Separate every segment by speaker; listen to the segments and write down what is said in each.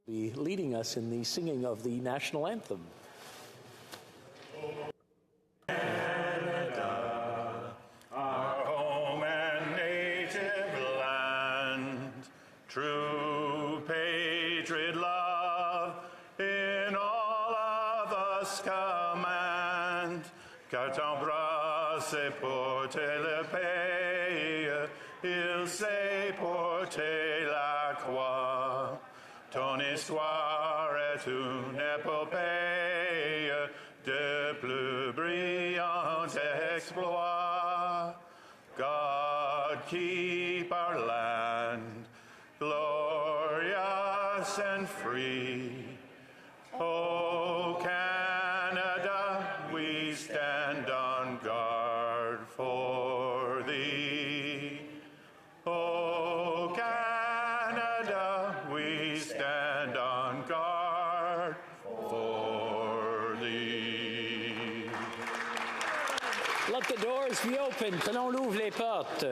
Speaker 1: Be leading us in the singing of the national anthem.
Speaker 2: Canada, our home and native land, true patriot love in all of us command. Car ton bras c'est porter le pays, il sait porter la croix. Ton histoire est une épopée de plus brillants exploits. God keep our land glorious and free. Oh, Canada, we stand on guard for thee. Oh, Canada, we stand on guard for thee.
Speaker 1: Let the doors be open. Que l'on ouvre les portes.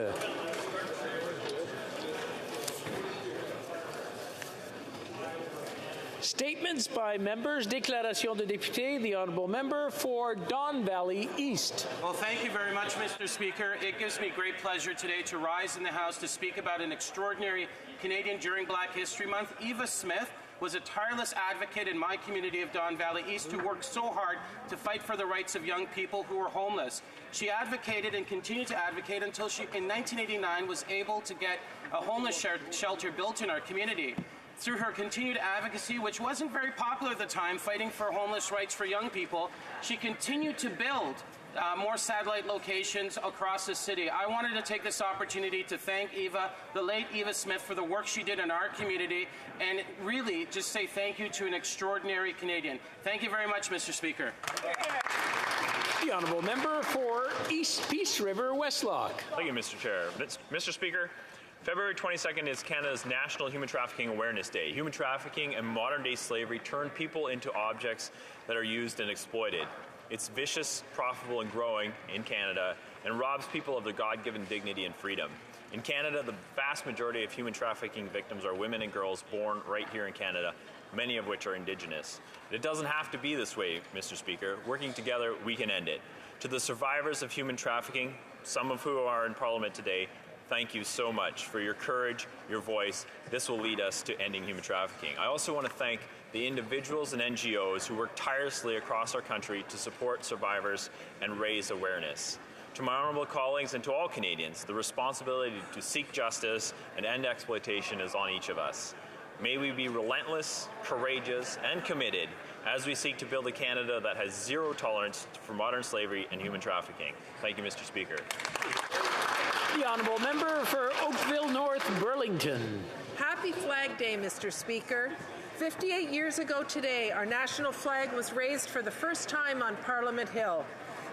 Speaker 1: Statements by members. Déclaration de député. The honourable member for Don Valley East.
Speaker 3: Well, thank you very much, Mr. Speaker. It gives me great pleasure today to rise in the House to speak about an extraordinary Canadian during Black History Month. Eva Smith was a tireless advocate in my community of Don Valley East who worked so hard to fight for the rights of young people who were homeless. She advocated and continued to advocate until she, in 1989, was able to get a homeless shelter built in our community. Through her continued advocacy, which wasn't very popular at the time, fighting for homeless rights for young people, she continued to build more satellite locations across the city. I wanted to take this opportunity to thank Eva, the late Eva Smith, for the work she did in our community, and really just say thank you to an extraordinary Canadian. Thank you very much, Mr. Speaker.
Speaker 1: The honourable member for East Peace River Westlock.
Speaker 4: Thank you, Mr. Chair. Mr. Speaker, February 22nd is Canada's National Human Trafficking Awareness Day. Human trafficking and modern-day slavery turn people into objects that are used and exploited. It's vicious, profitable, and growing in Canada, and robs people of their God-given dignity and freedom. In Canada, the vast majority of human trafficking victims are women and girls born right here in Canada, many of which are Indigenous. It doesn't have to be this way, Mr. Speaker. Working together, we can end it. To the survivors of human trafficking, some of who are in Parliament today, thank you so much for your courage, your voice. This will lead us to ending human trafficking. I also want to thank the individuals and NGOs who work tirelessly across our country to support survivors and raise awareness. To my honourable colleagues and to all Canadians, the responsibility to seek justice and end exploitation is on each of us. May we be relentless, courageous, and committed as we seek to build a Canada that has zero tolerance for modern slavery and human trafficking. Thank you, Mr. Speaker.
Speaker 1: The honourable member for Oakville North Burlington.
Speaker 5: Happy Flag Day, Mr. Speaker. 58 years ago today, our national flag was raised for the first time on Parliament Hill.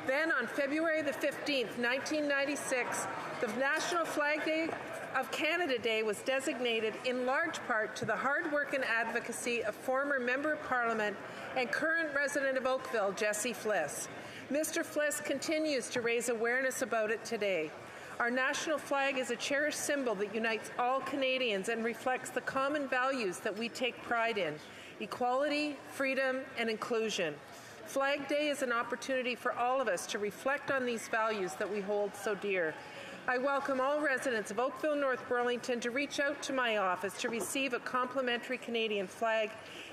Speaker 5: Then, on February the 15th, 1996, the National Flag Day of Canada Day was designated in large part to the hard work and advocacy of former Member of Parliament and current resident of Oakville, Jesse Fliss. Mr. Fliss continues to raise awareness about it today. Our national flag is a cherished symbol that unites all Canadians and reflects the common values that we take pride in: equality, freedom, and inclusion. Flag Day is an opportunity for all of us to reflect on these values that we hold so dear. I welcome all residents of Oakville North Burlington to reach out to my office to receive a complimentary Canadian flag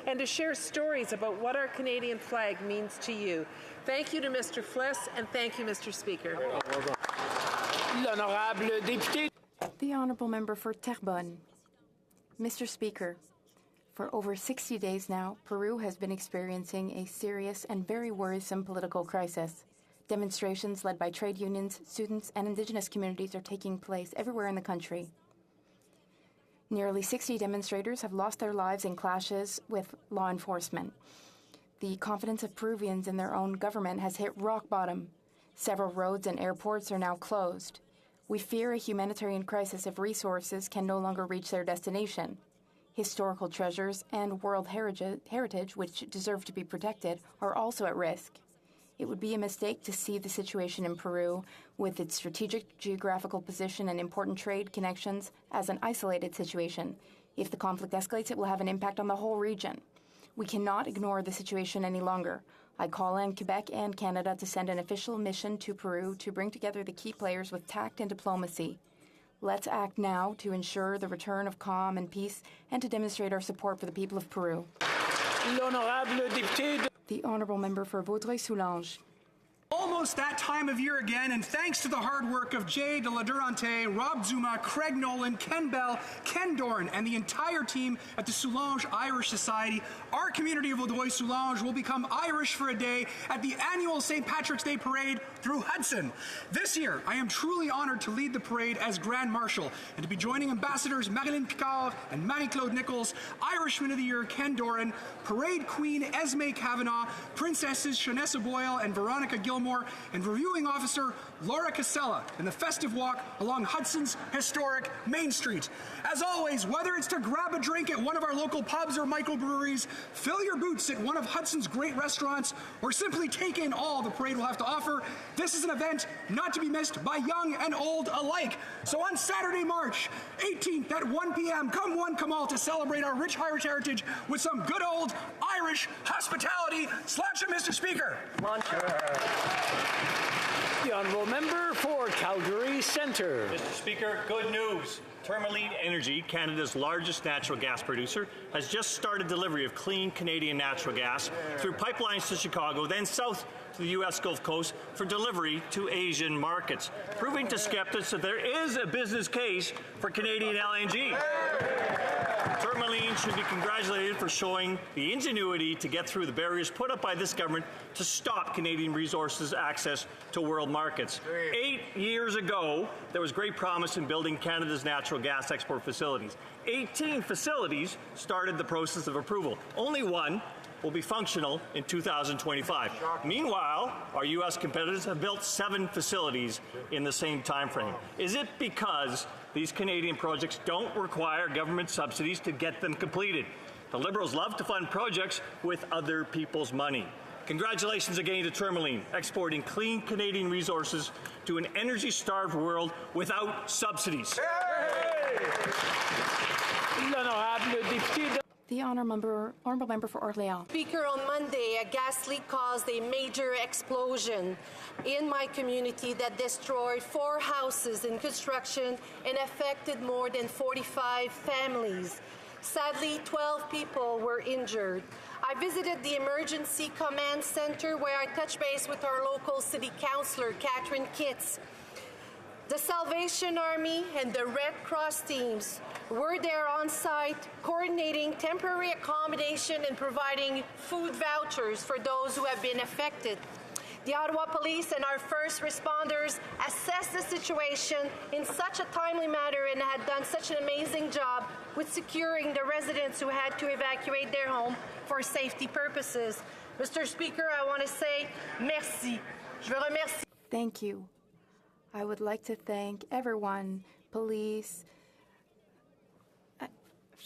Speaker 5: and to share stories about what our Canadian flag means to you. Thank you to Mr. Fliss, and thank you, Mr. Speaker.
Speaker 1: L'honorable député.
Speaker 6: The honourable member for Terrebonne. Mr. Speaker, for over 60 days now, Peru has been experiencing a serious and very worrisome political crisis. Demonstrations led by trade unions, students, and Indigenous communities are taking place everywhere in the country. Nearly 60 demonstrators have lost their lives in clashes with law enforcement. The confidence of Peruvians in their own government has hit rock bottom. Several roads and airports are now closed. We fear a humanitarian crisis if resources can no longer reach their destination. Historical treasures and world heritage, which deserve to be protected, are also at risk. It would be a mistake to see the situation in Peru, with its strategic geographical position and important trade connections, as an isolated situation. If the conflict escalates, it will have an impact on the whole region. We cannot ignore the situation any longer. I call on Quebec and Canada to send an official mission to Peru to bring together the key players with tact and diplomacy. Let's act now to ensure the return of calm and peace and to demonstrate our support for the people of Peru.
Speaker 1: L'honorable député
Speaker 6: The Honourable Member for Vaudreuil-Soulanges.
Speaker 7: Almost that time of year again, and thanks to the hard work of Jay de la Durante, Rob Zuma, Craig Nolan, Ken Bell, Ken Doran, and the entire team at the Soulanges Irish Society, our community of Vaudreuil-Soulanges will become Irish for a day at the annual St. Patrick's Day Parade through Hudson. This year, I am truly honored to lead the parade as Grand Marshal and to be joining Ambassadors Marilyn Picard and Marie-Claude Nichols, Irishman of the Year Ken Doran, Parade Queen Esme Kavanagh, Princesses Shanessa Boyle and Veronica Gilmore, and Reviewing Officer Laura Casella in the festive walk along Hudson's historic Main Street. As always, whether it's to grab a drink at one of our local pubs or microbreweries, fill your boots at one of Hudson's great restaurants, or simply take in all the parade will have to offer, this is an event not to be missed by young and old alike. So on Saturday, March 18th at 1 p.m., come one, come all to celebrate our rich Irish heritage with some good old Irish hospitality. Slash it, Mr. Speaker.
Speaker 1: The Honourable Member for Calgary Centre.
Speaker 8: Mr. Speaker, good news. Tourmaline Energy, Canada's largest natural gas producer, has just started delivery of clean Canadian natural gas through pipelines to Chicago, then south to the U.S. Gulf Coast for delivery to Asian markets, proving to skeptics that there is a business case for Canadian LNG. Tourmaline should be congratulated for showing the ingenuity to get through the barriers put up by this government to stop Canadian resources access to world markets. 8 years ago, there was great promise in building Canada's natural gas export facilities. 18 facilities started the process of approval. Only one will be functional in 2025. Meanwhile, our U.S. competitors have built 7 facilities in the same time frame. Is it because these Canadian projects don't require government subsidies to get them completed? The Liberals love to fund projects with other people's money. Congratulations again to Tourmaline, exporting clean Canadian resources to an energy-starved world without subsidies.
Speaker 1: L'honorable député
Speaker 6: The Honourable Member for Orléans.
Speaker 9: Speaker, on Monday, a gas leak caused a major explosion in my community that destroyed 4 houses in construction and affected more than 45 families. Sadly, 12 people were injured. I visited the Emergency Command Center where I touched base with our local city councillor, Catherine Kitts. The Salvation Army and the Red Cross teams were there on site, coordinating temporary accommodation and providing food vouchers for those who have been affected. The Ottawa Police and our first responders assessed the situation in such a timely manner and had done such an amazing job with securing the residents who had to evacuate their home for safety purposes. Mr. Speaker, I want to say merci. Je veux remercier.
Speaker 6: Thank you. I would like to thank everyone, police,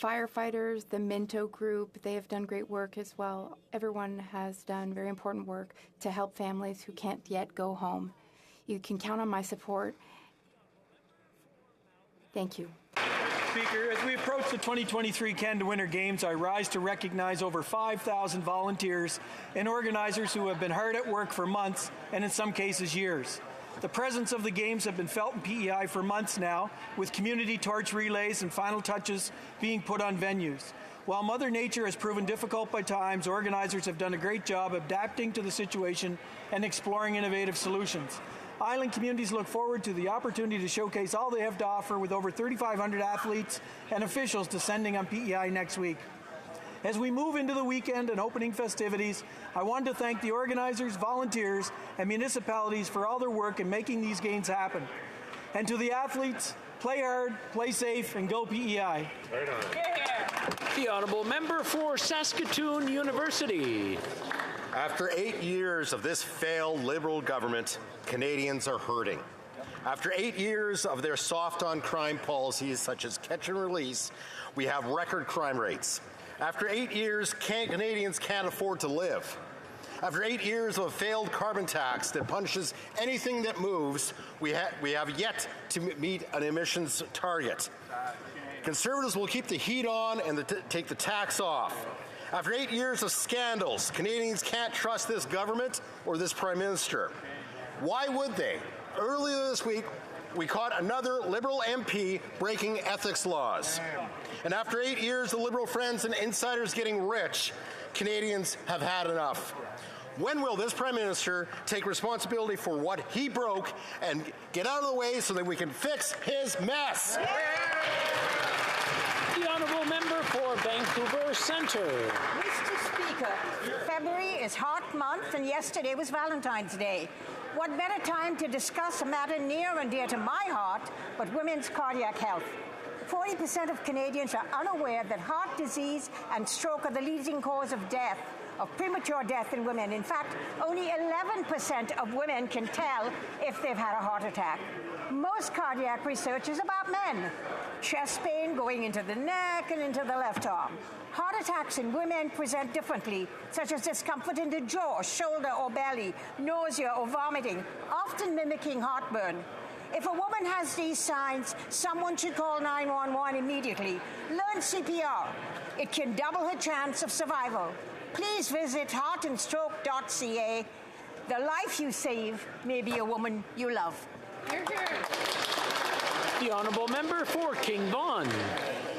Speaker 6: firefighters, the Minto group. They have done great work as well. Everyone has done very important work to help families who can't yet go home. You can count on my support. Thank you.
Speaker 10: Speaker, as we approach the 2023 Canada Winter Games, I rise to recognize over 5,000 volunteers and organizers who have been hard at work for months and in some cases years. The presence of the Games have been felt in PEI for months now, with community torch relays and final touches being put on venues. While Mother Nature has proven difficult by times, organizers have done a great job adapting to the situation and exploring innovative solutions. Island communities look forward to the opportunity to showcase all they have to offer, with over 3,500 athletes and officials descending on PEI next week. As we move into the weekend and opening festivities, I want to thank the organizers, volunteers, and municipalities for all their work in making these games happen. And to the athletes, play hard, play safe, and go PEI.
Speaker 2: Right on.
Speaker 1: The Honourable Member for Saskatoon University.
Speaker 11: After 8 years of this failed Liberal government, Canadians are hurting. After 8 years of their soft-on-crime policies, such as catch and release, we have record crime rates. After 8 years, Canadians can't afford to live. After 8 years of a failed carbon tax that punishes anything that moves, we have yet to meet an emissions target. Conservatives will keep the heat on and take the tax off. After 8 years of scandals, Canadians can't trust this government or this Prime Minister. Why would they? Earlier this week, we caught another Liberal MP breaking ethics laws. And after 8 years of Liberal friends and insiders getting rich, Canadians have had enough. When will this Prime Minister take responsibility for what he broke and get out of the way so that we can fix his mess?
Speaker 1: The honourable member for Vancouver Centre.
Speaker 12: Mr. Speaker, February is hot month and yesterday was Valentine's Day. What better time to discuss a matter near and dear to my heart but women's cardiac health? 40% of Canadians are unaware that heart disease and stroke are the leading cause of death, of premature death in women. In fact, only 11% of women can tell if they've had a heart attack. Most cardiac research is about men. Chest pain going into the neck and into the left arm. Heart attacks in women present differently, such as discomfort in the jaw, shoulder or belly, nausea or vomiting, often mimicking heartburn. If a woman has these signs, someone should call 911 immediately. Learn CPR. It can double her chance of survival. Please visit heartandstroke.ca. The life you save may be a woman you love.
Speaker 5: Hear, hear.
Speaker 1: The honourable member for King Vaughan.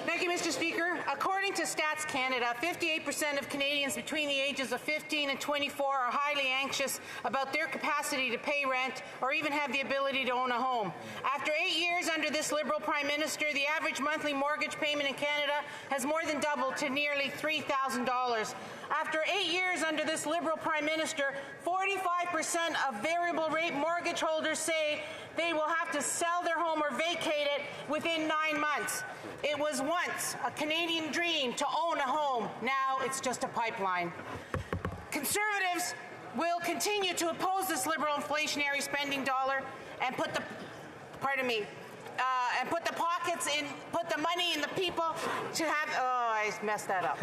Speaker 13: Thank you, Mr. Speaker. According to Stats Canada, 58% of Canadians between the ages of 15 and 24 are highly anxious about their capacity to pay rent or even have the ability to own a home. After 8 years under this Liberal Prime Minister, the average monthly mortgage payment in Canada has more than doubled to nearly $3,000. After 8 years under this Liberal Prime Minister, 45% of variable rate mortgage holders say they will have to sell their home or vacate it within 9 months. It was once a Canadian dream to own a home. Now it's just a pipeline. Conservatives will continue to oppose this Liberal inflationary spending dollar and put the money in the people to have. Oh, I messed that up.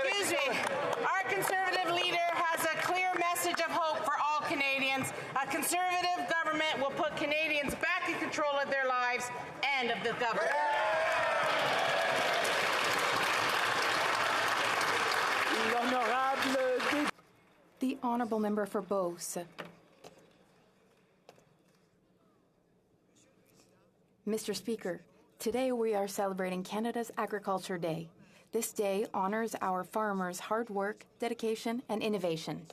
Speaker 13: Excuse me. Our Conservative leader has a clear message of hope for all Canadians. A Conservative government will put Canadians back in control of their lives and of the government.
Speaker 6: The honourable member for Beauce. Mr. Speaker, today we are celebrating Canada's Agriculture Day. This day honors our farmers' hard work, dedication, and innovation.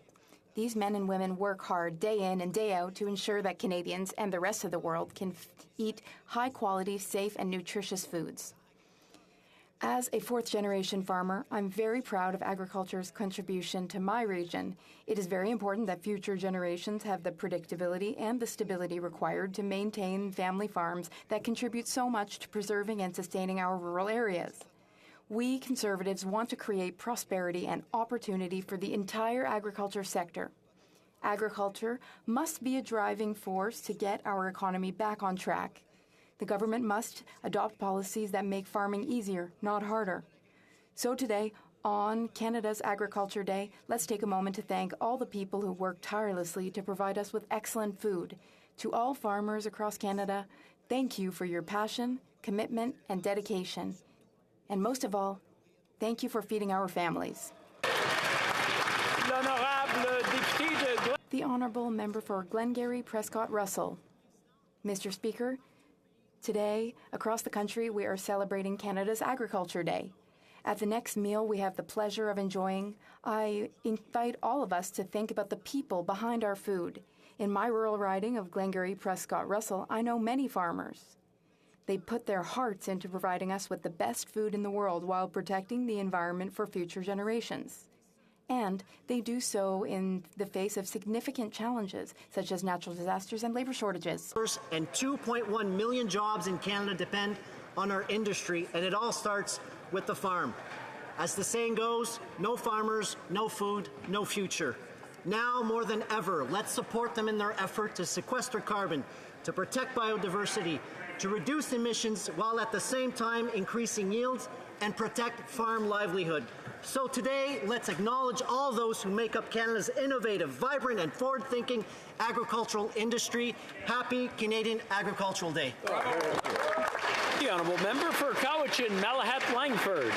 Speaker 6: These men and women work hard day in and day out to ensure that Canadians and the rest of the world can eat high-quality, safe, and nutritious foods. As a fourth-generation farmer, I'm very proud of agriculture's contribution to my region. It is very important that future generations have the predictability and the stability required to maintain family farms that contribute so much to preserving and sustaining our rural areas. We Conservatives want to create prosperity and opportunity for the entire agriculture sector. Agriculture must be a driving force to get our economy back on track. The government must adopt policies that make farming easier, not harder. So today, on Canada's Agriculture Day, let's take a moment to thank all the people who work tirelessly to provide us with excellent food. To all farmers across Canada, thank you for your passion, commitment, and dedication. And most of all, thank you for feeding our families. The Honourable Member for Glengarry Prescott Russell. Mr. Speaker, today, across the country, we are celebrating Canada's Agriculture Day. At the next meal we have the pleasure of enjoying, I invite all of us to think about the people behind our food. In my rural riding of Glengarry Prescott Russell, I know many farmers. They put their hearts into providing us with the best food in the world while protecting the environment for future generations. And they do so in the face of significant challenges, such as natural disasters and labor shortages.
Speaker 14: And 2.1 million jobs in Canada depend on our industry, and it all starts with the farm. As the saying goes, no farmers, no food, no future. Now more than ever, let's support them in their effort to sequester carbon, to protect biodiversity, to reduce emissions while at the same time increasing yields and protect farm livelihood. So today, let's acknowledge all those who make up Canada's innovative, vibrant, and forward-thinking agricultural industry. Happy Canadian Agricultural Day.
Speaker 1: The honourable member for Cowichan, Malahat Langford.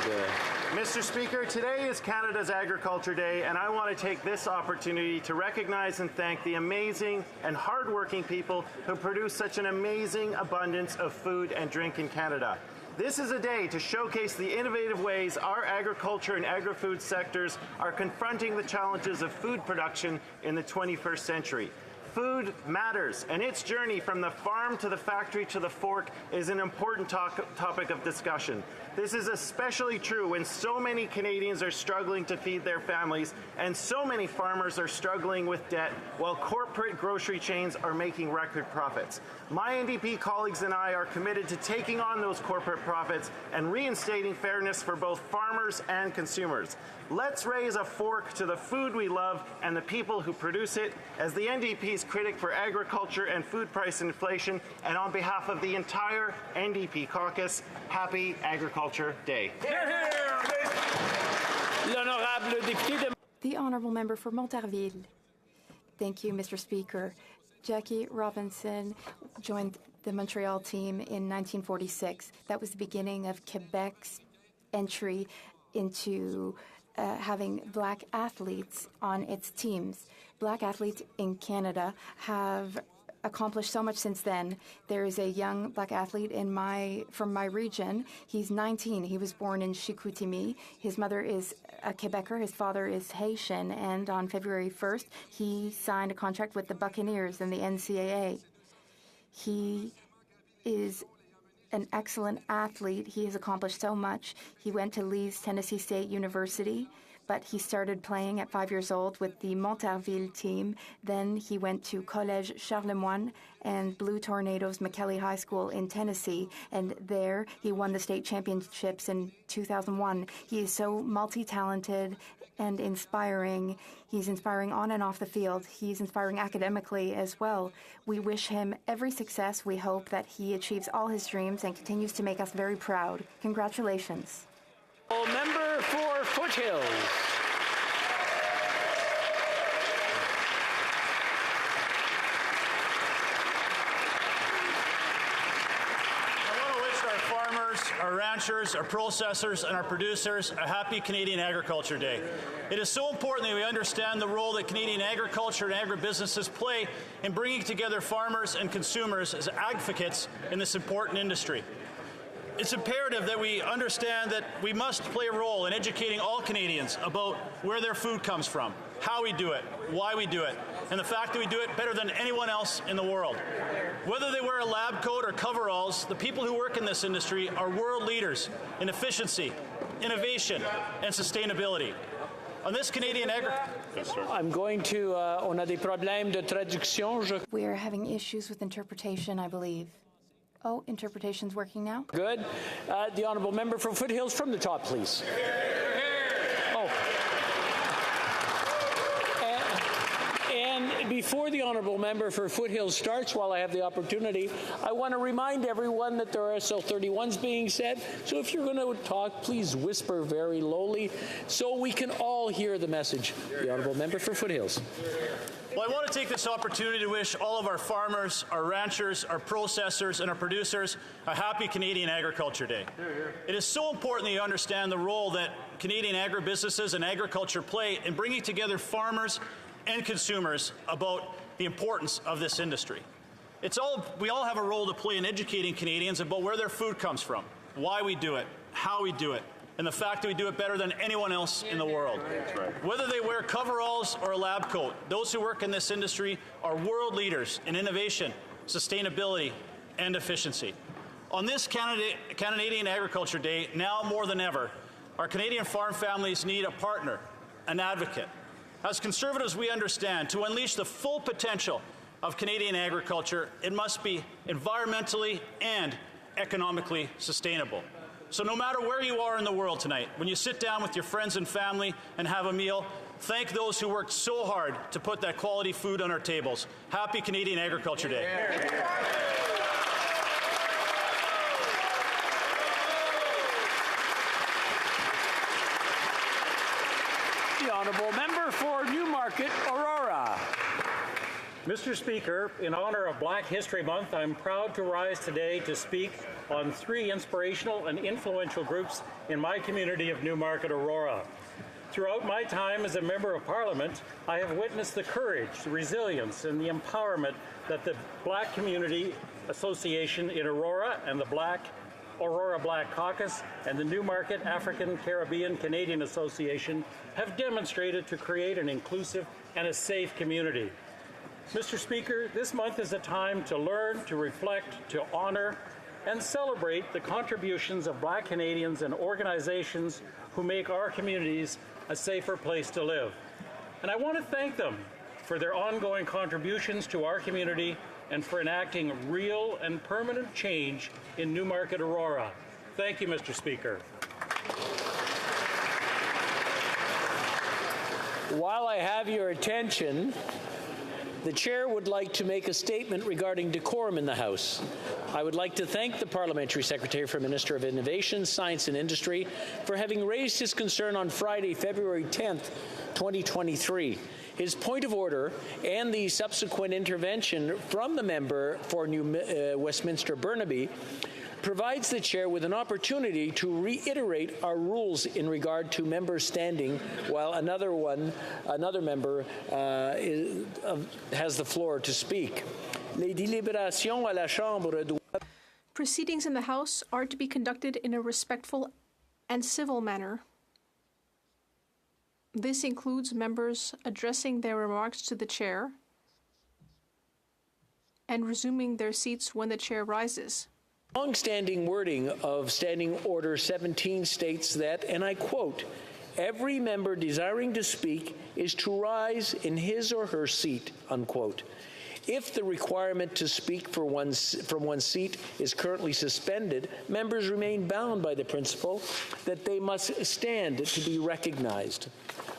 Speaker 15: Mr. Speaker, today is Canada's Agriculture Day, and I want to take this opportunity to recognize and thank the amazing and hardworking people who produce such an amazing abundance of food and drink in Canada. This is a day to showcase the innovative ways our agriculture and agri-food sectors are confronting the challenges of food production in the 21st century. Food matters, and its journey from the farm to the factory to the fork is an important topic of discussion. This is especially true when so many Canadians are struggling to feed their families and so many farmers are struggling with debt while corporate grocery chains are making record profits. My NDP colleagues and I are committed to taking on those corporate profits and reinstating fairness for both farmers and consumers. Let's raise a fork to the food we love and the people who produce it. As the NDP's critic for agriculture and food price inflation, and on behalf of the entire NDP caucus, happy Agriculture Day.
Speaker 6: The honourable member for Montarville. Thank you, Mr. Speaker. Jackie Robinson joined the Montreal team in 1946. That was the beginning of Quebec's entry into having black athletes on its teams. Black athletes in Canada have accomplished so much since then. There is a young black athlete from my region. He's 19. He was born in Chicoutimi. His mother is a Quebecer. His father is Haitian. And on February 1st, he signed a contract with the Buccaneers and the NCAA. He is an excellent athlete. He has accomplished so much. He went to Lee's Tennessee State University, but he started playing at 5 years old with the Montarville team. Then he went to Collège Charlemagne and Blue Tornadoes McKelly High School in Tennessee, and there he won the state championships in 2001. He is so multi-talented and inspiring. He's inspiring on and off the field. He's inspiring academically as well. We wish him every success. We hope that he achieves all his dreams and continues to make us very proud. Congratulations.
Speaker 1: Member for Foothills.
Speaker 16: Our ranchers, our processors, and our producers a happy Canadian Agriculture Day. It is so important that we understand the role that Canadian agriculture and agribusinesses play in bringing together farmers and consumers as advocates in this important industry. It's imperative that we understand that we must play a role in educating all Canadians about where their food comes from, how we do it, why we do it, and the fact that we do it better than anyone else in the world. Whether they wear a lab coat or coveralls, the people who work in this industry are world leaders in efficiency, innovation, and sustainability. On this Canadian
Speaker 1: I'm going to. On a des problèmes de traduction.
Speaker 6: We are having issues with interpretation, I believe. Oh, interpretation's working now?
Speaker 1: Good. The honourable member from Foothills from the top, please. Oh. And before the honourable member for Foothills starts, while I have the opportunity, I want to remind everyone that there are SL31s being said. So if you're going to talk, please whisper very lowly so we can all hear the message. The honourable member for Foothills.
Speaker 16: Well, I want to take this opportunity to wish all of our farmers, our ranchers, our processors, and our producers a happy Canadian Agriculture Day. It is so important that you understand the role that Canadian agribusinesses and agriculture play in bringing together farmers and consumers about the importance of this industry. We all have a role to play in educating Canadians about where their food comes from, why we do it, how we do it, and the fact that we do it better than anyone else in the world. Whether they wear coveralls or a lab coat, those who work in this industry are world leaders in innovation, sustainability, and efficiency. On this Canadian Agriculture Day, now more than ever, our Canadian farm families need a partner, an advocate. As Conservatives, we understand to unleash the full potential of Canadian agriculture, it must be environmentally and economically sustainable. So no matter where you are in the world tonight, when you sit down with your friends and family and have a meal, thank those who worked so hard to put that quality food on our tables. Happy Canadian Agriculture Day.
Speaker 1: The honourable member for Newmarket, Aurora.
Speaker 17: Mr. Speaker, in honor of Black History Month, I'm proud to rise today to speak on 3 inspirational and influential groups in my community of Newmarket, Aurora. Throughout my time as a Member of Parliament, I have witnessed the courage, the resilience, and the empowerment that the Black Community Association in Aurora and the Aurora Black Caucus and the Newmarket African Caribbean Canadian Association have demonstrated to create an inclusive and a safe community. Mr. Speaker, this month is a time to learn, to reflect, to honor, and celebrate the contributions of Black Canadians and organizations who make our communities a safer place to live. And I want to thank them for their ongoing contributions to our community and for enacting real and permanent change in Newmarket, Aurora. Thank you, Mr. Speaker.
Speaker 1: While I have your attention, the Chair would like to make a statement regarding decorum in the House. I would like to thank the Parliamentary Secretary for Minister of Innovation, Science and Industry for having raised his concern on Friday, February 10th, 2023. His point of order and the subsequent intervention from the member for New Westminster Burnaby provides the Chair with an opportunity to reiterate our rules in regard to members standing while another member has the floor to speak. Les délibérations à la Chambre doivent...
Speaker 18: Proceedings in the House are to be conducted in a respectful and civil manner. This includes members addressing their remarks to the Chair and resuming their seats when the Chair rises.
Speaker 1: Long-standing wording of Standing Order 17 states that, and I quote, "Every member desiring to speak is to rise in his or her seat," unquote. If the requirement to speak from one's seat is currently suspended, members remain bound by the principle that they must stand to be recognized.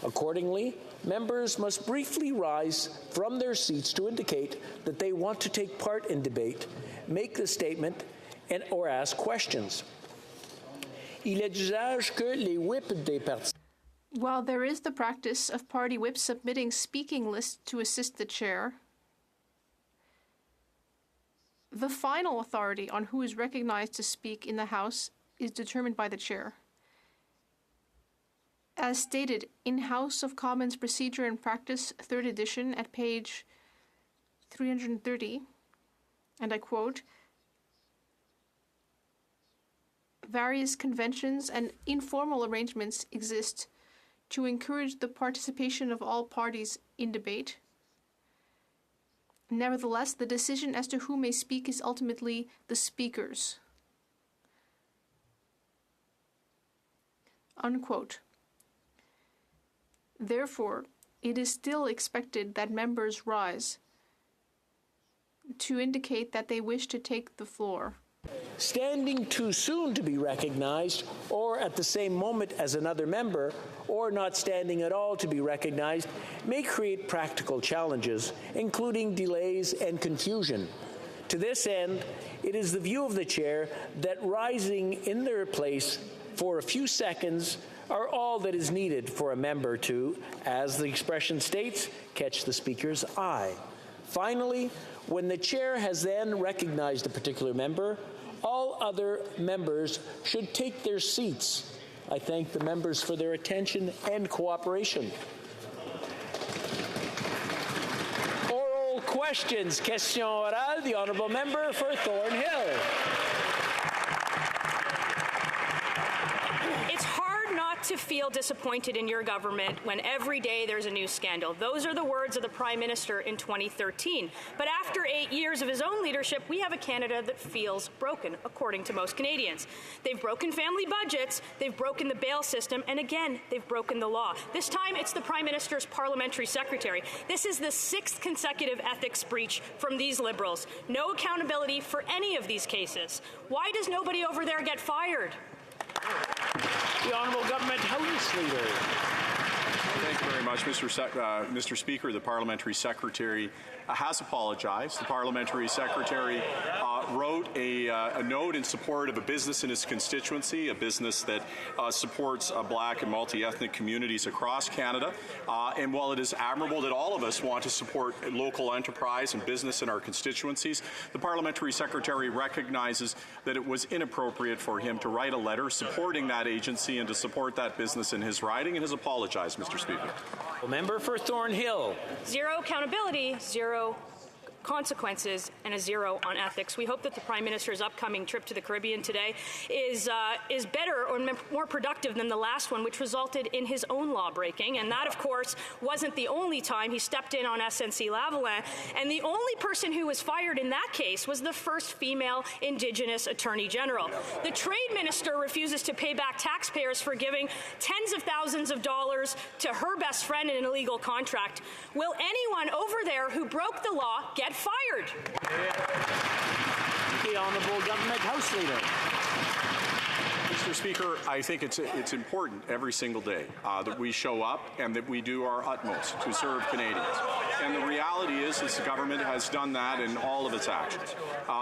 Speaker 1: Accordingly, members must briefly rise from their seats to indicate that they want to take part in debate, make a statement, or ask questions. Il est d'usage que les whips des partis.
Speaker 18: While there is the practice of party whips submitting speaking lists to assist the Chair, the final authority on who is recognized to speak in the House is determined by the Chair. As stated in House of Commons Procedure and Practice, 3rd edition, at page 330, and I quote, "Various conventions and informal arrangements exist to encourage the participation of all parties in debate. Nevertheless, the decision as to who may speak is ultimately the Speaker's." Unquote. Therefore, it is still expected that members rise to indicate that they wish to take the floor.
Speaker 1: Standing too soon to be recognized, or at the same moment as another member, or not standing at all to be recognized, may create practical challenges, including delays and confusion. To this end, it is the view of the Chair that rising in their place for a few seconds are all that is needed for a member to, as the expression states, catch the Speaker's eye. Finally, when the Chair has then recognized a particular member, all other members should take their seats. I thank the members for their attention and cooperation. Oral questions. Question orale, the Honourable Member for Thornhill.
Speaker 19: It's hard not to feel disappointed in your government when every day there's a new scandal. Those are the words of the Prime Minister in 2013. But after 8 years of his own leadership, we have a Canada that feels broken, according to most Canadians. They've broken family budgets, they've broken the bail system, and again, they've broken the law. This time, it's the Prime Minister's parliamentary secretary. This is the 6th consecutive ethics breach from these Liberals. No accountability for any of these cases. Why does nobody over there get fired?
Speaker 1: The Honourable Government House Leader.
Speaker 20: Thank you very much, Mr. Speaker. The Parliamentary Secretary has apologized. The Parliamentary Secretary wrote a note in support of a business in his constituency, a business that supports Black and multi-ethnic communities across Canada. And while it is admirable that all of us want to support local enterprise and business in our constituencies, the parliamentary secretary recognizes that it was inappropriate for him to write a letter supporting that agency and to support that business in his riding, and has apologized, Mr. Speaker.
Speaker 1: Member for Thornhill.
Speaker 19: Zero accountability, zero consequences, and a zero on ethics. We hope that the Prime Minister's upcoming trip to the Caribbean today is better or more productive than the last one, which resulted in his own law breaking. And that, of course, wasn't the only time he stepped in on SNC-Lavalin. And the only person who was fired in that case was the first female Indigenous Attorney General. The Trade Minister refuses to pay back taxpayers for giving tens of thousands of dollars to her best friend in an illegal contract. Will anyone over there who broke the law get fired?
Speaker 1: The Honourable Government House Leader.
Speaker 20: Mr. Speaker, I think it's important every single day that we show up and that we do our utmost to serve Canadians. And the reality is the government has done that in all of its actions.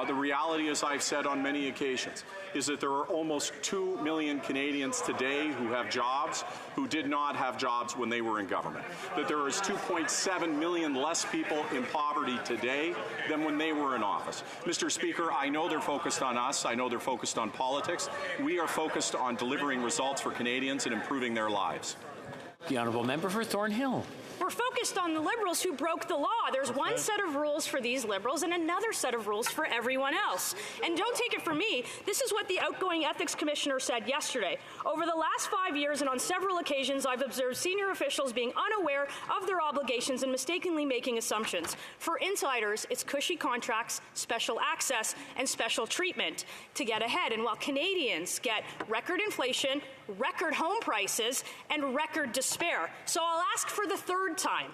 Speaker 20: The reality, as I've said on many occasions, is that there are almost 2 million Canadians today who have jobs who did not have jobs when they were in government. That there is 2.7 million less people in poverty today than when they were in office. Mr. Speaker, I know they're focused on us. I know they're focused on politics. We are focused on delivering results for Canadians and improving their lives.
Speaker 1: The Honourable Member for Thornhill.
Speaker 19: We're focused on the Liberals who broke the law. There's one set of rules for these Liberals and another set of rules for everyone else. And don't take it from me, this is what the outgoing Ethics Commissioner said yesterday. Over the last 5 years and on several occasions, I've observed senior officials being unaware of their obligations and mistakenly making assumptions. For insiders, it's cushy contracts, special access, and special treatment to get ahead. And while Canadians get record inflation, record home prices, and record despair. So I'll ask for the third time.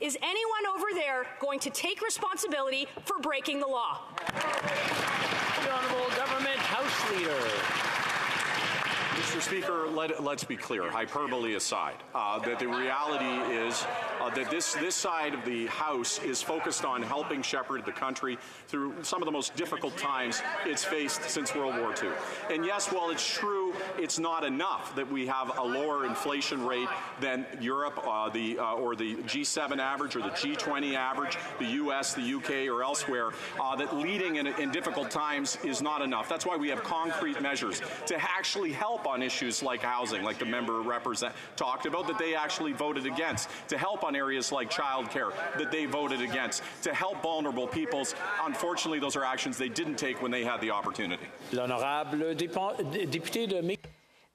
Speaker 19: Is anyone over there going to take responsibility for breaking the law?
Speaker 1: The Honourable Government House Leader.
Speaker 20: Mr. Speaker, let's be clear, hyperbole aside, that the reality is that this side of the House is focused on helping shepherd the country through some of the most difficult times it's faced since World War II. And yes, while it's true it's not enough that we have a lower inflation rate than Europe or the G7 average or the G20 average, the US, the UK, or elsewhere, that leading in difficult times is not enough. That's why we have concrete measures to actually help on issues like housing, like the member talked about, that they actually voted against, to help on areas like childcare that they voted against, to help vulnerable peoples. Unfortunately, those are actions they didn't take when they had the opportunity.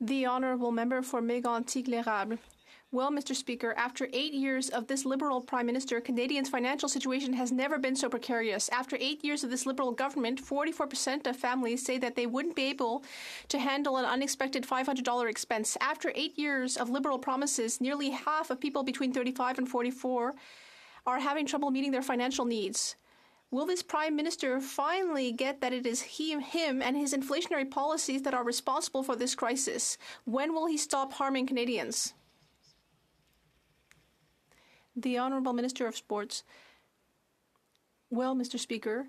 Speaker 18: The Honourable Member for Mégantic-l'Érable. Well, Mr. Speaker, after 8 years of this Liberal Prime Minister, Canadians' financial situation has never been so precarious. After 8 years of this Liberal government, 44% of families say that they wouldn't be able to handle an unexpected $500 expense. After 8 years of Liberal promises, nearly half of people between 35 and 44 are having trouble meeting their financial needs. Will this Prime Minister finally get that it is him and his inflationary policies that are responsible for this crisis? When will he stop harming Canadians? The Honourable Minister of Sports. Well, Mr. Speaker,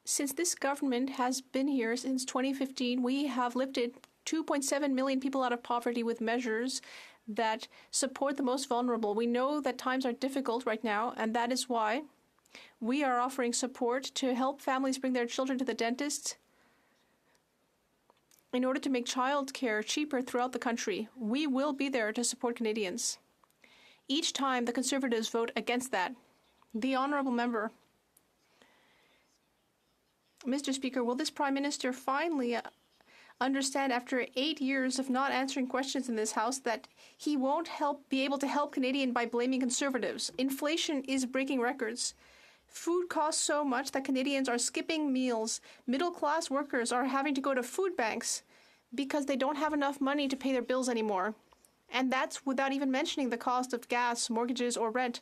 Speaker 18: since this government has been here since 2015, we have lifted 2.7 million people out of poverty with measures that support the most vulnerable. We know that times are difficult right now, and that is why we are offering support to help families bring their children to the dentist in order to make childcare cheaper throughout the country. We will be there to support Canadians. Each time the Conservatives vote against that. The Honourable Member. Mr. Speaker, will this Prime Minister finally understand after 8 years of not answering questions in this House that he won't be able to help Canadians by blaming Conservatives? Inflation is breaking records. Food costs so much that Canadians are skipping meals. Middle-class workers are having to go to food banks because they don't have enough money to pay their bills anymore. And that's without even mentioning the cost of gas, mortgages, or rent.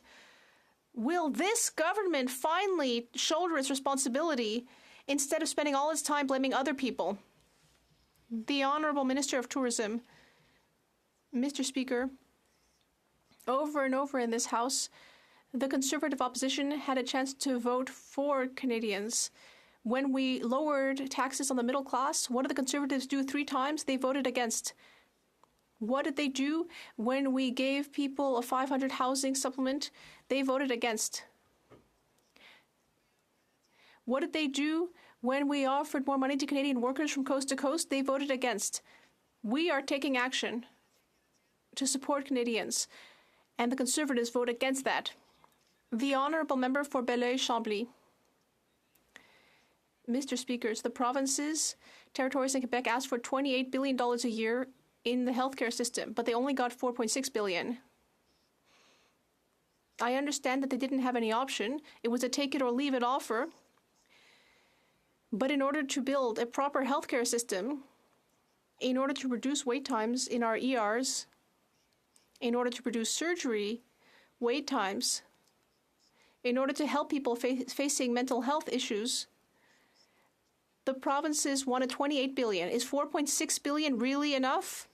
Speaker 18: Will this government finally shoulder its responsibility instead of spending all its time blaming other people? The Honourable Minister of Tourism. Mr. Speaker, over and over in this House, the Conservative opposition had a chance to vote for Canadians. When we lowered taxes on the middle class, what did the Conservatives do 3 times? They voted against. What did they do when we gave people a 500 housing supplement? They voted against. What did they do when we offered more money to Canadian workers from coast to coast? They voted against. We are taking action to support Canadians, and the Conservatives vote against that. The honourable member for Belleuil-Chambly. Mr. Speakers, the provinces, territories, and Quebec asked for $28 billion a year in the healthcare system, but they only got $4.6 billion. I understand that they didn't have any option. It was a take-it-or-leave-it offer. But in order to build a proper healthcare system, in order to reduce wait times in our ERs, in order to reduce surgery wait times, in order to help people facing mental health issues, the provinces wanted $28 billion. Is $4.6 billion really enough?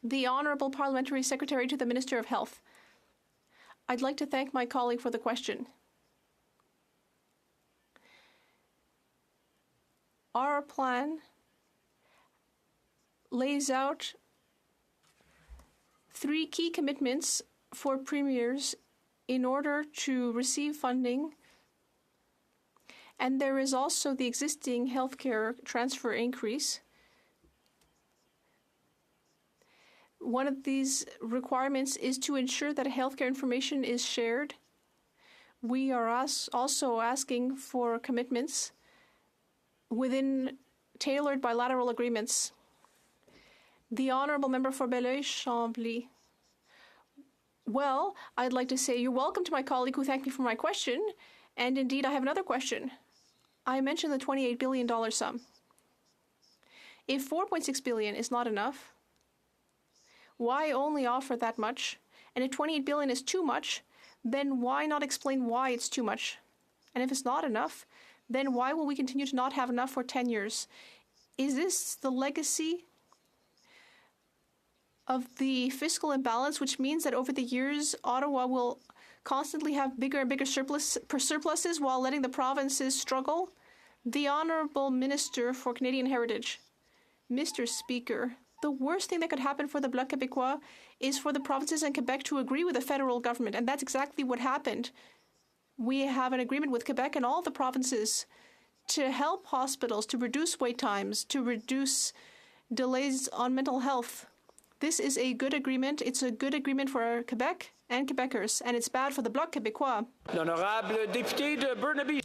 Speaker 18: The Honourable Parliamentary Secretary to the Minister of Health. I'd like to thank my colleague for the question. Our plan lays out 3 key commitments for premiers in order to receive funding. And there is also the existing healthcare transfer increase. One of these requirements is to ensure that healthcare information is shared. We are also asking for commitments within tailored bilateral agreements. The honourable member for Belleuil-Chambly. Well, I'd like to say you're welcome to my colleague who thanked me for my question. And indeed, I have another question. I mentioned the $28 billion sum. If $4.6 billion is not enough, why only offer that much? And if $28 billion is too much, then why not explain why it's too much? And if it's not enough, then why will we continue to not have enough for 10 years? Is this the legacy of the fiscal imbalance, which means that over the years, Ottawa will constantly have bigger and bigger surpluses while letting the provinces struggle? The Honourable Minister for Canadian Heritage. Mr. Speaker, the worst thing that could happen for the Bloc Québécois is for the provinces and Quebec to agree with the federal government, and that's exactly what happened. We have an agreement with Quebec and all the provinces to help hospitals, to reduce wait times, to reduce delays on mental health. This is a good agreement. It's a good agreement for Quebec and Quebecers, and it's bad for the Bloc Québécois.
Speaker 1: L'honorable député de Burnaby.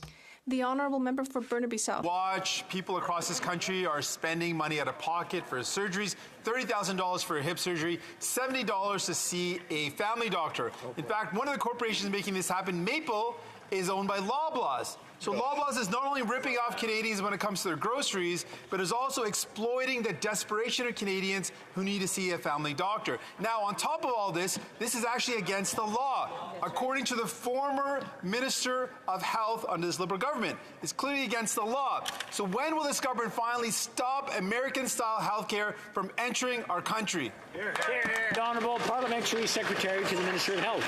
Speaker 18: The honourable member for Burnaby South.
Speaker 21: Watch people across this country are spending money out of pocket for surgeries, $30,000 for a hip surgery, $70 to see a family doctor. In fact, one of the corporations making this happen, Maple, is owned by Loblaws. So Loblaws is not only ripping off Canadians when it comes to their groceries, but is also exploiting the desperation of Canadians who need to see a family doctor. Now, on top of all this, this is actually against the law. According to the former Minister of Health under this Liberal government, it's clearly against the law. So when will this government finally stop American-style healthcare from entering our country?
Speaker 1: The Honourable Parliamentary Secretary to the Minister of Health.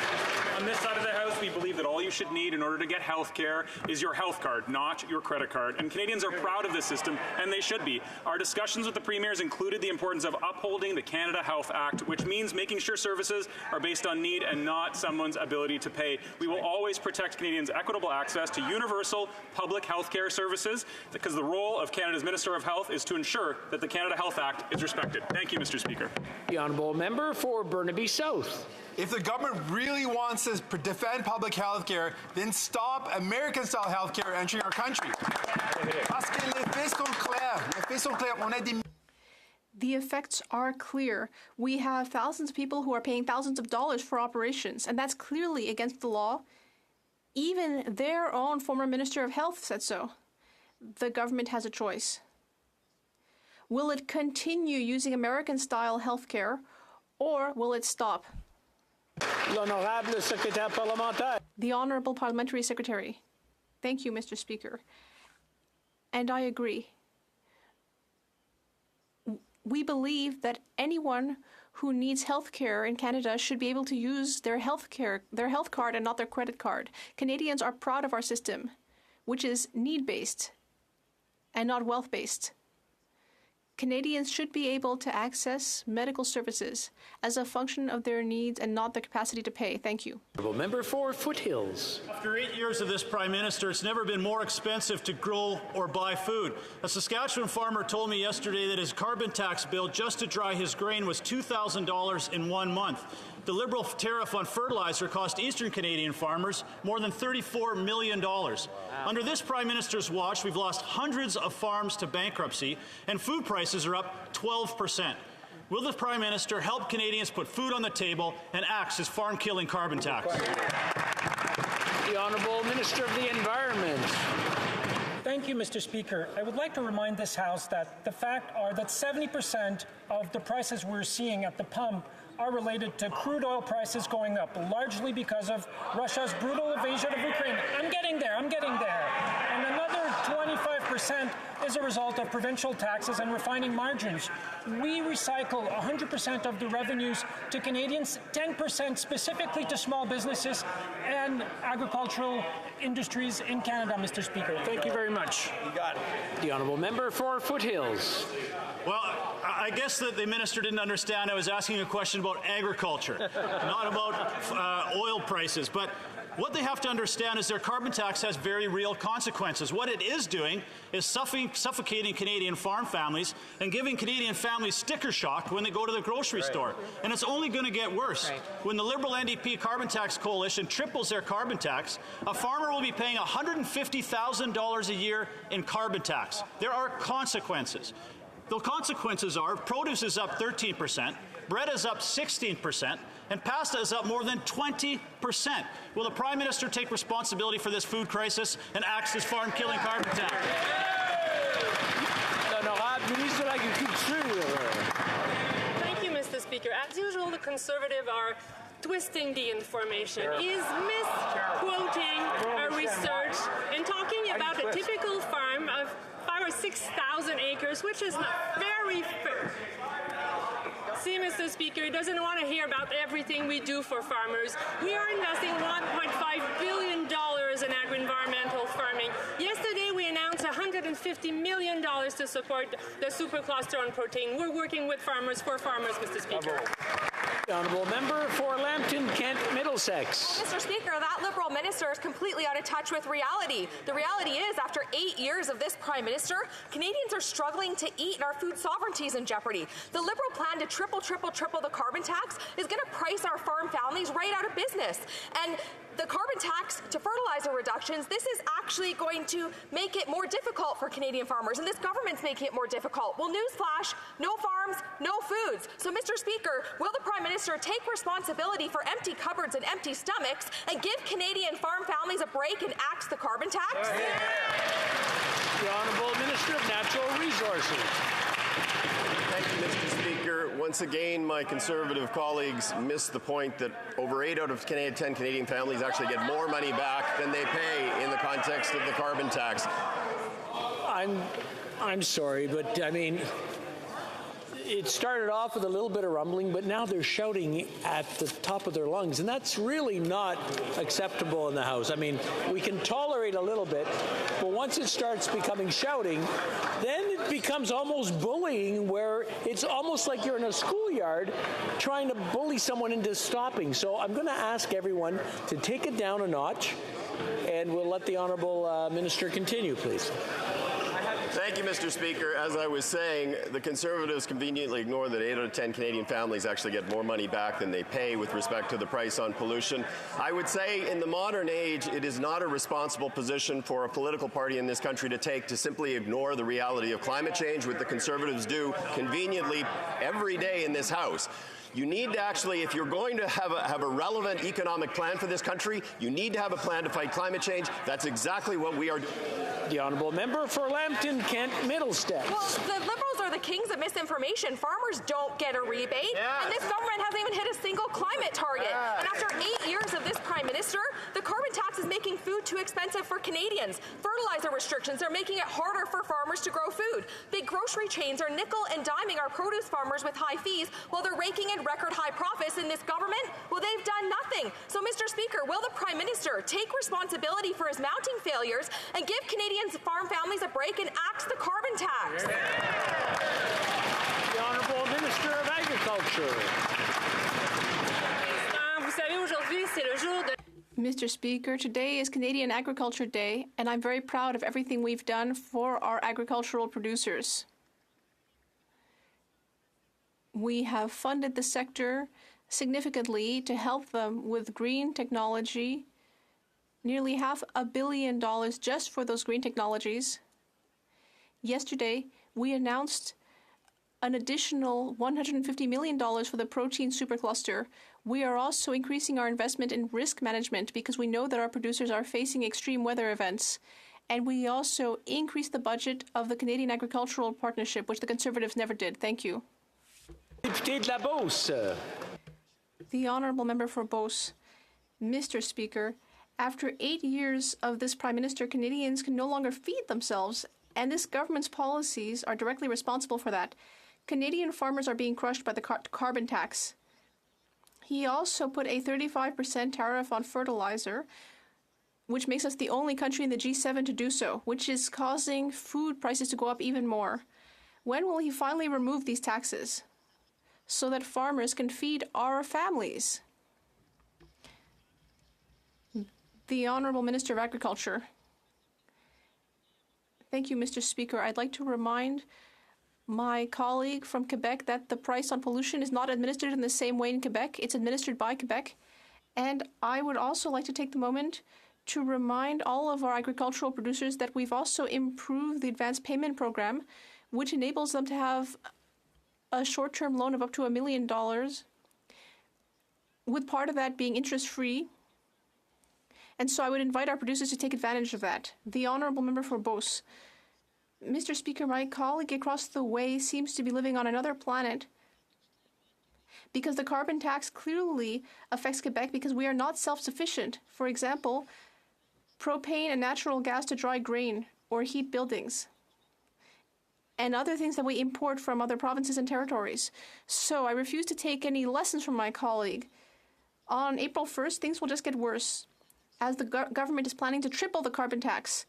Speaker 22: On this side of the House, we believe that all you should need in order to get health care is your health card, not your credit card. And Canadians are proud of this system, and they should be. Our discussions with the premiers included the importance of upholding the Canada Health Act, which means making sure services are based on need and not someone's ability to pay. We will always protect Canadians' equitable access to universal public health care services, because the role of Canada's Minister of Health is to ensure that the Canada Health Act is respected. Thank you, Mr. Speaker.
Speaker 1: The honourable member for Burnaby South.
Speaker 21: If the government really wants to defend public health care, then stop American-style health care entering our country.
Speaker 18: The effects are clear. We have thousands of people who are paying thousands of dollars for operations, and that's clearly against the law. Even their own former Minister of Health said so. The government has a choice. Will it continue using American-style health care, or will it stop?
Speaker 1: L'honorable secrétaire parlementaire.
Speaker 18: The Honourable Parliamentary Secretary. Thank you, Mr. Speaker. And I agree. We believe that anyone who needs health care in Canada should be able to use their health card and not their credit card. Canadians are proud of our system. which is need-based and not wealth-based. Canadians should be able to access medical services as a function of their needs and not the capacity to pay. Thank you.
Speaker 1: Member for Foothills.
Speaker 16: After 8 years of this Prime Minister, it's never been more expensive to grow or buy food. A Saskatchewan farmer told me yesterday that his carbon tax bill just to dry his grain was $2,000 in 1 month. The Liberal tariff on fertilizer cost Eastern Canadian farmers more than $34 million. Under this Prime Minister's watch, we've lost hundreds of farms to bankruptcy, and food prices are up 12%. Will the Prime Minister help Canadians put food on the table and axe his farm-killing carbon tax?
Speaker 1: The Honourable Minister of the Environment.
Speaker 3: Thank you, Mr. Speaker. I would like to remind this House that the fact are that 70% of the prices we're seeing at the pump are related to crude oil prices going up, largely because of Russia's brutal invasion of Ukraine. I'm getting there. And another 25% is a result of provincial taxes and refining margins. We recycle 100% of the revenues to Canadians, 10% specifically to small businesses and agricultural industries in Canada, Mr. Speaker. Thank you very much.
Speaker 1: You got it. The Honourable Member for Foothills.
Speaker 16: Well, I guess that the minister didn't understand I was asking a question about agriculture, not about oil prices. But what they have to understand is their carbon tax has very real consequences. What it is doing is suffocating Canadian farm families and giving Canadian families sticker shock when they go to the grocery store. And it's only going to get worse. When the Liberal NDP Carbon Tax Coalition triples their carbon tax, a farmer will be paying $150,000 a year in carbon tax. There are consequences. The consequences are produce is up 13%, bread is up 16%, and pasta is up more than 20%. Will the Prime Minister take responsibility for this food crisis and axe this farm-killing carbon tax?
Speaker 4: Thank you, Mr. Speaker. As usual, the Conservative are twisting the information. He is misquoting our research and talking about a typical farm of 5,000 or 6,000 acres, which is not very fair. See, Mr. Speaker, he doesn't want to hear about everything we do for farmers. We are investing $1.5 billion in agro-environmental farming. Yesterday, we announced $150 million to support the supercluster on protein. We're working with farmers for farmers, Mr. Speaker.
Speaker 1: The Honourable Member for Lambton, Kent, Middlesex.
Speaker 23: Mr. Speaker, that Liberal minister is completely out of touch with reality. The reality is, after 8 years of this Prime Minister, Canadians are struggling to eat and our food sovereignty is in jeopardy. The Liberal plan to triple the carbon tax is going to price our farm families right out of business. And the carbon tax to fertilizer reductions, this is actually going to make it more difficult for Canadian farmers, and this government's making it more difficult. Well, newsflash, no farms, no foods. So, Mr. Speaker, will the Prime Minister take responsibility for empty cupboards and empty stomachs and give Canadian farm families a break and axe the carbon tax?
Speaker 1: The Honourable Minister of Natural Resources.
Speaker 24: Thank you, Mr. Speaker. Once again, my Conservative colleagues missed the point that over 8 out of 10 Canadian families actually get more money back than they pay in the context of the carbon tax.
Speaker 1: I'm sorry, but I mean, it started off with a little bit of rumbling, but now they're shouting at the top of their lungs, and that's really not acceptable in the House. I mean, we can tolerate a little bit, but once it starts becoming shouting, then it becomes almost bullying, where it's almost like you're in a schoolyard trying to bully someone into stopping. So I'm going to ask everyone to take it down a notch, and we'll let the Honourable Minister continue, please.
Speaker 24: Thank you, Mr. Speaker. As I was saying, the Conservatives conveniently ignore that 8 out of 10 Canadian families actually get more money back than they pay with respect to the price on pollution. I would say in the modern age, it is not a responsible position for a political party in this country to take to simply ignore the reality of climate change, which the Conservatives do conveniently every day in this House. You need to actually, if you're going to have a relevant economic plan for this country, you need to have a plan to fight climate change. That's exactly what we are doing.
Speaker 1: The Honourable Member for Lambton, Kent, Middlesex.
Speaker 23: Well, the Liberals are the kings of misinformation. Farmers don't get a rebate, and this government hasn't even hit a single climate target. And after 8 years of this Prime Minister, the carbon tax is making food too expensive for Canadians. Fertilizer restrictions are making it harder for farmers to grow food. Big grocery chains are nickel and diming our produce farmers with high fees, while they're raking in generated record high profits in this government? Well, they've done nothing. So, Mr. Speaker, will the Prime Minister take responsibility for his mounting failures and give Canadians farm families a break and axe the carbon tax?
Speaker 1: The Honourable Minister of Agriculture.
Speaker 4: Vous savez, aujourd'hui, c'est le jour de...
Speaker 18: Mr. Speaker, today is Canadian Agriculture Day, and I'm very proud of everything we've done for our agricultural producers. We have funded the sector significantly to help them with green technology, nearly $500 million just for those green technologies. Yesterday, we announced an additional $150 million for the protein supercluster. We are also increasing our investment in risk management because we know that our producers are facing extreme weather events. And we also increased the budget of the Canadian Agricultural Partnership, which the Conservatives never did. Thank you.
Speaker 1: Député de la Beauce.
Speaker 18: The Honourable Member for Beauce. Mr. Speaker, after 8 years of this Prime Minister, Canadians can no longer feed themselves, and this government's policies are directly responsible for that. Canadian farmers are being crushed by the carbon tax. He also put a 35% tariff on fertilizer, which makes us the only country in the G7 to do so, which is causing food prices to go up even more. When will he finally remove these taxes so that farmers can feed our families? The Honourable Minister of Agriculture. Thank you, Mr. Speaker. I'd like to remind my colleague from Quebec that the price on pollution is not administered in the same way in Quebec. It's administered by Quebec. And I would also like to take the moment to remind all of our agricultural producers that we've also improved the advanced payment program, which enables them to have a short-term loan of up to $1 million, with part of that being interest-free. And so I would invite our producers to take advantage of that. The Honourable Member for Beauce. Mr. Speaker, my colleague across the way seems to be living on another planet because the carbon tax clearly affects Quebec because we are not self-sufficient. For example, propane and natural gas to dry grain or heat buildings, and other things that we import from other provinces and territories. So I refuse to take any lessons from my colleague. On April 1st, things will just get worse, as the government is planning to triple the carbon tax.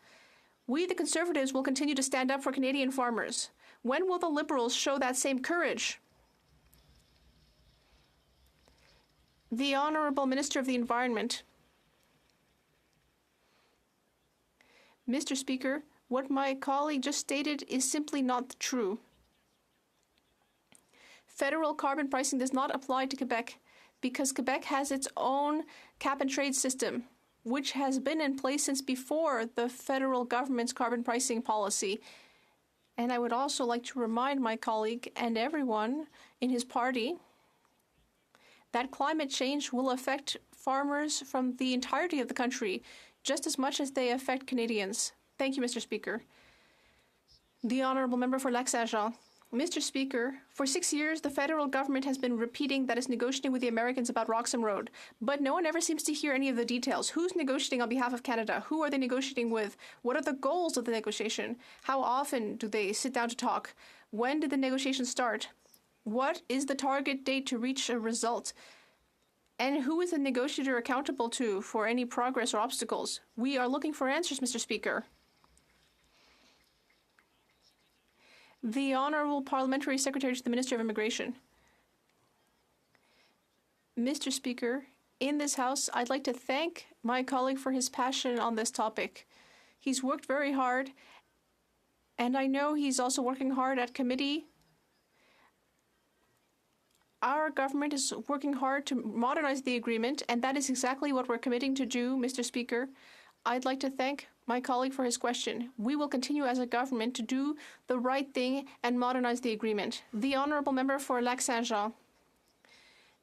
Speaker 18: We, the Conservatives, will continue to stand up for Canadian farmers. When will the Liberals show that same courage? The Honourable Minister of the Environment. Mr. Speaker, what my colleague just stated is simply not true. Federal carbon pricing does not apply to Quebec because Quebec has its own cap-and-trade system, which has been in place since before the federal government's carbon pricing policy. And I would also like to remind my colleague and everyone in his party that climate change will affect farmers from the entirety of the country just as much as they affect Canadians. Thank you, Mr. Speaker. The Honourable Member for Lac-Saint-Jean. Mr. Speaker, for 6 years, the federal government has been repeating that it's negotiating with the Americans about Roxham Road, but no one ever seems to hear any of the details. Who's negotiating on behalf of Canada? Who are they negotiating with? What are the goals of the negotiation? How often do they sit down to talk? When did the negotiations start? What is the target date to reach a result? And who is the negotiator accountable to for any progress or obstacles? We are looking for answers, Mr. Speaker. The Honourable Parliamentary Secretary to the Minister of Immigration. Mr. Speaker, in this House, I'd like to thank my colleague for his passion on this topic. He's worked very hard, and I know he's also working hard at committee. Our government is working hard to modernize the agreement, and that is exactly what we're committing to do, Mr. Speaker. I'd like to thank my colleague for his question. We will continue as a government to do the right thing and modernize the agreement. The Honourable Member for Lac-Saint-Jean.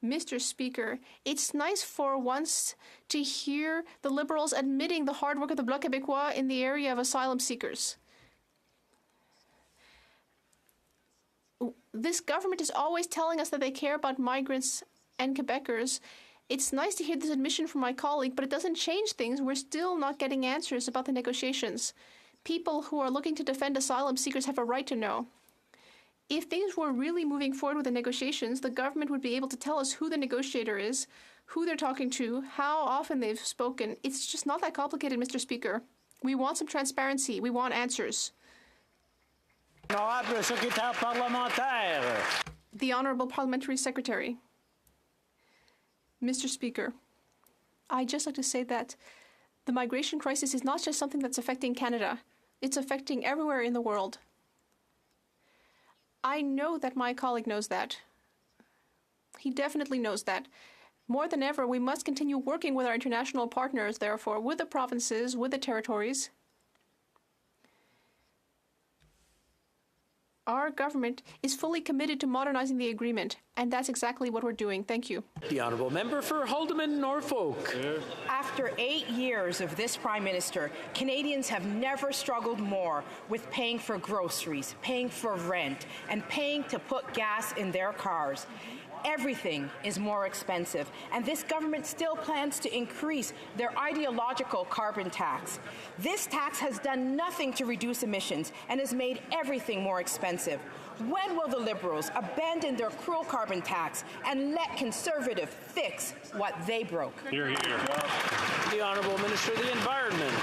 Speaker 18: Mr. Speaker, it's nice for once to hear the Liberals admitting the hard work of the Bloc Québécois in the area of asylum seekers. This government is always telling us that they care about migrants and Quebecers. It's nice to hear this admission from my colleague, but it doesn't change things. We're still not getting answers about the negotiations. People who are looking to defend asylum seekers have a right to know. If things were really moving forward with the negotiations, the government would be able to tell us who the negotiator is, who they're talking to, how often they've spoken. It's just not that complicated, Mr. Speaker. We want some transparency. We want answers.
Speaker 1: Honorable secrétaire parlementaire.
Speaker 18: The Honourable Parliamentary Secretary. Mr. Speaker, I'd just like to say that the migration crisis is not just something that's affecting Canada. It's affecting everywhere in the world. I know that my colleague knows that. He definitely knows that. More than ever, we must continue working with our international partners, therefore, with the provinces, with the territories. Our government is fully committed to modernizing the agreement, and that's exactly what we're doing. Thank you.
Speaker 1: The Honourable Member for Haldimand Norfolk.
Speaker 7: After 8 years of this Prime Minister, Canadians have never struggled more with paying for groceries, paying for rent, and paying to put gas in their cars. Everything is more expensive, and this government still plans to increase their ideological carbon tax. This tax has done nothing to reduce emissions and has made everything more expensive. When will the Liberals abandon their cruel carbon tax and let Conservatives fix what they broke?
Speaker 1: Hear, hear. The Honourable Minister of the Environment.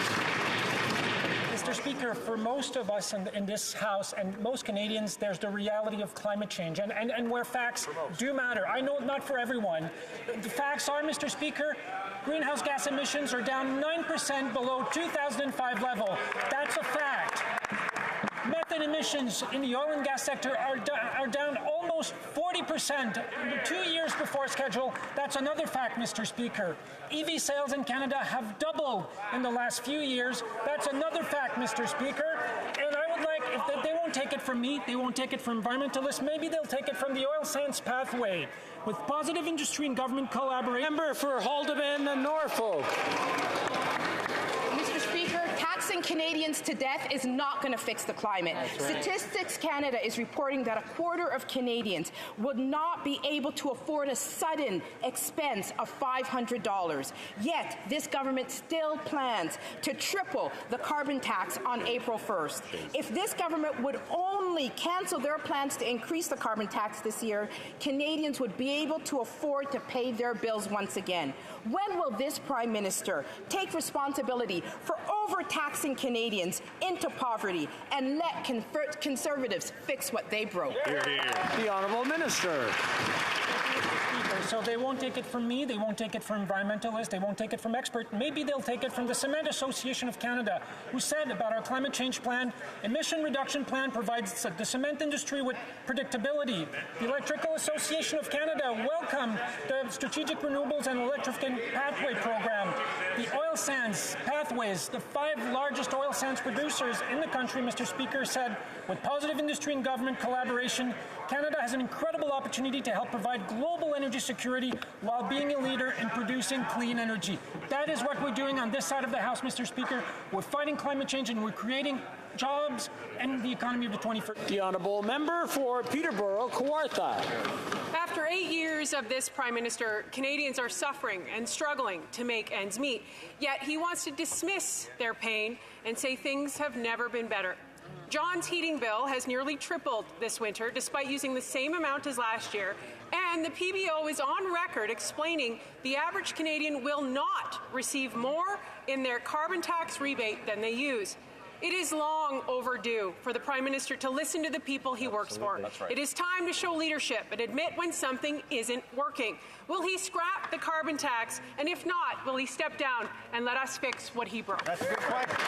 Speaker 3: Mr. Speaker, for most of us in this House and most Canadians, there's the reality of climate change and where facts do matter. I know not for everyone. The facts are, Mr. Speaker, greenhouse gas emissions are down 9% below 2005 level. That's a fact. Methane emissions in the oil and gas sector are down almost 40%, 2 years before schedule. That's another fact, Mr. Speaker. EV sales in Canada have doubled in the last few years. That's another fact, Mr. Speaker. And I would like, if they won't take it from me, they won't take it from environmentalists, maybe they'll take it from the oil sands pathway. With positive industry and government collaboration.
Speaker 1: Member for Haldimand and Norfolk.
Speaker 7: Mr. Speaker, taxing Canadians to death is not going to fix the climate. Right. Statistics Canada is reporting that a quarter of Canadians would not be able to afford a sudden expense of $500. Yet, this government still plans to triple the carbon tax on April 1st. If this government would only cancel their plans to increase the carbon tax this year, Canadians would be able to afford to pay their bills once again. When will this Prime Minister take responsibility for overtaxing Canadians into poverty and let Conservatives fix what they broke?
Speaker 1: Hear, hear. The Honourable Minister.
Speaker 3: So they won't take it from me, they won't take it from environmentalists, they won't take it from experts. Maybe they'll take it from the Cement Association of Canada, who said about our climate change plan, emission reduction plan provides the cement industry with predictability. The Electrical Association of Canada welcomed the Strategic Renewables and Electrification Pathway Program. The oil sands pathways, the 5 largest oil sands producers in the country, Mr. Speaker, said, with positive industry and government collaboration, Canada has an incredible opportunity to help provide global energy security while being a leader in producing clean energy. That is what we're doing on this side of the House, Mr. Speaker. We're fighting climate change and we're creating jobs and the economy of the 21st.
Speaker 1: The Honourable Member for Peterborough, Kawartha.
Speaker 8: After 8 years of this Prime Minister, Canadians are suffering and struggling to make ends meet. Yet he wants to dismiss their pain and say things have never been better. John's heating bill has nearly tripled this winter, despite using the same amount as last year, and the PBO is on record explaining the average Canadian will not receive more in their carbon tax rebate than they use. It is long overdue for the Prime Minister to listen to the people he works for. Right. It is time to show leadership and admit when something isn't working. Will he scrap the carbon tax? And if not, will he step down and let us fix what he broke?
Speaker 1: That's a good question.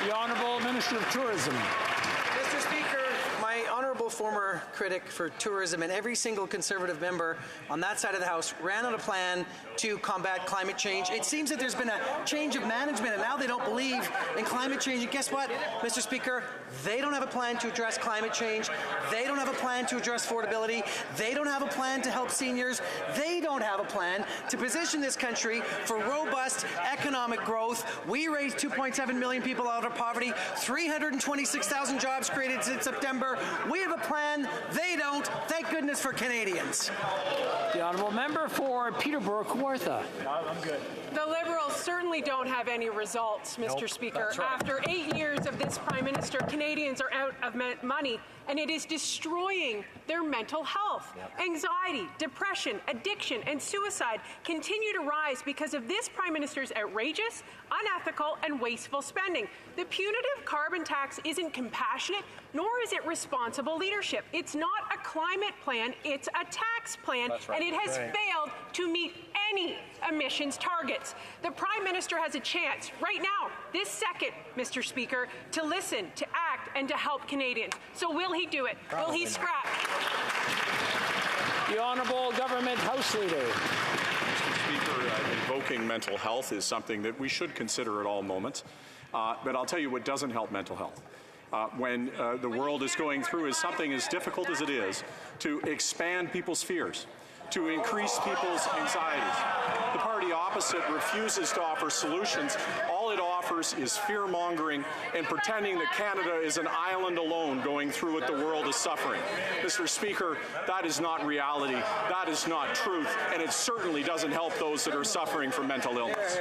Speaker 1: The Honourable Minister of Tourism.
Speaker 9: Mr. Speaker, my honourable former critic for tourism and every single Conservative member on that side of the House ran on a plan to combat climate change. It seems that there's been a change of management and now they don't believe in climate change. And guess what, Mr. Speaker? They don't have a plan to address climate change. They don't have a plan to address affordability. They don't have a plan to help seniors. They don't have a plan to position this country for robust economic growth. We raised 2.7 million people out of poverty, 326,000 jobs created since September. We have a plan. They don't. Thank goodness for Canadians.
Speaker 1: The Honourable Member for Peterborough, Kawartha.
Speaker 8: I'm good. The Liberals certainly don't have any results, Mr. Speaker. Right. After 8 years of this Prime Minister, Canadians are out of money and it is destroying their mental health. Anxiety, depression, addiction, and suicide continue to rise because of this Prime Minister's outrageous, unethical, and wasteful spending. The punitive carbon tax isn't compassionate, nor is it responsible leadership. It's not a climate plan, it's a tax plan, and it has failed to meet any emissions targets. The Prime Minister has a chance right now, this second, Mr. Speaker, to listen, to act, and to help Canadians. So will he do it? Will he scrap?
Speaker 1: The Honourable Government House Leader.
Speaker 20: Mr. Speaker, invoking mental health is something that we should consider at all moments. But I'll tell you what doesn't help mental health. When the world is going through is something as difficult as it is to expand people's fears, to increase people's anxieties. The party opposite refuses to offer solutions. All it offers is fear-mongering and pretending that Canada is an island alone going through what the world is suffering. Mr. Speaker, that is not reality, that is not truth, and it certainly doesn't help those that are suffering from mental illness.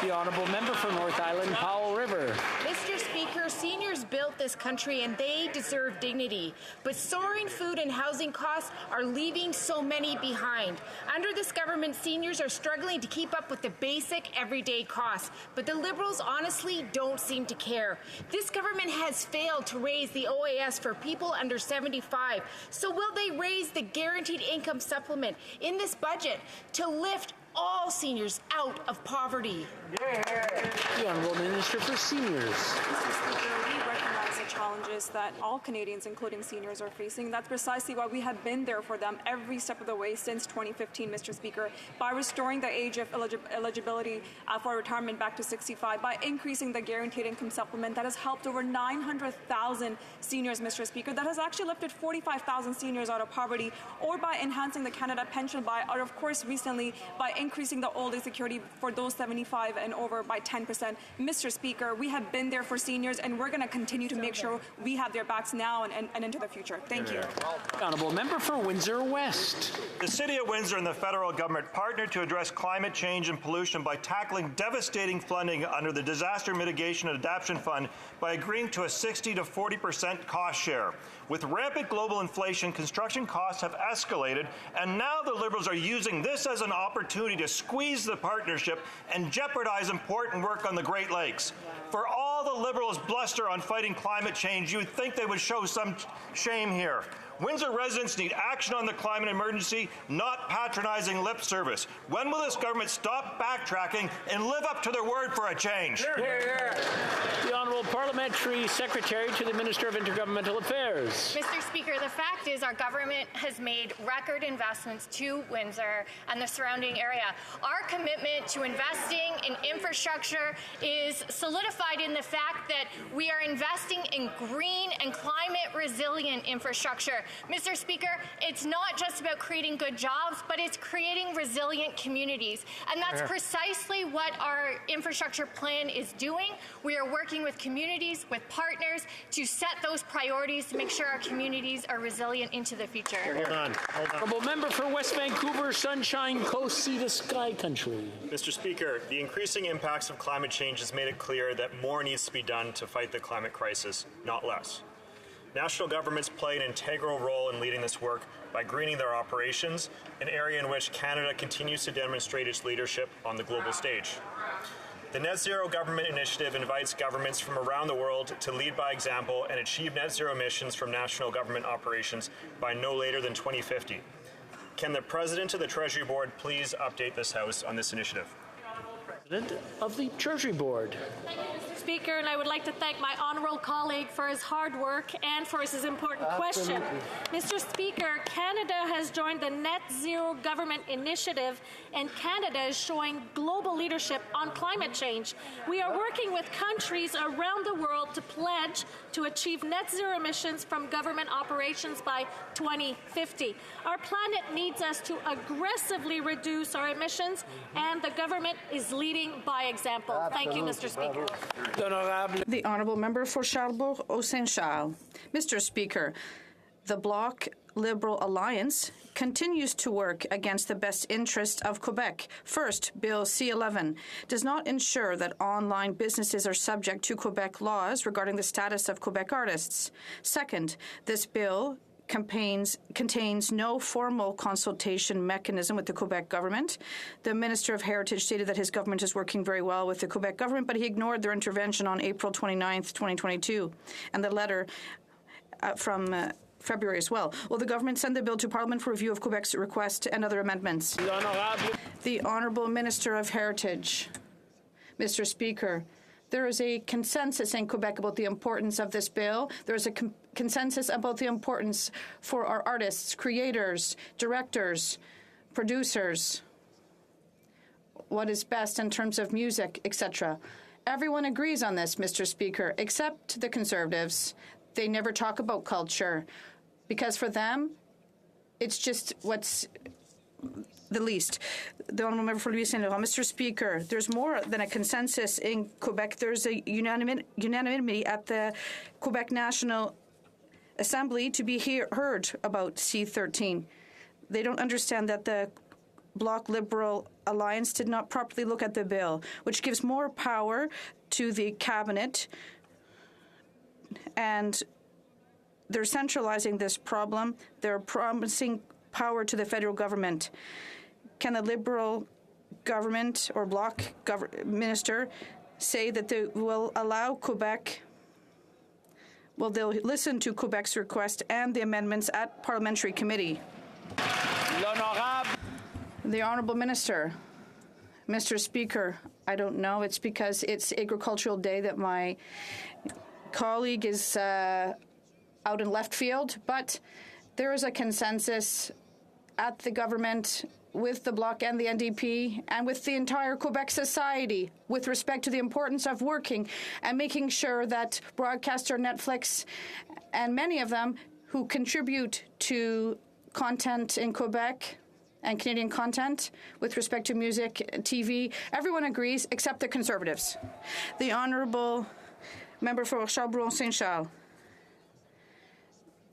Speaker 1: The Honourable Member for North Island, Powell River.
Speaker 2: Mr. Speaker, seniors built this country and they deserve dignity. But soaring food and housing costs are leaving so many behind. Under this government, seniors are struggling to keep up with the basic everyday costs. But the Liberals honestly don't seem to care. This government has failed to raise the OAS for people under 75. So will they raise the guaranteed income supplement in this budget to lift all seniors out of poverty?
Speaker 1: The Honourable Minister for Seniors.
Speaker 10: Mr. Speaker, we recognize the challenges that all Canadians, including seniors, are facing. That's precisely why we have been there for them every step of the way since 2015, Mr. Speaker, by restoring the age of eligibility for retirement back to 65, by increasing the guaranteed income supplement that has helped over 900,000 seniors, Mr. Speaker, that has actually lifted 45,000 seniors out of poverty, or by enhancing the Canada pension or of course recently by increasing the old age security for those 75 and over by 10%. Mr. Speaker, we have been there for seniors, and we're going to continue to make sure we have their backs now and into the future. Thank you.
Speaker 1: Honourable Member for Windsor West.
Speaker 11: The City of Windsor and the federal government partnered to address climate change and pollution by tackling devastating flooding under the Disaster Mitigation and Adaptation Fund by agreeing to a 60 to 40% cost share. With rampant global inflation, construction costs have escalated, and now the Liberals are using this as an opportunity to squeeze the partnership and jeopardize important work on the Great Lakes. For all the Liberals' bluster on fighting climate change, you'd think they would show some shame here. Windsor residents need action on the climate emergency, not patronizing lip service. When will this government stop backtracking and live up to their word for a change?
Speaker 1: The Honourable Parliamentary Secretary to the Minister of Intergovernmental Affairs.
Speaker 12: Mr. Speaker, the fact is our government has made record investments to Windsor and the surrounding area. Our commitment to investing in infrastructure is solidified in the fact that we are investing in green and climate-resilient infrastructure. Mr. Speaker, it's not just about creating good jobs, but it's creating resilient communities. And that's precisely what our infrastructure plan is doing. We are working with communities, with partners, to set those priorities to make sure our communities are resilient into the future.
Speaker 1: Honourable Member for West Vancouver, Sunshine Coast, Sea to Sky Country.
Speaker 25: Mr. Speaker, the increasing impacts of climate change has made it clear that more needs to be done to fight the climate crisis, not less. National governments play an integral role in leading this work by greening their operations, an area in which Canada continues to demonstrate its leadership on the global stage. The Net Zero Government Initiative invites governments from around the world to lead by example and achieve net zero emissions from national government operations by no later than 2050. Can the President of the Treasury Board please update this House on this initiative?
Speaker 1: President of the Treasury Board.
Speaker 26: Thank you, Mr. Speaker, and I would like to thank my honourable colleague for his hard work and for his important question. Mr. Speaker, Canada has joined the Net Zero Government Initiative, and Canada is showing global leadership on climate change. We are working with countries around the world to pledge to achieve net zero emissions from government operations by 2050. Our planet needs us to aggressively reduce our emissions, and the government is leading by example. Thank you, Mr. Speaker.
Speaker 27: The Honourable Member for Charlebourg, Haut-Saint-Charles. Mr. Speaker,
Speaker 5: The Bloc Liberal Alliance continues to work against the best interest of Quebec. First, Bill C-11 does not ensure that online businesses are subject to Quebec laws regarding the status of Quebec artists. Second, this bill contains no formal consultation mechanism with the Quebec government. The Minister of Heritage stated that his government is working very well with the Quebec government, but he ignored their intervention on April 29th, 2022, and the letter from February as well. Will the government send the bill to Parliament for review of Quebec's request and other amendments? The Honourable Minister of Heritage. Mr. Speaker, there is a consensus in Quebec about the importance of this bill. There is a consensus about the importance for our artists, creators, directors, producers, what is best in terms of music, etc. Everyone agrees on this, Mr. Speaker, except the Conservatives. They never talk about culture, because for them, it's just what's the least. The Honourable Member for Louis Saint Laurent. Mr. Speaker, there's more than a consensus in Quebec. There's a unanimity at the Quebec National Assembly to be heard about C-13. They don't understand that the Bloc Liberal Alliance did not properly look at the bill, which gives more power to the cabinet, and they're centralizing this problem. They're promising power to the federal government. Can the Liberal government or Bloc minister say that they will allow Quebec, well, they'll listen to Quebec's request and the amendments at parliamentary committee? The Honourable Minister. Mr. Speaker, I don't know. It's because it's Agricultural Day that my colleague is out in left field, but there is a consensus at the government with the Bloc and the NDP and with the entire Quebec society with respect to the importance of working and making sure that broadcaster Netflix and many of them who contribute to content in Quebec and Canadian content with respect to music, TV, everyone agrees except the Conservatives. The Honourable Member for Charbonneau-Saint-Charles.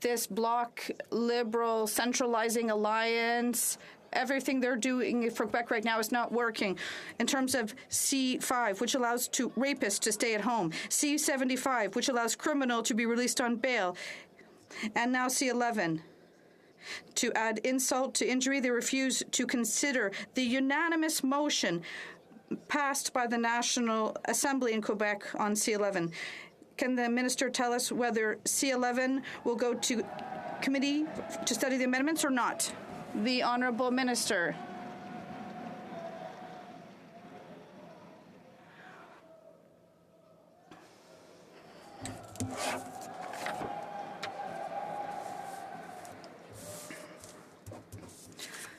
Speaker 5: This Bloc Liberal centralizing alliance, everything they're doing for Quebec right now is not working. In terms of C-5, which allows rapists to stay at home, C-75, which allows criminal to be released on bail, and now C-11. To add insult to injury, they refuse to consider the unanimous motion passed by the National Assembly in Quebec on C-11. Can the minister tell us whether C-11 will go to committee to study the amendments or not? The Honourable Minister.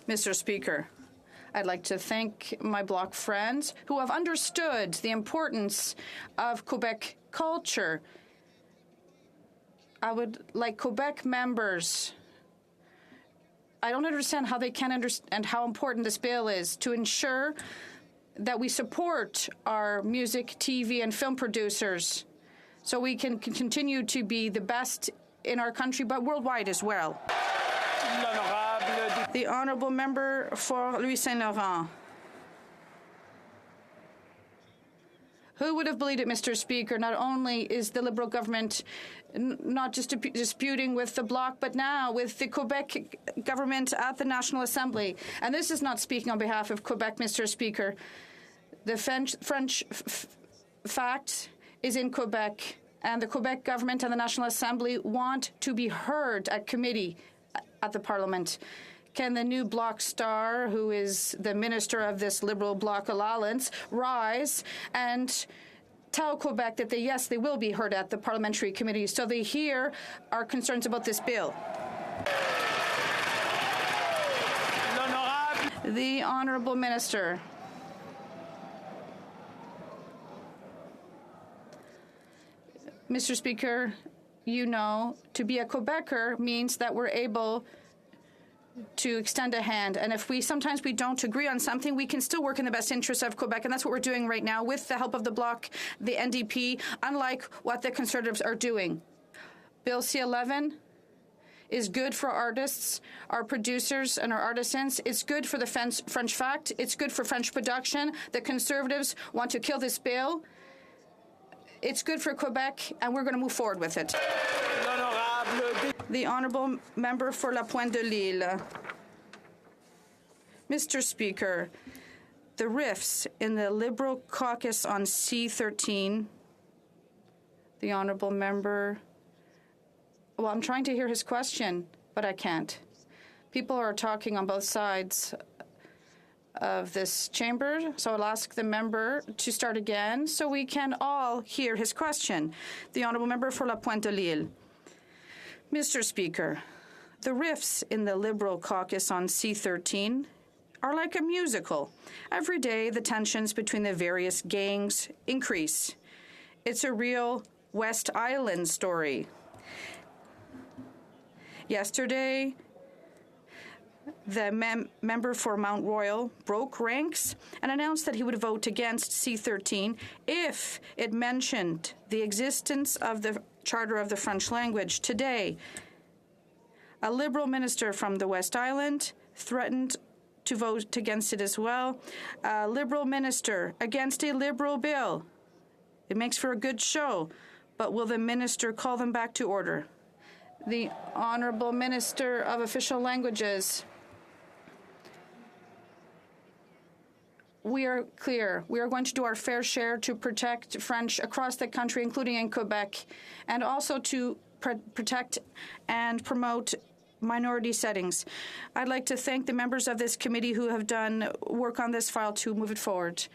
Speaker 5: Mr. Speaker, I'd like to thank my Bloc friends who have understood the importance of Quebec culture. I would like Quebec members. I don't understand how they can understand how important this bill is to ensure that we support our music, TV, and film producers so we can continue to be the best in our country, but worldwide as well. The Honourable Member for Louis Saint Laurent. Who would have believed it, Mr. Speaker? Not only is the Liberal government not just disputing with the Bloc, but now with the Quebec government at the National Assembly. And this is not speaking on behalf of Quebec, Mr. Speaker. The French fact is in Quebec, and the Quebec government and the National Assembly want to be heard at committee at the Parliament. Can the new Bloc star, who is the minister of this Liberal Bloc Alliance, rise and tell Quebec that yes, they will be heard at the parliamentary committee so they hear our concerns about this bill? The Honourable Minister. Mr. Speaker, you know, to be a Quebecer means that we're able to extend a hand. And if sometimes we don't agree on something, we can still work in the best interests of Quebec. And that's what we're doing right now with the help of the Bloc, the NDP, unlike what the Conservatives are doing. Bill C-11 is good for artists, our producers, and our artisans. It's good for the French fact. It's good for French production. The Conservatives want to kill this bill. It's good for Quebec, and we're going to move forward with it. The Honourable Member for La Pointe de Lille. Mr. Speaker, the rifts in the Liberal caucus on C-13, the Honourable Member... Well, I'm trying to hear his question, but I can't. People are talking on both sides of this chamber, so I'll ask the member to start again so we can all hear his question. The Honourable Member for La Pointe de Lille. Mr. Speaker, the rifts in the Liberal caucus on C-13 are like a musical. Every day, the tensions between the various gangs increase. It's a real West Island story. Yesterday, the member for Mount Royal broke ranks and announced that he would vote against C-13 if it mentioned the existence of the Charter of the French language. Today, a Liberal minister from the West Island threatened to vote against it as well. A Liberal minister against a Liberal bill. It makes for a good show, but will the minister call them back to order? The Honourable Minister of Official Languages. We are clear. We are going to do our fair share to protect French across the country, including in Quebec, and also to protect and promote minority settings. I'd like to thank the members of this committee who have done work on this file to move it forward.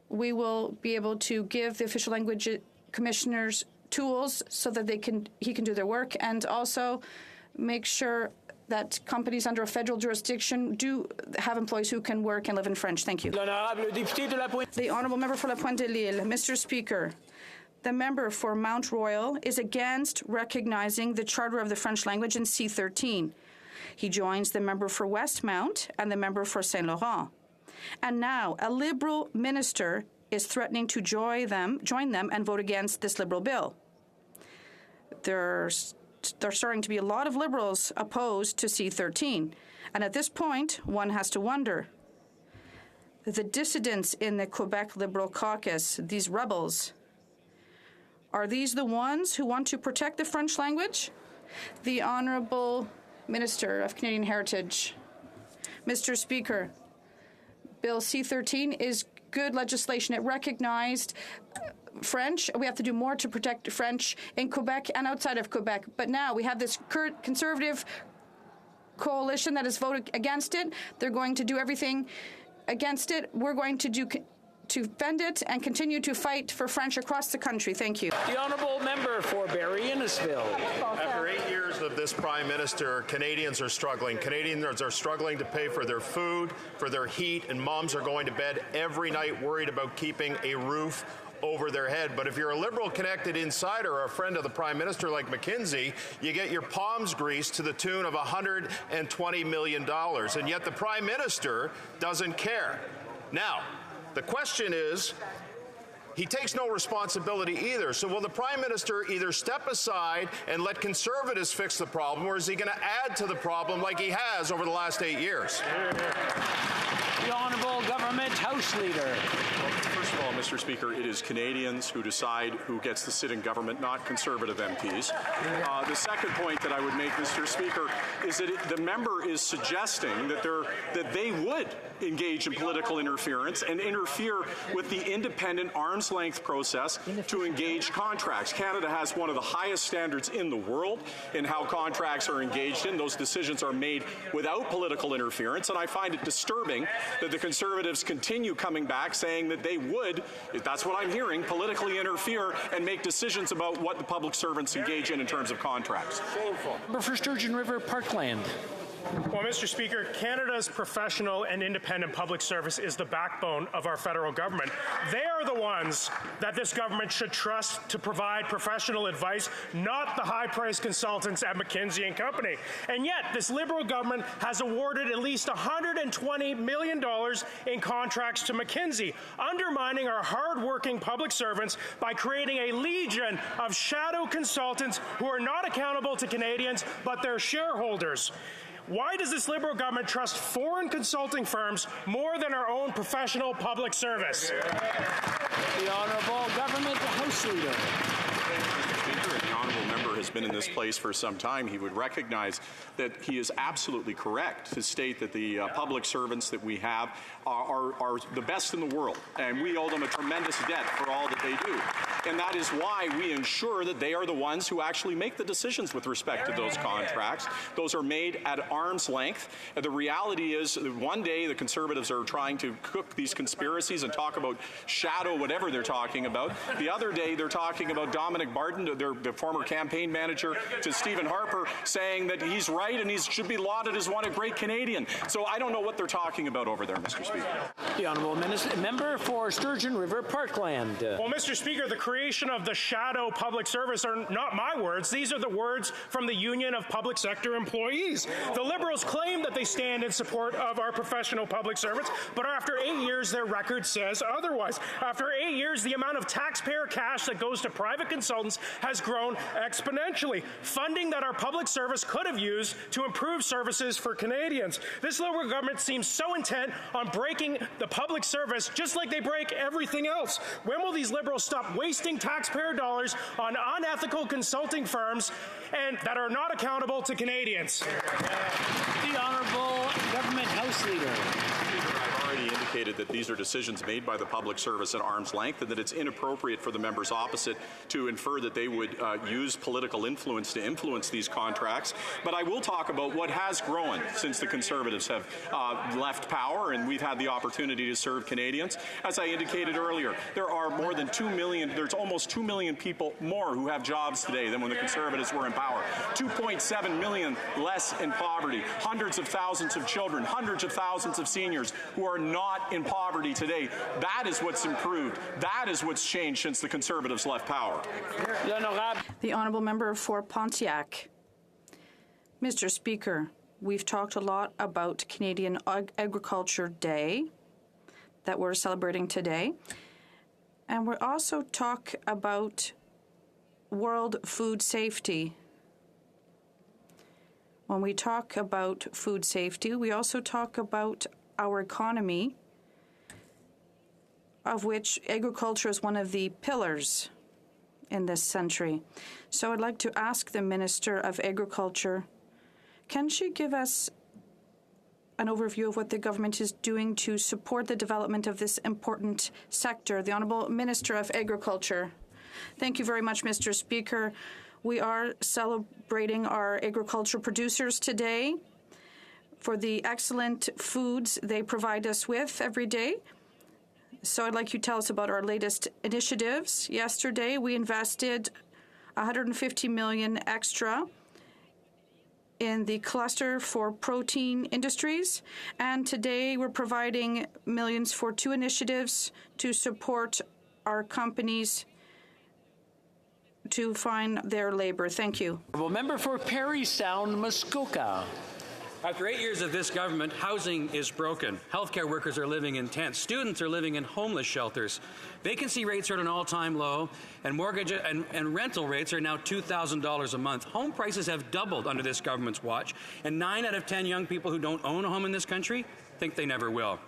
Speaker 5: We will be able to give the official language commissioners tools so that he can do their work, and also make sure that companies under a federal jurisdiction do have employees who can work and live in French. Thank you. The Honourable Member for La Pointe de Lille. Mr. Speaker, the member for Mount Royal is against recognizing the Charter of the French language in C-13. He joins the member for Westmount and the member for Saint Laurent. And now a Liberal minister is threatening to join them and vote against this Liberal bill. There's starting to be a lot of Liberals opposed to C-13. And at this point, one has to wonder, the dissidents in the Quebec Liberal caucus, these rebels, are these the ones who want to protect the French language? The Honourable Minister of Canadian Heritage. Mr. Speaker, Bill C-13 is good legislation. It recognized French. We have to do more to protect French in Quebec and outside of Quebec. But now we have this Conservative coalition that has voted against it. They're going to do everything against it. We're going to defend it and continue to fight for French across the country. Thank you.
Speaker 1: The Honourable Member for Barrie-Innisfil.
Speaker 24: After 8 years of this Prime Minister, Canadians are struggling. Canadians are struggling to pay for their food, for their heat, and moms are going to bed every night worried about keeping a roof over their head. But if you're a Liberal connected insider or a friend of the Prime Minister like McKinsey, you get your palms greased to the tune of $120 million. And yet the Prime Minister doesn't care. Now, the question is, he takes no responsibility either. So will the Prime Minister either step aside and let Conservatives fix the problem, or is he going to add to the problem like he has over the last 8 years?
Speaker 1: The Honourable Government House Leader.
Speaker 20: Well, first of all, Mr. Speaker, it is Canadians who decide who gets to sit in government, not Conservative MPs. The second point that I would make, Mr. Speaker, is that the member is suggesting that they would engage in political interference and interfere with the independent arm's length process to engage contracts. Canada has one of the highest standards in the world in how contracts are engaged in. Those decisions are made without political interference, and I find it disturbing that the Conservatives continue coming back saying that they would, that's what I'm hearing, politically interfere and make decisions about what the public servants engage in terms of contracts.
Speaker 1: Shameful. For Sturgeon River Parkland.
Speaker 6: Well, Mr. Speaker, Canada's professional and independent public service is the backbone of our federal government. They are the ones that this government should trust to provide professional advice, not the high-priced consultants at McKinsey & Company. And yet, this Liberal government has awarded at least $120 million in contracts to McKinsey, undermining our hard-working public servants by creating a legion of shadow consultants who are not accountable to Canadians, but their shareholders. Why does this Liberal government trust foreign consulting firms more than our own professional public service?
Speaker 1: The Honourable Government House Leader.
Speaker 20: Speaker, the honourable member has been in this place for some time. He would recognize that he is absolutely correct to state that the public servants that we have are the best in the world, and we owe them a tremendous debt for all that they do. And that is why we ensure that they are the ones who actually make the decisions with respect to those contracts. Those are made at arm's length. And the reality is that one day the Conservatives are trying to cook these conspiracies and talk about shadow whatever they're talking about. The other day they're talking about Dominic Barton, the former campaign manager to Stephen Harper, saying that he's right and he should be lauded as one a great Canadian. So I don't know what they're talking about over there, Mr. Speaker.
Speaker 1: The Honourable Member for Sturgeon River Parkland.
Speaker 6: Well, Mr. Speaker, the creation of the shadow public service are not my words. These are the words from the Union of Public Sector Employees. The Liberals claim that they stand in support of our professional public servants, but after 8 years, their record says otherwise. After 8 years, the amount of taxpayer cash that goes to private consultants has grown exponentially, funding that our public service could have used to improve services for Canadians. This Liberal government seems so intent on breaking the public service just like they break everything else. When will these Liberals stop wasting taxpayer dollars on unethical consulting firms and that are not accountable to Canadians?
Speaker 1: The Honourable Government House Leader.
Speaker 20: I've already indicated that these are decisions made by the public service at arm's length and that it's inappropriate for the members opposite to infer that they would use political influence to influence these contracts. But I will talk about what has grown since the Conservatives have left power and we've had the opportunity to serve Canadians. As I indicated earlier, there are more than 2 million, there's almost 2 million people more who have jobs today than when the Conservatives were in power. 2.7 million less in poverty, hundreds of thousands of children, hundreds of thousands of seniors who are not in poverty today. That is what's improved. That is what's changed since the Conservatives left power.
Speaker 5: The Honourable Member for Pontiac. Mr. Speaker, we've talked a lot about Canadian Agriculture Day that we're celebrating today. And we're also talk about World Food Safety. When we talk about food safety, we also talk about our economy, of which agriculture is one of the pillars in this century. So I'd like to ask the Minister of Agriculture, can she give us an overview of what the government is doing to support the development of this important sector? The Honourable Minister of Agriculture. Thank you very much, Mr. Speaker. We are celebrating our agricultural producers today for the excellent foods they provide us with every day. So I'd like you to tell us about our latest initiatives. Yesterday, we invested $150 million extra in the cluster for protein industries. And today, we're providing millions for 2 initiatives to support our companies to find their labor. Thank you.
Speaker 1: Member for Parry Sound, Muskoka.
Speaker 13: After 8 years of this government, housing is broken. Healthcare workers are living in tents. Students are living in homeless shelters. Vacancy rates are at an all-time low, and mortgage and rental rates are now $2,000 a month. Home prices have doubled under this government's watch, and 9 out of 10 young people who don't own a home in this country think they never will.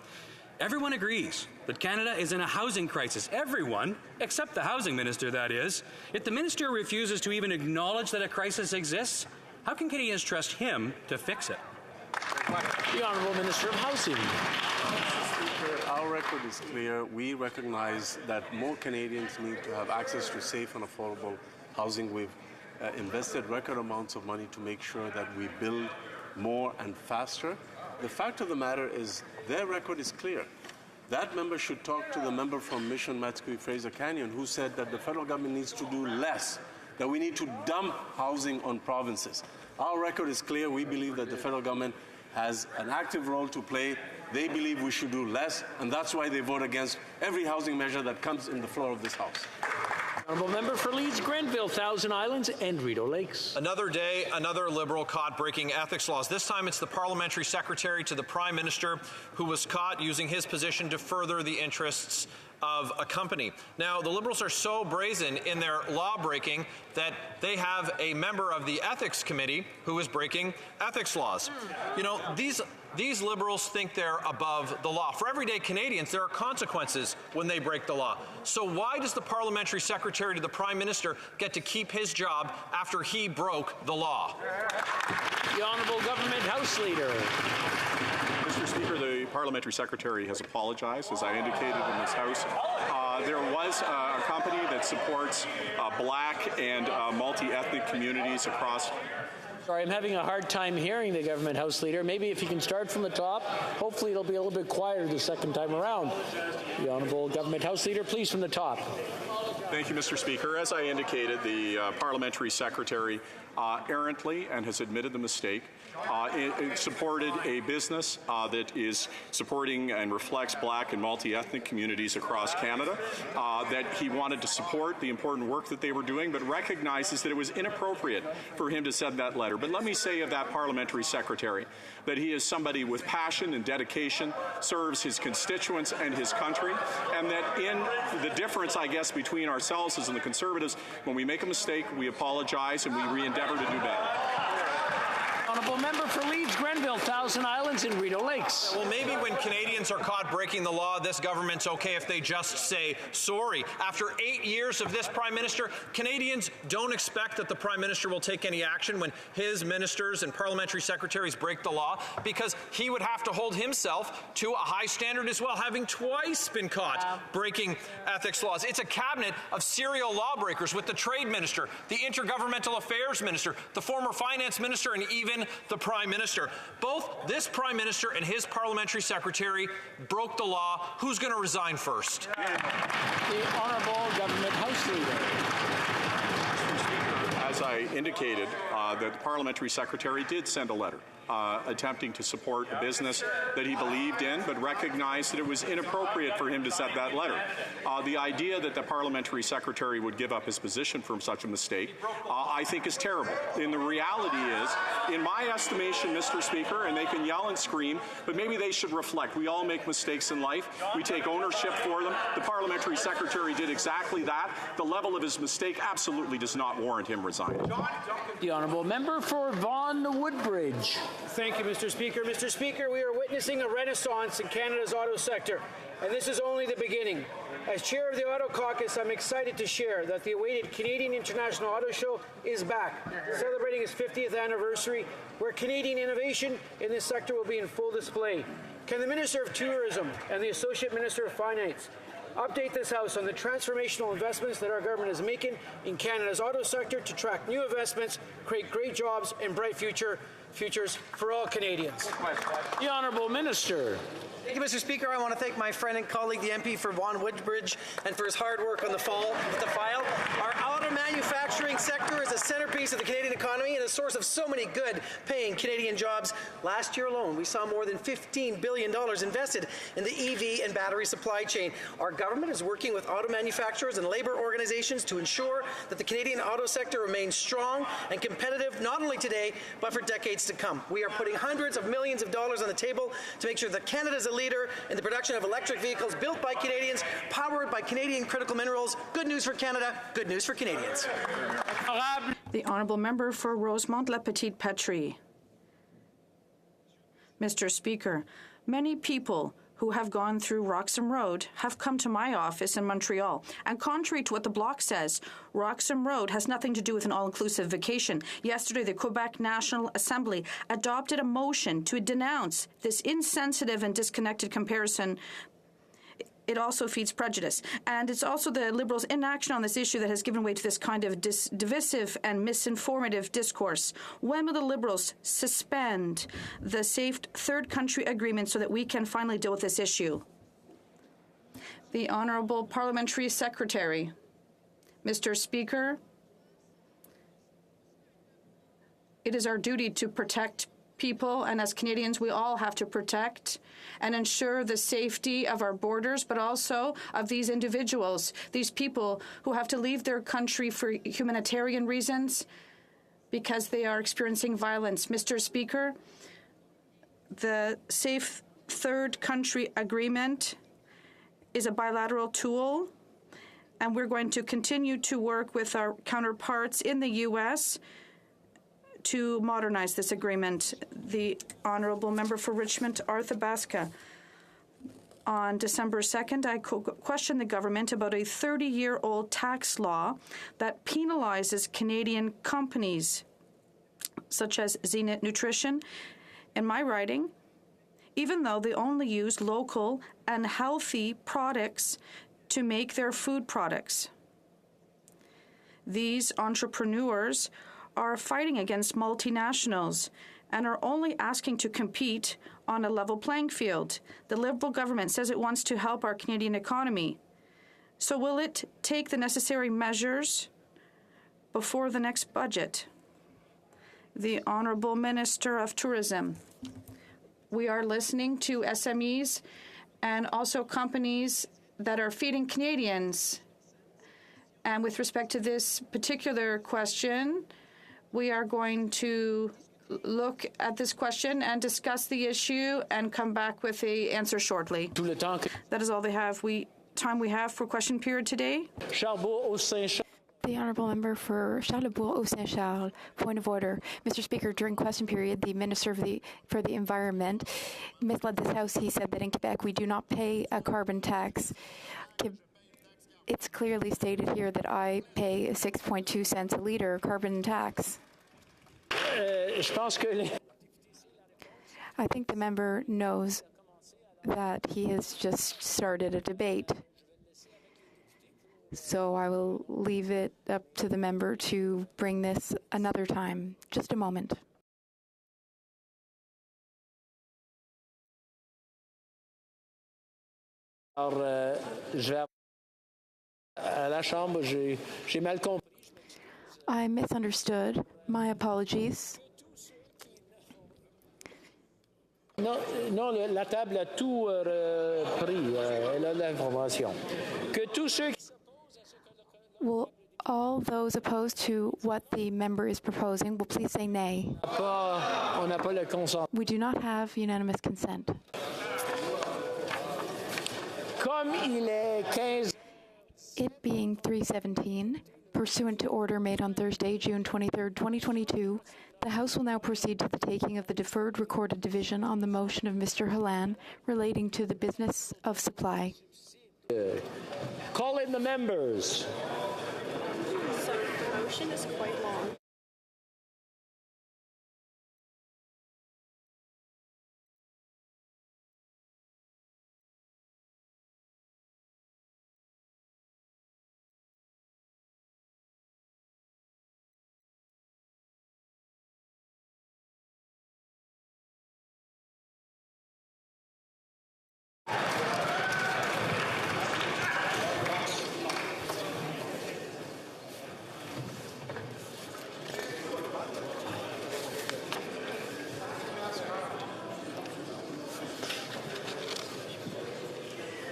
Speaker 13: Everyone agrees that Canada is in a housing crisis. Everyone, except the housing minister, that is. Yet the minister refuses to even acknowledge that a crisis exists. How can Canadians trust him to fix it?
Speaker 1: The Honourable Minister of Housing.
Speaker 14: Mr. Speaker, our record is clear. We recognize that more Canadians need to have access to safe and affordable housing. We've invested record amounts of money to make sure that we build more and faster. The fact of the matter is their record is clear. That member should talk to the member from Mission Matsqui Fraser Canyon who said that the federal government needs to do less, that we need to dump housing on provinces. Our record is clear. We believe that the federal government has an active role to play. They believe we should do less, and that's why they vote against every housing measure that comes in the floor of this House.
Speaker 1: Honourable member for Leeds, Grenville, Thousand Islands, and Rideau Lakes.
Speaker 15: Another day, another Liberal caught breaking ethics laws. This time it's the parliamentary secretary to the Prime Minister who was caught using his position to further the interests of a company. Now, the Liberals are so brazen in their law breaking that they have a member of the Ethics Committee who is breaking ethics laws. You know, these Liberals think they're above the law. For everyday Canadians, there are consequences when they break the law. So why does the parliamentary secretary to the Prime Minister get to keep his job after he broke the law?
Speaker 1: The Honourable Government House Leader.
Speaker 20: Mr. Speaker, the parliamentary secretary has apologized, as I indicated in this House. There was a company that supports black and multi-ethnic communities across.
Speaker 1: Sorry, I'm having a hard time hearing the Government House Leader. Maybe if you can start from the top, hopefully it'll be a little bit quieter the second time around. The Honourable Government House Leader, please, from the top.
Speaker 20: Thank you, Mr. Speaker. As I indicated, the parliamentary secretary errantly and has admitted the mistake. It supported a business that is supporting and reflects black and multi-ethnic communities across Canada, that he wanted to support the important work that they were doing, but recognizes that it was inappropriate for him to send that letter. But let me say of that parliamentary secretary that he is somebody with passion and dedication, serves his constituents and his country, and that in the difference, I guess, between ourselves as the Conservatives, when we make a mistake, we apologize and we re-endeavor to do better.
Speaker 1: Honourable member for Leeds, Grenville, Thousand Islands, and Rideau Lakes.
Speaker 15: Well, maybe when Canadians are caught breaking the law, this government's okay if they just say sorry. After 8 years of this Prime Minister, Canadians don't expect that the Prime Minister will take any action when his ministers and parliamentary secretaries break the law, because he would have to hold himself to a high standard as well, having twice been caught breaking ethics laws. It's a cabinet of serial lawbreakers with the Trade Minister, the Intergovernmental Affairs Minister, the former Finance Minister, and even the Prime Minister. Both this Prime Minister and his parliamentary secretary broke the law. Who's going to resign first?
Speaker 1: The Honourable Government House Leader.
Speaker 20: As I indicated, the parliamentary secretary did send a letter attempting to support a business that he believed in, but recognized that it was inappropriate for him to send that letter. The idea that the parliamentary secretary would give up his position from such a mistake, I think is terrible. And the reality is, in my estimation, Mr. Speaker, and they can yell and scream, but maybe they should reflect. We all make mistakes in life. We take ownership for them. The parliamentary secretary did exactly that. The level of his mistake absolutely does not warrant him resigning.
Speaker 1: The Honourable member for Vaughan Woodbridge.
Speaker 16: Thank you, Mr. Speaker. Mr. Speaker, we are witnessing a renaissance in Canada's auto sector, and this is only the beginning. As chair of the Auto Caucus, I'm excited to share that the awaited Canadian International Auto Show is back, celebrating its 50th anniversary, where Canadian innovation in this sector will be in full display. Can the Minister of Tourism and the Associate Minister of Finance update this House on the transformational investments that our government is making in Canada's auto sector to attract new investments, create great jobs, and bright futures for all Canadians?
Speaker 1: The Honourable Minister.
Speaker 9: Thank you, Mr. Speaker. I want to thank my friend and colleague, the MP for Vaughan Woodbridge, and for his hard work on the file. Our auto manufacturing sector is a centerpiece of the Canadian economy and a source of so many good-paying Canadian jobs. Last year alone, we saw more than $15 billion invested in the EV and battery supply chain. Our government is working with auto manufacturers and labor organizations to ensure that the Canadian auto sector remains strong and competitive, not only today, but for decades to come. We are putting hundreds of millions of dollars on the table to make sure that Canada is a leader in the production of electric vehicles built by Canadians, powered by Canadian critical minerals. Good news for Canada, good news for Canadians.
Speaker 5: The Honourable Member for Rosemont-La Petite Patrie. Mr. Speaker, many people who have gone through Roxham Road have come to my office in Montreal. And contrary to what the Bloc says, Roxham Road has nothing to do with an all-inclusive vacation. Yesterday, the Quebec National Assembly adopted a motion to denounce this insensitive and disconnected comparison. It also feeds prejudice. And it's also the Liberals' inaction on this issue that has given way to this kind of divisive and misinformative discourse. When will the Liberals suspend the safe third country agreement so that we can finally deal with this issue? The Honourable Parliamentary Secretary. Mr. Speaker, It is our duty to protect people, and as Canadians, we all have to protect and ensure the safety of our borders, but also of these individuals, these people who have to leave their country for humanitarian reasons because they are experiencing violence. Mr. Speaker, the Safe Third Country Agreement is a bilateral tool, and we're going to continue to work with our counterparts in the U.S. to modernize this agreement. The Honourable Member for Richmond, Arthabaska. On December 2nd, I questioned the government about a 30-year-old tax law that penalizes Canadian companies, such as Zenith Nutrition. In my writing, even though they only use local and healthy products to make their food products. These entrepreneurs are fighting against multinationals and are only asking to compete on a level playing field. The Liberal government says it wants to help our Canadian economy. So will it take the necessary measures before the next budget? The Honourable Minister of Tourism. We are listening to SMEs and also companies that are feeding Canadians. And with respect to this particular question, we are going to look at this question and discuss the issue and come back with an answer shortly. That is all time we have for question period today.
Speaker 4: The Honourable Member for Charlebourg-Haut-Saint-Charles. Point of order. Mr. Speaker, during question period, the Minister for the Environment misled this House. He said that in Quebec we do not pay a carbon tax. It's clearly stated here that I pay 6.2 cents a litre carbon tax. I think the member knows that he has just started a debate. So I will leave it up to the member to bring this another time. Just a moment. I misunderstood. My apologies.
Speaker 1: Non, la table a tout pris. Elle a l'information. Que tous ceux qui...
Speaker 4: Will all those opposed to what the member is proposing will please say nay?
Speaker 1: On n'a pas le consentement.
Speaker 4: We do not have unanimous consent.
Speaker 1: Comme il est 15...
Speaker 4: It being 3:17, pursuant to order made on Thursday, June 23, 2022, the House will now proceed to the taking of the deferred recorded division on the motion of Mr. Halan relating to the business of supply.
Speaker 1: Call in the members.
Speaker 18: So the motion is quite long.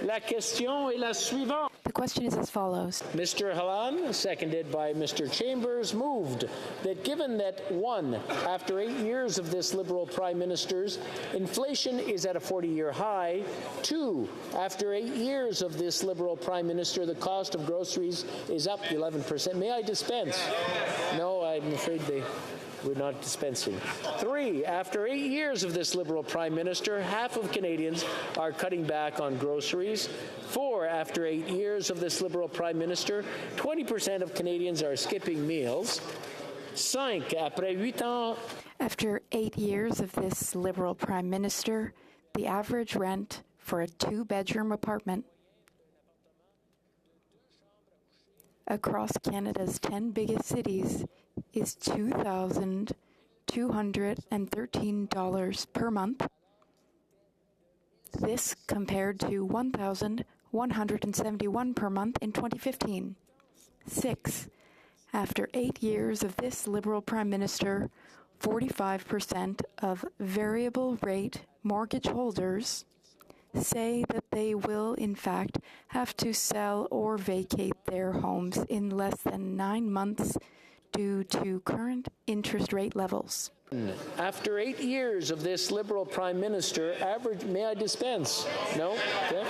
Speaker 1: La question est la suivante.
Speaker 4: The question is as follows.
Speaker 1: Mr. Halan, seconded by Mr. Chambers, moved that given that, 1, after 8 years of this Liberal Prime Minister's, inflation is at a 40-year high, 2, after 8 years of this Liberal Prime Minister, the cost of groceries is up 11%. May I dispense? No, I'm afraid we're not dispensing. 3, after 8 years of this Liberal Prime Minister, half of Canadians are cutting back on groceries. 4, after 8 years of this Liberal Prime Minister, 20% of Canadians are skipping meals. 5, après 8 ans...
Speaker 4: After 8 years of this Liberal Prime Minister, the average rent for a 2-bedroom apartment across Canada's 10 biggest cities is $2,213 per month. This compared to $1,171 per month in 2015. 6. After 8 years of this Liberal Prime Minister, 45% of variable rate mortgage holders say that they will, in fact, have to sell or vacate their homes in less than 9 months due to current interest rate levels.
Speaker 1: After 8 years of this Liberal Prime Minister, may I dispense? No? Okay.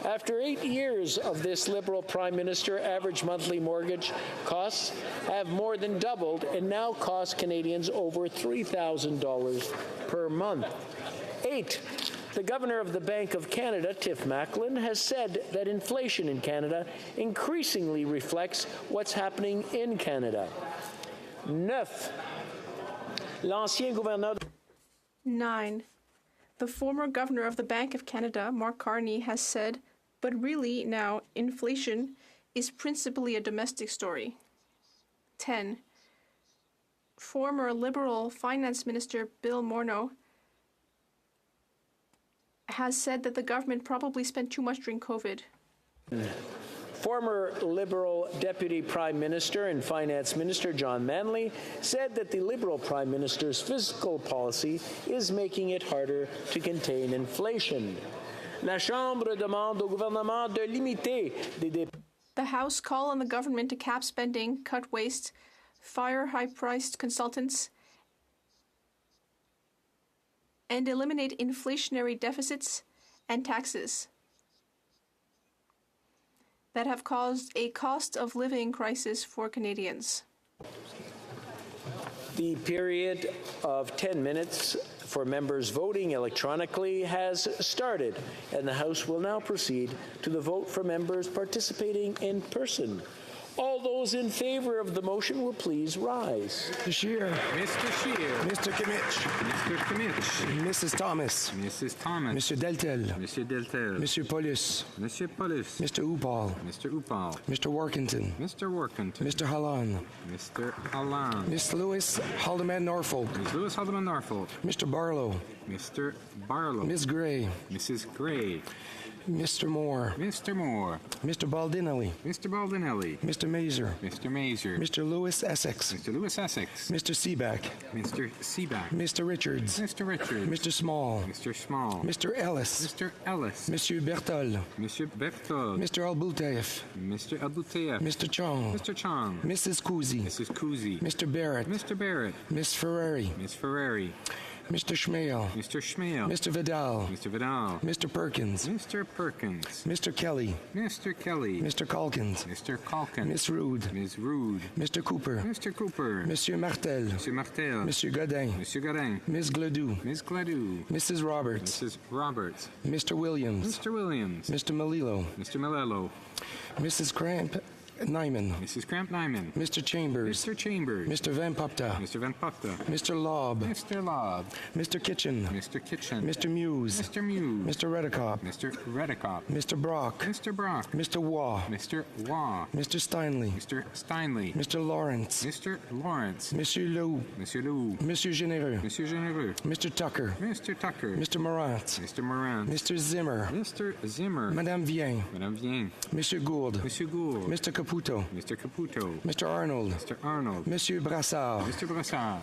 Speaker 1: After 8 years of this Liberal Prime Minister, average monthly mortgage costs have more than doubled and now cost Canadians over $3,000 per month. 8. The Governor of the Bank of Canada, Tiff Macklem, has said that inflation in Canada increasingly reflects what's happening in Canada. 9. L'ancien gouverneur
Speaker 18: 9. The former governor of the Bank of Canada, Mark Carney, has said, but really now inflation is principally a domestic story. 10. Former Liberal Finance Minister Bill Morneau has said that the government probably spent too much during COVID.
Speaker 1: Former Liberal Deputy Prime Minister and Finance Minister John Manley said that the Liberal Prime Minister's fiscal policy is making it harder to contain inflation. La Chambre demande au gouvernement de limiter des dépenses.
Speaker 18: The House call on the government to cap spending, cut waste, fire high-priced consultants, and eliminate inflationary deficits and taxes that have caused a cost of living crisis for Canadians.
Speaker 1: The period of 10 minutes for members voting electronically has started, and the House will now proceed to the vote for members participating in person. All those in favor of the motion will please rise.
Speaker 7: Mr. Scheer.
Speaker 17: Mr. Scheer.
Speaker 7: Mr. Kimmich.
Speaker 17: Mr. Kimmich.
Speaker 7: Mrs. Thomas.
Speaker 17: Mrs. Thomas.
Speaker 7: Mr. Deltel.
Speaker 17: Monsieur Deltel.
Speaker 7: Monsieur Paulus.
Speaker 17: Monsieur Paulus.
Speaker 7: Mr. Upal.
Speaker 17: Mr. Upal.
Speaker 7: Mr. Workington.
Speaker 17: Mr. Workington.
Speaker 7: Mr. Hallan.
Speaker 17: Mr. Hallan.
Speaker 7: Miss Lewis Haldeman Norfolk.
Speaker 17: Ms. Lewis Haldeman Norfolk.
Speaker 7: Mr. Barlow.
Speaker 17: Mr. Barlow.
Speaker 7: Miss Gray.
Speaker 17: Mrs. Gray.
Speaker 7: Mr. Moore.
Speaker 17: Mr. Moore.
Speaker 7: Mr. Baldinelli.
Speaker 17: Mr. Baldinelli.
Speaker 7: Mr. Mazer.
Speaker 17: Mr. Mazer.
Speaker 7: Mr. Lewis Essex.
Speaker 17: Mr. Lewis Essex.
Speaker 7: Mr. Seaback.
Speaker 17: Mr. Seaback.
Speaker 7: Mr. Richards.
Speaker 17: Mr. Richards.
Speaker 7: Mr. Small.
Speaker 17: Mr. Small.
Speaker 7: Mr. Ellis.
Speaker 17: Mr. Ellis.
Speaker 7: Monsieur Bertol.
Speaker 17: Monsieur Bertol.
Speaker 7: Mr. Alboutayev.
Speaker 17: Mr. Alboutayev.
Speaker 7: Mr. Chong.
Speaker 17: Mr. Chong.
Speaker 7: Mrs. Kuzi.
Speaker 17: Mrs. Kuzi.
Speaker 7: Mr. Barrett.
Speaker 17: Mr. Barrett.
Speaker 7: Miss Ferrari.
Speaker 17: Miss Ferrari.
Speaker 7: Mr. Schmale.
Speaker 17: Mr. Schmale.
Speaker 7: Mr. Vidal.
Speaker 17: Mr. Vidal.
Speaker 7: Mr. Perkins.
Speaker 17: Mr. Perkins.
Speaker 7: Mr. Kelly.
Speaker 17: Mr. Kelly.
Speaker 7: Mr. Calkins.
Speaker 17: Mr. Calkins.
Speaker 7: Miss Rude.
Speaker 17: Ms. Rude.
Speaker 7: Mr. Cooper.
Speaker 17: Mr. Cooper.
Speaker 7: Monsieur Martel.
Speaker 17: Monsieur Martel.
Speaker 7: Monsieur Godin.
Speaker 17: Monsieur Godin.
Speaker 7: Ms. Gladue.
Speaker 17: Ms. Gladue.
Speaker 7: Mrs. Roberts.
Speaker 17: Mrs. Roberts.
Speaker 7: Mr. Williams.
Speaker 17: Mr. Williams.
Speaker 7: Mr. Melillo.
Speaker 17: Mr. Melillo.
Speaker 7: Mrs. Cramp Nyman.
Speaker 17: Mrs. Cramp Nyman.
Speaker 7: Mr. Chambers.
Speaker 17: Mr. Chambers.
Speaker 7: Mr. Van Popta.
Speaker 17: Mr. Van Popta.
Speaker 7: Mr. Lobb.
Speaker 17: Mr. Lobb.
Speaker 7: Mr. Kitchen.
Speaker 17: Mr. Kitchen.
Speaker 7: Mr. Muse.
Speaker 17: Mr. Muse.
Speaker 7: Mr. Redekop.
Speaker 17: Mr. Redekop.
Speaker 7: Mr. Brock.
Speaker 17: Mr. Brock.
Speaker 7: Mr. Waugh.
Speaker 17: Mr. Waugh.
Speaker 7: Mr. Steinley.
Speaker 17: Mr. Steinley.
Speaker 7: Mr. Lawrence.
Speaker 17: Mr. Lawrence.
Speaker 7: Monsieur Lou.
Speaker 17: Monsieur Lou.
Speaker 7: Monsieur Généreux.
Speaker 17: Monsieur Généreux.
Speaker 7: Mr. Tucker.
Speaker 17: Mr. Tucker.
Speaker 7: Mr. Morant.
Speaker 17: Mr. Morant.
Speaker 7: Mr. Zimmer.
Speaker 17: Mr. Zimmer.
Speaker 7: Madame Vien.
Speaker 17: Madame Vien.
Speaker 7: Monsieur Gould.
Speaker 17: Monsieur Gould.
Speaker 7: Mr. Caputo.
Speaker 17: Mr. Caputo.
Speaker 7: Mr. Arnold.
Speaker 17: Mr. Arnold.
Speaker 7: Monsieur Brassard.
Speaker 17: Mr. Brassard.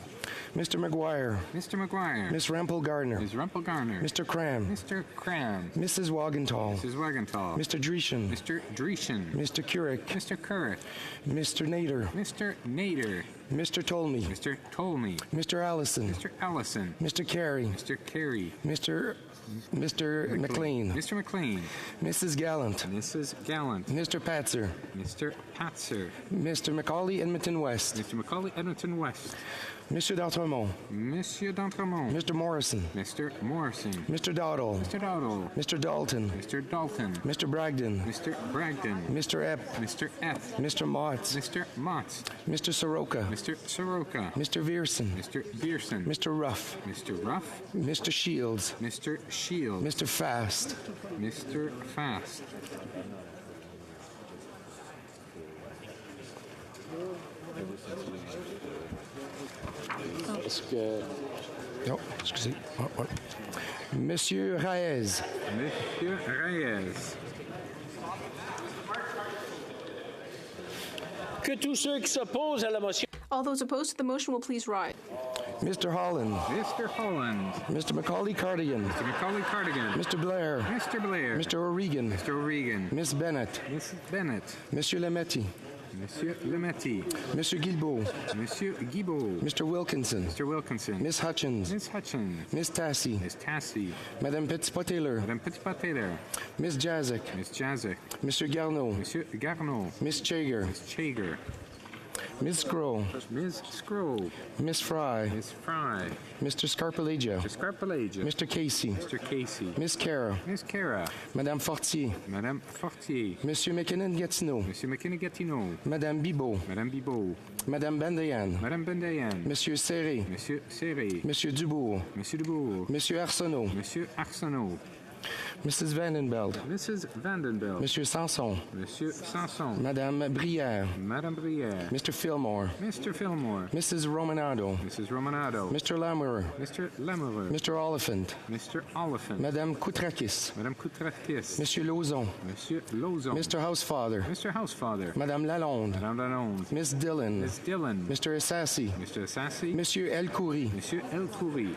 Speaker 7: Mr. McGuire.
Speaker 17: Mr. McGuire.
Speaker 7: Miss Rempel Gardner.
Speaker 17: Ms. Rempel Gardner.
Speaker 7: Mr. Cram.
Speaker 17: Mr. Cram.
Speaker 7: Mrs. Wagenthal.
Speaker 17: Mrs. Wagenthal.
Speaker 7: Mr. Dreeshen.
Speaker 17: Mr. Dreeshen.
Speaker 7: Mr. Couric.
Speaker 17: Mr. Couric.
Speaker 7: Mr. Nader.
Speaker 17: Mr. Nader.
Speaker 7: Mr. Tolmie.
Speaker 17: Mr. Tolmie.
Speaker 7: Mr. Allison.
Speaker 17: Mr. Allison.
Speaker 7: Mr. Carey.
Speaker 17: Mr. Carey.
Speaker 7: Mr. McLean.
Speaker 17: Mr. McLean.
Speaker 7: Mrs. Gallant.
Speaker 17: Mrs. Gallant.
Speaker 7: Mr. Patzer.
Speaker 17: Mr. Patzer.
Speaker 7: Mr. Macaulay Edmonton West.
Speaker 17: Mr. Macaulay Edmonton West.
Speaker 7: Monsieur d'Entremont.
Speaker 17: Monsieur d'Entremont.
Speaker 7: Mr. Morrison.
Speaker 17: Mr. Morrison.
Speaker 7: Mr. Dowdle.
Speaker 17: Mr. Dowdle.
Speaker 7: Mr. Dalton.
Speaker 17: Mr. Dalton.
Speaker 7: Mr. Bragdon.
Speaker 17: Mr. Bragdon.
Speaker 7: Mr. Epp.
Speaker 17: Mr. F.
Speaker 7: Mr. Motts.
Speaker 17: Mr. Motts.
Speaker 7: Mr. Soroka.
Speaker 17: Mr. Soroka.
Speaker 7: Mr. Vierson.
Speaker 17: Mr. Vierson.
Speaker 7: Mr. Ruff.
Speaker 17: Mr. Ruff.
Speaker 7: Mr. Shields.
Speaker 17: Mr. Shields.
Speaker 7: Mr. Fast.
Speaker 17: Mr. Fast.
Speaker 1: That's good.
Speaker 7: Oh, excusez. Oh. Monsieur Reyes.
Speaker 17: Monsieur Reyes.
Speaker 1: Que tous ceux qui s'opposent à la motion.
Speaker 18: All those opposed to the motion will please rise.
Speaker 7: Mr. Holland.
Speaker 17: Mr. Holland.
Speaker 7: Mr. Macaulay Cardigan.
Speaker 17: Mr. Macaulay Cardigan.
Speaker 7: Mr. Blair.
Speaker 17: Mr. Blair.
Speaker 7: Mr. O'Regan.
Speaker 17: Mr. O'Regan.
Speaker 7: Miss Bennett.
Speaker 17: Mrs. Bennett.
Speaker 7: Monsieur Lametti.
Speaker 17: Monsieur Lemaitre.
Speaker 7: Monsieur Guilbeault.
Speaker 17: Monsieur Guibault.
Speaker 7: Mr. Wilkinson.
Speaker 17: Mr. Wilkinson.
Speaker 7: Miss Hutchins.
Speaker 17: Miss Hutchins.
Speaker 7: Miss Tassie.
Speaker 17: Miss Tassie.
Speaker 7: Madame Petitpas-Taylor.
Speaker 17: Madame Petitpas-Taylor.
Speaker 7: Miss Jazik.
Speaker 17: Miss Jazik.
Speaker 7: Monsieur Garneau.
Speaker 17: Monsieur Garneau.
Speaker 7: Miss Chager.
Speaker 17: Miss Chager.
Speaker 7: Miss Scroll.
Speaker 17: Ms. Scroll.
Speaker 7: Miss Fry.
Speaker 17: Miss Fry.
Speaker 7: Mr. Scarpalagia.
Speaker 17: Mr. Scarpalagia.
Speaker 7: Mr. Casey.
Speaker 17: Mr. Casey.
Speaker 7: Miss Cara.
Speaker 17: Miss Cara.
Speaker 7: Madame Fortier.
Speaker 17: Madame Fortier.
Speaker 7: Monsieur McKinnon-Gatineau.
Speaker 17: Monsieur McKinnon-Gatineau.
Speaker 7: Madame Bibot.
Speaker 17: Madame Bibot.
Speaker 7: Madame Bandayan.
Speaker 17: Madame Bandayan.
Speaker 7: Monsieur Serré.
Speaker 17: Monsieur Serré.
Speaker 7: Monsieur Dubourg.
Speaker 17: Monsieur Dubourg.
Speaker 7: Monsieur Arsenault.
Speaker 17: Monsieur Arsenault.
Speaker 7: Mrs. Vandenbeld.
Speaker 17: Mrs. Vandenbeld.
Speaker 7: Monsieur Sanson.
Speaker 17: Monsieur Sanson.
Speaker 7: Madame Brière.
Speaker 17: Madame Brière.
Speaker 7: Mr. Fillmore.
Speaker 17: Mr. Fillmore.
Speaker 7: Mrs. Romanado.
Speaker 17: Mrs. Romanado.
Speaker 7: Mr. Lamoureux.
Speaker 17: Mr. Lamoureux.
Speaker 7: Mr. Oliphant.
Speaker 17: Mr. Oliphant.
Speaker 7: Madame Koutrakis.
Speaker 17: Madame Koutrakis.
Speaker 7: Monsieur Lauzon.
Speaker 17: Monsieur Lauzon.
Speaker 7: Mr. Housefather.
Speaker 17: Mr. Housefather.
Speaker 7: Madame Lalonde.
Speaker 17: Madame Lalonde.
Speaker 7: Miss Dillon.
Speaker 17: Miss Dillon.
Speaker 7: Mr. Assassi.
Speaker 17: Mr. Assassi.
Speaker 7: Monsieur El Khoury.
Speaker 17: Monsieur El Khoury.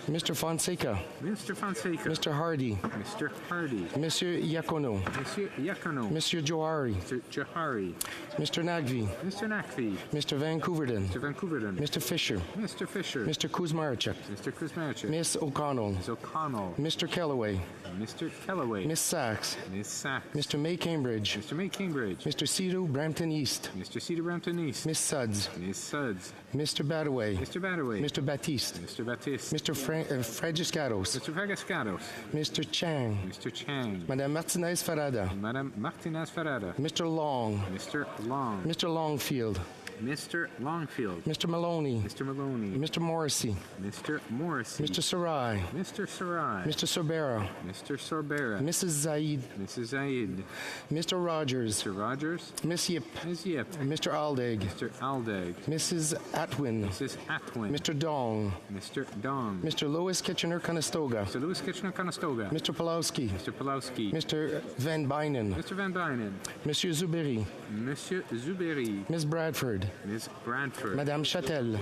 Speaker 7: Mr. Fonseca.
Speaker 17: Mr. Fonseca.
Speaker 7: Mr. Hardy.
Speaker 17: Mr. Hardy.
Speaker 7: Monsieur Iacono.
Speaker 17: Monsieur Iacono.
Speaker 7: Monsieur Johari.
Speaker 17: Mr. Johari.
Speaker 7: Mr. Nagvi.
Speaker 17: Mr. Nakvi.
Speaker 7: Mr. Vancouverden.
Speaker 17: Mr. Vancouverden.
Speaker 7: Mr. Fisher.
Speaker 17: Mr. Fisher.
Speaker 7: Mr. Kuzmarchuk.
Speaker 17: Mr. Kuzmarchuk.
Speaker 7: Miss O'Connell.
Speaker 17: Miss O'Connell.
Speaker 7: Mr. Kellaway.
Speaker 17: Mr. Kellaway.
Speaker 7: Miss Sachs.
Speaker 17: Miss Sachs.
Speaker 7: Mr. May Cambridge.
Speaker 17: Mr. May Cambridge.
Speaker 7: Mr. Cedar Brampton East.
Speaker 17: Mr. Cedar Brampton East.
Speaker 7: Miss Suds.
Speaker 17: Miss Suds.
Speaker 7: Mr. Badaway.
Speaker 17: Mr. Badaway.
Speaker 7: Mr. Baptiste.
Speaker 17: Mr. Baptiste.
Speaker 7: Mr. Fragiscados.
Speaker 17: Mr. Fragiscados.
Speaker 7: Mr. Chang.
Speaker 17: Mr. Chang.
Speaker 7: Madame Martinez Farada.
Speaker 17: Madame Martinez Farada.
Speaker 7: Mr. Long.
Speaker 17: Mr. Long.
Speaker 7: Mr. Longfield.
Speaker 17: Mr. Longfield.
Speaker 7: Mr. Maloney.
Speaker 17: Mr. Maloney.
Speaker 7: Mr. Morrissey.
Speaker 17: Mr. Morrissey.
Speaker 7: Mr. Sarai.
Speaker 17: Mr. Sarai.
Speaker 7: Mr. Sorbera.
Speaker 17: Mr. Sorbera.
Speaker 7: Mrs. Zaid.
Speaker 17: Mrs. Zaid.
Speaker 7: Mr. Rogers.
Speaker 17: Mr. Rogers.
Speaker 7: Miss Yip.
Speaker 17: Ms. Yip.
Speaker 7: Mr. Aldag.
Speaker 17: Mr. Aldag.
Speaker 7: Mrs. Atwin.
Speaker 17: Mrs. Atwin.
Speaker 7: Mr. Dong.
Speaker 17: Mr. Dong.
Speaker 7: Mr. Louis Kitchener-Conestoga.
Speaker 17: Mr. Louis Kitchener-Conestoga.
Speaker 7: Mr. Pulowski.
Speaker 17: Mr. Pulowski.
Speaker 7: Mr. Van Bynen.
Speaker 17: Mr. Van Bynen.
Speaker 7: Monsieur Zuberi.
Speaker 17: Monsieur Zuberi.
Speaker 7: Miss Bradford.
Speaker 17: Miss Bradford.
Speaker 7: Madame Châtel.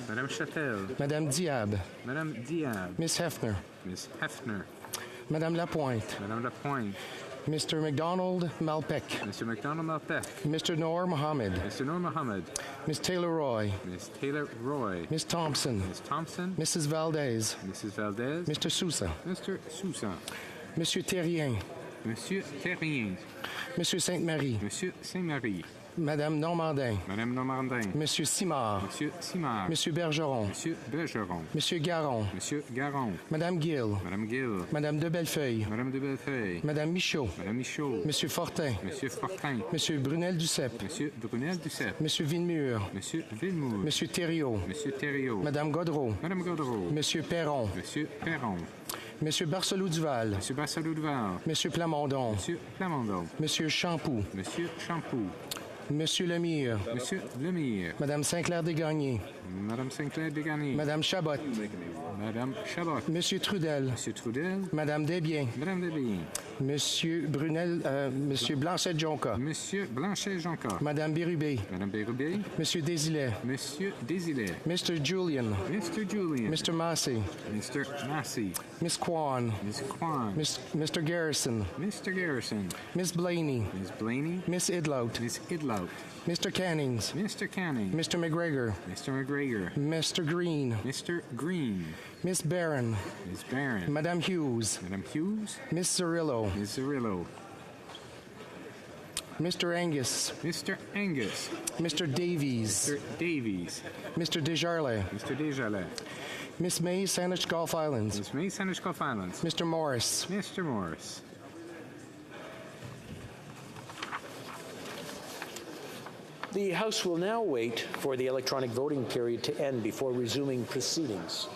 Speaker 17: Madame Châtel.
Speaker 7: Madame Diab.
Speaker 17: Madame Diab.
Speaker 7: Miss Hefner.
Speaker 17: Miss Hefner.
Speaker 7: Madame Lapointe.
Speaker 17: Madame Lapointe.
Speaker 7: Mr. McDonald Malpec.
Speaker 17: Mr. McDonald Malpec.
Speaker 7: Mr. Noor Mohammed.
Speaker 17: Mr. Noor Mohammed.
Speaker 7: Miss Taylor Roy.
Speaker 17: Miss Taylor Roy.
Speaker 7: Miss Thompson.
Speaker 17: Miss Thompson.
Speaker 7: Mrs. Valdez.
Speaker 17: Mrs. Valdez.
Speaker 7: Mr. Sousa.
Speaker 17: Mr. Sousa.
Speaker 7: Monsieur Terrien.
Speaker 17: Monsieur Terrien.
Speaker 7: Monsieur Sainte-Marie.
Speaker 17: Monsieur Saint-Marie.
Speaker 7: Madame Normandin.
Speaker 17: Madame Normandin.
Speaker 7: Monsieur Simard.
Speaker 17: Monsieur Simard.
Speaker 7: Monsieur Bergeron.
Speaker 17: Monsieur Bergeron.
Speaker 7: Monsieur Garon.
Speaker 17: Monsieur Garon.
Speaker 7: Madame Gill.
Speaker 17: Madame Gill.
Speaker 7: Madame de Bellefeuille.
Speaker 17: Madame de Bellefeuille.
Speaker 7: Madame Michaud.
Speaker 17: Madame Michaud.
Speaker 7: Monsieur Fortin.
Speaker 17: Monsieur Fortin.
Speaker 7: Monsieur Brunel-Duceppe.
Speaker 17: Monsieur Brunel-Duceppe.
Speaker 7: Monsieur Villemur.
Speaker 17: Monsieur Villemur.
Speaker 7: Monsieur Thériault.
Speaker 17: Monsieur Thériault.
Speaker 7: Madame Godreau.
Speaker 17: Madame Godreau.
Speaker 7: Monsieur Perron.
Speaker 17: Monsieur Perron.
Speaker 7: Monsieur Barcelou-Duval.
Speaker 17: Monsieur Barcelou-Duval.
Speaker 7: Monsieur Plamondon.
Speaker 17: Monsieur Plamondon.
Speaker 7: Monsieur Champoux.
Speaker 17: Monsieur Champoux.
Speaker 7: Monsieur Lemire.
Speaker 17: Monsieur Lemire.
Speaker 7: Madame Sinclair-Desgagnés.
Speaker 17: Madame Sinclair-Desgagnés.
Speaker 7: Madame Chabot.
Speaker 17: Madame Chabot.
Speaker 7: Monsieur Trudel.
Speaker 17: Monsieur Trudel.
Speaker 7: Madame Desbiens.
Speaker 17: Madame Desbiens.
Speaker 7: Monsieur Brunel, Monsieur Blanchet-Jonca.
Speaker 17: Monsieur Blanchet-Jonca.
Speaker 7: Madame Bérubé.
Speaker 17: Madame Bérubé.
Speaker 7: Monsieur Désilet.
Speaker 17: Monsieur Désilet.
Speaker 7: Mr. Julian.
Speaker 17: Mr. Julian.
Speaker 7: Mr. Massey.
Speaker 17: Mr. Massey.
Speaker 7: Miss Kwan.
Speaker 17: Miss Kwan.
Speaker 7: Mr. Garrison.
Speaker 17: Mr. Garrison.
Speaker 7: Miss Blaney.
Speaker 17: Miss Blaney.
Speaker 7: Miss Idlout.
Speaker 17: Miss Idlout.
Speaker 7: Mr. Cannings.
Speaker 17: Mr. Canning.
Speaker 7: Mr. McGregor.
Speaker 17: Mr. McGregor.
Speaker 7: Mr. Green.
Speaker 17: Mr. Green.
Speaker 7: Miss Barron.
Speaker 17: Miss Barron.
Speaker 7: Madame Hughes.
Speaker 17: Madame Hughes.
Speaker 7: Miss Cirillo.
Speaker 17: Miss Cirillo.
Speaker 7: Mr. Angus.
Speaker 17: Mr. Angus.
Speaker 7: Mr. Davies.
Speaker 17: Mr. Davies.
Speaker 7: Mr. Desjardins.
Speaker 17: Mr. Desjardins.
Speaker 7: Miss May, Saanich Gulf Islands.
Speaker 17: Miss May, Saanich Gulf Islands.
Speaker 7: Mr. Morris.
Speaker 17: Mr. Morris.
Speaker 1: The House will now wait for the electronic voting period to end before resuming proceedings.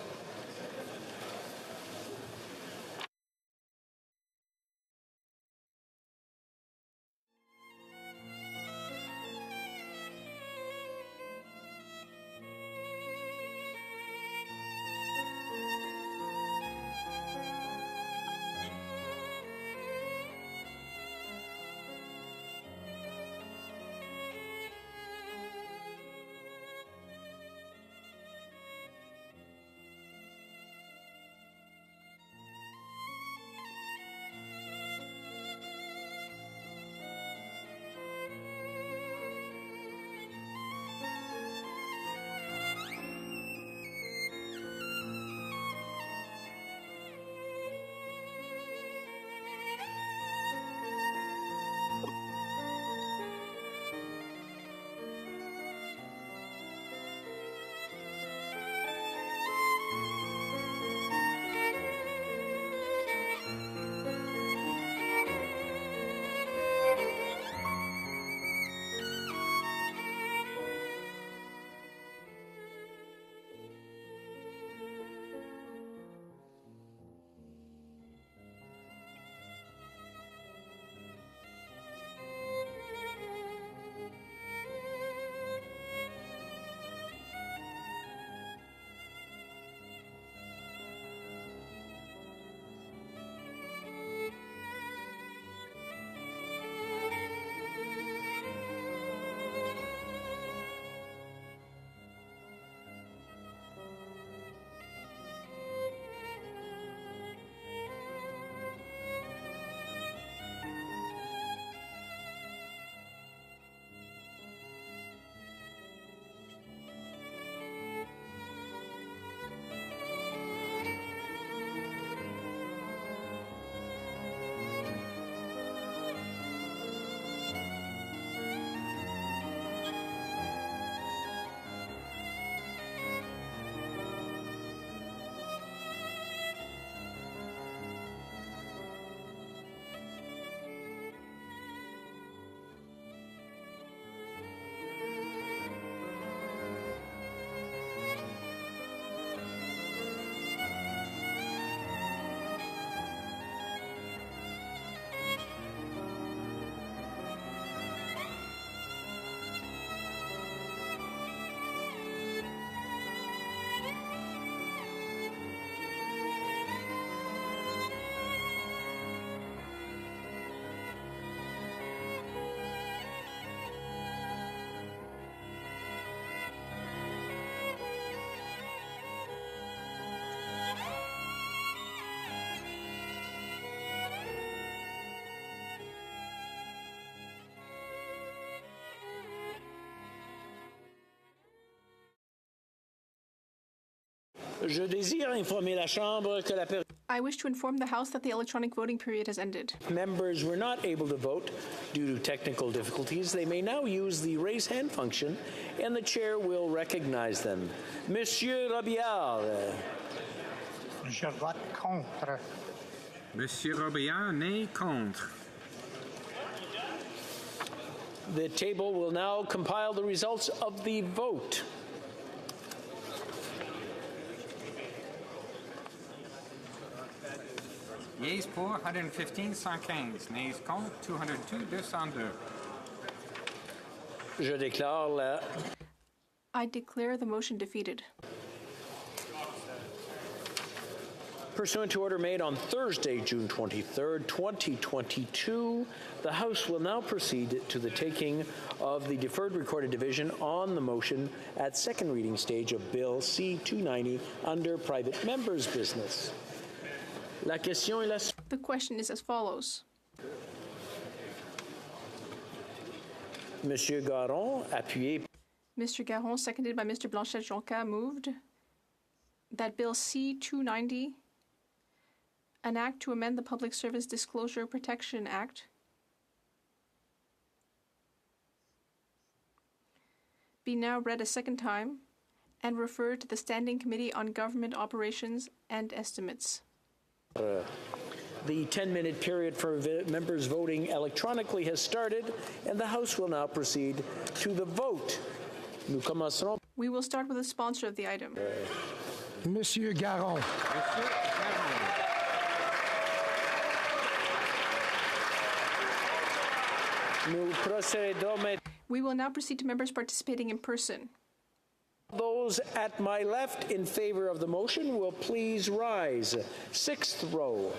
Speaker 1: Je désire informer la Chambre que la
Speaker 18: I wish to inform the House that the electronic voting period has ended.
Speaker 1: members were not able to vote due to technical difficulties. They may now use the raise hand function, and the chair will recognize them. Monsieur Robillard.
Speaker 3: Je vote contre.
Speaker 17: Monsieur Robillard, nay, contre.
Speaker 1: The table will now compile the results of the vote.
Speaker 17: Yeas pour 115, 115. Nays contre 202, 202.
Speaker 1: Je déclare la...
Speaker 18: I declare the motion defeated.
Speaker 1: Pursuant to order made on Thursday, June 23rd, 2022, the House will now proceed to the taking of the deferred recorded division on the motion at second reading stage of Bill C-290 under private members' business. La question est la...
Speaker 18: The question is as follows.
Speaker 1: Monsieur Garon, appuyé...
Speaker 18: Mr. Garon, seconded by Mr. Blanchet-Jonca, moved that Bill C-290, an act to amend the Public Service Disclosure Protection Act, be now read a second time and referred to the Standing Committee on Government Operations and Estimates.
Speaker 1: The 10-minute period for members voting electronically has started, and the House will now proceed to the vote. Nous commencerons.
Speaker 18: We will start with the sponsor of the item.
Speaker 7: Monsieur Garon.
Speaker 18: We will now proceed to members participating in person.
Speaker 1: Those at my left in favor of the motion will please rise. Sixth row.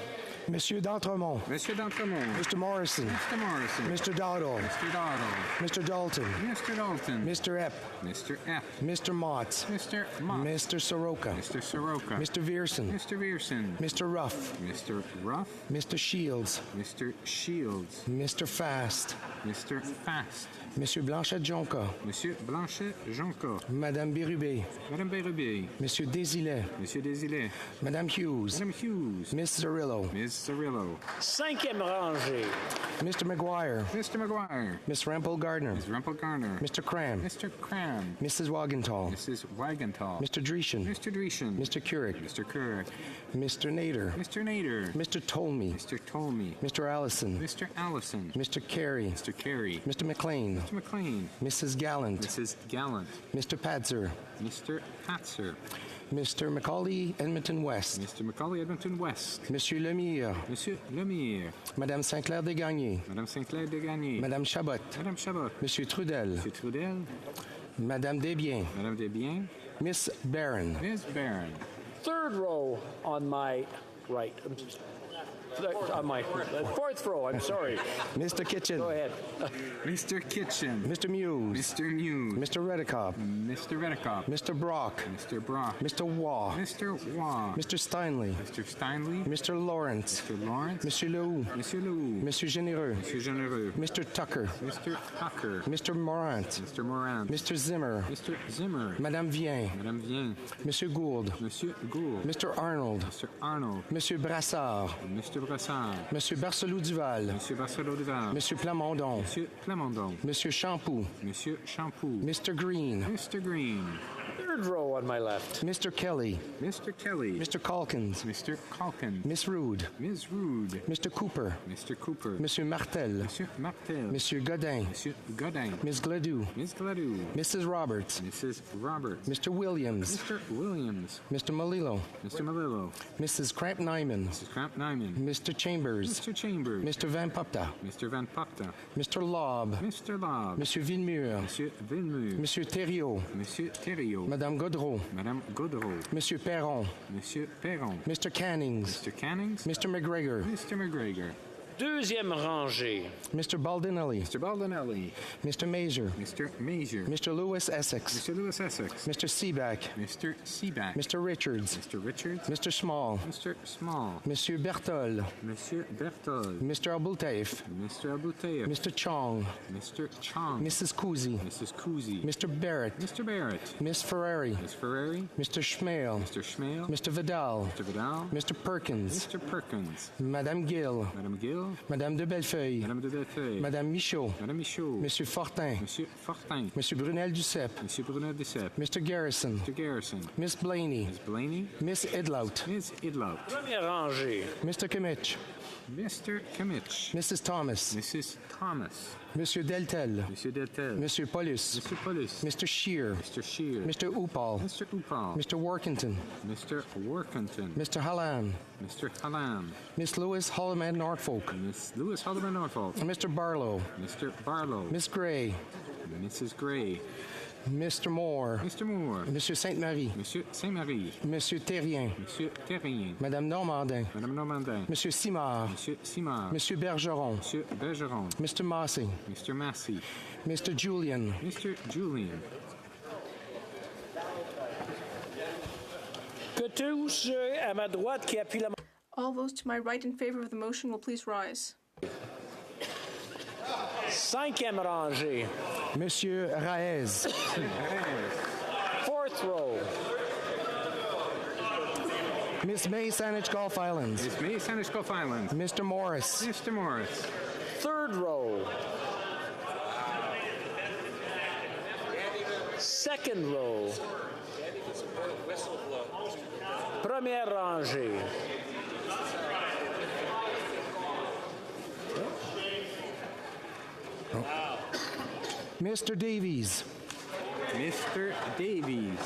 Speaker 7: Monsieur d'Entremont.
Speaker 17: Monsieur d'Entremont.
Speaker 7: Mr. Morrison.
Speaker 17: Mr. Morrison.
Speaker 7: Mr. Dowdle.
Speaker 17: Mr. Dowdle.
Speaker 7: Mr. Dalton.
Speaker 17: Mr. Dalton.
Speaker 7: Mr. Epp.
Speaker 17: Mr. Epp.
Speaker 7: Mr. Motts.
Speaker 17: Mr. Motts.
Speaker 7: Mr. Soroka.
Speaker 17: Mr. Soroka.
Speaker 7: Mr. Vierson.
Speaker 17: Mr. Vierson.
Speaker 7: Mr. Ruff.
Speaker 17: Mr. Ruff.
Speaker 7: Mr. Shields.
Speaker 17: Mr. Shields.
Speaker 7: Mr. Fast.
Speaker 17: Mr. Fast.
Speaker 7: Monsieur Blanchet-Jonca.
Speaker 17: Monsieur Blanchet-Jonca.
Speaker 7: Madame Bérubé.
Speaker 17: Madame Bérubé.
Speaker 7: Monsieur Desilets.
Speaker 17: Monsieur Desilets.
Speaker 7: Madame Hughes.
Speaker 17: Madame Hughes.
Speaker 7: Miss Zarillo.
Speaker 17: Miss Zarillo.
Speaker 1: Cinquième rangée.
Speaker 7: Mr. McGuire.
Speaker 17: Mr. McGuire.
Speaker 7: Miss Rempel Gardner.
Speaker 17: Miss Rempel Gardner.
Speaker 7: Mr. Cram.
Speaker 17: Mr. Cram.
Speaker 7: Mrs. Wagenthal.
Speaker 17: Mrs. Wagenthal.
Speaker 7: Mr. Dreeshen.
Speaker 17: Mr. Dreeshen.
Speaker 7: Mr. Couric.
Speaker 17: Mr. Couric.
Speaker 7: Mr. Nader.
Speaker 17: Mr. Nader.
Speaker 7: Mr. Tolmie.
Speaker 17: Mr. Tolmie.
Speaker 7: Mr. Allison.
Speaker 17: Mr. Allison.
Speaker 7: Mr. Carey.
Speaker 17: Mr. Carey.
Speaker 7: Mr. McLean.
Speaker 17: Mr. McLean.
Speaker 7: Mrs. Gallant.
Speaker 17: Mrs. Gallant.
Speaker 7: Mr. Patzer.
Speaker 17: Mr. Patzer.
Speaker 7: Mr. Macaulay Edmonton West.
Speaker 17: Mr. Macaulay Edmonton West.
Speaker 7: Monsieur Lemire.
Speaker 17: Monsieur Lemire.
Speaker 7: Madame Sinclair Desgagnés.
Speaker 17: Madame Sinclair Desgagnés.
Speaker 7: Madame Chabot.
Speaker 17: Madame Chabot.
Speaker 7: Monsieur Trudel.
Speaker 17: Monsieur Trudel.
Speaker 7: Madame Desbiens.
Speaker 17: Madame Desbiens.
Speaker 7: Miss Barron.
Speaker 17: Miss Barron.
Speaker 1: Third row on my right. On my fourth row, I'm sorry.
Speaker 7: Mr. Kitchen.
Speaker 1: Go ahead.
Speaker 17: Mr. Kitchen.
Speaker 7: Mr. Muse.
Speaker 17: Mr. Muse.
Speaker 7: Mr. Redekop.
Speaker 17: Mr. Redekop.
Speaker 7: Mr. Brock.
Speaker 17: Mr. Brock.
Speaker 7: Mr. Waugh.
Speaker 17: Mr. Waugh.
Speaker 7: Mr. Steinley.
Speaker 17: Mr. Steinley.
Speaker 7: Mr. Lawrence.
Speaker 17: Mr. Lawrence.
Speaker 7: Monsieur Lehoux.
Speaker 17: Monsieur Lehoux.
Speaker 7: Monsieur Généreux.
Speaker 17: Monsieur Généreux.
Speaker 7: Mr. Tucker.
Speaker 17: Mr. Tucker.
Speaker 7: Mr. Morant.
Speaker 17: Mr. Morant.
Speaker 7: Mr. Zimmer.
Speaker 17: Mr. Zimmer.
Speaker 7: Madame Vien.
Speaker 17: Madame Vien.
Speaker 7: Monsieur Gould.
Speaker 17: Monsieur Gould.
Speaker 7: Mr. Arnold.
Speaker 17: Mr. Arnold.
Speaker 7: Monsieur Brassard.
Speaker 17: Mr. Brassard.
Speaker 7: Monsieur Barcelou-Duval.
Speaker 17: Monsieur Barcelou-Duval.
Speaker 7: Monsieur Plamondon.
Speaker 17: Monsieur Plamondon.
Speaker 7: Monsieur Champoux.
Speaker 17: Monsieur Champoux.
Speaker 7: Mr. Green.
Speaker 17: Mr. Green.
Speaker 1: Third row on my left.
Speaker 7: Mr. Kelly.
Speaker 17: Mr. Kelly.
Speaker 7: Mr. Calkins.
Speaker 17: Mr. Calkins.
Speaker 7: Miss Rude.
Speaker 17: Ms. Rude.
Speaker 7: Mr. Cooper.
Speaker 17: Mr. Cooper.
Speaker 7: Monsieur Martel.
Speaker 17: Monsieur Martel.
Speaker 7: Monsieur Godin.
Speaker 17: Monsieur Godin.
Speaker 7: Miss Gladue.
Speaker 17: Miss Gladue.
Speaker 7: Mrs. Roberts.
Speaker 17: Mrs. Roberts.
Speaker 7: Mr. Williams.
Speaker 17: Mr. Williams.
Speaker 7: Mr. Malillo.
Speaker 17: Mr. Malillo.
Speaker 7: Mrs. Cramp-Nyman.
Speaker 17: Mrs. Cramp-Nyman.
Speaker 7: Mr. Chambers.
Speaker 17: Mr. Chambers.
Speaker 7: Mr. Van Popta.
Speaker 17: Mr. Van Popta.
Speaker 7: Mr. Lobb.
Speaker 17: Mr. Lobb.
Speaker 7: Monsieur Villemur.
Speaker 17: Monsieur Villemur.
Speaker 7: Monsieur Thériault.
Speaker 17: Monsieur Thériault.
Speaker 7: Madame Godreau.
Speaker 17: Madame Godreau.
Speaker 7: Monsieur Perron.
Speaker 17: Monsieur Perron.
Speaker 7: Mr. Cannings.
Speaker 17: Mr. Cannings.
Speaker 7: Mr. McGregor.
Speaker 17: Mr. McGregor.
Speaker 1: Deuxième rangée.
Speaker 7: Mr. Baldinelli.
Speaker 17: Mr. Baldinelli.
Speaker 7: Mr. Mazur.
Speaker 17: Mr. Mazur.
Speaker 7: Mr. Lewis Essex.
Speaker 17: Mr. Lewis Essex.
Speaker 7: Mr. Seaback.
Speaker 17: Mr. Seaback.
Speaker 7: Mr. Richards.
Speaker 17: Mr. Richards.
Speaker 7: Mr. Small.
Speaker 17: Mr. Small.
Speaker 7: Monsieur Bertol.
Speaker 17: Monsieur Bertol.
Speaker 7: Mr. Abultaif.
Speaker 17: Mr. Abutayev.
Speaker 7: Mr. Chong.
Speaker 17: Mr. Chong.
Speaker 7: Mrs. Kuzi.
Speaker 17: Mrs. Kuzi.
Speaker 7: Mr. Barrett.
Speaker 17: Mr. Barrett.
Speaker 7: Miss Ferrari.
Speaker 17: Miss Ferrari.
Speaker 7: Mr. Schmale.
Speaker 17: Mr. Schmale.
Speaker 7: Mr. Vidal.
Speaker 17: Mr. Vidal.
Speaker 7: Mr. Perkins.
Speaker 17: Mr. Perkins.
Speaker 7: Madame Gill.
Speaker 17: Madame Gill.
Speaker 7: Madame de Bellefeuille.
Speaker 17: Madame de Bellefeuille.
Speaker 7: Madame Michaud.
Speaker 17: Madame Michaud.
Speaker 7: Monsieur Fortin.
Speaker 17: Monsieur Fortin.
Speaker 7: Monsieur Brunel Duceppe.
Speaker 17: Monsieur Brunel Duceppe.
Speaker 7: Mr. Garrison.
Speaker 17: Mr. Garrison.
Speaker 7: Miss Blaney.
Speaker 17: Miss Blaney.
Speaker 7: Miss Idlout.
Speaker 17: Miss Idlout.
Speaker 1: Première rangée.
Speaker 7: Mr. Kimmich.
Speaker 17: Mr. Kimmich.
Speaker 7: Mrs. Thomas.
Speaker 17: Mrs. Thomas.
Speaker 7: Monsieur Deltel.
Speaker 17: Monsieur Deltel.
Speaker 7: Monsieur Paulus.
Speaker 17: Mr. Paulus.
Speaker 7: Mr. Shear.
Speaker 17: Mr. Shear.
Speaker 7: Mr. Upal.
Speaker 17: Mr. Upal.
Speaker 7: Mr. Workington.
Speaker 17: Mr. Workington.
Speaker 7: Mr. Hallam.
Speaker 17: Mr. Hallam.
Speaker 7: Miss Lewis Holloman Norfolk.
Speaker 17: Miss Lewis Holloman Norfolk.
Speaker 7: Mr. Barlow.
Speaker 17: Mr. Barlow.
Speaker 7: Miss Gray.
Speaker 17: Mrs. Gray.
Speaker 7: Mr. Moore.
Speaker 17: Mr. Moore.
Speaker 7: Monsieur Sainte-Marie.
Speaker 17: Monsieur Saint-Marie.
Speaker 7: Monsieur Terrien.
Speaker 17: Monsieur Terrien.
Speaker 7: Madame Normandin.
Speaker 17: Madame Normandin.
Speaker 7: Monsieur Simard.
Speaker 17: Monsieur Simard.
Speaker 7: Monsieur Bergeron.
Speaker 17: Monsieur Bergeron.
Speaker 7: Mr. Massey.
Speaker 17: Mr. Massey.
Speaker 7: Mr. Julian.
Speaker 17: Mr. Julian.
Speaker 1: Que tous ceux à ma droite qui appuient la...
Speaker 18: All those to my right in favor of the motion will please rise.
Speaker 1: Cinquième rangée.
Speaker 7: Monsieur Raez.
Speaker 1: Fourth row.
Speaker 7: Miss May Saanich Gulf Islands.
Speaker 17: Miss May Saanich Gulf Islands.
Speaker 7: Mr. Morris.
Speaker 17: Mr. Morris.
Speaker 1: Third row. Second row. Première rangée.
Speaker 7: Mr. Davies.
Speaker 17: Mr. Davies.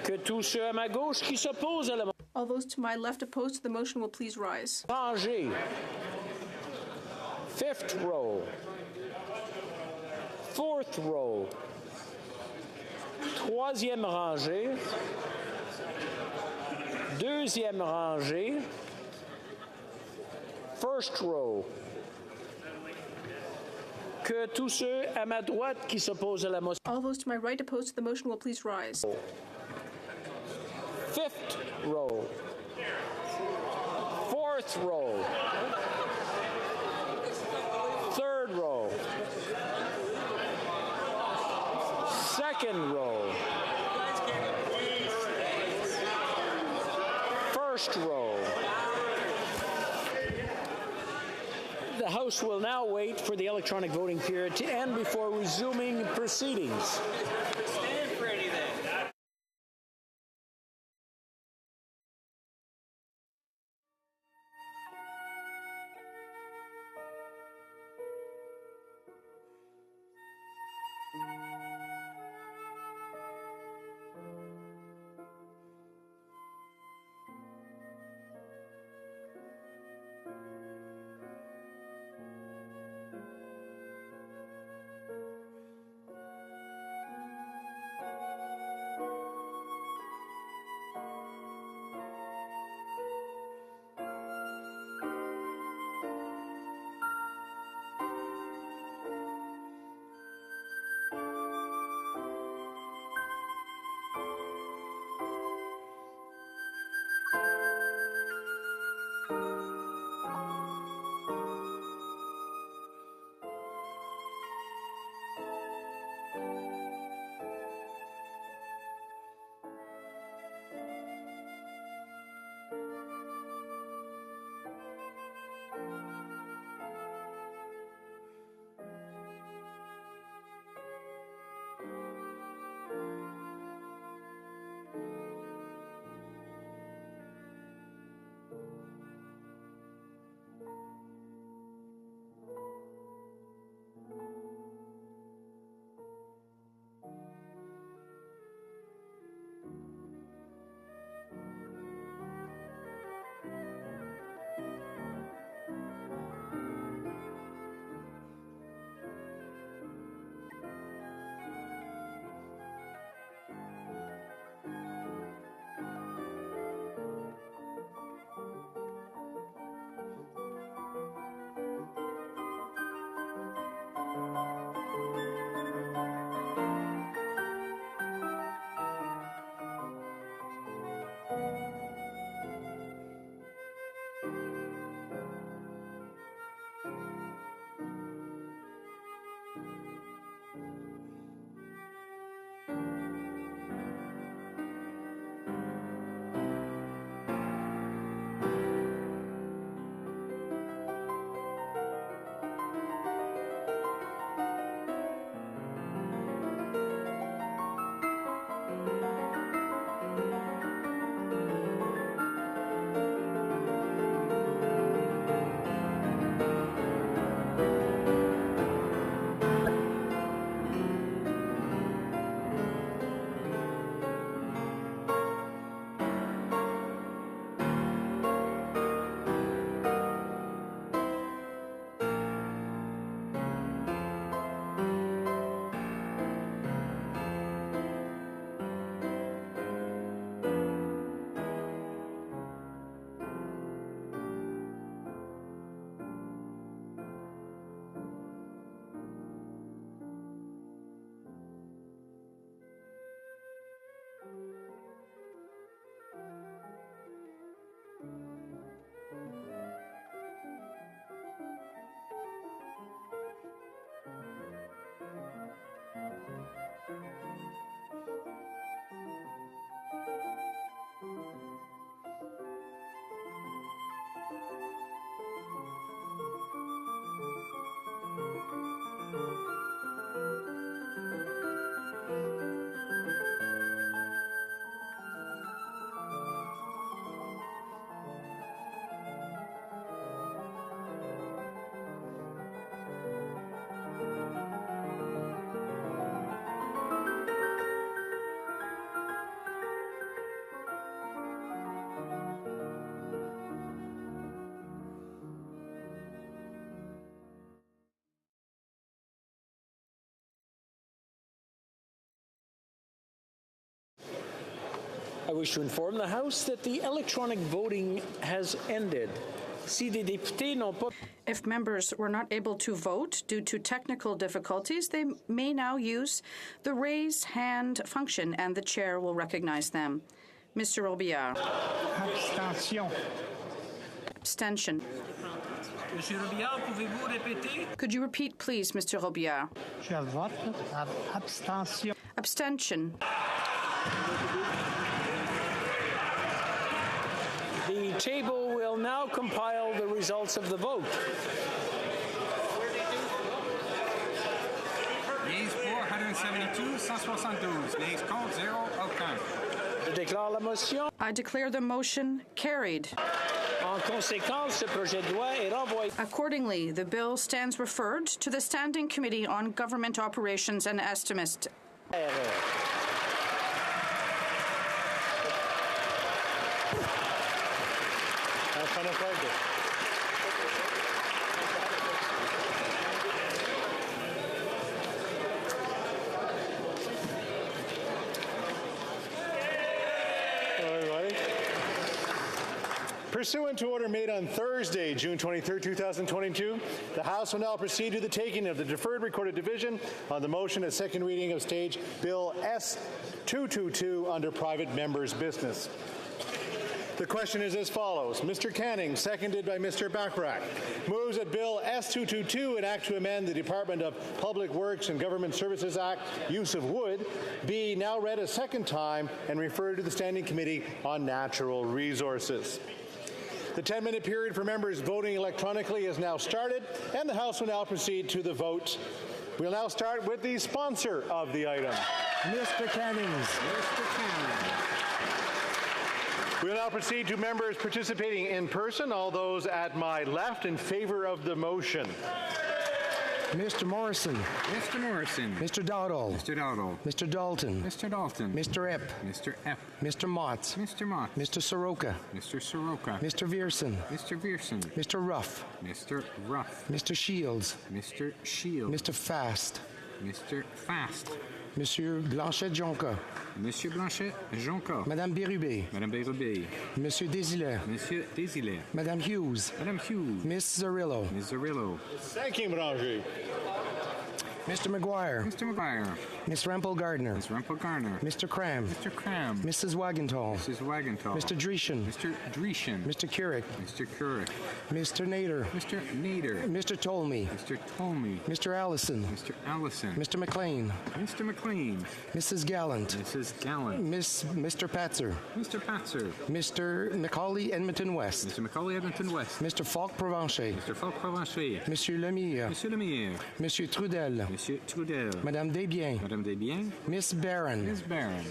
Speaker 1: Que tous ceux à ma gauche qui s'opposent à la
Speaker 18: All those to my left opposed to the motion will please rise.
Speaker 1: rangée. Fifth row. Fourth row. Troisième rangée. Deuxième rangée. First row. Que tous ceux à ma droite qui s'opposent à la motion.
Speaker 18: All those to my right opposed to the motion will please rise.
Speaker 1: Fifth row. Fourth row. Third row. Second row. First row. The House will now wait for the electronic voting period to end before resuming proceedings. I wish to inform the House that the electronic voting has ended.
Speaker 5: If members were not able to vote due to technical difficulties, they may now use the raise hand function and the chair will recognize them. Mr. Robillard.
Speaker 3: Abstention.
Speaker 5: Abstention.
Speaker 13: Monsieur Robillard, pouvez-vous répéter?
Speaker 5: Could you repeat, please, Mr. Robillard?
Speaker 3: Je vote abstention.
Speaker 5: Abstention.
Speaker 1: The table will now compile the results of the vote.
Speaker 17: Yeas pour 172, 172. Nays contre, 0, aucun.
Speaker 1: Je déclare la motion.
Speaker 5: I declare the motion carried.
Speaker 1: En conséquence, ce projet de loi est renvoyé.
Speaker 5: Accordingly, the bill stands referred to the Standing Committee on Government Operations and Estimates.
Speaker 2: Pursuant to order made on Thursday, June 23, 2022, the House will now proceed to the taking of the deferred recorded division on the motion at second reading of Stage Bill S-222 under private members' business. The question is as follows. Mr. Canning, seconded by Mr. Bachrach, moves that Bill S-222, an act to amend the Department of Public Works and Government Services Act, use of wood, be now read a second time and referred to the Standing Committee on Natural Resources. The 10-minute period for members voting electronically has now started, and the House will now proceed to the vote. We'll now start with the sponsor of the item.
Speaker 7: Mr. Canning.
Speaker 17: Mr. Canning.
Speaker 2: We'll now proceed to members participating in person. All those at my left in favor of the motion.
Speaker 7: Mr. Morrison.
Speaker 17: Mr. Morrison.
Speaker 7: Mr. Dowdall.
Speaker 17: Mr. Dowdall.
Speaker 7: Mr. Dalton.
Speaker 17: Mr. Dalton.
Speaker 7: Mr. Epp.
Speaker 17: Mr. Epp.
Speaker 7: Mr. Mott.
Speaker 17: Mr. Mott.
Speaker 7: Mr. Soroka.
Speaker 17: Mr. Soroka.
Speaker 7: Mr. Vierson.
Speaker 17: Mr. Vierson.
Speaker 7: Mr. Ruff.
Speaker 17: Mr. Ruff.
Speaker 7: Mr. Shields.
Speaker 17: Mr. Shields.
Speaker 7: Mr. Fast.
Speaker 17: Mr. Fast.
Speaker 7: Monsieur Blanchet-Jonca.
Speaker 17: Monsieur Blanchet-Jonca.
Speaker 7: Madame Bérubé.
Speaker 17: Madame Bérubé.
Speaker 7: Monsieur Desilets.
Speaker 17: Monsieur Desilets.
Speaker 7: Madame Hughes.
Speaker 17: Madame Hughes.
Speaker 7: Miss Zarillo.
Speaker 17: Miss Zarillo.
Speaker 2: Thank you, Branger.
Speaker 7: Mr. McGuire.
Speaker 17: Mr. McGuire.
Speaker 7: Miss Rempel Gardner.
Speaker 17: Miss Rempel Gardner.
Speaker 7: Mr. Cram.
Speaker 17: Mr. Cram.
Speaker 7: Mrs. Wagenthal.
Speaker 17: Mrs. Wagenthal.
Speaker 7: Mr. Dreeshen.
Speaker 17: Mr. Dreeshen.
Speaker 7: Mr. Keurig.
Speaker 17: Mr. Keurig.
Speaker 7: Mr. Nader.
Speaker 17: Mr. Nader.
Speaker 7: Mr. Tolmie.
Speaker 17: Mr. Tolmie.
Speaker 7: Mr. Allison.
Speaker 17: Mr. Allison.
Speaker 7: Mr. McLean.
Speaker 17: Mr. McLean.
Speaker 7: Mrs. Gallant.
Speaker 17: Mrs. Gallant.
Speaker 7: Mr. Patzer.
Speaker 17: Mr. Patzer.
Speaker 7: Mr. Macaulay Edmonton West.
Speaker 17: Mr. Macaulay Edmonton West.
Speaker 7: Mr. Falk Provencher.
Speaker 17: Mr. Falk Provencher.
Speaker 7: Monsieur Lemire.
Speaker 17: Monsieur Lemire.
Speaker 7: Monsieur Trudel.
Speaker 17: Monsieur Trudel.
Speaker 7: Madame Desbiens.
Speaker 17: Madame Desbiens.
Speaker 7: Miss Barron.
Speaker 17: Miss Barron.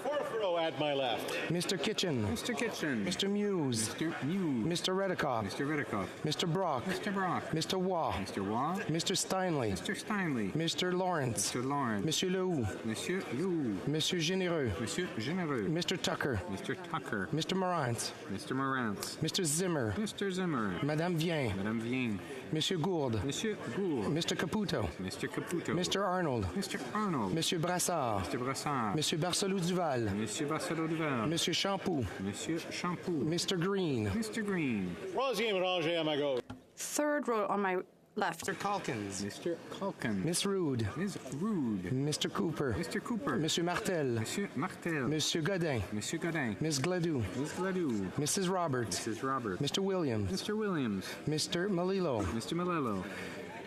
Speaker 2: Fourth row at my left.
Speaker 7: Mr. Kitchen.
Speaker 17: Mr. Kitchen.
Speaker 7: Mr. Muse.
Speaker 17: Mr. Muse.
Speaker 7: Mr. Redikoff.
Speaker 17: Mr. Redikoff.
Speaker 7: Mr. Brock.
Speaker 17: Mr. Brock.
Speaker 7: Mr. Waugh.
Speaker 17: Mr. Waugh.
Speaker 7: Mr. Steinley.
Speaker 17: Mr. Steinley.
Speaker 7: Mr. Lawrence.
Speaker 17: Mr. Lawrence.
Speaker 7: Monsieur Lehoux.
Speaker 17: Monsieur Lehoux.
Speaker 7: Monsieur Généreux.
Speaker 17: Monsieur Généreux.
Speaker 7: Mr. Tucker.
Speaker 17: Mr. Tucker.
Speaker 7: Mr. Morantz.
Speaker 17: Mr. Morantz.
Speaker 7: Mr. Zimmer.
Speaker 17: Mr. Zimmer.
Speaker 7: Madame Vien.
Speaker 17: Madame Vien.
Speaker 7: Monsieur Gourde.
Speaker 17: Monsieur Gourde.
Speaker 7: Mr. Caputo.
Speaker 17: Mr. Caputo.
Speaker 7: Mr. Arnold.
Speaker 17: Mr. Arnold.
Speaker 7: Monsieur Brassard.
Speaker 17: Mr. Brassard.
Speaker 7: Monsieur Barcelou Duval.
Speaker 17: Monsieur Barcelou Duval.
Speaker 7: Monsieur Champoux.
Speaker 17: Monsieur Champoux.
Speaker 7: Mr. Green.
Speaker 17: Mr. Green.
Speaker 2: Troisième rangée à ma gauche.
Speaker 5: Third row on my left.
Speaker 7: Mr. Calkins.
Speaker 17: Mr. Calkins.
Speaker 7: Miss Rude.
Speaker 17: Miss Rude.
Speaker 7: Mr. Cooper.
Speaker 17: Mr. Cooper.
Speaker 7: Monsieur Martel.
Speaker 17: Monsieur Martel.
Speaker 7: Monsieur Godin.
Speaker 17: Monsieur Godin.
Speaker 7: Miss Gladue.
Speaker 17: Miss Gladue.
Speaker 7: Mrs. Roberts.
Speaker 17: Mrs. Roberts.
Speaker 7: Mr. Williams.
Speaker 17: Mr. Williams.
Speaker 7: Mr. Malillo.
Speaker 17: Mr. Malillo.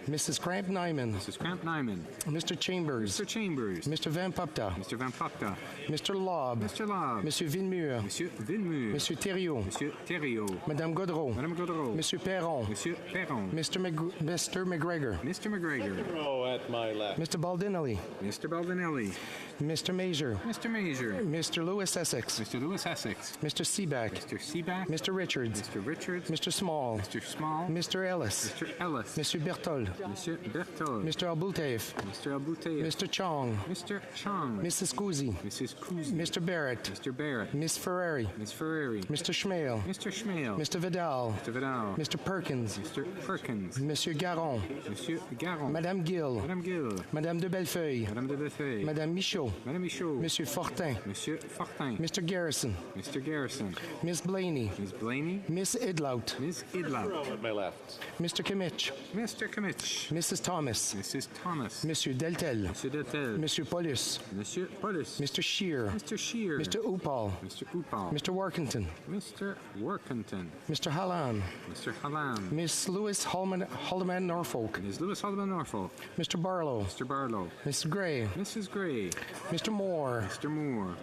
Speaker 7: Mrs. Cramp Nyman.
Speaker 17: Mrs. Cramp Nyman.
Speaker 7: Mr. Chambers.
Speaker 17: Mr. Chambers.
Speaker 7: Mr. Van Pupta.
Speaker 17: Mr. Van Pupta.
Speaker 7: Mr. Lobb.
Speaker 17: Mr. Lobb.
Speaker 7: Monsieur Villemur.
Speaker 17: Monsieur Villemur.
Speaker 7: Monsieur Thériault.
Speaker 17: Monsieur Thériault.
Speaker 7: Madame Godreau.
Speaker 17: Madame Godreau.
Speaker 7: Monsieur Perron.
Speaker 17: Monsieur Perron.
Speaker 7: Mr. McGregor.
Speaker 17: Mr. McGregor.
Speaker 2: Row at my left.
Speaker 7: Mr. Baldinelli.
Speaker 17: Mr. Baldinelli.
Speaker 7: Mr. Major.
Speaker 17: Mr. Major.
Speaker 7: Mr. Lewis Essex.
Speaker 17: Mr. Lewis Essex.
Speaker 7: Mr. Seaback.
Speaker 17: Mr. Seaback.
Speaker 7: Mr. Richards.
Speaker 17: Mr. Richards.
Speaker 7: Mr. Small.
Speaker 17: Mr. Small.
Speaker 7: Mr. Ellis.
Speaker 17: Mr. Ellis.
Speaker 7: Monsieur Berthold.
Speaker 17: Monsieur Berthold.
Speaker 7: Mr. Albouteif.
Speaker 17: Mr. Albouteif.
Speaker 7: Mr. Chong.
Speaker 17: Mr. Chong.
Speaker 7: Mrs. Kuzi.
Speaker 17: Mrs. Kuzi.
Speaker 7: Mr. Barrett.
Speaker 17: Mr. Barrett.
Speaker 7: Miss Ferrari.
Speaker 17: Ms. Ferrari.
Speaker 7: Mr. Schmale.
Speaker 17: Mr. Schmale.
Speaker 7: Mr. Vidal.
Speaker 17: Mr. Vidal.
Speaker 7: Mr. Perkins.
Speaker 17: Mr. Perkins.
Speaker 7: Monsieur Garon.
Speaker 17: Monsieur Garon.
Speaker 7: Madame Gill.
Speaker 17: Madame Gill.
Speaker 7: Madame de Bellefeuille.
Speaker 17: Madame de Bellefeuille.
Speaker 7: Madame Michaud.
Speaker 17: Madame Michaud.
Speaker 7: Monsieur Fortin.
Speaker 17: Monsieur Fortin.
Speaker 7: Mr. Garrison.
Speaker 17: Mr. Garrison.
Speaker 7: Miss Blaney.
Speaker 17: Ms. Blaney.
Speaker 7: Miss Idlout.
Speaker 17: Ms. Idlout.
Speaker 2: At my left.
Speaker 7: Mr. Kimmich.
Speaker 17: Mr. Kimmich.
Speaker 7: Mrs. Thomas.
Speaker 17: Mrs. Thomas.
Speaker 7: Monsieur Deltel.
Speaker 17: Monsieur Deltel.
Speaker 7: Monsieur Paulus.
Speaker 17: Monsieur Paulus.
Speaker 7: Mr. Shear.
Speaker 17: Mr. Shear.
Speaker 7: Mr. Upal.
Speaker 17: Mr. Upal.
Speaker 7: Mr. Workington.
Speaker 17: Mr. Workington.
Speaker 7: Mr. Hallam.
Speaker 17: Mr. Hallam.
Speaker 7: Miss Lewis Haldeman Norfolk.
Speaker 17: Ms. Lewis Haldeman Norfolk.
Speaker 7: Mr. Barlow.
Speaker 17: Mr. Barlow.
Speaker 7: Mrs. Gray.
Speaker 17: Mrs. Gray.
Speaker 7: Mr. Moore.
Speaker 17: Mr. Moore.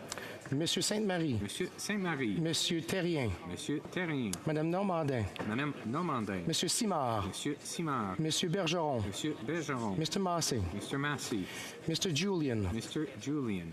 Speaker 7: Monsieur Sainte-Marie.
Speaker 17: Monsieur Saint-Marie.
Speaker 7: Monsieur Terrien.
Speaker 17: Monsieur Terrien.
Speaker 7: Madame Normandin.
Speaker 17: Madame Normandin.
Speaker 7: Monsieur Simard.
Speaker 17: Monsieur Simard.
Speaker 7: Monsieur Bergeron.
Speaker 17: Monsieur Bergeron.
Speaker 7: Mr. Massey.
Speaker 17: Mr. Massey.
Speaker 7: Mr. Julian.
Speaker 17: Mr. Julian.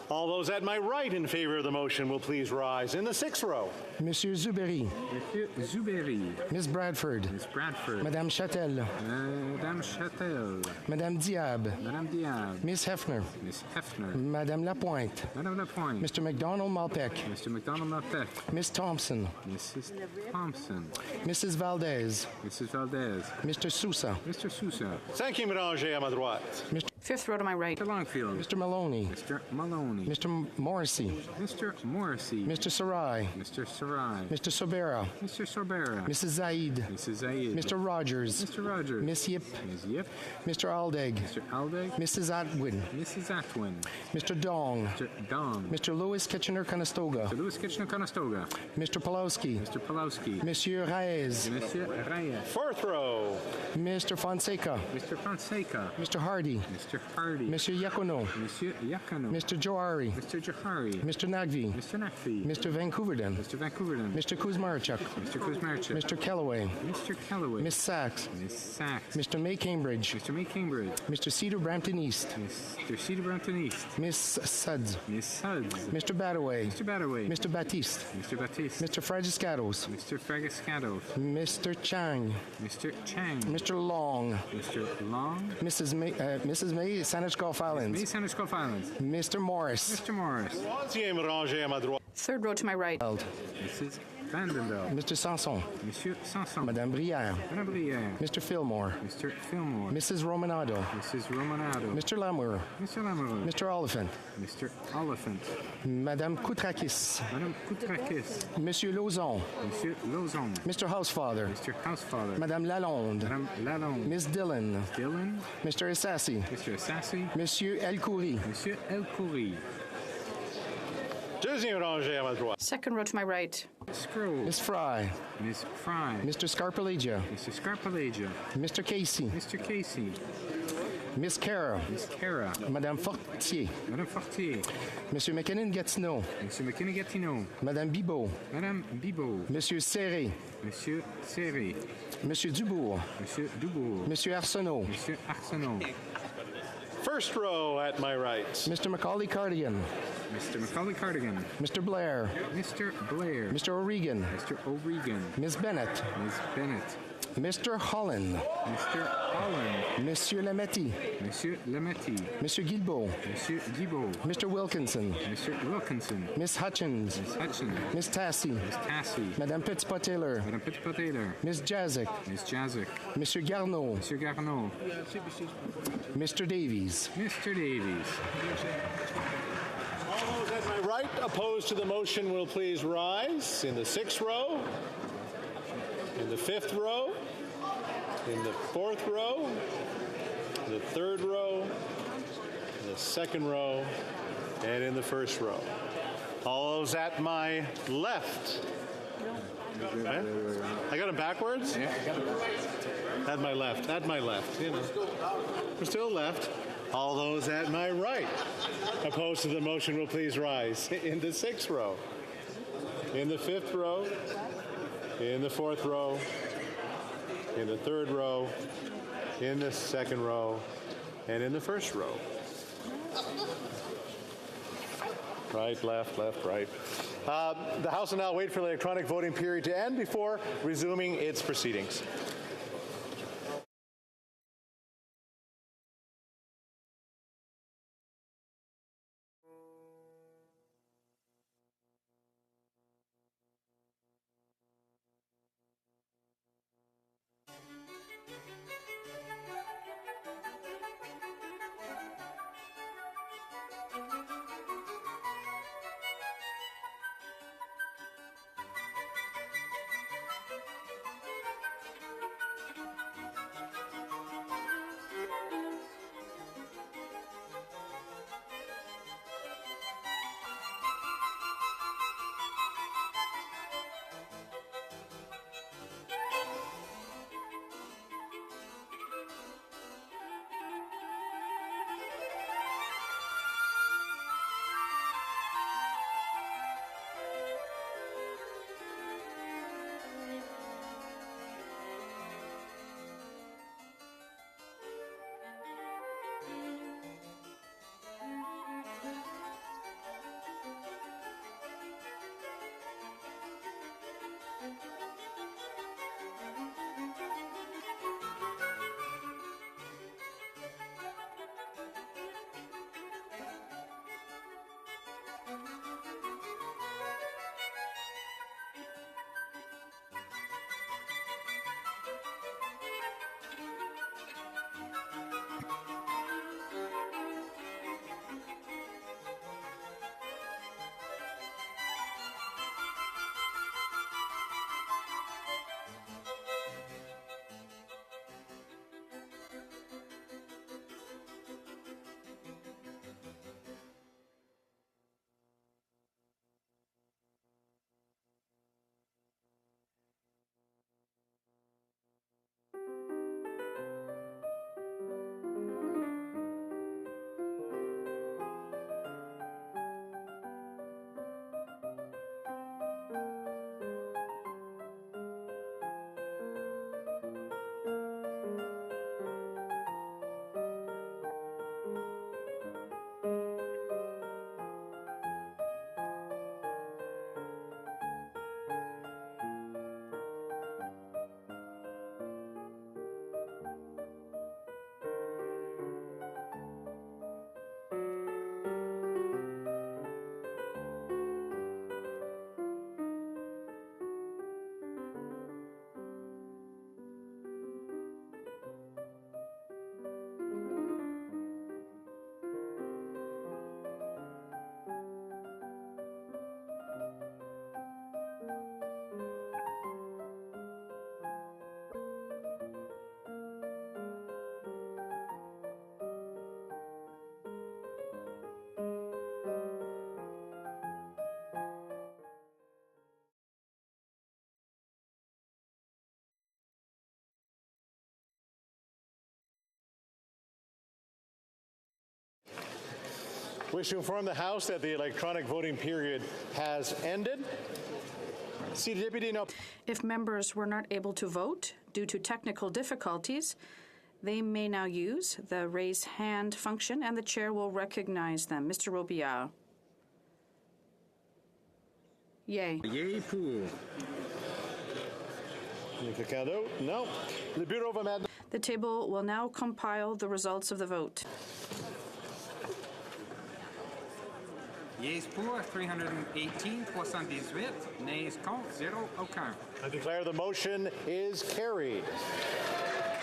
Speaker 2: All those at my right in favor of the motion will please rise in the 6th row.
Speaker 7: Monsieur Zuberi.
Speaker 17: Monsieur Zuberi.
Speaker 7: Miss Bradford.
Speaker 17: Miss Bradford.
Speaker 7: Madame Châtel.
Speaker 17: Madame Châtel.
Speaker 7: Madame Diab.
Speaker 17: Madame Diab.
Speaker 7: Miss Hefner.
Speaker 17: Miss Hefner.
Speaker 7: Madame Lapointe.
Speaker 17: Madame Lapointe.
Speaker 7: Mr. McDonald Malpec.
Speaker 17: Mr. McDonald Malpec.
Speaker 7: Miss Thompson.
Speaker 17: Mrs. Thompson.
Speaker 7: Mrs. Valdez.
Speaker 17: Mrs. Valdez.
Speaker 7: Mr. Sousa.
Speaker 17: Mr. Sousa.
Speaker 2: 5e rangée à ma droite.
Speaker 5: Fifth row to my right.
Speaker 17: Mr. Longfield.
Speaker 7: Mr. Maloney.
Speaker 17: Mr. Maloney.
Speaker 7: Mr. Morrissey.
Speaker 17: Mr. Morrissey.
Speaker 7: Mr. Sarai.
Speaker 17: Mr. Sarai.
Speaker 7: Mr. Sobera.
Speaker 17: Mr. Sobera.
Speaker 7: Mrs. Zaid.
Speaker 17: Mrs. Zaid.
Speaker 7: Mr. Rogers.
Speaker 17: Mr. Rogers.
Speaker 7: Miss Yip.
Speaker 17: Ms. Yip.
Speaker 7: Mr. Aldeg.
Speaker 17: Mr. Aldeg.
Speaker 7: Mrs. Atwin.
Speaker 17: Mrs. Atwin.
Speaker 7: Mr. Dong.
Speaker 17: Mr. Dong.
Speaker 7: Mr. Lewis Kitchener-Conestoga.
Speaker 17: Mr. Lewis Kitchener-Conestoga.
Speaker 7: Mr. Pulowski.
Speaker 17: Mr. Pulowski.
Speaker 7: Monsieur Reyes.
Speaker 17: Monsieur Reyes.
Speaker 2: 4th row.
Speaker 7: Mr. Fonseca.
Speaker 17: Mr. Fonseca.
Speaker 7: Mr. Hardy.
Speaker 17: Mr. Hardy.
Speaker 7: Monsieur Yakono.
Speaker 17: Monsieur Yakono.
Speaker 7: Mr. Johari.
Speaker 17: Mr. Johari.
Speaker 7: Mr. Nagvi.
Speaker 17: Mr. Nakfi.
Speaker 7: Mr. Vancouverden.
Speaker 17: Mr. Vancouverden.
Speaker 7: Mr. Kuzmarchuk.
Speaker 17: Mr. Kuzmarchuk.
Speaker 7: Mr. Kellaway.
Speaker 17: Mr. Kellaway.
Speaker 7: Miss Sachs.
Speaker 17: Miss Sachs.
Speaker 7: Mr. May Cambridge.
Speaker 17: Mr. May Cambridge.
Speaker 7: Mr. Cedar Brampton East.
Speaker 17: Mr. Cedar Brampton East.
Speaker 7: Miss Suds.
Speaker 17: Miss Suds.
Speaker 7: Mr. Bataway.
Speaker 17: Mr. Bataway.
Speaker 7: Mr. Batiste.
Speaker 17: Mr. Batiste.
Speaker 7: Mr. Fragiscatos.
Speaker 17: Mr. Fragiscatos.
Speaker 7: Mr. Chang.
Speaker 17: Mr. Chang.
Speaker 7: Mr. Long.
Speaker 17: Mr. Long.
Speaker 7: Mrs. May Saanich Gulf Islands.
Speaker 17: May Saanich Gulf Islands.
Speaker 7: Mr. Morris.
Speaker 17: Mr. Morris.
Speaker 2: 11e rangée à ma droite.
Speaker 5: Third row to my right.
Speaker 17: Mrs. Vandenveld.
Speaker 7: Mr. Sanson.
Speaker 17: Monsieur Sanson.
Speaker 7: Madame Brière.
Speaker 17: Madame Brière.
Speaker 7: Mr. Fillmore.
Speaker 17: Mr. Fillmore.
Speaker 7: Mrs. Romanado.
Speaker 17: Mrs. Romanado.
Speaker 7: Mr. Lamour.
Speaker 17: Mr. Lamoureux.
Speaker 7: Mr. Oliphant.
Speaker 17: Mr. Oliphant.
Speaker 7: Madame Koutrakis.
Speaker 17: Madame Koutrakis.
Speaker 7: Monsieur Lauzon.
Speaker 17: Monsieur Lauzon.
Speaker 7: Mr. Housefather.
Speaker 17: Mr. Housefather.
Speaker 7: Madame Lalonde.
Speaker 17: Madame Lalonde.
Speaker 7: Miss Dillon.
Speaker 17: Dillon.
Speaker 7: Mr. Assassi.
Speaker 17: Mr. Assassi.
Speaker 7: Monsieur Elkouri.
Speaker 17: Monsieur Elkouri.
Speaker 2: 2e rangée à ma droite.
Speaker 5: Second row to my right.
Speaker 17: Scroll.
Speaker 7: Miss Fry.
Speaker 17: Miss Fry.
Speaker 7: Mr. Scarpalagia.
Speaker 17: Mr. Scarpalagia.
Speaker 7: Mr. Casey.
Speaker 17: Mr. Casey.
Speaker 7: Miss Cara.
Speaker 17: Miss Cara.
Speaker 7: Madame Fortier.
Speaker 17: Madame Fortier.
Speaker 7: Monsieur McKinnon-Gatineau.
Speaker 17: Monsieur McKinnon-Gatineau.
Speaker 7: Madame Bibot.
Speaker 17: Madame Bibot.
Speaker 7: Monsieur Serré.
Speaker 17: Monsieur Serré.
Speaker 7: Monsieur Dubourg.
Speaker 17: Monsieur Dubourg.
Speaker 7: Monsieur Arsenault.
Speaker 17: Monsieur Arsenault.
Speaker 2: 1st row at my right.
Speaker 7: Mr. Macaulay Cardigan.
Speaker 17: Mr. Macaulay Cardigan.
Speaker 7: Mr. Blair.
Speaker 17: Mr. Blair.
Speaker 7: Mr. O'Regan.
Speaker 17: Mr. O'Regan.
Speaker 7: Miss Bennett.
Speaker 17: Miss Bennett.
Speaker 7: Mr. Holland.
Speaker 17: Mr. Holland.
Speaker 7: Monsieur Lametti.
Speaker 17: Monsieur Lametti.
Speaker 7: Monsieur Guilbeault.
Speaker 17: Monsieur Guilbeault.
Speaker 7: Mr. Wilkinson.
Speaker 17: Mr. Wilkinson.
Speaker 7: Miss Hutchins.
Speaker 17: Miss Hutchins.
Speaker 7: Miss Tassie.
Speaker 17: Miss Tassie.
Speaker 7: Madame Petitpas-Taylor.
Speaker 17: Madame Petitpas-Taylor.
Speaker 7: Miss Jazik.
Speaker 17: Miss Jazik.
Speaker 7: Monsieur Garneau.
Speaker 17: Monsieur Garneau.
Speaker 7: Mr. Davies.
Speaker 17: Mr. Davies.
Speaker 2: All those at my right opposed to the motion will please rise in the 6th row, in the 5th row, in the 4th row, the 3rd row, the 2nd row, and in the 1st row. All those at my left. Okay. I got them backwards?
Speaker 17: Yeah, I got it.
Speaker 2: At my left, you know. We're still left. All those at my right opposed to the motion will please rise in the 6th row, in the 5th row, in the 4th row, in the 3rd row, in the 2nd row, and in the 1st row. Right, left, right. The House will now wait for the electronic voting period to end before resuming its proceedings. Wish to inform the House that the electronic voting period has ended. Seated Deputy, no.
Speaker 5: If members were not able to vote due to technical difficulties, they may now use the raise hand function and the chair will recognize them. Mr. Robillard. Yay.
Speaker 17: Yay pour.
Speaker 2: No. Le Bureau va maintenant.
Speaker 5: The table will now compile the results of the vote.
Speaker 17: Yeas pour 318, 318. Nays contre, 0, aucun.
Speaker 2: I declare the motion is carried.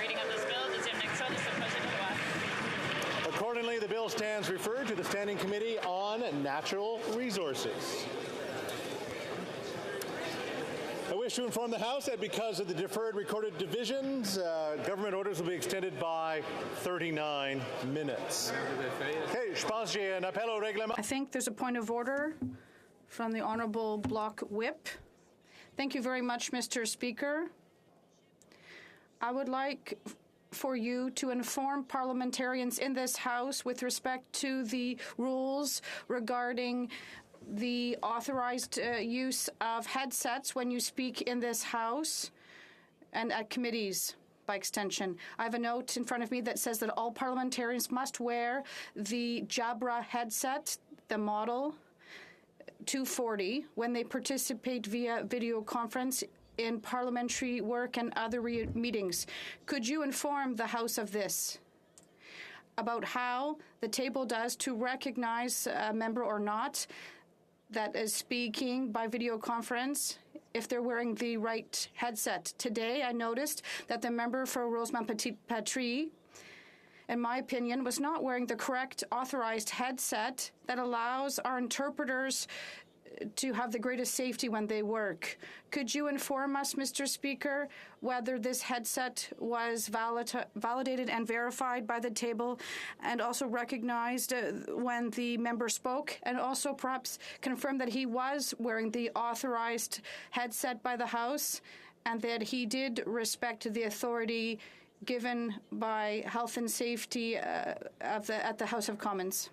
Speaker 8: Reading of this bill, deuxième lecture de ce projet de loi.
Speaker 2: Accordingly, the bill stands referred to the Standing Committee on Natural Resources. I wish to inform the House that because of the deferred recorded divisions, government orders will be extended by 39 minutes. Okay, je pense j'ai un appel au règlement.
Speaker 5: I think there's a point of order from the Honorable Block Whip. Thank you very much, Mr. Speaker. I would like for you to inform parliamentarians in this House with respect to the rules regarding the authorized use of headsets when you speak in this House and at committees by extension. I have a note in front of me that says that all parliamentarians must wear the Jabra headset, the model 240, when they participate via video conference in parliamentary work and other meetings. Could you inform the House of this? About how the table does to recognize a member or not that is speaking by video conference if they're wearing the right headset. Today, I noticed that the member for Rosemont Petit Patrie, in my opinion, was not wearing the correct authorized headset that allows our interpreters to have the greatest safety when they work. Could you inform us, Mr. Speaker, whether this headset was validated and verified by the table and also recognized when the member spoke, and also perhaps confirm that he was wearing the authorized headset by the House and that he did respect the authority given by health and safety at the House of Commons?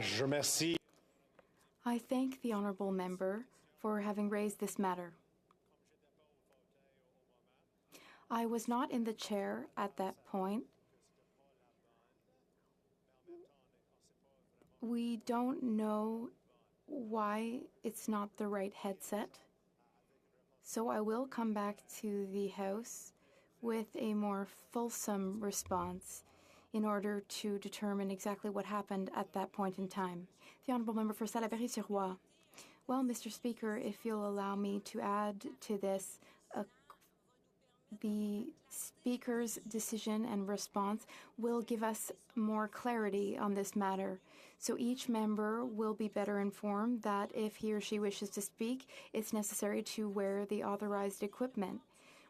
Speaker 2: Je remercie.
Speaker 4: I thank the honourable member for having raised this matter. I was not in the chair at that point. We don't know why it's not the right headset, so I will come back to the House with a more fulsome response in order to determine exactly what happened at that point in time. The honourable member for Salaberry-sur-Roi. Well, Mr. Speaker, if you'll allow me to add to this, the Speaker's decision and response will give us more clarity on this matter. So each member will be better informed that if he or she wishes to speak, it's necessary to wear the authorized equipment.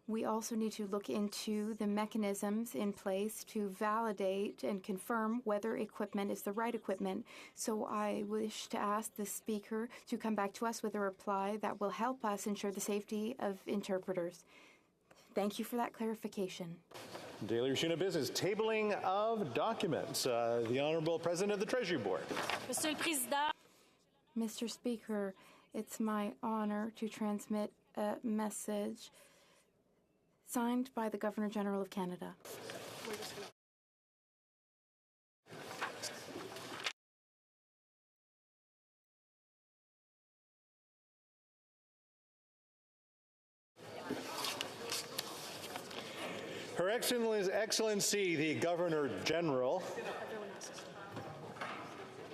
Speaker 4: We also need to look into the mechanisms in place to validate and confirm whether equipment is the right equipment. So I wish to ask the Speaker to come back to us with a reply that will help us ensure the safety of interpreters. Thank you for that clarification.
Speaker 2: Daily routine of business, tabling of documents. The Honourable President of the Treasury Board.
Speaker 26: Monsieur le Président.
Speaker 4: Mr. Speaker, it's my honor to transmit a message signed by the Governor-General of Canada.
Speaker 2: Her Excellency, the Governor-General.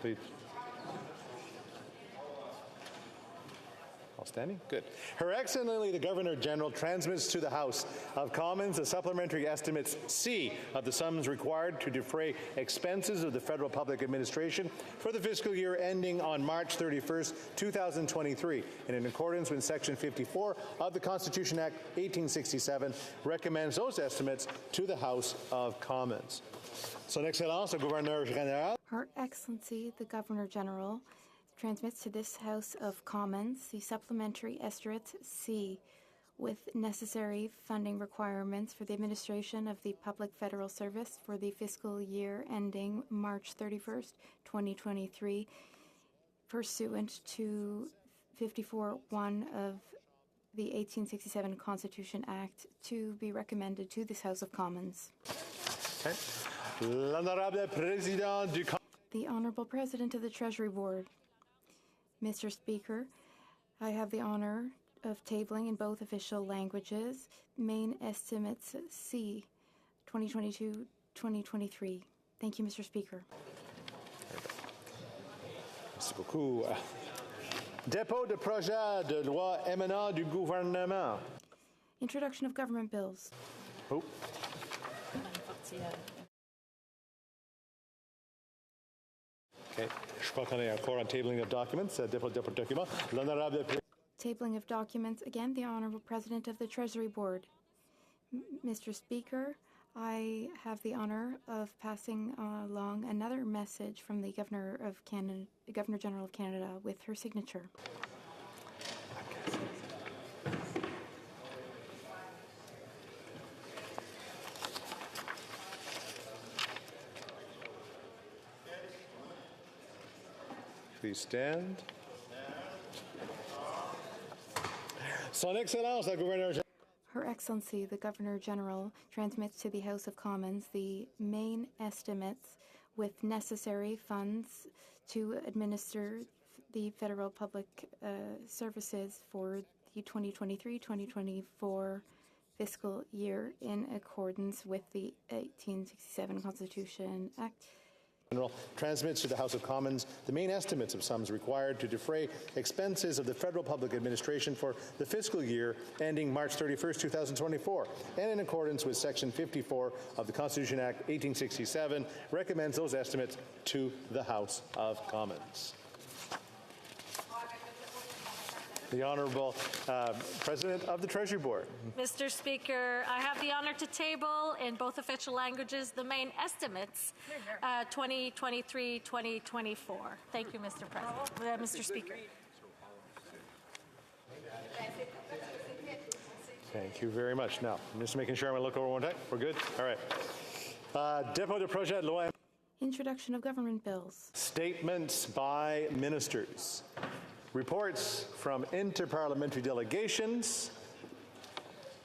Speaker 2: Please. I'll standing? Good. Her Excellency the Governor General transmits to the House of Commons the supplementary estimates C of the sums required to defray expenses of the federal public administration for the fiscal year ending on March 31st, 2023, and in accordance with Section 54 of the Constitution Act 1867, recommends those estimates to the House of Commons. Son Excellence, le Gouverneur Général.
Speaker 4: Her Excellency, the Governor General, transmits to this House of Commons the supplementary estimate C with necessary funding requirements for the administration of the public federal service for the fiscal year ending March 31st, 2023, pursuant to 54(1) of the 1867 Constitution Act, to be recommended to this House of Commons.
Speaker 2: Okay. L'Honorable Président du
Speaker 4: The Honorable President of the Treasury Board. Mr. Speaker, I have the honor of tabling in both official languages main estimates C 2022-2023. Thank you, Mr. Speaker.
Speaker 2: Merci beaucoup. Dépôt de projet de loi émanant du gouvernement.
Speaker 4: Introduction of government bills.
Speaker 2: Oh. Okay. Je crois qu'on est encore en tabling of documents. Dépôt de documents. L'honorable.
Speaker 4: Tabling of documents. Again, the Honorable President of the Treasury Board. Mr. Speaker, I have the honor of passing along another message from the Governor of Canada, Governor General of Canada, with her signature.
Speaker 2: Please stand. Son Excellence, la Gouverneure.
Speaker 4: Her Excellency, the Governor General, transmits to the House of Commons the main estimates with necessary funds to administer the federal public services for the 2023-2024 fiscal year in accordance with the 1867 Constitution Act.
Speaker 2: General transmits to the House of Commons the main estimates of sums required to defray expenses of the federal public administration for the fiscal year ending March 31st, 2024, and in accordance with Section 54 of the Constitution Act 1867, recommends those estimates to the House of Commons. The Honourable President of the Treasury Board.
Speaker 26: Mr. Speaker, I have the honor to table in both official languages the main estimates 2023-2024. Thank you, Mr. President. Mr. Speaker.
Speaker 2: Thank you very much. Now, I'm just making sure I'm going to look over one time. We're good? All right. Dépôt de projet de loi.
Speaker 4: Introduction of government bills.
Speaker 2: Statements by ministers. Reports from interparliamentary delegations.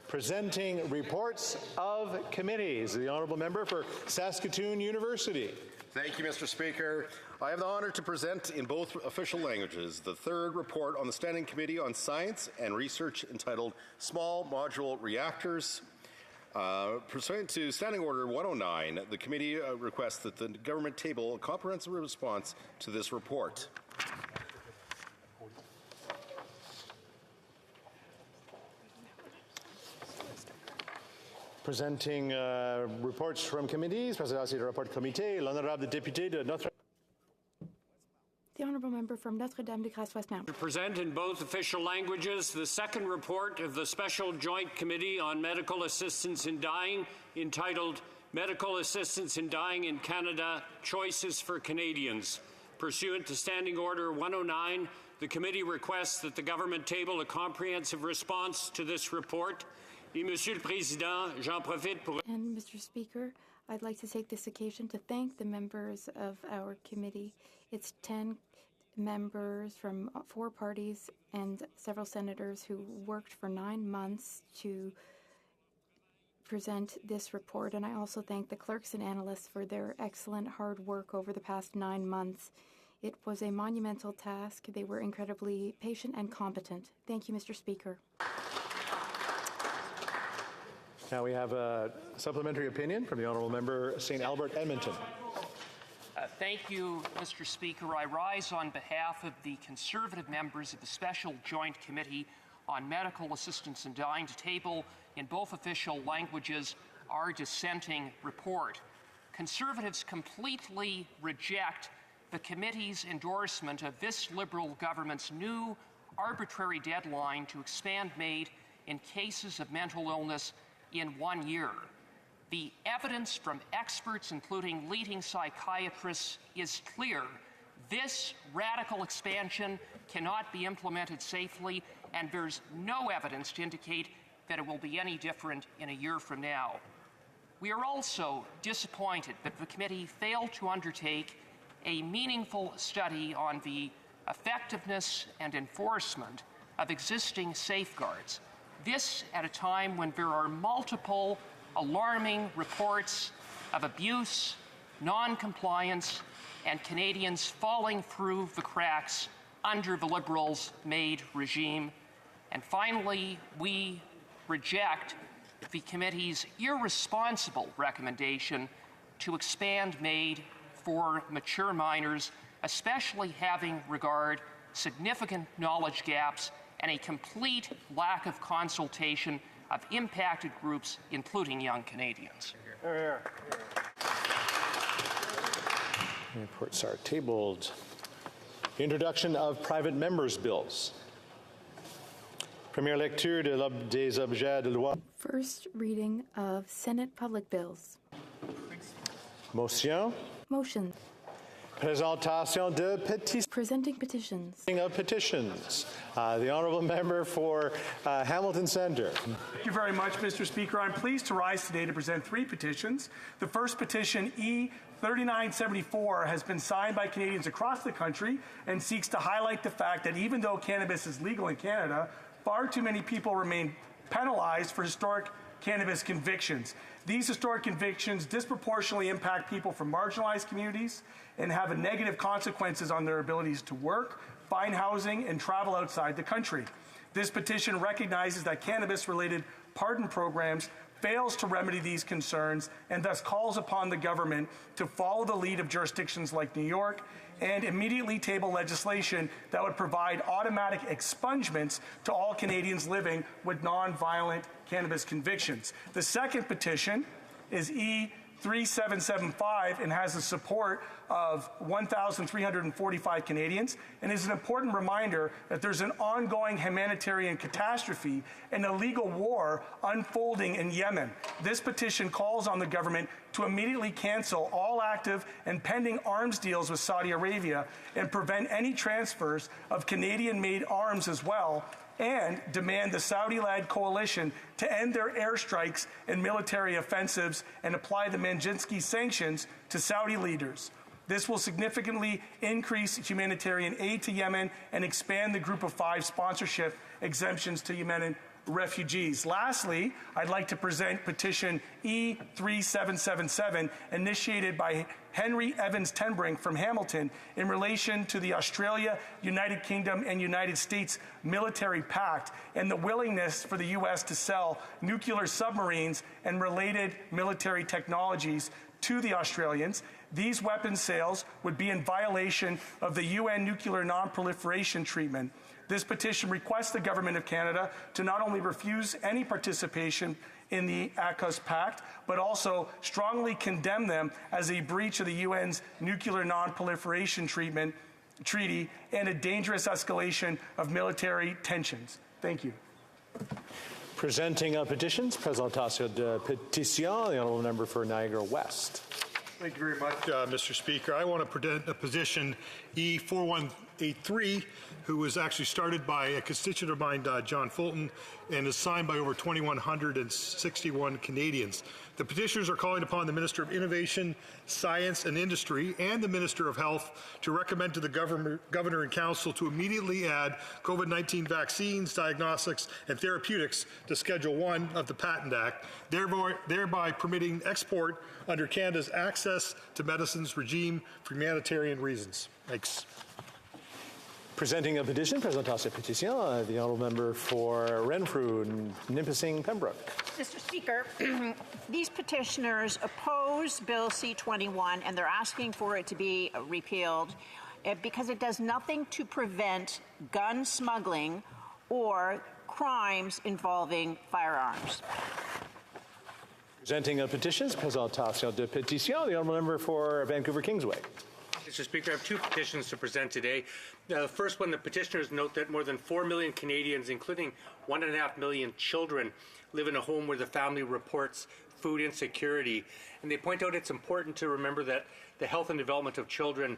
Speaker 2: Presenting reports of committees. The Honourable Member for Saskatoon University.
Speaker 10: Thank you, Mr. Speaker. I have the honour to present in both official languages the third report on the Standing Committee on Science and Research entitled Small Modular Reactors. Pursuant to Standing Order 109, the committee requests that the government table a comprehensive response to this report.
Speaker 2: Presenting reports from committees, Présidence du rapport de comité, l'honorable député de Notre.
Speaker 4: The Honourable Member from Notre-Dame-de-Grâce-Westmount.
Speaker 11: To present in both official languages the second report of the Special Joint Committee on Medical Assistance in Dying, entitled Medical Assistance in Dying in Canada, Choices for Canadians. Pursuant to Standing Order 109, the committee requests that the government table a comprehensive response to this report. Et Monsieur le Président, j'en profite pour...
Speaker 4: And Mr. Speaker, I'd like to take this occasion to thank the members of our committee. It's 10 members from 4 parties and several senators who worked for 9 months to present this report. And I also thank the clerks and analysts for their excellent hard work over the past 9 months. It was a monumental task. They were incredibly patient and competent. Thank you, Mr. Speaker.
Speaker 2: Now we have a supplementary opinion from the Honourable Member St. Albert Edmonton.
Speaker 12: Thank you, Mr. Speaker. I rise on behalf of the Conservative members of the Special Joint Committee on Medical Assistance in Dying to table in both official languages our dissenting report. Conservatives completely reject the committee's endorsement of this Liberal government's new arbitrary deadline to expand MAID in cases of mental illness in 1 year. The evidence from experts, including leading psychiatrists, is clear. This radical expansion cannot be implemented safely, and there's no evidence to indicate that it will be any different in a year from now. We are also disappointed that the committee failed to undertake a meaningful study on the effectiveness and enforcement of existing safeguards. This at a time when there are multiple alarming reports of abuse, non-compliance, and Canadians falling through the cracks under the Liberals' MAID regime. And finally, we reject the committee's irresponsible recommendation to expand MAID for mature minors, especially having regard significant knowledge gaps and a complete lack of consultation of impacted groups, including young Canadians.
Speaker 2: Reports are tabled. Introduction of private members' bills. Première lecture des objets de loi.
Speaker 4: First reading of Senate public bills.
Speaker 2: Motion.
Speaker 4: Motion.
Speaker 2: Présentation de pétitions.
Speaker 4: Presenting petitions.
Speaker 2: Of petitions. The honourable member for Hamilton Centre.
Speaker 19: Thank you very much, Mr. Speaker. I'm pleased to rise today to present 3 petitions. The first petition, E3974, has been signed by Canadians across the country and seeks to highlight the fact that even though cannabis is legal in Canada, far too many people remain penalized for historic cannabis convictions. These historic convictions disproportionately impact people from marginalized communities and have negative consequences on their abilities to work, find housing, and travel outside the country. This petition recognizes that cannabis-related pardon programs fails to remedy these concerns and thus calls upon the government to follow the lead of jurisdictions like New York and immediately table legislation that would provide automatic expungements to all Canadians living with non-violent cannabis convictions. The second petition is E3775 and has the support of 1,345 Canadians and is an important reminder that there's an ongoing humanitarian catastrophe and illegal war unfolding in Yemen. This petition calls on the government to immediately cancel all active and pending arms deals with Saudi Arabia and prevent any transfers of Canadian-made arms as well, and demand the Saudi-led coalition to end their airstrikes and military offensives and apply the Magnitsky sanctions to Saudi leaders. This will significantly increase humanitarian aid to Yemen and expand the Group of 5 sponsorship exemptions to Yemenin refugees. Lastly, I'd like to present petition E3777, initiated by Henry Evans Tenbrink from Hamilton in relation to the Australia, United Kingdom, and United States military pact and the willingness for the U.S. to sell nuclear submarines and related military technologies to the Australians. These weapons sales would be in violation of the UN Nuclear Non-Proliferation Treaty. This petition requests the Government of Canada to not only refuse any participation in the AUKUS Pact, but also strongly condemn them as a breach of the UN's Nuclear Non-Proliferation Treaty and a dangerous escalation of military tensions. Thank you.
Speaker 2: Presenting petitions, Présentation de pétitions, the honourable member for Niagara West.
Speaker 21: Thank you very much, Mr. Speaker. I want to present a petition E4183, who was actually started by a constituent of mine, John Fulton, and is signed by over 2,161 Canadians. The petitioners are calling upon the Minister of Innovation, Science and Industry and the Minister of Health to recommend to the Governor and Council to immediately add COVID-19 vaccines, diagnostics, and therapeutics to Schedule 1 of the Patent Act, thereby permitting export under Canada's Access to Medicines regime for humanitarian reasons. Thanks.
Speaker 2: Presenting a petition, présentation de pétition, the honourable member for Renfrew, Nipissing, Pembroke.
Speaker 6: Mr. Speaker, these petitioners oppose Bill C-21 and they're asking for it to be repealed because it does nothing to prevent gun smuggling or crimes involving firearms.
Speaker 2: Presenting a petition, présentation de pétition, the honourable member for Vancouver Kingsway.
Speaker 14: Mr. Speaker, I have two petitions to present today. The first one, the petitioners note that more than 4 million Canadians, including 1.5 million children, live in a home where the family reports food insecurity. And they point out it's important to remember that the health and development of children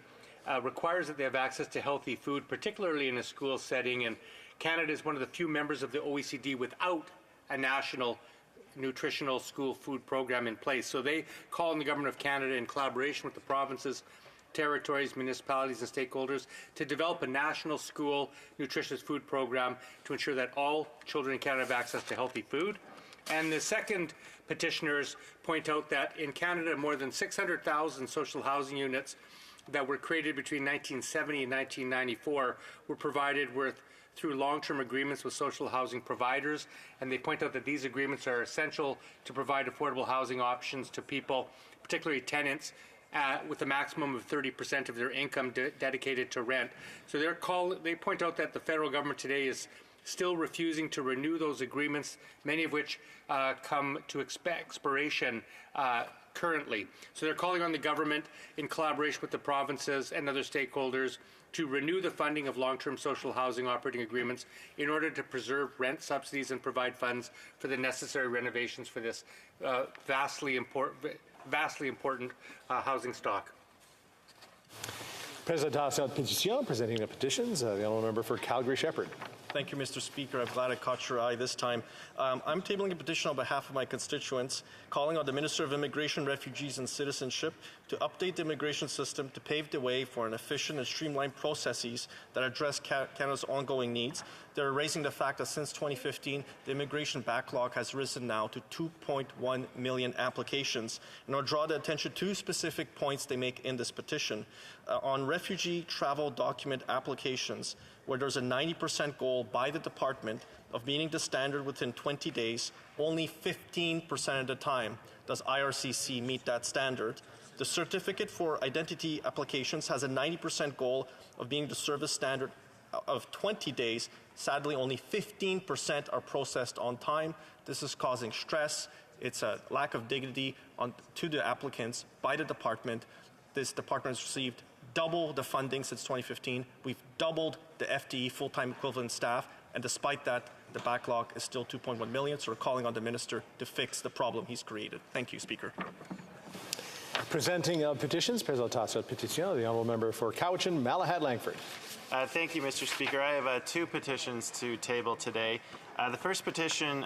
Speaker 14: requires that they have access to healthy food, particularly in a school setting. And Canada is one of the few members of the OECD without a national nutritional school food program in place. So they call on the Government of Canada, in collaboration with the provinces, territories, municipalities, and stakeholders, to develop a national school nutritious food program to ensure that all children in Canada have access to healthy food. And the second petitioners point out that in Canada, more than 600,000 social housing units that were created between 1970 and 1994 were provided through long-term agreements with social housing providers, and they point out that these agreements are essential to provide affordable housing options to people, particularly tenants, with a maximum of 30% of their income dedicated to rent. So they point out that the federal government today is still refusing to renew those agreements, many of which come to expiration currently. So they're calling on the government, in collaboration with the provinces and other stakeholders, to renew the funding of long-term social housing operating agreements in order to preserve rent subsidies and provide funds for the necessary renovations for this vastly important housing stock.
Speaker 2: Présentation de pétition, presenting the petitions, the honourable member for Calgary-Shepherd.
Speaker 22: Thank you, Mr. Speaker. I'm glad I caught your eye this time. I'm tabling a petition on behalf of my constituents, calling on the Minister of Immigration, Refugees and Citizenship to update the immigration system to pave the way for an efficient and streamlined processes that address Canada's ongoing needs. They're raising the fact that since 2015, the immigration backlog has risen now to 2.1 million applications. And I'll draw the attention to two specific points they make in this petition. On refugee travel document applications, where there's a 90% goal by the department of meeting the standard within 20 days, only 15% of the time does IRCC meet that standard. The certificate for identity applications has a 90% goal of meeting the service standard of 20 days. Sadly, only 15% are processed on time. This is causing stress. It's a lack of dignity to the applicants by the department. This department has received double the funding since 2015. We've doubled the FTE, full-time equivalent staff, and despite that, the backlog is still 2.1 million, so we're calling on the minister to fix the problem he's created. Thank you, Speaker.
Speaker 2: Presenting petitions, présentation de pétition, the honourable member for Cowichan, Malahat, Langford.
Speaker 23: Thank you, Mr. Speaker. I have two petitions to table today. The first petition,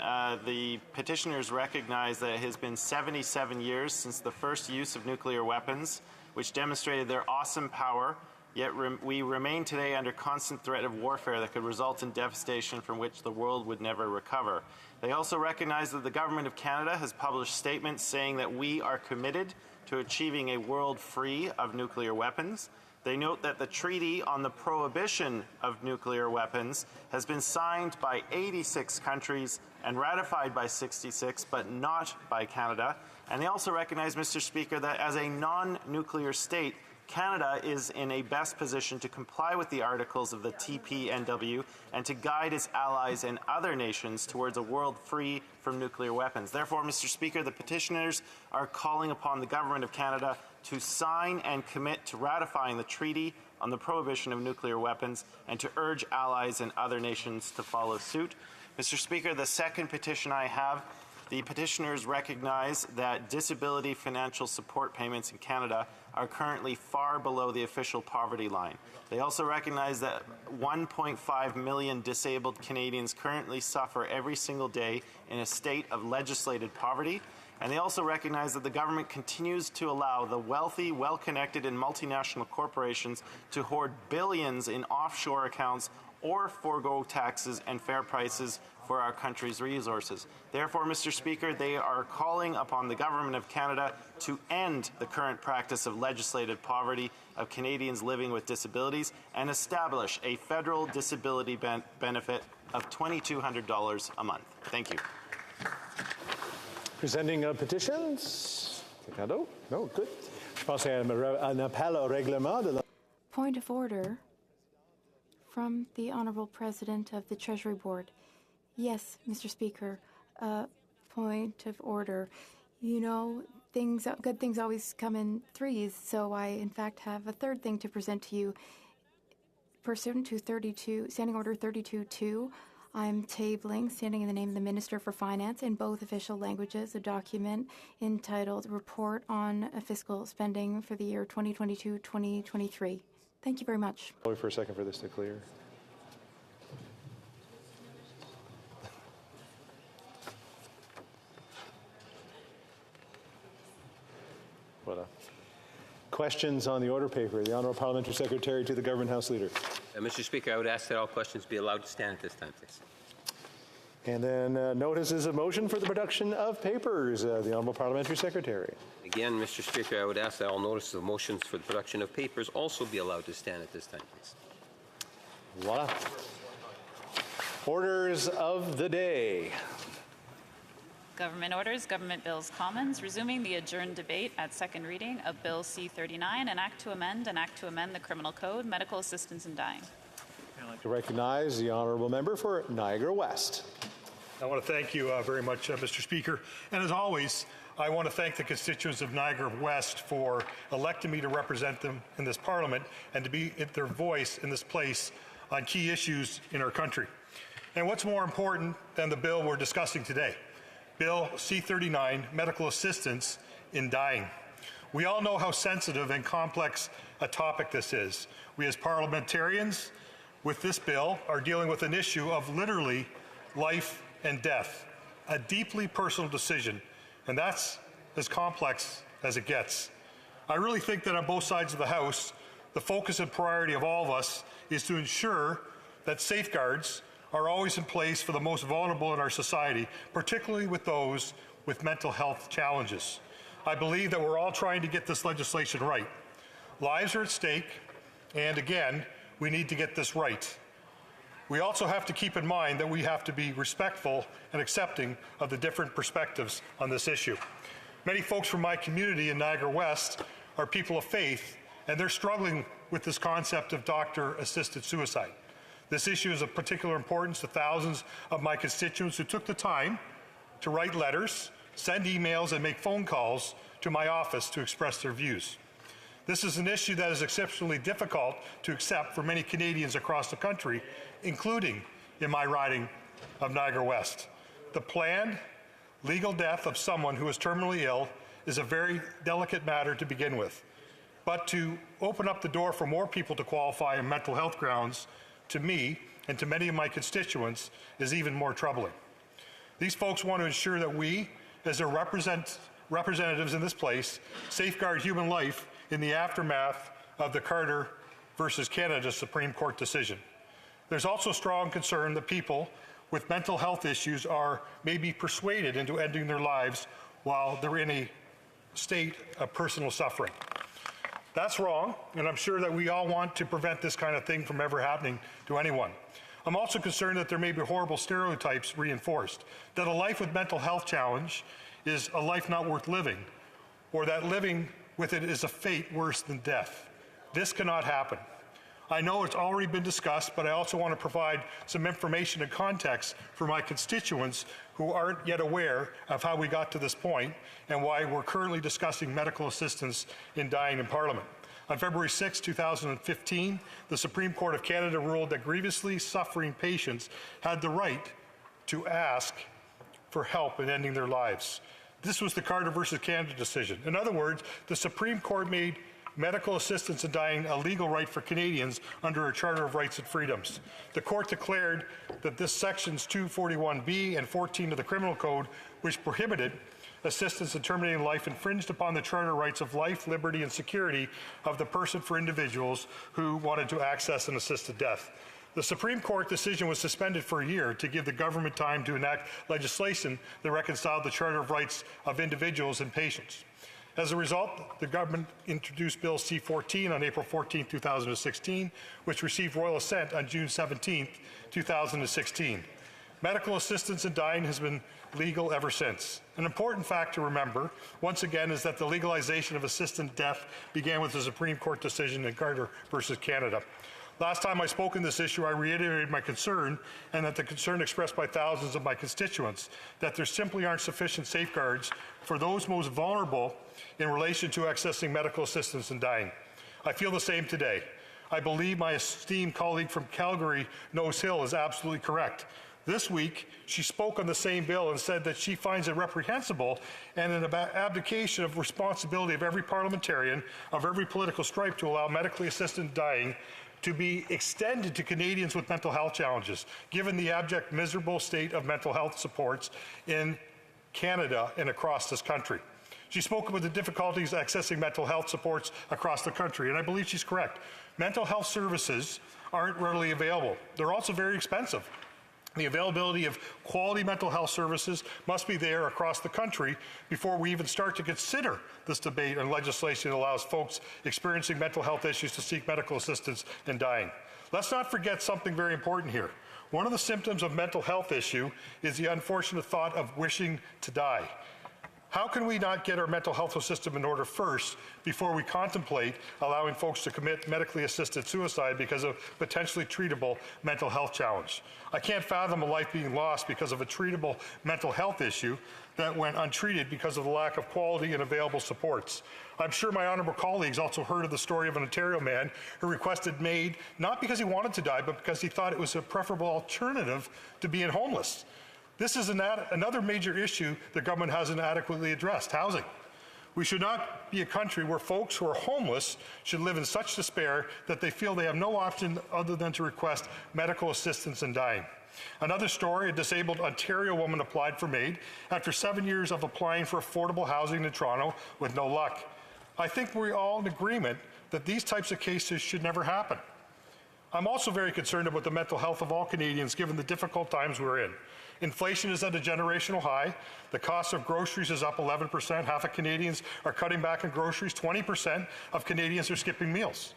Speaker 23: the petitioners recognize that it has been 77 years since the first use of nuclear weapons, which demonstrated their awesome power, yet we remain today under constant threat of warfare that could result in devastation from which the world would never recover. They also recognize that the Government of Canada has published statements saying that we are committed to achieving a world free of nuclear weapons. They note that the Treaty on the Prohibition of Nuclear Weapons has been signed by 86 countries and ratified by 66, but not by Canada. And they also recognize, Mr. Speaker, that as a non-nuclear state, Canada is in a best position to comply with the articles of the TPNW and to guide its allies and other nations towards a world free from nuclear weapons. Therefore, Mr. Speaker, the petitioners are calling upon the Government of Canada to sign and commit to ratifying the Treaty on the Prohibition of Nuclear Weapons and to urge allies and other nations to follow suit. Mr. Speaker, the second petition I have, the petitioners recognize that disability financial support payments in Canada are currently far below the official poverty line. They also recognize that 1.5 million disabled Canadians currently suffer every single day in a state of legislated poverty. And they also recognize that the government continues to allow the wealthy, well-connected, and multinational corporations to hoard billions in offshore accounts or forego taxes and fair prices for our country's resources. Therefore, Mr. Speaker, they are calling upon the Government of Canada to end the current practice of legislated poverty of Canadians living with disabilities and establish a federal disability benefit of $2,200 a month. Thank you.
Speaker 2: Presenting petitions. Quelqu'un No, good. Je pense à un appel au règlement de la...
Speaker 4: Point of order from the Honourable President of the Treasury Board. Yes, Mr. Speaker, point of order. You know, good things always come in threes, so I, in fact, have a third thing to present to you. Pursuant to Standing Order 32-2, I'm tabling, standing in the name of the Minister for Finance in both official languages, a document entitled Report on Fiscal Spending for the year 2022-2023. Thank you very much.
Speaker 2: Wait for a second for this to clear. Voilà. Questions on the order paper. The Honourable Parliamentary Secretary to the Government House Leader.
Speaker 9: Mr. Speaker, I would ask that all questions be allowed to stand at this time, please.
Speaker 2: And then notices of motion for the production of papers. The Honourable Parliamentary Secretary.
Speaker 9: Again, Mr. Speaker, I would ask that all notices of motions for the production of papers also be allowed to stand at this time, please.
Speaker 2: Voila. Orders of the day.
Speaker 8: Government orders, government bills, commons, resuming the adjourned debate at second reading of Bill C-39, an act to amend the Criminal Code, medical assistance in dying.
Speaker 2: I'd like to recognize the Honourable Member for Niagara West.
Speaker 21: I want to thank you very much, Mr. Speaker. And as always, I want to thank the constituents of Niagara West for electing me to represent them in this Parliament and to be their voice in this place on key issues in our country. And what's more important than the bill we're discussing today? Bill C-39, medical assistance in dying. We all know how sensitive and complex a topic this is. We as parliamentarians with this bill are dealing with an issue of literally life and death, a deeply personal decision, and that's as complex as it gets. I really think that on both sides of the House, the focus and priority of all of us is to ensure that safeguards are always in place for the most vulnerable in our society, particularly with those with mental health challenges. I believe that we're all trying to get this legislation right. Lives are at stake, and again, we need to get this right. We also have to keep in mind that we have to be respectful and accepting of the different perspectives on this issue. Many folks from my community in Niagara West are people of faith, and they're struggling with this concept of doctor-assisted suicide. This issue is of particular importance to thousands of my constituents who took the time to write letters, send emails, and make phone calls to my office to express their views. This is an issue that is exceptionally difficult to accept for many Canadians across the country, including in my riding of Niagara West. The planned legal death of someone who is terminally ill is a very delicate matter to begin with. But to open up the door for more people to qualify on mental health grounds, to me and to many of my constituents, is even more troubling. These folks want to ensure that we, as their representatives in this place, safeguard human life in the aftermath of the Carter versus Canada Supreme Court decision. There's also strong concern that people with mental health issues may be persuaded into ending their lives while they're in a state of personal suffering. That's wrong, and I'm sure that we all want to prevent this kind of thing from ever happening to anyone. I'm also concerned that there may be horrible stereotypes reinforced, that a life with mental health challenge is a life not worth living, or that living with it is a fate worse than death. This cannot happen. I know it's already been discussed, but I also want to provide some information and context for my constituents who aren't yet aware of how we got to this point and why we're currently discussing medical assistance in dying in Parliament. On February 6, 2015, the Supreme Court of Canada ruled that grievously suffering patients had the right to ask for help in ending their lives. This was the Carter versus Canada decision. In other words, the Supreme Court made medical assistance in dying a legal right for Canadians under a Charter of Rights and Freedoms. The court declared that this sections 241B and 14 of the Criminal Code, which prohibited assistance in terminating life, infringed upon the charter rights of life, liberty, and security of the person for individuals who wanted to access an assisted death. The Supreme Court decision was suspended for a year to give the government time to enact legislation that reconciled the Charter of Rights of individuals and patients. As a result, the government introduced Bill C-14 on April 14, 2016, which received royal assent on June 17, 2016. Medical assistance in dying has been legal ever since. An important fact to remember, once again, is that the legalization of assisted death began with the Supreme Court decision in Carter versus Canada. Last time I spoke on this issue, I reiterated my concern, and that the concern expressed by thousands of my constituents, that there simply aren't sufficient safeguards for those most vulnerable in relation to accessing medical assistance in dying. I feel the same today. I believe my esteemed colleague from Calgary, Nose Hill, is absolutely correct. This week, she spoke on the same bill and said that she finds it reprehensible and an abdication of responsibility of every parliamentarian of every political stripe to allow medically assisted dying to be extended to Canadians with mental health challenges, given the abject, miserable state of mental health supports in Canada and across this country. She spoke about the difficulties accessing mental health supports across the country, and I believe she's correct. Mental health services aren't readily available. They're also very expensive. The availability of quality mental health services must be there across the country before we even start to consider this debate on legislation that allows folks experiencing mental health issues to seek medical assistance in dying. Let's not forget something very important here. One of the symptoms of mental health issue is the unfortunate thought of wishing to die. How can we not get our mental health system in order first before we contemplate allowing folks to commit medically assisted suicide because of potentially treatable mental health challenge? I can't fathom a life being lost because of a treatable mental health issue that went untreated because of the lack of quality and available supports. I'm sure my honourable colleagues also heard of the story of an Ontario man who requested MAID not because he wanted to die, but because he thought it was a preferable alternative to being homeless. This is another major issue the government hasn't adequately addressed: housing. We should not be a country where folks who are homeless should live in such despair that they feel they have no option other than to request medical assistance in dying. Another story, a disabled Ontario woman applied for MAID after 7 years of applying for affordable housing in Toronto with no luck. I think we're all in agreement that these types of cases should never happen. I'm also very concerned about the mental health of all Canadians given the difficult times we're in. Inflation is at a generational high. The cost of groceries is up 11%. Half of Canadians are cutting back on groceries. 20% of Canadians are skipping meals.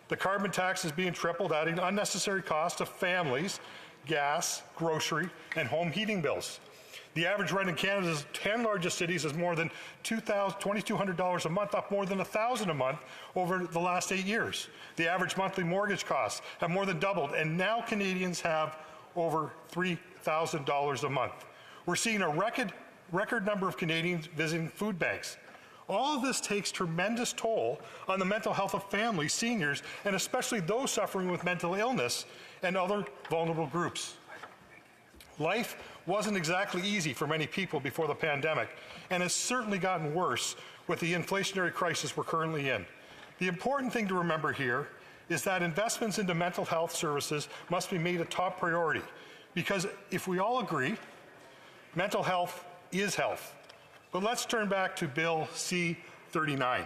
Speaker 21: The carbon tax is being tripled, adding unnecessary costs to families, gas, grocery, and home heating bills. The average rent in Canada's 10 largest cities is more than $2,200 a month, up more than $1,000 a month over the last 8 years. The average monthly mortgage costs have more than doubled, and now Canadians have over $3,000 a month. We're seeing a record number of Canadians visiting food banks. All of this takes tremendous toll on the mental health of families, seniors, and especially those suffering with mental illness and other vulnerable groups. Life wasn't exactly easy for many people before the pandemic, and it's certainly gotten worse with the inflationary crisis we're currently in. The important thing to remember here is that investments into mental health services must be made a top priority, because if we all agree, mental health is health. But let's turn back to Bill C-39.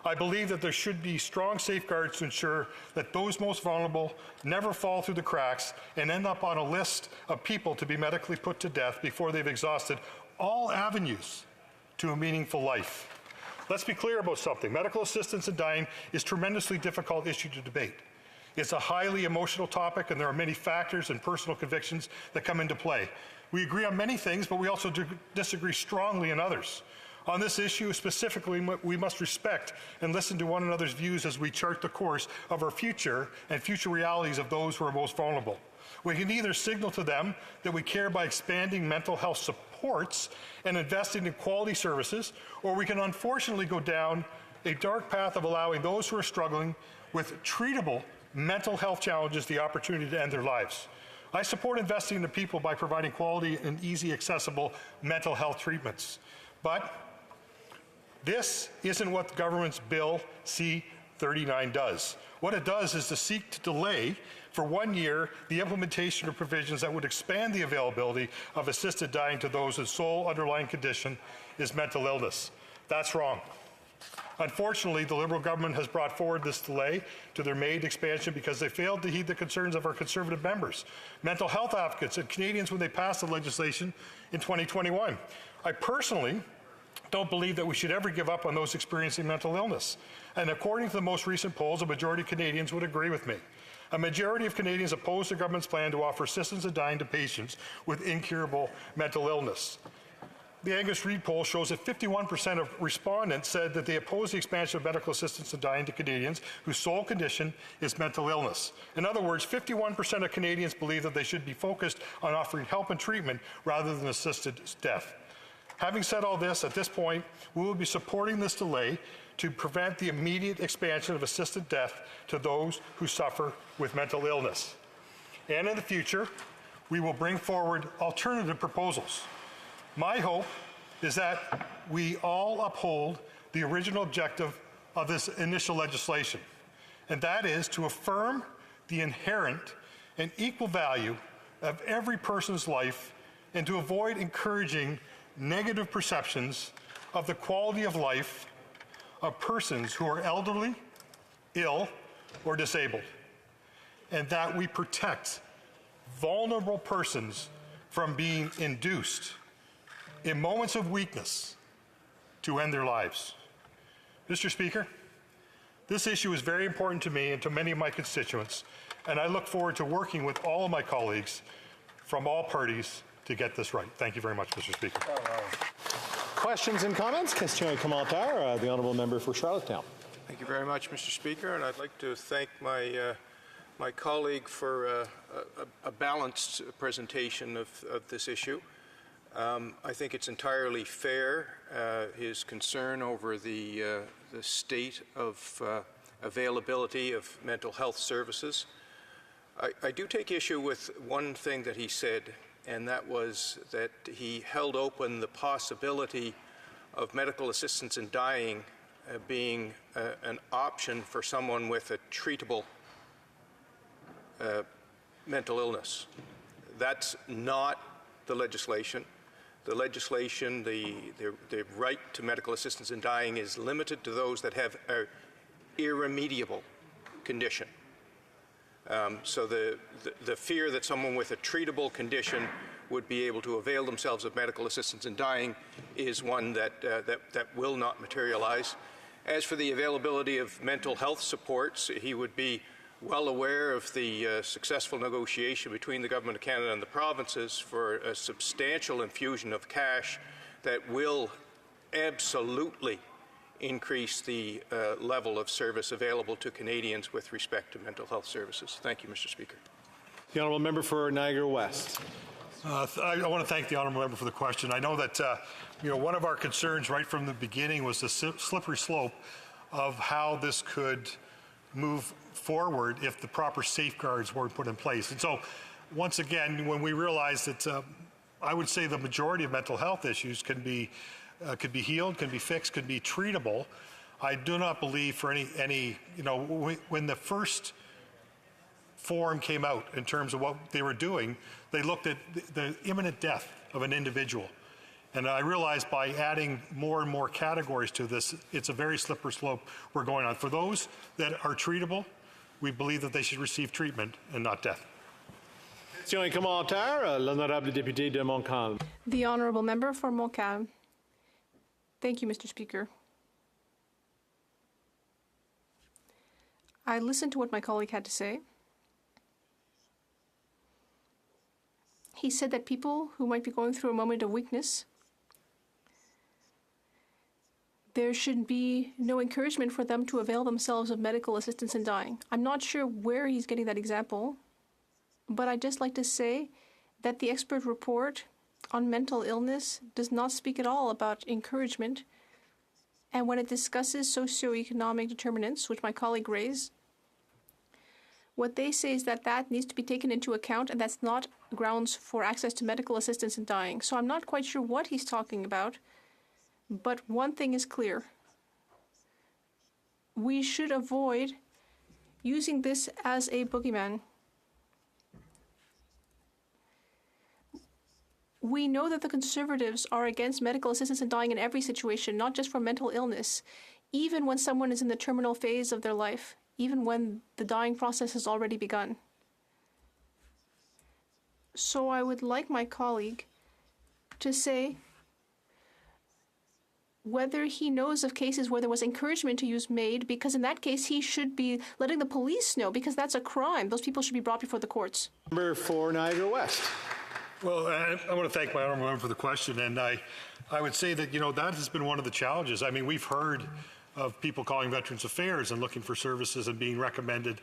Speaker 21: I believe that there should be strong safeguards to ensure that those most vulnerable never fall through the cracks and end up on a list of people to be medically put to death before they've exhausted all avenues to a meaningful life. Let's be clear about something. Medical assistance in dying is a tremendously difficult issue to debate. It's a highly emotional topic, and there are many factors and personal convictions that come into play. We agree on many things, but we also disagree strongly on others. On this issue specifically, we must respect and listen to one another's views as we chart the course of our future and future realities of those who are most vulnerable. We can either signal to them that we care by expanding mental health supports and investing in quality services, or we can unfortunately go down a dark path of allowing those who are struggling with treatable mental health challenges the opportunity to end their lives. I support investing in people by providing quality and easy accessible mental health treatments. But this isn't what the government's Bill C-39 does. What it does is to seek to delay for 1 year the implementation of provisions that would expand the availability of assisted dying to those whose sole underlying condition is mental illness. That's wrong. Unfortunately, the Liberal government has brought forward this delay to their MAID expansion because they failed to heed the concerns of our Conservative members, mental health advocates, and Canadians when they passed the legislation in 2021. I personally don't believe that we should ever give up on those experiencing mental illness. And according to the most recent polls, a majority of Canadians would agree with me. A majority of Canadians oppose the government's plan to offer assistance in dying to patients with incurable mental illness. The Angus Reid poll shows that 51% of respondents said that they oppose the expansion of medical assistance in dying to Canadians whose sole condition is mental illness. In other words, 51% of Canadians believe that they should be focused on offering help and treatment rather than assisted death. Having said all this, at this point, we will be supporting this delay to prevent the immediate expansion of assisted death to those who suffer with mental illness. And in the future, we will bring forward alternative proposals. My hope is that we all uphold the original objective of this initial legislation, and that is to affirm the inherent and equal value of every person's life and to avoid encouraging negative perceptions of the quality of life of persons who are elderly, ill, or disabled, and that we protect vulnerable persons from being induced in moments of weakness to end their lives. Mr. Speaker, this issue is very important to me and to many of my constituents, and I look forward to working with all of my colleagues from all parties to get this right. Thank you very much, Mr. Speaker.
Speaker 2: Questions and comments? Question commentaire, the Honourable Member for Charlottetown.
Speaker 15: Thank you very much, Mr. Speaker, and I'd like to thank my colleague for a balanced presentation of this issue. I think it's entirely fair, his concern over the state of availability of mental health services. I do take issue with one thing that he said, and that was that he held open the possibility of medical assistance in dying being an option for someone with a treatable mental illness. That's not the legislation. The legislation, the right to medical assistance in dying is limited to those that have an irremediable condition. So the fear that someone with a treatable condition would be able to avail themselves of medical assistance in dying is one that will not materialize. As for the availability of mental health supports, he would be well aware of the successful negotiation between the Government of Canada and the provinces for a substantial infusion of cash that will absolutely increase the level of service available to Canadians with respect to mental health services. Thank you, Mr. Speaker.
Speaker 2: The Honourable Member for Niagara West.
Speaker 21: I want to thank the Honourable Member for the question. I know that one of our concerns right from the beginning was the slippery slope of how this could move forward if the proper safeguards weren't put in place. And so, once again, when we realized that I would say the majority of mental health issues could be healed, can be fixed, could be treatable, I do not believe for any when the first form came out in terms of what they were doing, they looked at the imminent death of an individual. And I realized by adding more and more categories to this, it's a very slippery slope we're going on. For those that are treatable, we believe that they should receive treatment and not death.
Speaker 2: Question et commentaire, l'honorable député de Montcalm.
Speaker 16: The Honourable Member for Montcalm. Thank you, Mr. Speaker. I listened to what my colleague had to say. He said that people who might be going through a moment of weakness, there should be no encouragement for them to avail themselves of medical assistance in dying. I'm not sure where he's getting that example, but I'd just like to say that the expert report on mental illness does not speak at all about encouragement. And when it discusses socioeconomic determinants, which my colleague raised, what they say is that that needs to be taken into account, and that's not grounds for access to medical assistance in dying. So I'm not quite sure what he's talking about, but one thing is clear. We should avoid using this as a boogeyman. We know that the Conservatives are against medical assistance in dying in every situation, not just for mental illness. even when someone is in the terminal phase of their life, even when the dying process has already begun. So I would like my colleague to say whether he knows of cases where there was encouragement to use MAID, because in that case he should be letting the police know, because that's a crime. Those people should be brought before the courts.
Speaker 2: Member for Niagara West.
Speaker 21: Well, I want to thank my honourable member for the question, and I would say that, that has been one of the challenges. I mean, we've heard of people calling Veterans Affairs and looking for services and being recommended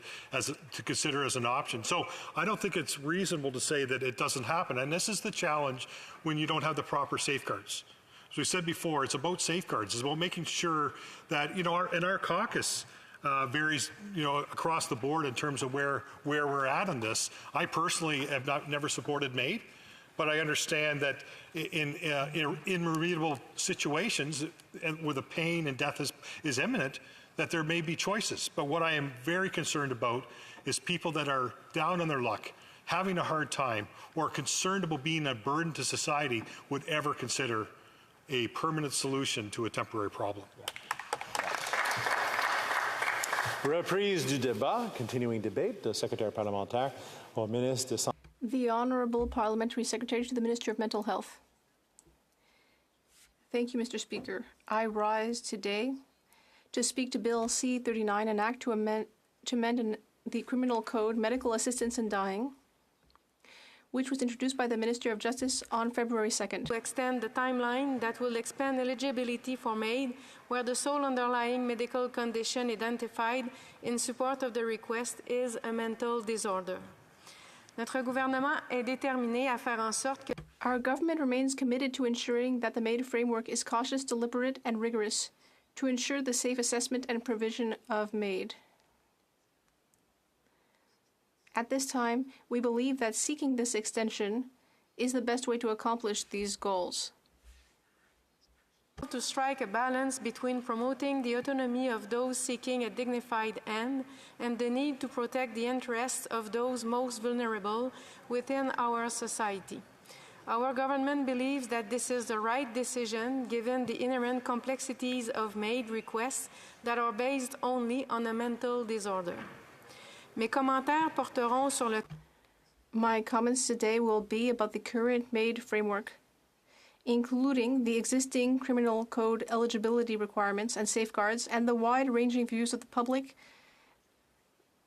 Speaker 21: to consider as an option. So I don't think it's reasonable to say that it doesn't happen, and this is the challenge when you don't have the proper safeguards. As we said before, it's about safeguards. It's about making sure that, our caucus varies, across the board in terms of where we're at on this. I personally have never supported MAID, but I understand that in irremediable situations where the pain and death is imminent, that there may be choices. But what I am very concerned about is people that are down on their luck, having a hard time, or concerned about being a burden to society would ever consider a permanent solution to a temporary problem.
Speaker 2: Reprise du débat, continuing debate, the Secrétaire parlementaire au ministre de Santé.
Speaker 16: The Honourable Parliamentary Secretary to the Minister of Mental Health. Thank you, Mr. Speaker. I rise today to speak to Bill C-39, an act to amend the Criminal Code, Medical Assistance in Dying, which was introduced by the Minister of Justice on February 2nd.
Speaker 3: To extend the timeline that will expand eligibility for MAID where the sole underlying medical condition identified in support of the request is a mental disorder. Notre gouvernement est déterminé à faire en sorte que
Speaker 16: Our government remains committed to ensuring that the MAID framework is cautious, deliberate, and rigorous to ensure the safe assessment and provision of MAID. At this time, we believe that seeking this extension is the best way to accomplish these goals.
Speaker 3: To strike a balance between promoting the autonomy of those seeking a dignified end and the need to protect the interests of those most vulnerable within our society. Our government believes that this is the right decision given the inherent complexities of MAID requests that are based only on a mental disorder. Mes commentaires porteront sur le...
Speaker 16: My comments today will be about the current MAID framework, including the existing criminal code eligibility requirements and safeguards, and the wide-ranging views of the public,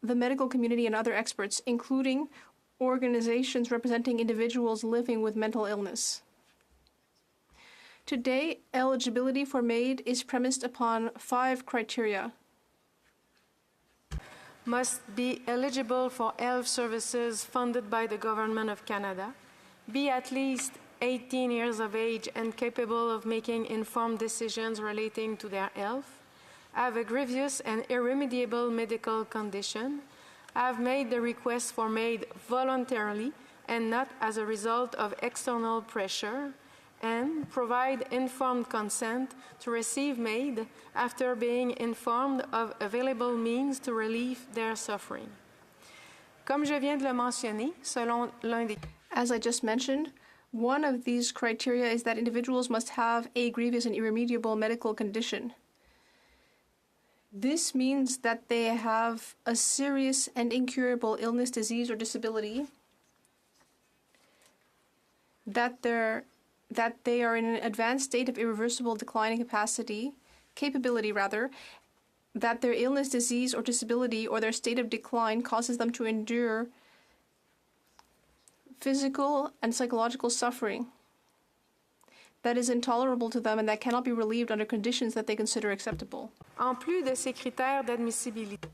Speaker 16: the medical community, and other experts, including organizations representing individuals living with mental illness. Today, eligibility for MAID is premised upon 5 criteria.
Speaker 3: Must be eligible for health services funded by the Government of Canada, be at least 18 years of age and capable of making informed decisions relating to their health, have a grievous and irremediable medical condition, have made the request for MAID voluntarily and not as a result of external pressure, and provide informed consent to receive MAID after being informed of available means to relieve their suffering. Comme je viens de le mentionner, selon l'un des...
Speaker 16: As I just mentioned, one of these criteria is that individuals must have a grievous and irremediable medical condition. This means that they have a serious and incurable illness, disease, or disability, that they are in an advanced state of irreversible declining capability, that their illness, disease, or disability, or their state of decline causes them to endure physical and psychological suffering that is intolerable to them and that cannot be relieved under conditions that they consider acceptable.
Speaker 3: En plus de ces critères d'admissibilité.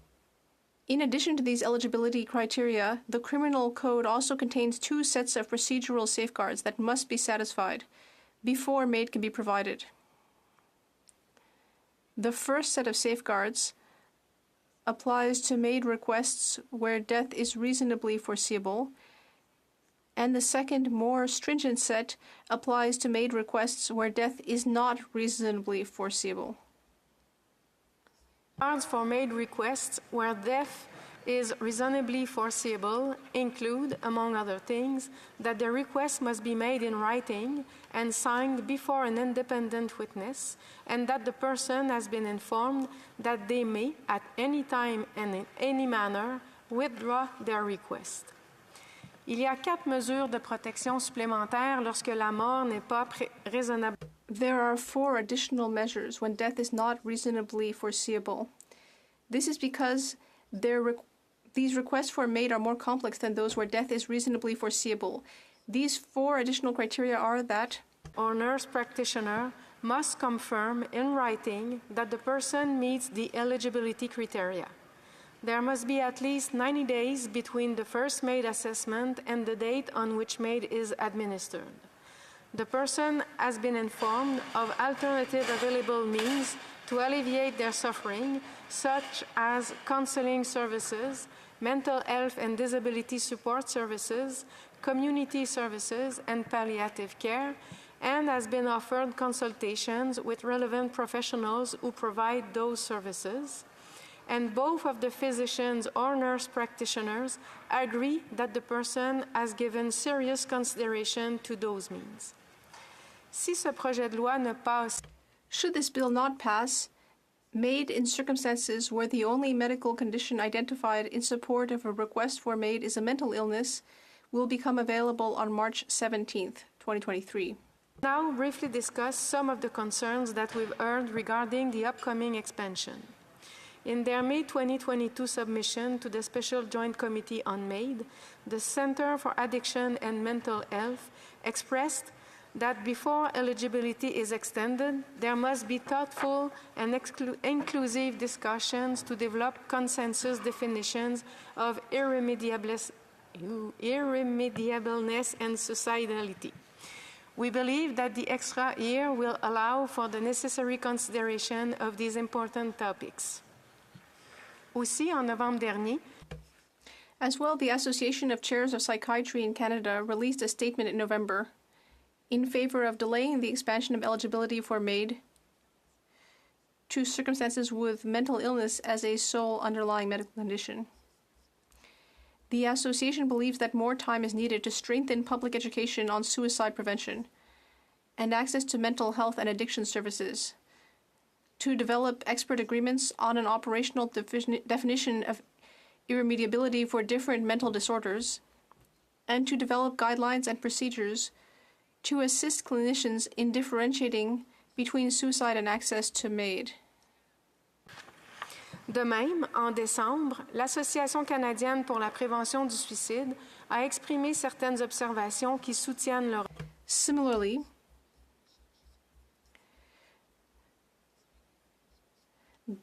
Speaker 16: In addition to these eligibility criteria, the Criminal Code also contains 2 sets of procedural safeguards that must be satisfied before MAID can be provided. The first set of safeguards applies to MAID requests where death is reasonably foreseeable, and the second, more stringent set applies to MAID requests where death is not reasonably foreseeable.
Speaker 3: For MAID requests where death is reasonably foreseeable include, among other things, that the request must be made in writing and signed before an independent witness, and that the person has been informed that they may, at any time and in any manner, withdraw their request. Il y a 4 mesures de protection supplémentaires lorsque la mort n'est pas raisonnable.
Speaker 16: There are 4 additional measures when death is not reasonably foreseeable. This is because these requests for MAID are more complex than those where death is reasonably foreseeable. These 4 additional criteria are that
Speaker 3: or nurse practitioner must confirm in writing that the person meets the eligibility criteria. There must be at least 90 days between the first MAID assessment and the date on which MAID is administered. The person has been informed of alternative available means to alleviate their suffering, such as counseling services, mental health and disability support services, community services, and palliative care, and has been offered consultations with relevant professionals who provide those services. And both of the physicians or nurse practitioners agree that the person has given serious consideration to those means. Si ce projet de loi ne passe,
Speaker 16: should this bill not pass, MAID in circumstances where the only medical condition identified in support of a request for MAID is a mental illness will become available on March 17th, 2023.
Speaker 3: Now briefly discuss some of the concerns that we've heard regarding the upcoming expansion. In their May 2022 submission to the Special Joint Committee on MAID, the Center for Addiction and Mental Health expressed that before eligibility is extended, there must be thoughtful and inclusive discussions to develop consensus definitions of irremediableness and suicidality. We believe that the extra year will allow for the necessary consideration of these important topics. Aussi, en novembre dernier,
Speaker 16: as well, the Association of Chairs of Psychiatry in Canada released a statement in November in favor of delaying the expansion of eligibility for MAID to circumstances with mental illness as a sole underlying medical condition. The association believes that more time is needed to strengthen public education on suicide prevention and access to mental health and addiction services, to develop expert agreements on an operational definition of irremediability for different mental disorders, and to develop guidelines and procedures to assist clinicians in differentiating between suicide and access to MAID.
Speaker 3: De même, en décembre, l'Association canadienne pour la prévention du suicide a exprimé certaines observations qui soutiennent leur...
Speaker 16: Similarly,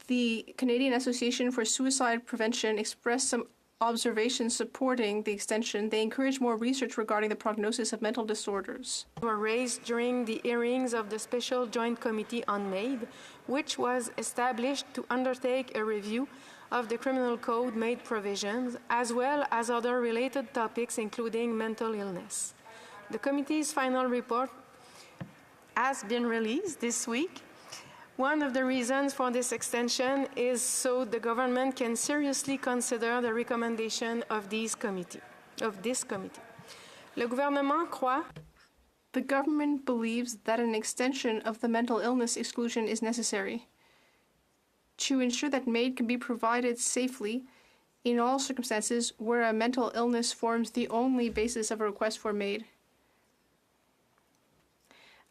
Speaker 16: the Canadian Association for Suicide Prevention expressed some observations supporting the extension. They encourage more research regarding the prognosis of mental disorders.
Speaker 3: Were raised during the hearings of the Special Joint Committee on MAID, which was established to undertake a review of the Criminal Code MAID provisions, as well as other related topics, including mental illness. The committee's final report has been released this week. One of the reasons for this extension is so the government can seriously consider the recommendation of this committee. Le gouvernement croit.
Speaker 16: The government believes that an extension of the mental illness exclusion is necessary to ensure that MAID can be provided safely in all circumstances where a mental illness forms the only basis of a request for MAID.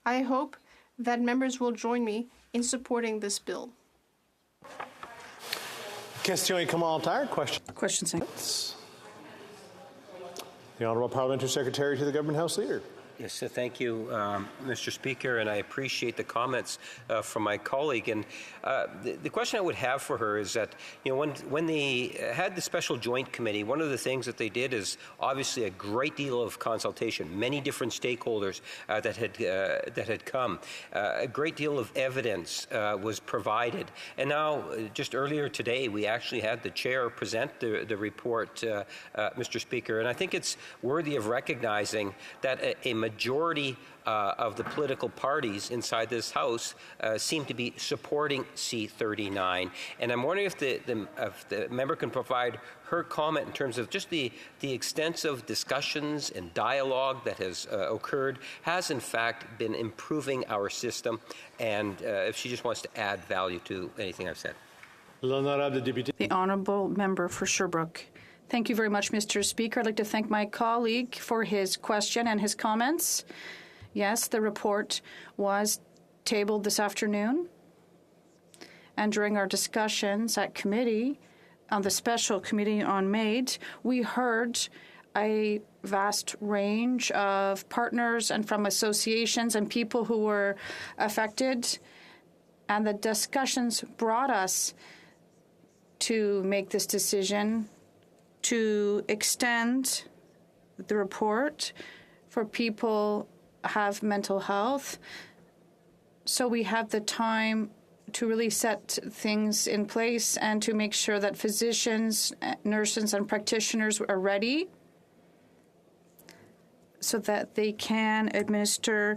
Speaker 16: I hope that members will join me in supporting this bill.
Speaker 2: Questions et commentaires?
Speaker 5: Questions.
Speaker 2: The Honourable Parliamentary Secretary to the Government House Leader.
Speaker 9: Yes, thank you, Mr. Speaker, and I appreciate the comments from my colleague. And the question I would have for her is that, you know, when they had the Special Joint Committee, one of the things that they did is obviously a great deal of consultation, many different stakeholders that had come. A great deal of evidence was provided. And now, just earlier today, we actually had the chair present the report, Mr. Speaker, and I think it's worthy of recognizing that a majority of the political parties inside this House seem to be supporting C-39. And I'm wondering if the member can provide her comment in terms of just the extensive discussions and dialogue that has occurred has in fact been improving our system, and if she just wants to add value to anything I've said.
Speaker 5: The Honourable Member for Sherbrooke. Thank you very much, Mr. Speaker. I'd like to thank my colleague for his question and his comments. Yes, the report was tabled this afternoon, and during our discussions at committee, on the special committee on MAID, we heard a vast range of partners and from associations and people who were affected, and the discussions brought us to make this decision to extend the report for people who have mental health, so we have the time to really set things in place and to make sure that physicians, nurses, and practitioners are ready so that they can administer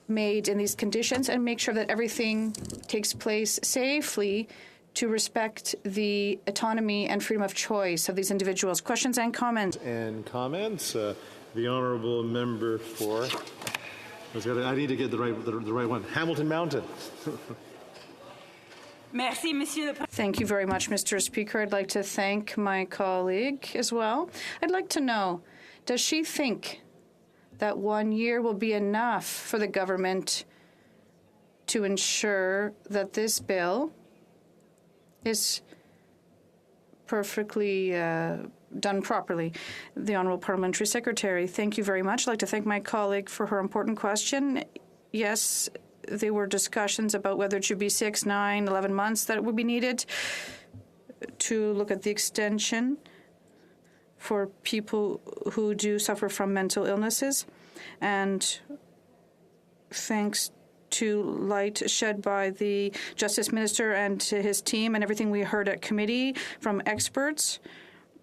Speaker 5: MAID in these conditions and make sure that everything takes place safely to respect the autonomy and freedom of choice of these individuals. Questions and comments?
Speaker 2: And comments. The Honourable Member for... I need to get the right one. Hamilton Mountain.
Speaker 5: Thank you very much, Mr. Speaker. I'd like to thank my colleague as well. I'd like to know, does she think that 1 year will be enough for the government to ensure that this bill is perfectly done properly? The Honourable Parliamentary Secretary. Thank you very much. I'd like to thank my colleague for her important question. Yes, there were discussions about whether it should be 6, 9, 11 months that would be needed to look at the extension for people who do suffer from mental illnesses. And thanks to light shed by the Justice Minister and his team and everything we heard at committee from experts,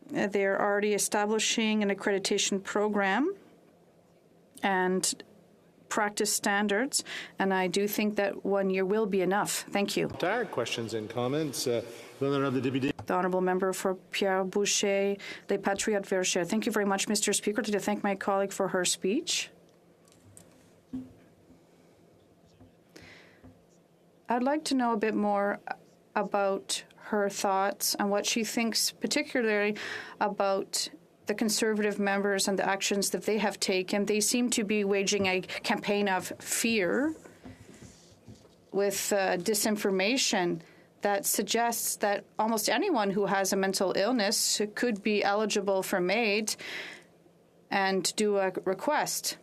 Speaker 5: they're already establishing an accreditation program and practice standards, and I do think that 1 year will be enough. Thank you.
Speaker 2: Questions and comments. The
Speaker 5: Honourable Member for Pierre Boucher, Les Patriotes Verts. Thank you very much, Mr. Speaker. I'd like to thank my colleague for her speech. I'd like to know a bit more about her thoughts and what she thinks particularly about the Conservative members and the actions that they have taken. They seem to be waging a campaign of fear with disinformation that suggests that almost anyone who has a mental illness could be eligible for MAID and do a request.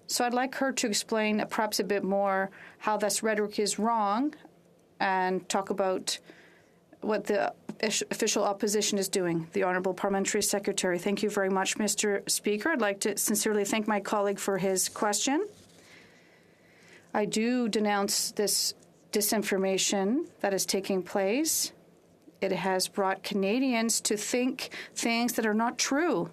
Speaker 5: So I'd like her to explain perhaps a bit more how this rhetoric is wrong and talk about what the official opposition is doing. The Honourable Parliamentary Secretary. Thank you very much, Mr. Speaker. I'd like to sincerely thank my colleague for his question. I do denounce this disinformation that is taking place. It has brought Canadians to think things that are not true.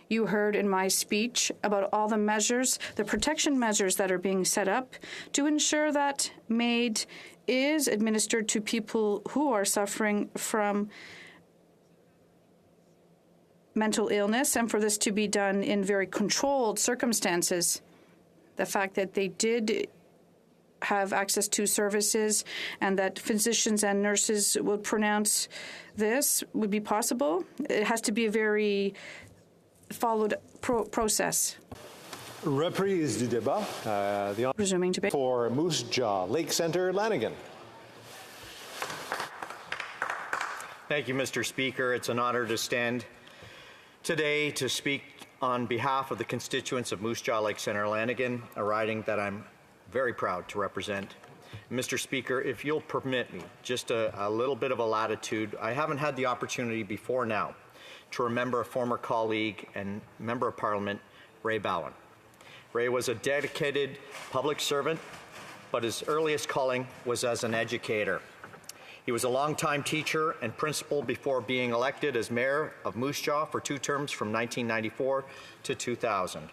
Speaker 5: You heard in my speech about all the measures, the protection measures that are being set up to ensure that MAID is administered to people who are suffering from mental illness, and for this to be done in very controlled circumstances. The fact that they did have access to services and that physicians and nurses would pronounce this would be possible. It has to be a very followed process.
Speaker 2: Reprise du débat.
Speaker 5: Resuming debate.
Speaker 2: For Moose Jaw Lake Centre, Lanigan.
Speaker 1: Thank you, Mr. Speaker. It's an honor to stand today to speak on behalf of the constituents of Moose Jaw Lake Centre, Lanigan, a riding that I'm very proud to represent. Mr. Speaker, if you'll permit me just a little bit of a latitude, I haven't had the opportunity before now to remember a former colleague and member of Parliament, Ray Bowen. Ray was a dedicated public servant, but his earliest calling was as an educator. He was a longtime teacher and principal before being elected as mayor of Moose Jaw for 2 terms from 1994 to 2000.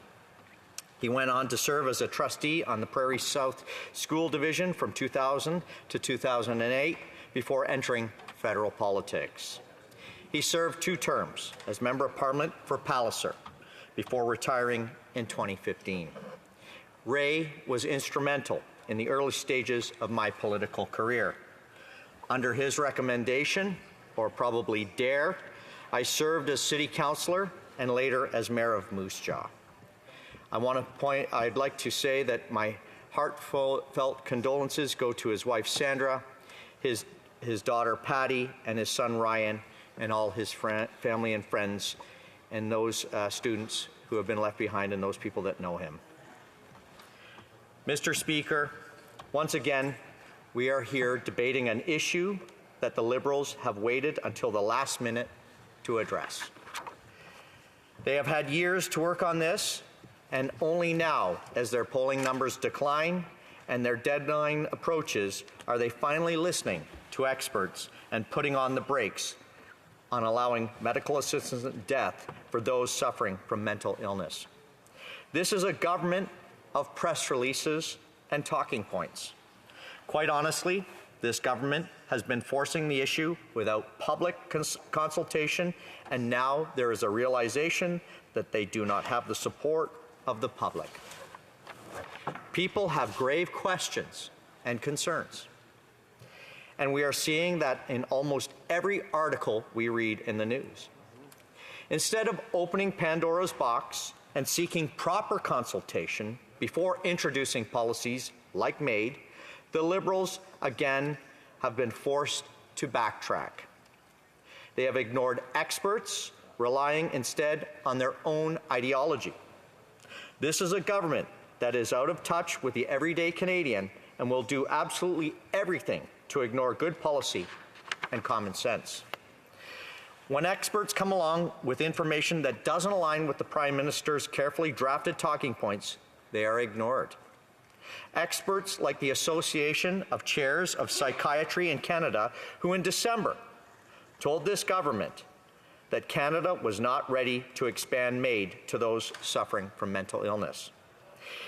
Speaker 1: He went on to serve as a trustee on the Prairie South School Division from 2000 to 2008 before entering federal politics. He served 2 terms as Member of Parliament for Palliser before retiring in 2015. Ray was instrumental in the early stages of my political career. Under his recommendation, or probably dare, I served as City Councillor and later as Mayor of Moose Jaw. I'd like to say that my heartfelt condolences go to his wife Sandra, his daughter Patty, and his son Ryan, and all his family and friends, and those students who have been left behind and those people that know him. Mr. Speaker, once again, we are here debating an issue that the Liberals have waited until the last minute to address. They have had years to work on this, and only now, as their polling numbers decline and their deadline approaches, are they finally listening to experts and putting on the brakes on allowing medical assistance in death for those suffering from mental illness. This is a government of press releases and talking points. Quite honestly, this government has been forcing the issue without public consultation, and now there is a realization that they do not have the support of the public. People have grave questions and concerns. And we are seeing that in almost every article we read in the news. Instead of opening Pandora's box and seeking proper consultation before introducing policies like MAID, the Liberals again have been forced to backtrack. They have ignored experts, relying instead on their own ideology. This is a government that is out of touch with the everyday Canadian and will do absolutely everything to ignore good policy and common sense. When experts come along with information that doesn't align with the Prime Minister's carefully drafted talking points, they are ignored. Experts like the Association of Chairs of Psychiatry in Canada, who in December told this government that Canada was not ready to expand MAID to those suffering from mental illness.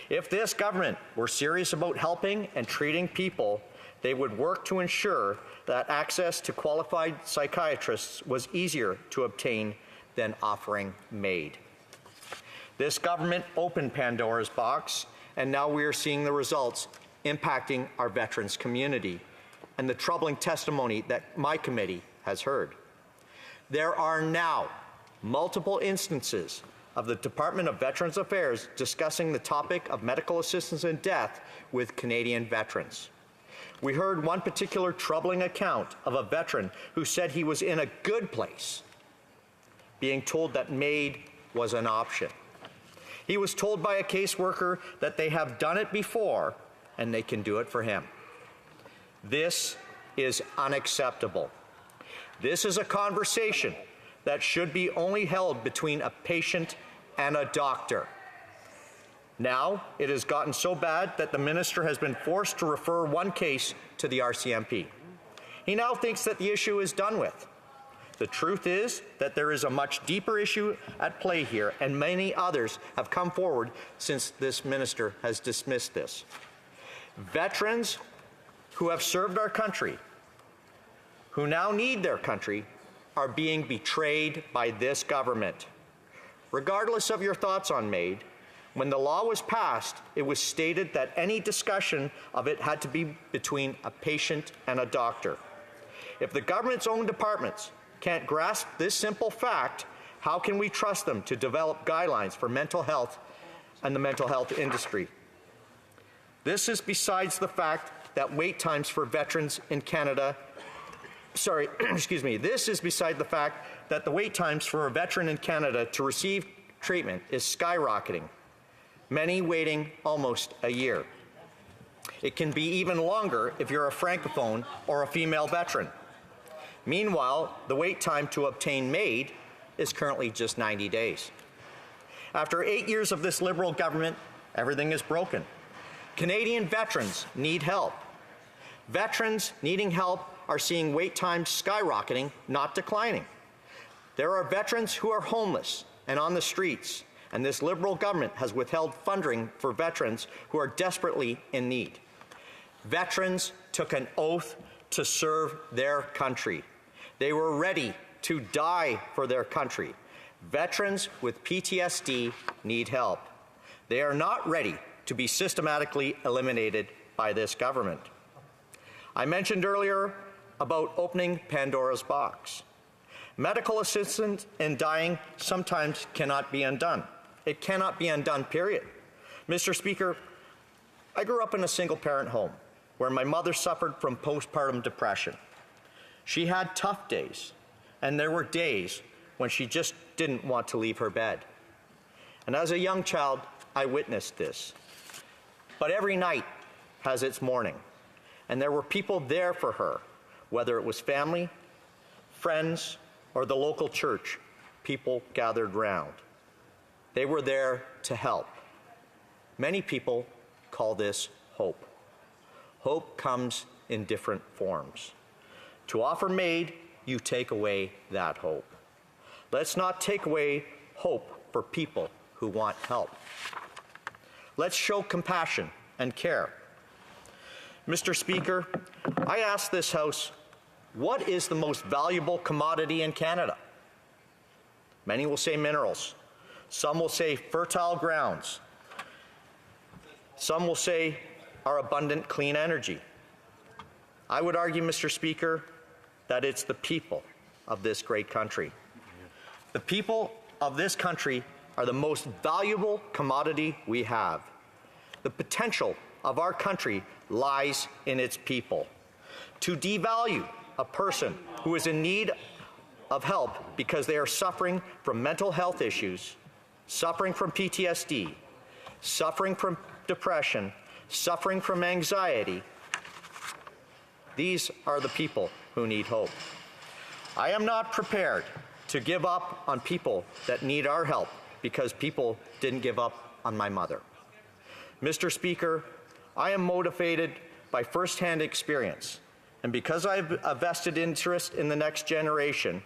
Speaker 1: If this government were serious about helping and treating people, they would work to ensure that access to qualified psychiatrists was easier to obtain than offering MAID. This government opened Pandora's box, and now we are seeing the results impacting our veterans community and the troubling testimony that my committee has heard. There are now multiple instances of the Department of Veterans Affairs discussing the topic of medical assistance in death with Canadian veterans. We heard one particular troubling account of a veteran who said he was in a good place, being told that MAID was an option. He was told by a caseworker that they have done it before and they can do it for him. This is unacceptable. This is a conversation that should be only held between a patient and a doctor. Now, it has gotten so bad that the minister has been forced to refer one case to the RCMP. He now thinks that the issue is done with. The truth is that there is a much deeper issue at play here, and many others have come forward since this minister has dismissed this. Veterans who have served our country, who now need their country, are being betrayed by this government. Regardless of your thoughts on MAID, when the law was passed, it was stated that any discussion of it had to be between a patient and a doctor. If the government's own departments can't grasp this simple fact, how can we trust them to develop guidelines for mental health and the mental health industry? This is besides the fact that wait times for veterans in Canada this is beside the fact that the wait times for a veteran in Canada to receive treatment is skyrocketing, many waiting almost a year. It can be even longer if you're a francophone or a female veteran. Meanwhile, the wait time to obtain MAID is currently just 90 days. After 8 years of this Liberal government, everything is broken. Canadian veterans need help. Veterans needing help are seeing wait times skyrocketing, not declining. There are veterans who are homeless and on the streets, and this Liberal government has withheld funding for veterans who are desperately in need. Veterans took an oath to serve their country. They were ready to die for their country. Veterans with PTSD need help. They are not ready to be systematically eliminated by this government. I mentioned earlier about opening Pandora's box. Medical assistance in dying sometimes cannot be undone. It cannot be undone, period. Mr. Speaker, I grew up in a single-parent home where my mother suffered from postpartum depression. She had tough days, and there were days when she just didn't want to leave her bed. And as a young child, I witnessed this. But every night has its morning, and there were people there for her, whether it was family, friends, or the local church. People gathered round. They were there to help. Many people call this hope. Hope comes in different forms. To offer MAID, you take away that hope. Let's not take away hope for people who want help. Let's show compassion and care. Mr. Speaker, I ask this House, what is the most valuable commodity in Canada? Many will say minerals. Some will say fertile grounds. Some will say our abundant clean energy. I would argue, Mr. Speaker, that it's the people of this great country. The people of this country are the most valuable commodity we have. The potential of our country lies in its people. To devalue a person who is in need of help because they are suffering from mental health issues, suffering from PTSD, suffering from depression, suffering from anxiety, these are the people who need hope. I am not prepared to give up on people that need our help because people didn't give up on my mother. Mr. Speaker, I am motivated by firsthand experience, and because I have a vested interest in the next generation,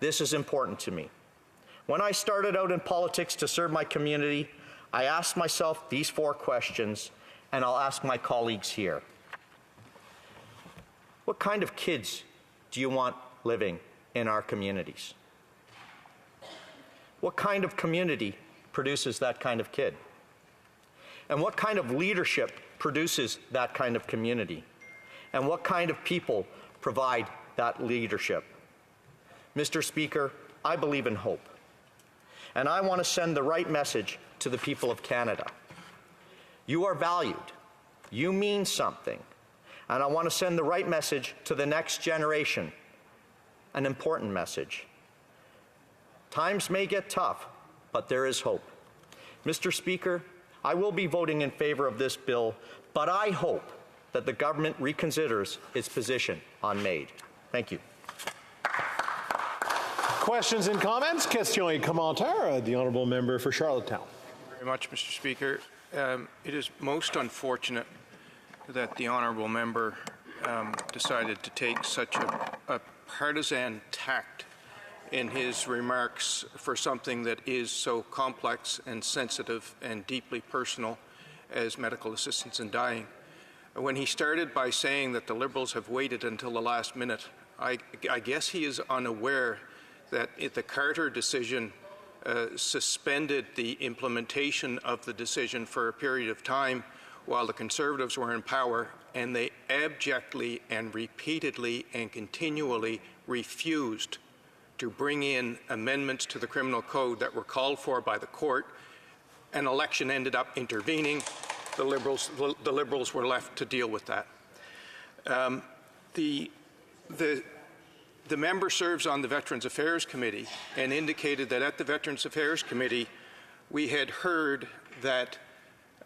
Speaker 1: this is important to me. When I started out in politics to serve my community, I asked myself these 4 questions, and I'll ask my colleagues here. What kind of kids do you want living in our communities? What kind of community produces that kind of kid? And what kind of leadership produces that kind of community? And what kind of people provide that leadership? Mr. Speaker, I believe in hope. And I want to send the right message to the people of Canada. You are valued. You mean something. And I want to send the right message to the next generation, an important message. Times may get tough, but there is hope. Mr. Speaker, I will be voting in favor of this bill, but I hope that the government reconsiders its position on MAID. Thank you.
Speaker 2: Questions and comments? Question et commentaire. The honourable member for Charlottetown.
Speaker 15: Thank you very much, Mr. Speaker. It is most unfortunate that the honourable member decided to take such a partisan tact in his remarks for something that is so complex and sensitive and deeply personal as medical assistance in dying. When he started by saying that the Liberals have waited until the last minute, I guess he is unaware that the Carter decision suspended the implementation of the decision for a period of time while the Conservatives were in power, and they abjectly and repeatedly and continually refused to bring in amendments to the criminal code that were called for by the court. An election ended up intervening. The Liberals were left to deal with that. The member serves on the Veterans Affairs Committee and indicated that at the Veterans Affairs Committee we had heard that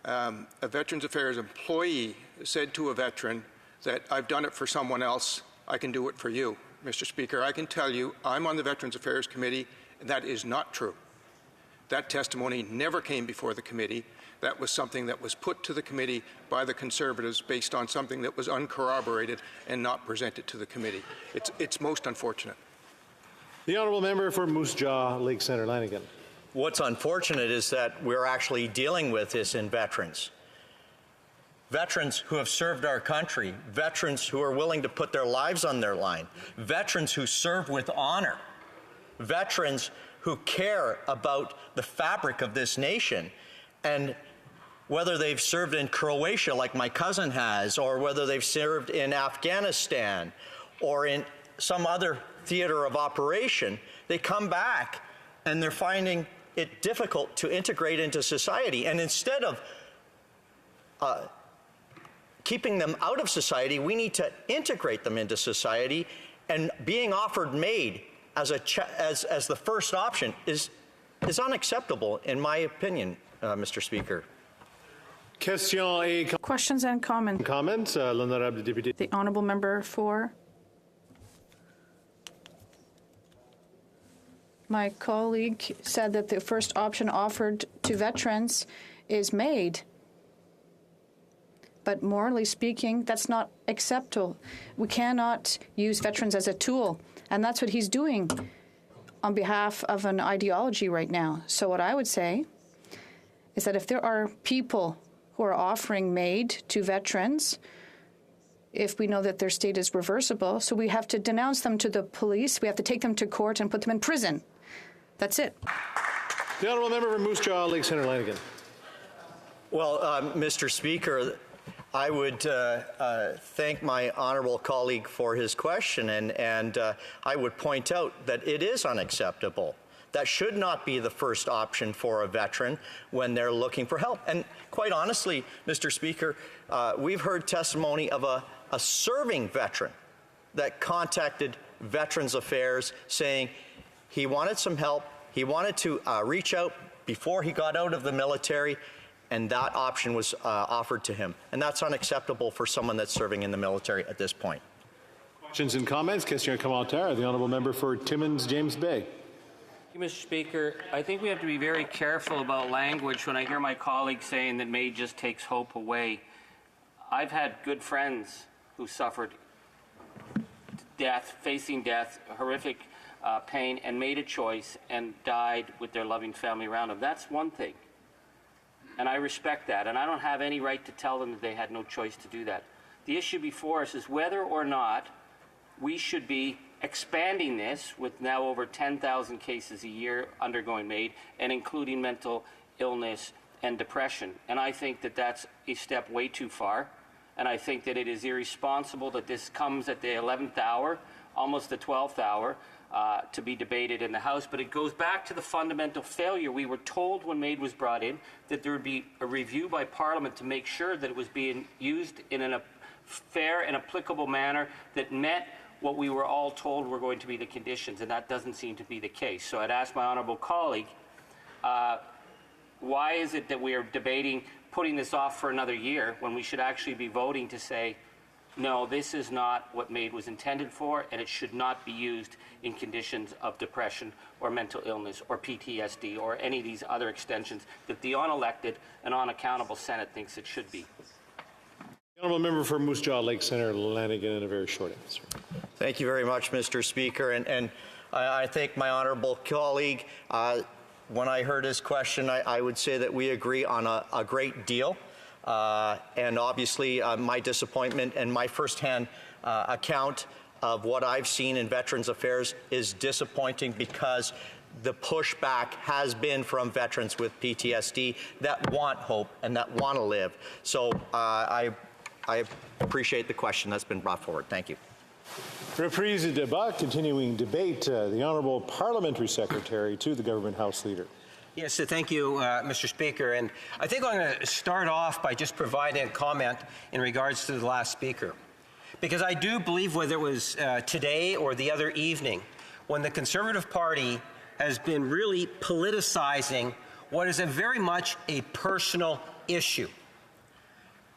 Speaker 15: a Veterans Affairs employee said to a veteran that I've done it for someone else, I can do it for you. Mr. Speaker, I can tell you I'm on the Veterans Affairs Committee, and that is not true. That testimony never came before the committee. That was something that was put to the committee by the Conservatives based on something that was uncorroborated and not presented to the committee. It's most unfortunate.
Speaker 2: The honourable member for Moose Jaw, Lake Centre, Lanigan.
Speaker 1: What's unfortunate is that we're actually dealing with this in veterans. Veterans who have served our country, veterans who are willing to put their lives on their line, veterans who serve with honor, veterans who care about the fabric of this nation. And whether they've served in Croatia like my cousin has, or whether they've served in Afghanistan or in some other theater of operation, they come back and they're finding it difficult to integrate into society. And instead of keeping them out of society, we need to integrate them into society, and being offered MAID as the first option is unacceptable, in my opinion, Mr. Speaker.
Speaker 5: Questions and comments.
Speaker 2: L'honorable député.
Speaker 5: The honourable member for. My colleague said that the first option offered to veterans is MAID. But morally speaking, that's not acceptable. We cannot use veterans as a tool, and that's what he's doing on behalf of an ideology right now. So what I would say is that if there are people who are offering MAID to veterans, if we know that their state is reversible, so we have to denounce them to the police, we have to take them to court and put them in prison. That's it.
Speaker 2: The honourable member for Moose Jaw, Lake Centre, Lanigan.
Speaker 1: Well, Mr. Speaker, I would thank my honourable colleague for his question, and I would point out that it is unacceptable. That should not be the first option for a veteran when they're looking for help. And quite honestly, Mr. Speaker, we've heard testimony of a serving veteran that contacted Veterans Affairs saying he wanted some help, he wanted to reach out before he got out of the military, and that option was offered to him. And that's unacceptable for someone that's serving in the military at this point.
Speaker 2: Questions and comments? Question commentaire. The honourable member for Timmins, James Bay.
Speaker 7: Thank you, Mr. Speaker. I think we have to be very careful about language when I hear my colleagues saying that MAID just takes hope away. I've had good friends who suffered death, facing death, horrific pain, and made a choice and died with their loving family around them. That's one thing. And I respect that, and I don't have any right to tell them that they had no choice to do that. The issue before us is whether or not we should be expanding this with now over 10,000 cases a year undergoing MAID, and including mental illness and depression. And I think that that's a step way too far, and I think that it is irresponsible that this comes at the 11th hour, almost the 12th hour, to be debated in the House. But it goes back to the fundamental failure. We were told when MAID was brought in that there would be a review by Parliament to make sure that it was being used in a fair and applicable manner that met what we were all told were going to be the conditions, and that doesn't seem to be the case. So I'd ask my honourable colleague, why is it that we are debating putting this off for another year when we should actually be voting to say, no, this is not what MAID was intended for, and it should not be used in conditions of depression or mental illness or PTSD or any of these other extensions that the unelected and unaccountable Senate thinks it should be.
Speaker 2: The honourable member for Moose Jaw, Lake Centre, Lanigan, in a very short answer.
Speaker 1: Thank you very much, Mr. Speaker. And I thank my honourable colleague. When I heard his question, I would say that we agree on a great deal. And obviously, my disappointment and my firsthand account of what I've seen in Veterans Affairs is disappointing, because the pushback has been from veterans with PTSD that want hope and that want to live. So I appreciate the question that's been brought forward. Thank you.
Speaker 2: Reprise du débat, continuing debate. The Honourable Parliamentary Secretary to the Government House Leader.
Speaker 9: Yes, thank you, Mr. Speaker. And I think I'm going to start off by just providing a comment in regards to the last speaker. Because I do believe, whether it was today or the other evening, when the Conservative Party has been really politicizing what is very much a personal issue.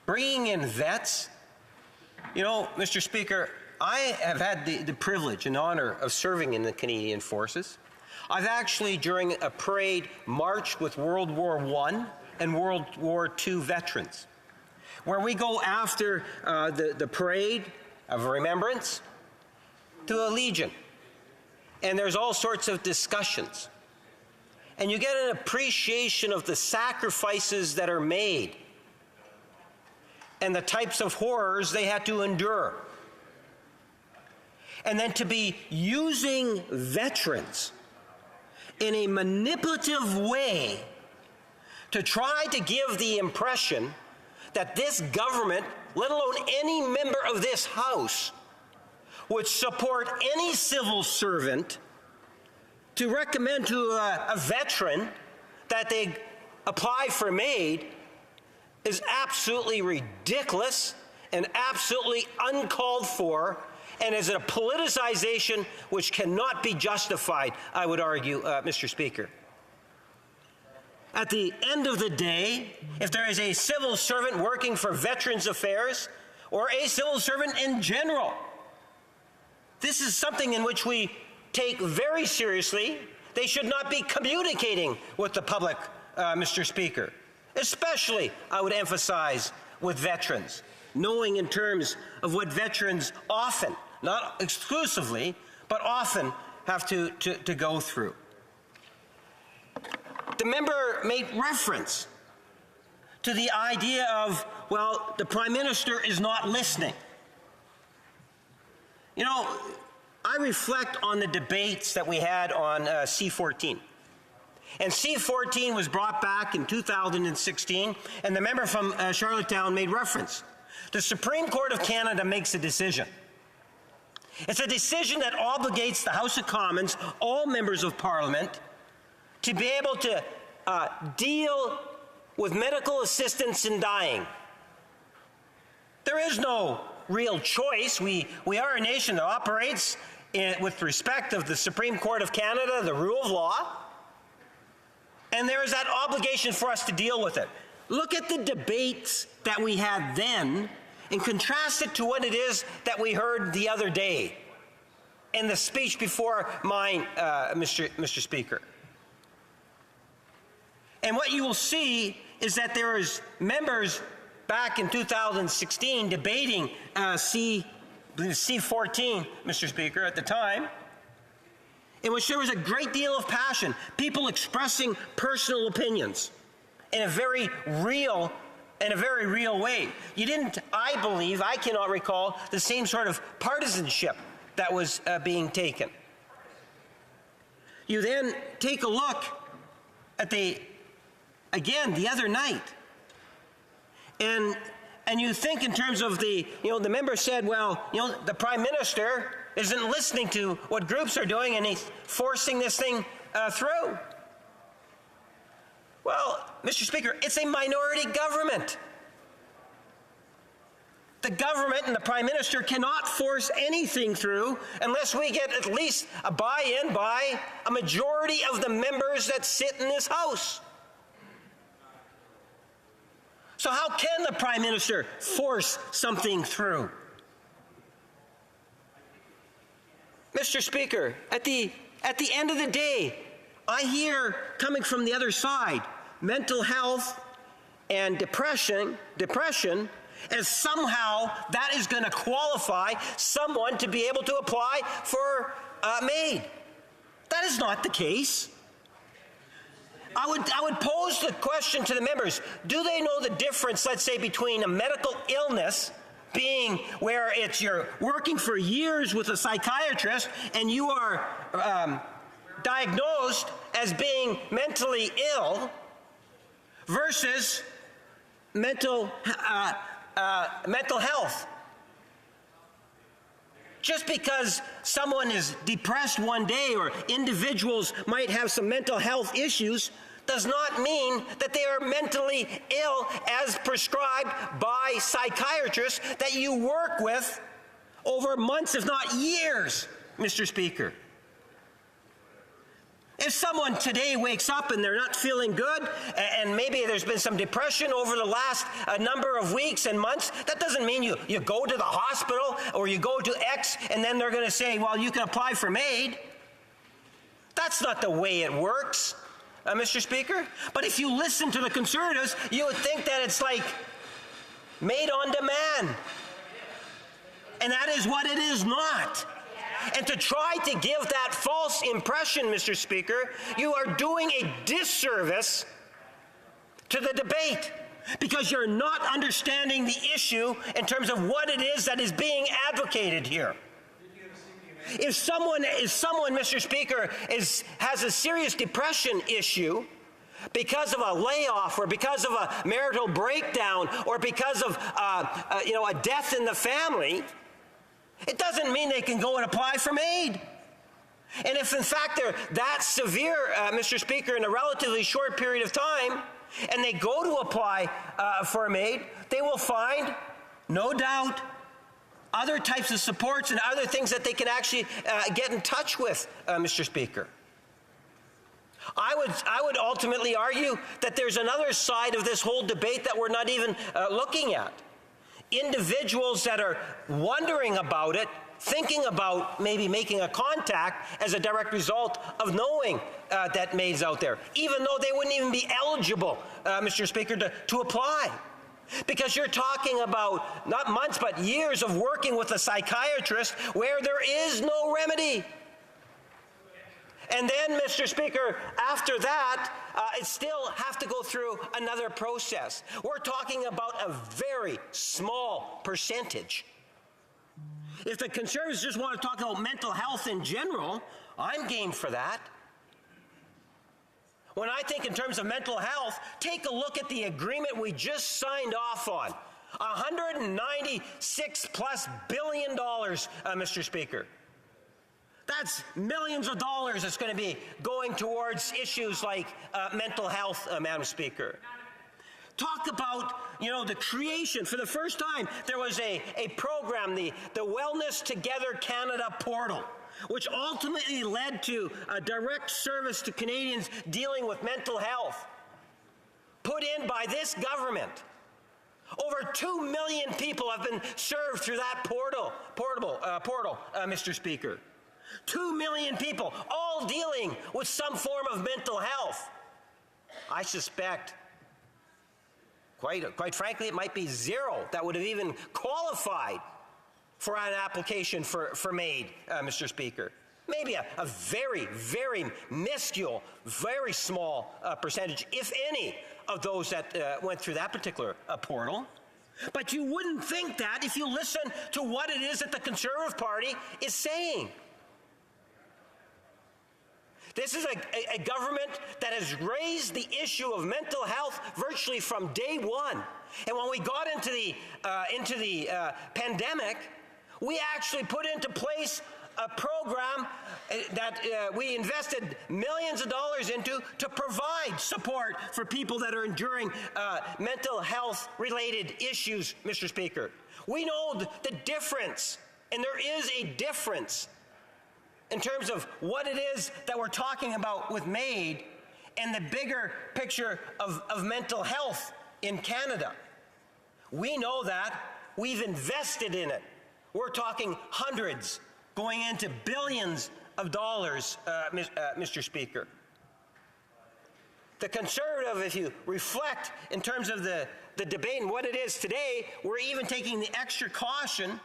Speaker 9: Bringing in vets, you know, Mr. Speaker, I have had the privilege and honor of serving in the Canadian Forces. I've actually, during a parade, marched with World War I and World War II veterans, where we go after the parade of remembrance to a Legion. and there's all sorts of discussions. And you get an appreciation of the sacrifices that are made and the types of horrors they had to endure. And then to be using veterans in a manipulative way to try to give the impression that this government, let alone any member of this House, would support any civil servant to recommend to a veteran that they apply for MAID is absolutely ridiculous and absolutely uncalled for, and is a politicization which cannot be justified, I would argue, Mr. Speaker. At the end of the day, if there is a civil servant working for Veterans Affairs or a civil servant in general, this is something in which we take very seriously. They should not be communicating with the public, Mr. Speaker, especially, I would emphasize, with veterans, knowing in terms of what veterans often, not exclusively, but often have to go through. The member made reference to the idea of, well, the Prime Minister is not listening. You know, I reflect on the debates that we had on C-14. And C-14 was brought back in 2016, and the member from Charlottetown made reference. The Supreme Court of Canada makes a decision. It's a decision that obligates the House of Commons, all members of Parliament, to be able to deal with medical assistance in dying. There is no real choice. We are a nation that operates with respect of the Supreme Court of Canada, the rule of law, and there is that obligation for us to deal with it. Look at the debates that we had then and contrast it to what it is that we heard the other day in the speech before mine, Mr. Speaker. And what you will see is that there is members back in 2016 debating C-14, Mr. Speaker, at the time, in which there was a great deal of passion, people expressing personal opinions in a very real way. You didn't, I believe, I cannot recall the same sort of partisanship that was being taken. You then take a look at the other night, and you think in terms of the member said, well, the Prime Minister isn't listening to what groups are doing and he's forcing this thing through. Well, Mr. Speaker, it's a minority government. The government and the Prime Minister cannot force anything through unless we get at least a buy-in by a majority of the members that sit in this House. So how can the Prime Minister force something through? Mr. Speaker, at the end of the day, I hear coming from the other side, mental health and depression, as somehow that is going to qualify someone to be able to apply for MAID. That is not the case. I would pose the question to the members, do they know the difference, let's say, between a medical illness being where you're working for years with a psychiatrist and you are diagnosed as being mentally ill versus mental health? Just because someone is depressed one day or individuals might have some mental health issues does not mean that they are mentally ill as prescribed by psychiatrists that you work with over months, if not years, Mr. Speaker. If someone today wakes up and they're not feeling good, and maybe there's been some depression over the last number of weeks and months, that doesn't mean you go to the hospital or you go to X and then they're going to say, well, you can apply for MAID. That's not the way it works, Mr. Speaker. But if you listen to the Conservatives, you would think that it's like MAID on demand. And that is what it is not. and to try to give that false impression, Mr. Speaker, you are doing a disservice to the debate, because you're not understanding the issue in terms of what it is that is being advocated here. If someone, Mr. Speaker, has a serious depression issue because of a layoff or because of a marital breakdown or because of a death in the family, it doesn't mean they can go and apply for MAID. And if in fact they're that severe, Mr. Speaker, in a relatively short period of time, and they go to apply for MAID, they will find, no doubt, other types of supports and other things that they can actually get in touch with, Mr. Speaker. I would ultimately argue that there's another side of this whole debate that we're not even looking at. Individuals that are wondering about it, thinking about maybe making a contact as a direct result of knowing that MAID's out there, even though they wouldn't even be eligible, Mr. Speaker, to apply. Because you're talking about not months but years of working with a psychiatrist where there is no remedy. And then, Mr. Speaker, after that, it still have to go through another process. We're talking about a very small percentage. If the Conservatives just want to talk about mental health in general, I'm game for that. When I think in terms of mental health, take a look at the agreement we just signed off on. $196+ billion, Mr. Speaker. That's millions of dollars that's going to be going towards issues like mental health, Madam Speaker. Talk about, the creation. For the first time, there was a program, the Wellness Together Canada portal, which ultimately led to a direct service to Canadians dealing with mental health, put in by this government. Over 2 million people have been served through that portal, Mr. Speaker. 2 million people, all dealing with some form of mental health. I suspect, quite frankly, it might be zero that would have even qualified for an application for MAID, Mr. Speaker. Maybe a very, very minuscule, very small percentage, if any, of those that went through that particular portal. But you wouldn't think that if you listen to what it is that the Conservative Party is saying. This is a government that has raised the issue of mental health virtually from day one. And when we got into the pandemic, we actually put into place a program that we invested millions of dollars into to provide support for people that are enduring mental health-related issues, Mr. Speaker. We know the difference, and there is a difference in terms of what it is that we're talking about with MAID and the bigger picture of mental health in Canada. We know that. We've invested in it. We're talking hundreds, going into billions of dollars, Mr. Speaker. The Conservative, if you reflect in terms of the debate and what it is today, we're even taking the extra caution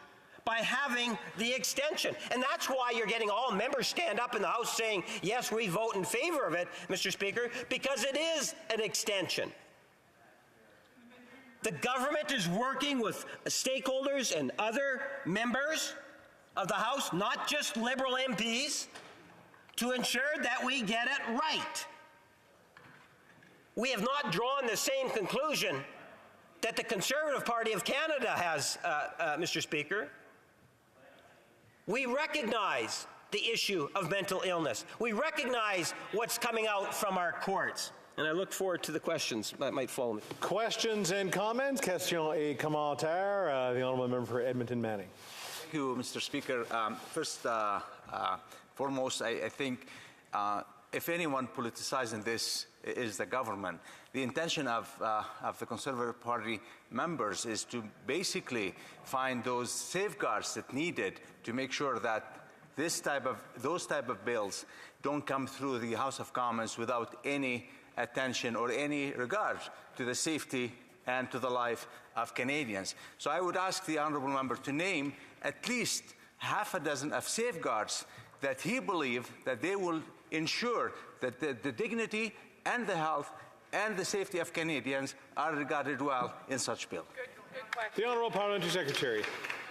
Speaker 9: by having the extension. And that's why you're getting all members stand up in the House saying, yes, we vote in favor of it, Mr. Speaker, because it is an extension. The government is working with stakeholders and other members of the House, not just Liberal MPs, to ensure that we get it right. We have not drawn the same conclusion that the Conservative Party of Canada has, Mr. Speaker. We recognize the issue of mental illness. We recognize what's coming out from our courts. And I look forward to the questions that might follow me.
Speaker 2: Questions and comments? Question et commentaire. The Honourable Member for Edmonton Manning.
Speaker 13: Thank you, Mr. Speaker. First, foremost, I think if anyone politicizing this is the government. The intention of the Conservative Party members is to basically find those safeguards that needed to make sure that those type of bills don't come through the House of Commons without any attention or any regard to the safety and to the life of Canadians. So I would ask the honourable member to name at least half a dozen of safeguards that he believes that they will ensure that the dignity and the health and the safety of Canadians are regarded well in such bill.
Speaker 2: The Honourable Parliamentary Secretary.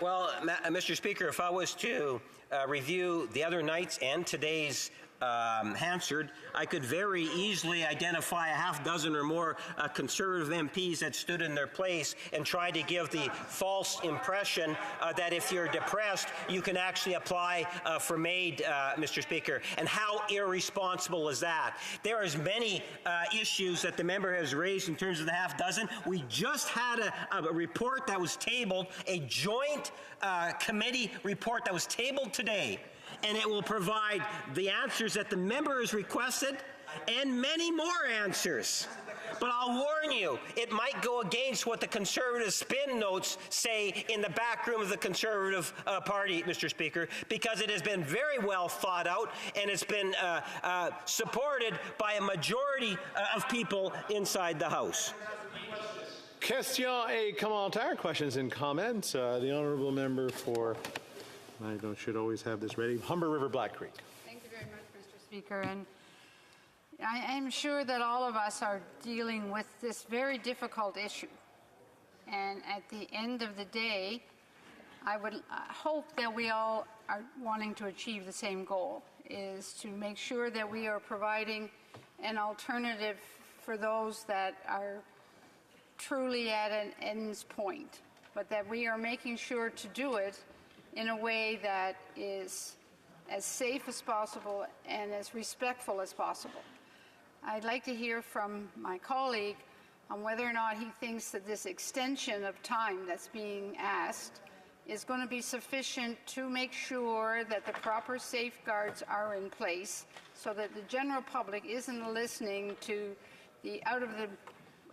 Speaker 9: Well, Mr. Speaker, if I was to review the other night's and today's Hansard, I could very easily identify a half dozen or more Conservative MPs that stood in their place and tried to give the false impression that if you're depressed, you can actually apply for MAID, Mr. Speaker. And how irresponsible is that? There is many issues that the member has raised in terms of the half dozen. We just had a report that was tabled, a joint committee report that was tabled today, and it will provide the answers that the member has requested and many more answers. But I'll warn you, it might go against what the Conservative spin notes say in the back room of the Conservative Party, Mr. Speaker, because it has been very well thought out and it's been supported by a majority of people inside the House.
Speaker 2: Question et commentaire, questions and comments. The Honourable Member for, should always have this ready, Humber River Black Creek.
Speaker 17: Thank you very much, Mr. Speaker. And I'm sure that all of us are dealing with this very difficult issue. And at the end of the day, I would hope that we all are wanting to achieve the same goal, is to make sure that we are providing an alternative for those that are truly at an end's point, but that we are making sure to do it in a way that is as safe as possible and as respectful as possible. I'd like to hear from my colleague on whether or not he thinks that this extension of time that's being asked is going to be sufficient to make sure that the proper safeguards are in place so that the general public isn't listening to the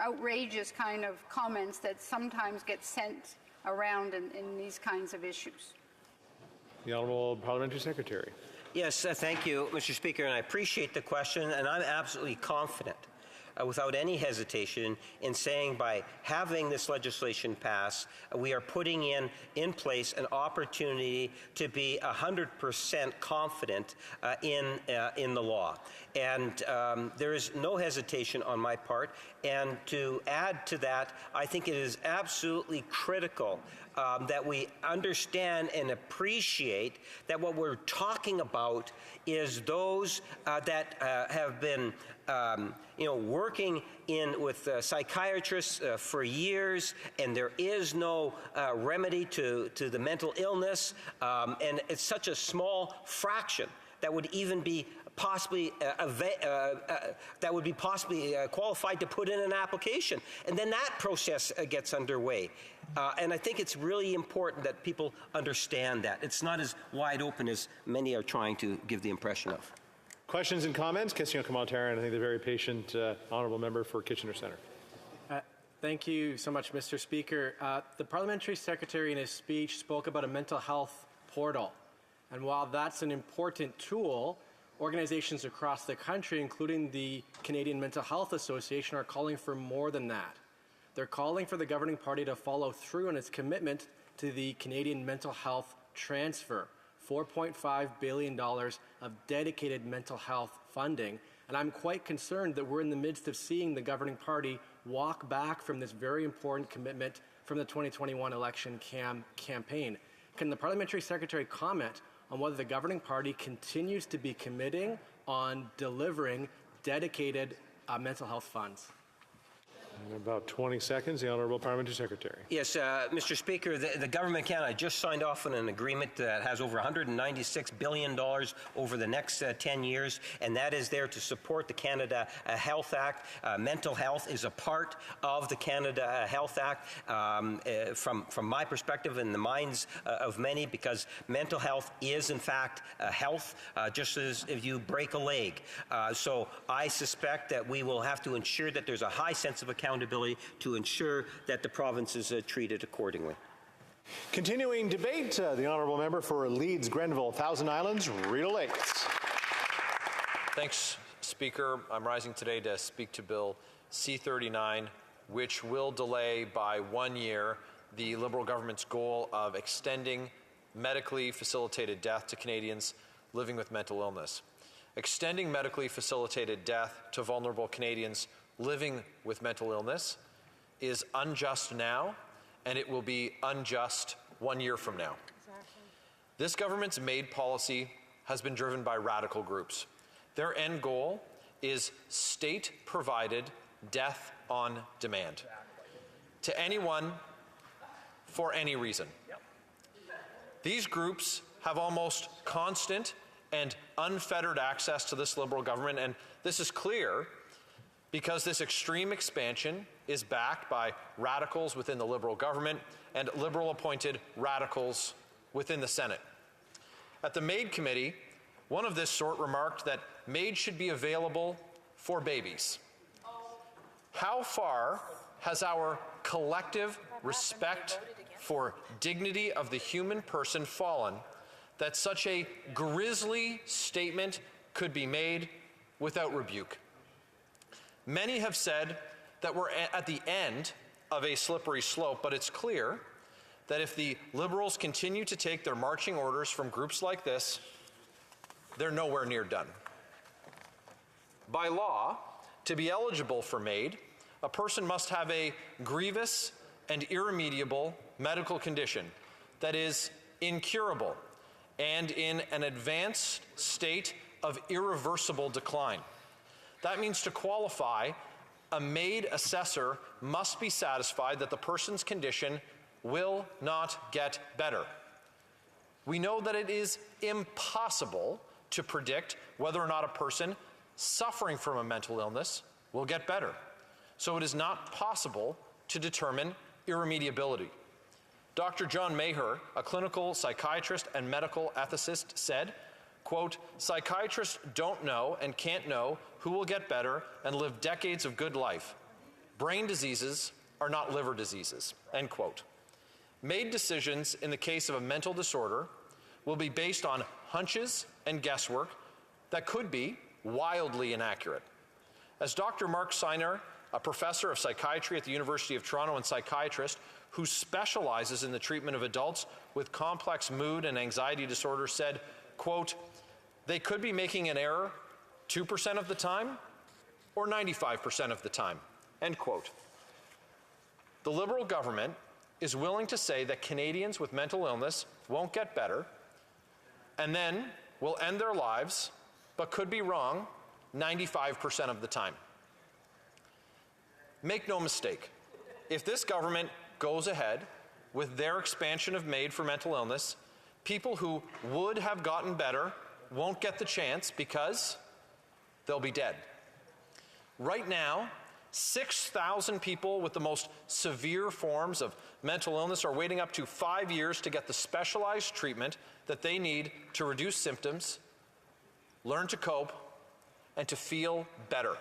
Speaker 17: outrageous kind of comments that sometimes get sent around in these kinds of issues.
Speaker 2: The Honourable Parliamentary Secretary.
Speaker 9: Yes, thank you, Mr. Speaker, and I appreciate the question, and I'm absolutely confident, without any hesitation, in saying by having this legislation pass, we are putting in place an opportunity to be 100% confident in the law. And there is no hesitation on my part. And to add to that, I think it is absolutely critical that we understand and appreciate that what we're talking about is those that have been working with psychiatrists for years, and there is no remedy to the mental illness, and it's such a small fraction that would even be possibly qualified to put in an application, and then that process gets underway. And I think it's really important that people understand that it's not as wide open as many are trying to give the impression of.
Speaker 2: Questions and comments? Question commentaire, and I think the very patient Honourable Member for Kitchener Centre.
Speaker 18: Thank you so much, Mr. Speaker. The Parliamentary Secretary in his speech spoke about a mental health portal. And while that's an important tool, organizations across the country, including the Canadian Mental Health Association, are calling for more than that. They're calling for the governing party to follow through on its commitment to the Canadian Mental Health Transfer, $4.5 billion of dedicated mental health funding. And I'm quite concerned that we're in the midst of seeing the governing party walk back from this very important commitment from the 2021 election campaign. Can the Parliamentary Secretary comment on whether the governing party continues to be committing on delivering dedicated mental health funds?
Speaker 2: In about 20 seconds, the Honourable Parliamentary Secretary.
Speaker 9: Yes, Mr. Speaker, the Government of Canada just signed off on an agreement that has over $196 billion over the next 10 years, and that is there to support the Canada Health Act. Mental health is a part of the Canada Health Act from my perspective and the minds of many, because mental health is, in fact, health, just as if you break a leg. So I suspect that we will have to ensure that there's a high sense of accountability to ensure that the province is treated accordingly.
Speaker 2: Continuing debate, the Honourable Member for Leeds, Grenville, Thousand Islands, Rideau Lakes.
Speaker 20: Thanks, Speaker. I'm rising today to speak to Bill C-39, which will delay by 1 year the Liberal government's goal of extending medically facilitated death to Canadians living with mental illness. Extending medically facilitated death to vulnerable Canadians living with mental illness is unjust now, and it will be unjust 1 year from now. This government's MAID policy has been driven by radical groups. Their end goal is state-provided death on demand to anyone for any reason. These groups have almost constant and unfettered access to this Liberal government, and this is clear because this extreme expansion is backed by radicals within the Liberal government and Liberal-appointed radicals within the Senate. At the MAID committee, one of this sort remarked that MAID should be available for babies. How far has our collective respect for dignity of the human person fallen that such a grisly statement could be made without rebuke? Many have said that we're at the end of a slippery slope, but it's clear that if the Liberals continue to take their marching orders from groups like this, they're nowhere near done. By law, to be eligible for MAID, a person must have a grievous and irremediable medical condition that is incurable and in an advanced state of irreversible decline. That means to qualify, a MAID assessor must be satisfied that the person's condition will not get better. We know that it is impossible to predict whether or not a person suffering from a mental illness will get better. So it is not possible to determine irremediability. Dr. John Maher, a clinical psychiatrist and medical ethicist, said, quote, "Psychiatrists don't know and can't know who will get better and live decades of good life. Brain diseases are not liver diseases," end quote. MAID decisions in the case of a mental disorder will be based on hunches and guesswork that could be wildly inaccurate. As Dr. Mark Seiner, a professor of psychiatry at the University of Toronto and psychiatrist who specializes in the treatment of adults with complex mood and anxiety disorders, said, quote, "They could be making an error 2% of the time or 95% of the time," end quote. The Liberal government is willing to say that Canadians with mental illness won't get better and then will end their lives, but could be wrong 95% of the time. Make no mistake, if this government goes ahead with their expansion of MAID for mental illness, people who would have gotten better won't get the chance because they'll be dead. Right now, 6,000 people with the most severe forms of mental illness are waiting up to 5 years to get the specialized treatment that they need to reduce symptoms, learn to cope, and to feel better.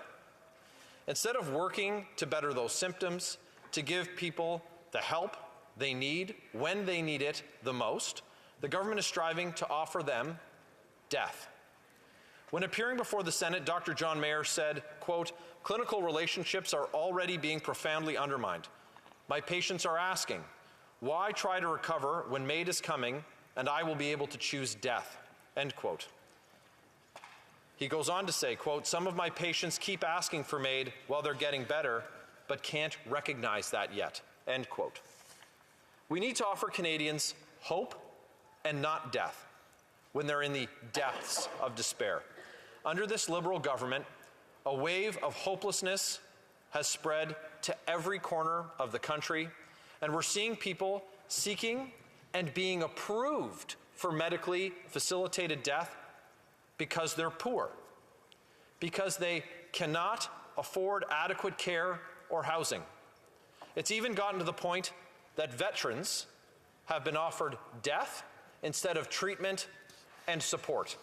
Speaker 20: Instead of working to better those symptoms, to give people the help they need when they need it the most, the government is striving to offer them death. When appearing before the Senate, Dr. John Maher said, quote, "Clinical relationships are already being profoundly undermined. My patients are asking, why try to recover when MAID is coming and I will be able to choose death," end quote. He goes on to say, quote, "Some of my patients keep asking for MAID while they're getting better, but can't recognize that yet," end quote. We need to offer Canadians hope and not death when they're in the depths of despair. Under this Liberal government, a wave of hopelessness has spread to every corner of the country, and we're seeing people seeking and being approved for medically facilitated death because they're poor, because they cannot afford adequate care or housing. It's even gotten to the point that veterans have been offered death instead of treatment and support.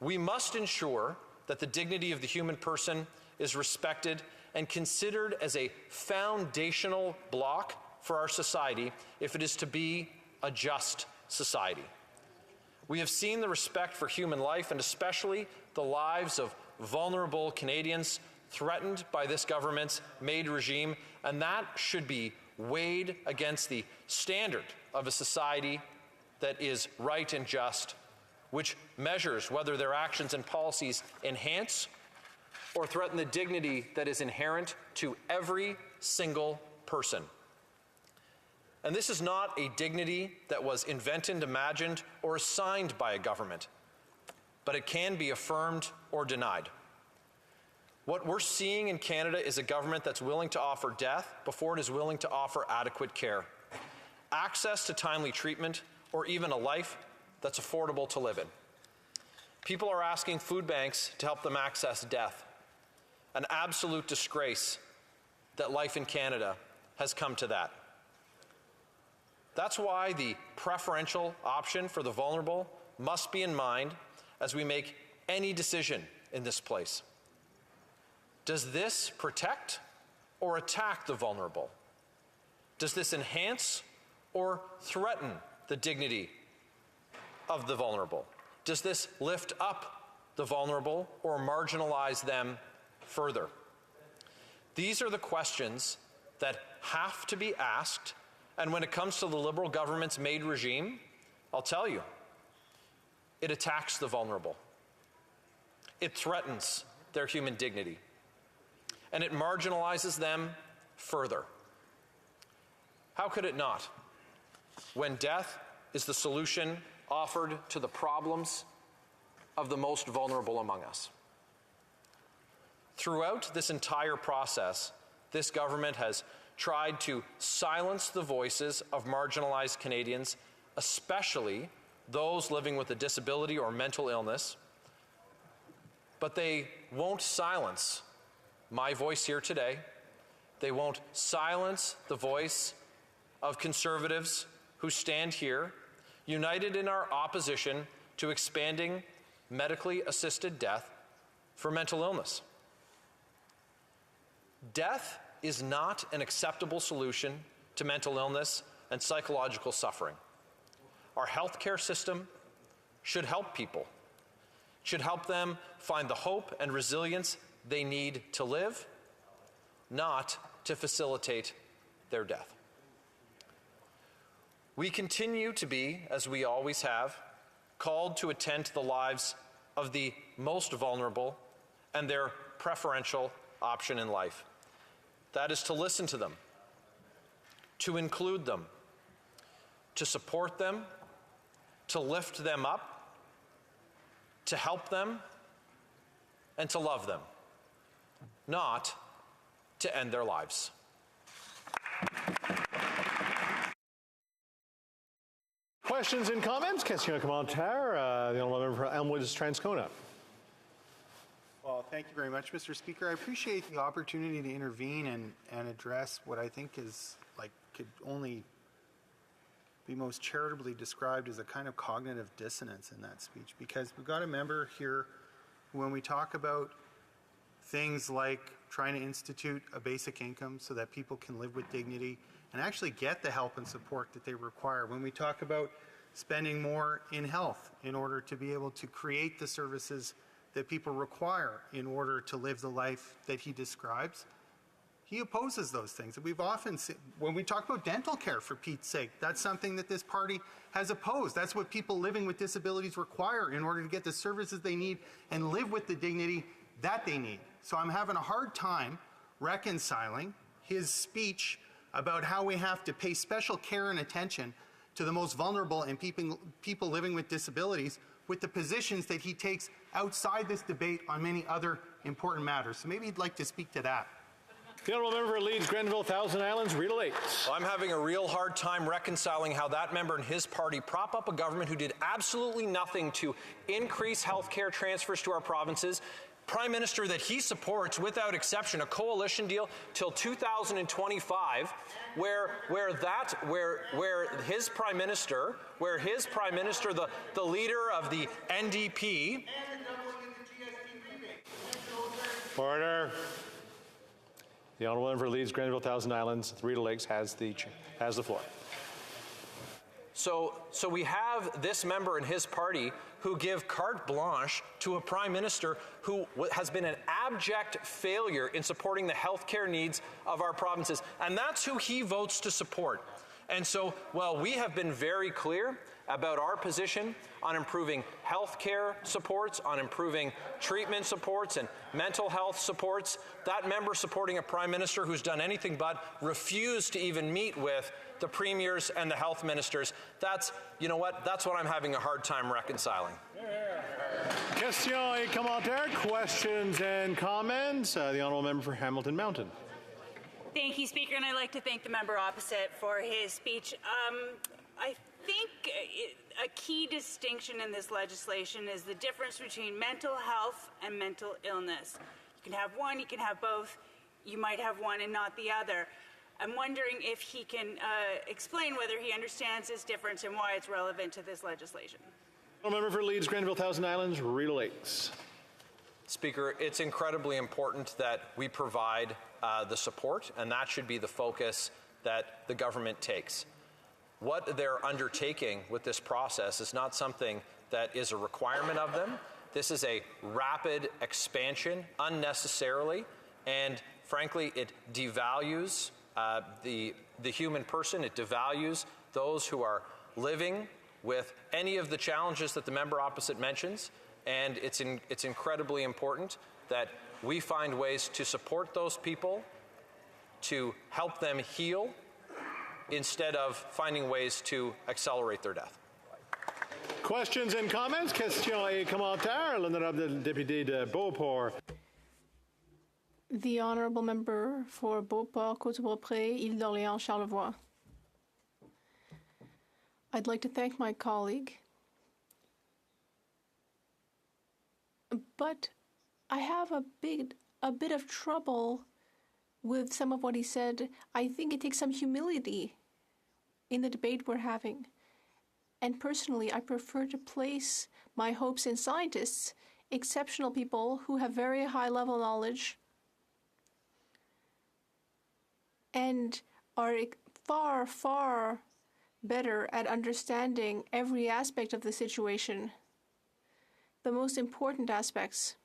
Speaker 20: We must ensure that the dignity of the human person is respected and considered as a foundational block for our society if it is to be a just society. We have seen the respect for human life and especially the lives of vulnerable Canadians threatened by this government's MAID regime, and that should be weighed against the standard of a society that is right and just, which measures whether their actions and policies enhance or threaten the dignity that is inherent to every single person. And this is not a dignity that was invented, imagined, or assigned by a government, but it can be affirmed or denied. What we're seeing in Canada is a government that's willing to offer death before it is willing to offer adequate care, access to timely treatment, or even a life that's affordable to live in. People are asking food banks to help them access death, an absolute disgrace that life in Canada has come to that. That's why the preferential option for the vulnerable must be in mind as we make any decision in this place. Does this protect or attack the vulnerable? Does this enhance or threaten the dignity of the vulnerable? Does this lift up the vulnerable or marginalize them further? These are the questions that have to be asked, and when it comes to the Liberal government's MAID regime, I'll tell you, it attacks the vulnerable. It threatens their human dignity, and it marginalizes them further. How could it not, when death is the solution offered to the problems of the most vulnerable among us? Throughout this entire process, this government has tried to silence the voices of marginalized Canadians, especially those living with a disability or mental illness. But they won't silence my voice here today. They won't silence the voice of Conservatives who stand here, united in our opposition to expanding medically assisted death for mental illness. Death is not an acceptable solution to mental illness and psychological suffering. Our healthcare system should help people, should help them find the hope and resilience they need to live, not to facilitate their death. We continue to be, as we always have, called to attend to the lives of the most vulnerable and their preferential option in life. That is to listen to them, to include them, to support them, to lift them up, to help them, and to love them, not to end their lives.
Speaker 2: Questions and comments? Question commentaire. The Honourable Member for Elmwood Transcona.
Speaker 10: Well, thank you very much, Mr. Speaker. I appreciate the opportunity to intervene and address what I think is, could only be most charitably described as a kind of cognitive dissonance in that speech, because we've got a member here who, when we talk about things like trying to institute a basic income so that people can live with dignity and actually get the help and support that they require, when we talk about spending more in health in order to be able to create the services that people require in order to live the life that he describes, he opposes those things. And we've often seen, when we talk about dental care, for Pete's sake, that's something that this party has opposed. That's what people living with disabilities require in order to get the services they need and live with the dignity that they need. So I'm having a hard time reconciling his speech about how we have to pay special care and attention to the most vulnerable and people living with disabilities with the positions that he takes outside this debate on many other important matters. So maybe he'd like to speak to that.
Speaker 2: The Honourable Member for Leeds, Grenville, Thousand Islands, Rideau Lakes.
Speaker 20: Well, I'm having a real hard time reconciling how that member and his party prop up a government who did absolutely nothing to increase health care transfers to our provinces. Prime Minister that he supports without exception a coalition deal till 2025 where his prime minister the leader of the NDP.
Speaker 2: Order. The Honourable Member for Leeds, Grenville, Thousand Islands, Rideau Lakes has the floor.
Speaker 20: So we have this member and his party who give carte blanche to a prime minister who has been an abject failure in supporting the health care needs of our provinces. And that's who he votes to support. And so, well, we have been very clear about our position on improving health care supports, on improving treatment supports and mental health supports. That member supporting a Prime Minister who's done anything but refused to even meet with the premiers and the health ministers. That's, you know what, that's what I'm having a hard time reconciling.
Speaker 2: Questions et commentaires, questions and comments. The Honourable Member for Hamilton Mountain.
Speaker 11: Thank you, Speaker, and I'd like to thank the member opposite for his speech. I think a key distinction in this legislation is the difference between mental health and mental illness. You can have one, you can have both. You might have one and not the other. I'm wondering if he can explain whether he understands this difference and why it's relevant to this legislation.
Speaker 2: Member for Leeds, Grenville, Thousand Islands, Rideau Lakes.
Speaker 20: Speaker, it's incredibly important that we provide the support, and that should be the focus that the government takes. What they're undertaking with this process is not something that is a requirement of them. This is a rapid expansion unnecessarily, and frankly, it devalues the human person. It devalues those who are living with any of the challenges that the member opposite mentions, and it's incredibly important that we find ways to support those people, to help them heal, instead of finding ways to accelerate their death.
Speaker 2: Questions and comments? Questions et commentaires. L'honorable député de Beauport.
Speaker 16: The Honourable Member for Beauport, Côte-Beaupré, Île d'Orléans, Charlevoix. I'd like to thank my colleague, but I have a bit of trouble with some of what he said. I think it takes some humility in the debate we're having. And personally, I prefer to place my hopes in scientists, exceptional people who have very high level knowledge and are far, far better at understanding every aspect of the situation, the most important aspects.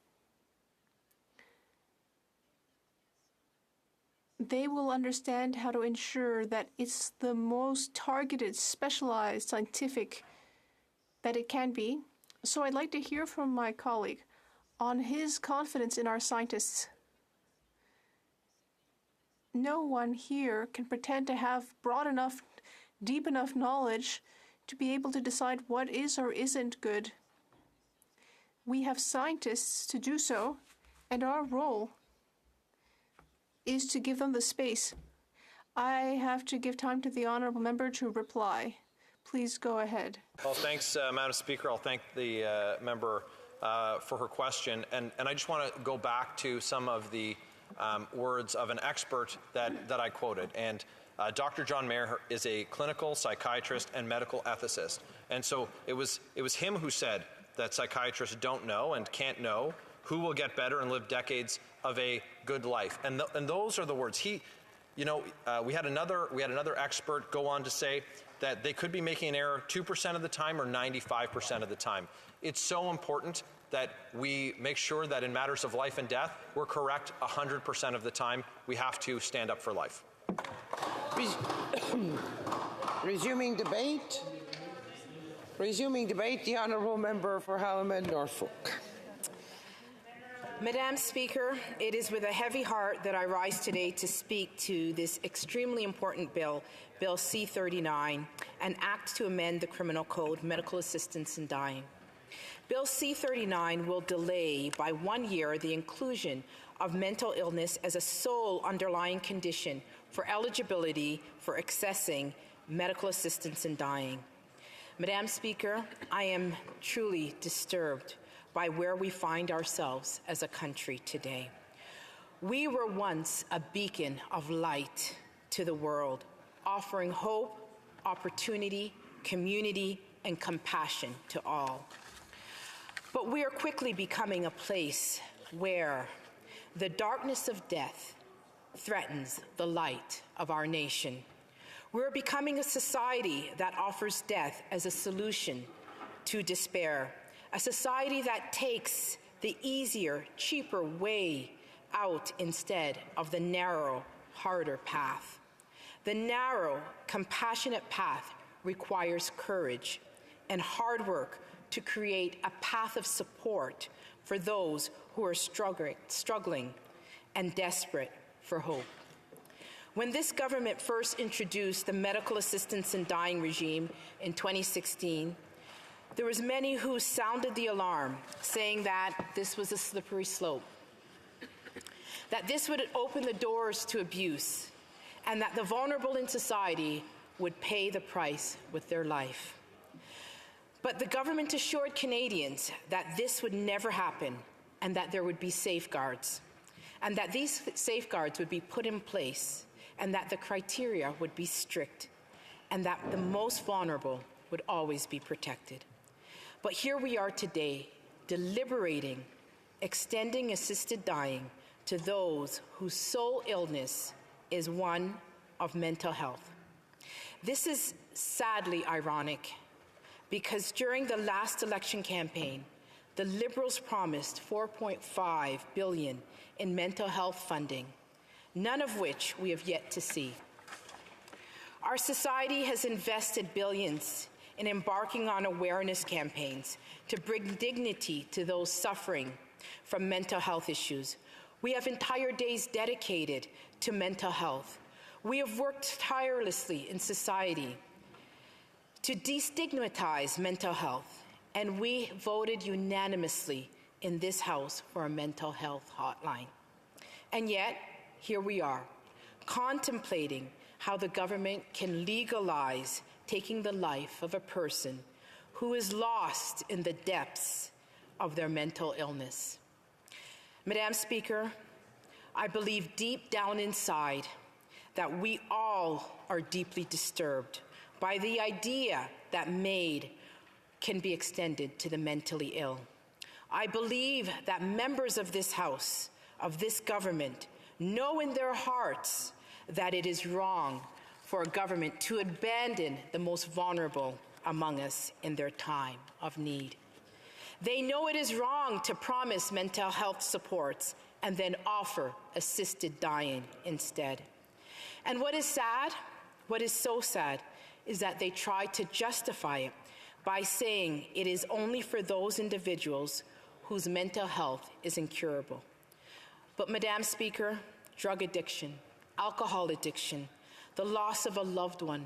Speaker 16: They will understand how to ensure that it's the most targeted, specialized, scientific that it can be. So I'd like to hear from my colleague on his confidence in our scientists. No one here can pretend to have broad enough, deep enough knowledge to be able to decide what is or isn't good. We have scientists to do so, and our role is to give them the space. I have to give time to the Honourable Member to reply. Please go ahead.
Speaker 20: Well, thanks, Madam Speaker. I'll thank the member for her question. And I just want to go back to some of the words of an expert that I quoted. And Dr. John Mayer is a clinical psychiatrist and medical ethicist. And so it was him who said that psychiatrists don't know and can't know who will get better and live decades of a good life. And those are the words. We had another expert go on to say that they could be making an error 2% of the time or 95% of the time. It's so important that we make sure that in matters of life and death, we're correct 100% of the time. We have to stand up for life.
Speaker 12: Resuming debate. Resuming debate, the Honourable Member for Haldimand Norfolk.
Speaker 19: Madam Speaker, it is with a heavy heart that I rise today to speak to this extremely important bill, Bill C-39, an act to amend the Criminal Code, Medical Assistance in Dying. Bill C-39 will delay by 1 year the inclusion of mental illness as a sole underlying condition for eligibility for accessing medical assistance in dying. Madam Speaker, I am truly disturbed by where we find ourselves as a country today. We were once a beacon of light to the world, offering hope, opportunity, community, and compassion to all. But we are quickly becoming a place where the darkness of death threatens the light of our nation. We're becoming a society that offers death as a solution to despair, a society that takes the easier, cheaper way out instead of the narrow, harder path. The narrow, compassionate path requires courage, and hard work to create a path of support for those who are struggling and desperate for hope. When this government first introduced the medical assistance in dying regime in 2016, there was many who sounded the alarm, saying that this was a slippery slope, that this would open the doors to abuse, and that the vulnerable in society would pay the price with their life. But the government assured Canadians that this would never happen and that there would be safeguards, and that these safeguards would be put in place, and that the criteria would be strict, and that the most vulnerable would always be protected. But here we are today, deliberating, extending assisted dying to those whose sole illness is one of mental health. This is sadly ironic, because during the last election campaign, the Liberals promised $4.5 billion in mental health funding, none of which we have yet to see. Our society has invested billions in embarking on awareness campaigns to bring dignity to those suffering from mental health issues. We have entire days dedicated to mental health. We have worked tirelessly in society to destigmatize mental health, and we voted unanimously in this House for a mental health hotline. And yet, here we are, contemplating how the government can legalize taking the life of a person who is lost in the depths of their mental illness. Madam Speaker, I believe deep down inside that we all are deeply disturbed by the idea that MAID can be extended to the mentally ill. I believe that members of this House, of this government, know in their hearts that it is wrong for a government to abandon the most vulnerable among us in their time of need. They know it is wrong to promise mental health supports and then offer assisted dying instead. And what is sad, what is so sad, is that they try to justify it by saying it is only for those individuals whose mental health is incurable. But, Madam Speaker, drug addiction, alcohol addiction, the loss of a loved one,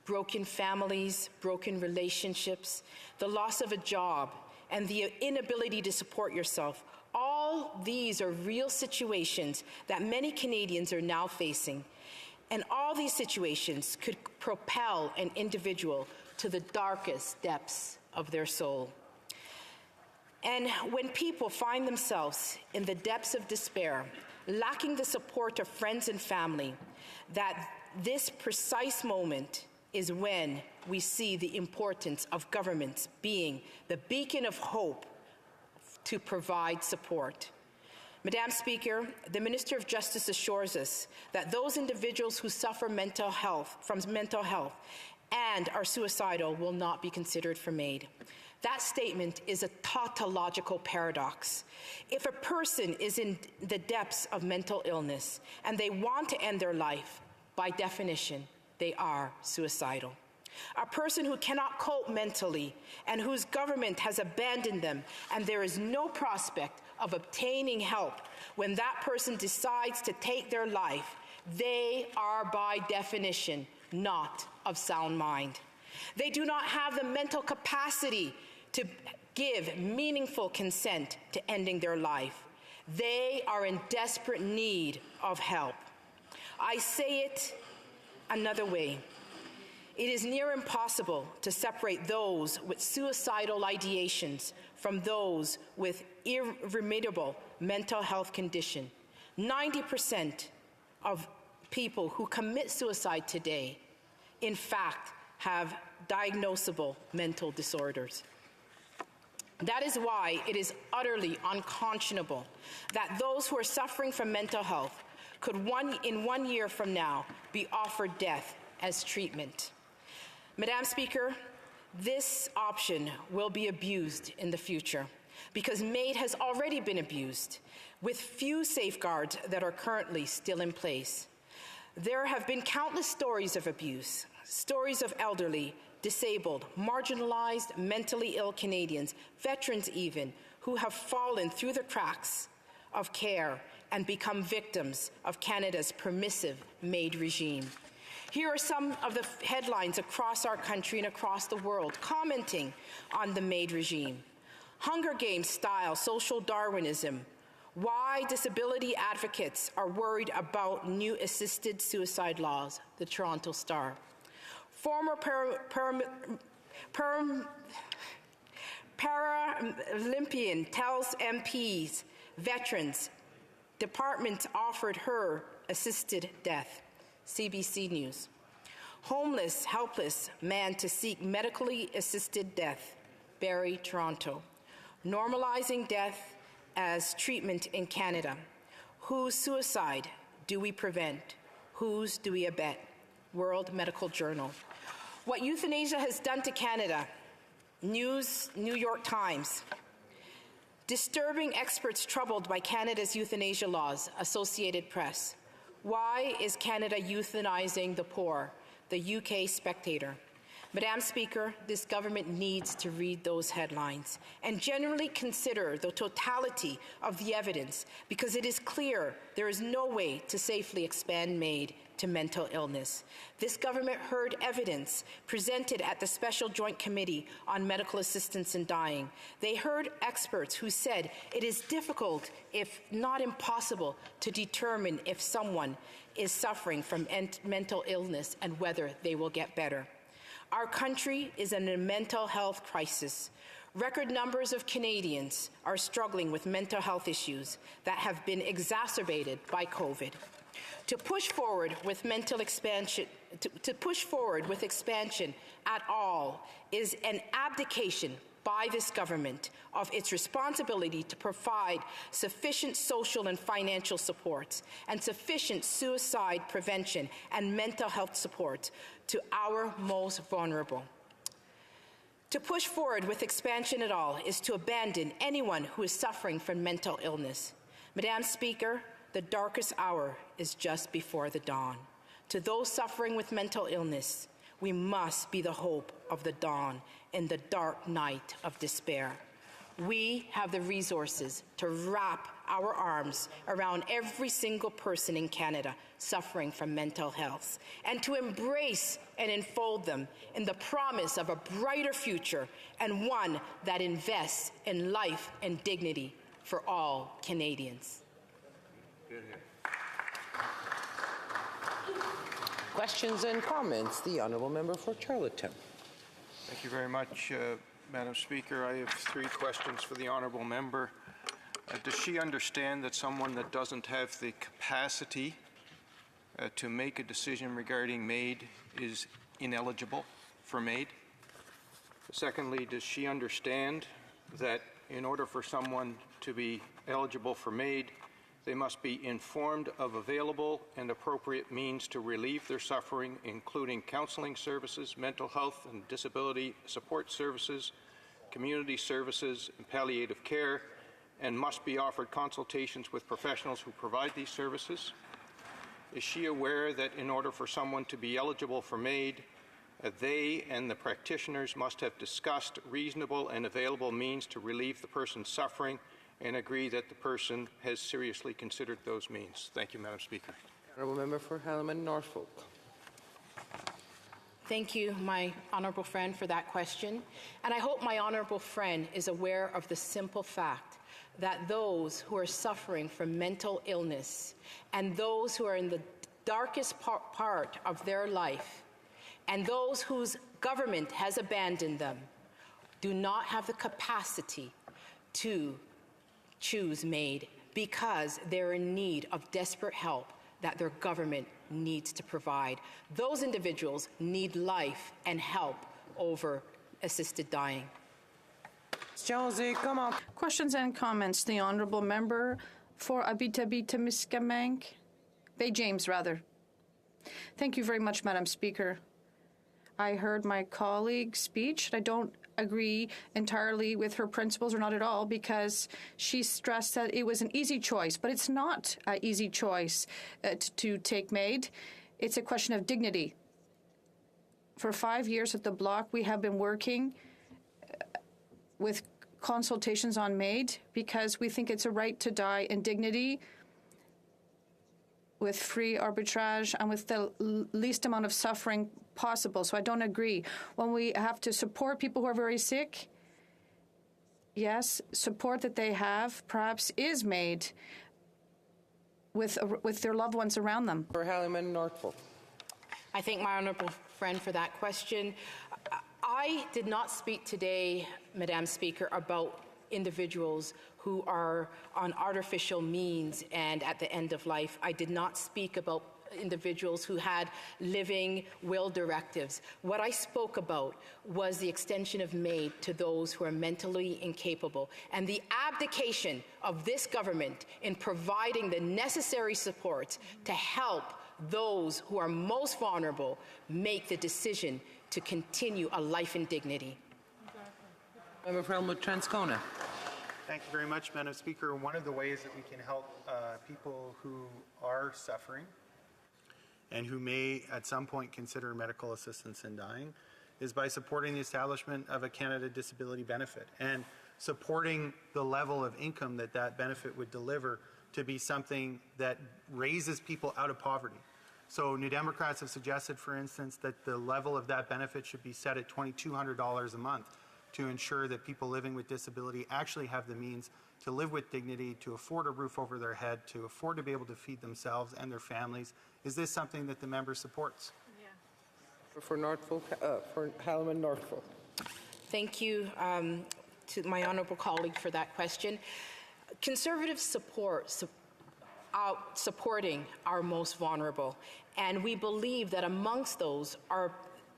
Speaker 19: broken families, broken relationships, the loss of a job, and the inability to support yourself, all these are real situations that many Canadians are now facing. And all these situations could propel an individual to the darkest depths of their soul. And when people find themselves in the depths of despair, lacking the support of friends and family, that this precise moment is when we see the importance of governments being the beacon of hope to provide support. Madam Speaker, the Minister of Justice assures us that those individuals who suffer from mental health and are suicidal will not be considered for MAID. That statement is a tautological paradox. If a person is in the depths of mental illness and they want to end their life, by definition, they are suicidal. A person who cannot cope mentally and whose government has abandoned them and there is no prospect of obtaining help, when that person decides to take their life, they are by definition not of sound mind. They do not have the mental capacity to give meaningful consent to ending their life. They are in desperate need of help. I say it another way. It is near impossible to separate those with suicidal ideations from those with irremediable mental health condition. 90% of people who commit suicide today, in fact, have diagnosable mental disorders. That is why it is utterly unconscionable that those who are suffering from mental health could in 1 year from now be offered death as treatment. Madam Speaker, this option will be abused in the future because MAID has already been abused with few safeguards that are currently still in place. There have been countless stories of abuse, stories of elderly disabled, marginalized, mentally ill Canadians, veterans even, who have fallen through the cracks of care and become victims of Canada's permissive MAID regime. Here are some of the headlines across our country and across the world commenting on the MAID regime. Hunger Games style social Darwinism. Why disability advocates are worried about new assisted suicide laws. The Toronto Star. Former Paralympian tells MPs, veterans, department offered her assisted death. CBC News. Homeless, helpless man to seek medically assisted death. Barrie, Toronto. Normalizing death as treatment in Canada. Whose suicide do we prevent? Whose do we abet? World Medical Journal. What euthanasia has done to Canada. News, New York Times. Disturbing experts troubled by Canada's euthanasia laws. Associated Press. Why is Canada euthanizing the poor? The UK Spectator. Madam Speaker, this government needs to read those headlines and generally consider the totality of the evidence, because it is clear there is no way to safely expand MAID to mental illness. This government heard evidence presented at the Special Joint Committee on Medical Assistance in Dying. They heard experts who said it is difficult, if not impossible, to determine if someone is suffering from mental illness and whether they will get better. Our country is in a mental health crisis. Record numbers of Canadians are struggling with mental health issues that have been exacerbated by COVID. To push forward with expansion at all is an abdication by this government of its responsibility to provide sufficient social and financial supports and sufficient suicide prevention and mental health support to our most vulnerable. To push forward with expansion at all is to abandon anyone who is suffering from mental illness. Madam Speaker, the darkest hour is just before the dawn. To those suffering with mental illness, we must be the hope of the dawn in the dark night of despair. We have the resources to wrap our arms around every single person in Canada suffering from mental health and to embrace and enfold them in the promise of a brighter future and one that invests in life and dignity for all Canadians.
Speaker 12: Questions and comments. The Honourable Member for Charlottetown.
Speaker 15: Thank you very much, Madam Speaker. I have 3 questions for the Honourable Member. Does she understand that someone that doesn't have the capacity to make a decision regarding MAID is ineligible for MAID? Secondly, does she understand that in order for someone to be eligible for MAID, they must be informed of available and appropriate means to relieve their suffering, including counseling services, mental health and disability support services, community services, and palliative care, and must be offered consultations with professionals who provide these services? Is she aware that in order for someone to be eligible for MAID, they and the practitioners must have discussed reasonable and available means to relieve the person's suffering and agree that the person has seriously considered those means? Thank you, Madam Speaker.
Speaker 12: Honourable Member for Haldimand Norfolk.
Speaker 19: Thank you, my honourable friend, for that question. And I hope my honourable friend is aware of the simple fact that those who are suffering from mental illness and those who are in the darkest part of their life and those whose government has abandoned them do not have the capacity to choose MAID because they're in need of desperate help that their government needs to provide. Those individuals need life and help over assisted dying.
Speaker 12: Jonesy, come on.
Speaker 5: Questions and comments. The Honourable Member for Abitibi-Témiscamingue. Bay James, rather. Thank you very much, Madam Speaker. I heard my colleague's speech. I don't agree entirely with her principles, or not at all, because she stressed that it was an easy choice. But it's not an easy choice to take MAID. It's a question of dignity. For 5 years at the block, we have been working with consultations on MAID because we think it's a right to die in dignity, with free arbitrage, and with the least amount of suffering possible. So I don't agree. When we have to support people who are very sick, yes, support that they have perhaps is made with their loved ones around them.
Speaker 12: For Halliman Northfolk.
Speaker 19: I thank my honourable friend for that question. I did not speak today, Madam Speaker, about individuals who are on artificial means and at the end of life. I did not speak about individuals who had living will directives. What I spoke about was the extension of MAID to those who are mentally incapable and the abdication of this government in providing the necessary supports to help those who are most vulnerable make the decision to continue a life in dignity.
Speaker 12: Member for Elmwood Transcona.
Speaker 10: Thank you very much, Madam Speaker. One of the ways that we can help people who are suffering and who may at some point consider medical assistance in dying is by supporting the establishment of a Canada Disability Benefit and supporting the level of income that that benefit would deliver to be something that raises people out of poverty. So New Democrats have suggested, for instance, that the level of that benefit should be set at $2,200 a month to ensure that people living with disability actually have the means to live with dignity, to afford a roof over their head, to afford to be able to feed themselves and their families. Is this something that the member supports?
Speaker 12: Yeah. For Northfolk, for Halliman Northfolk.
Speaker 19: Thank you to my honourable colleague for that question. Conservatives supporting our most vulnerable, and we believe that amongst those are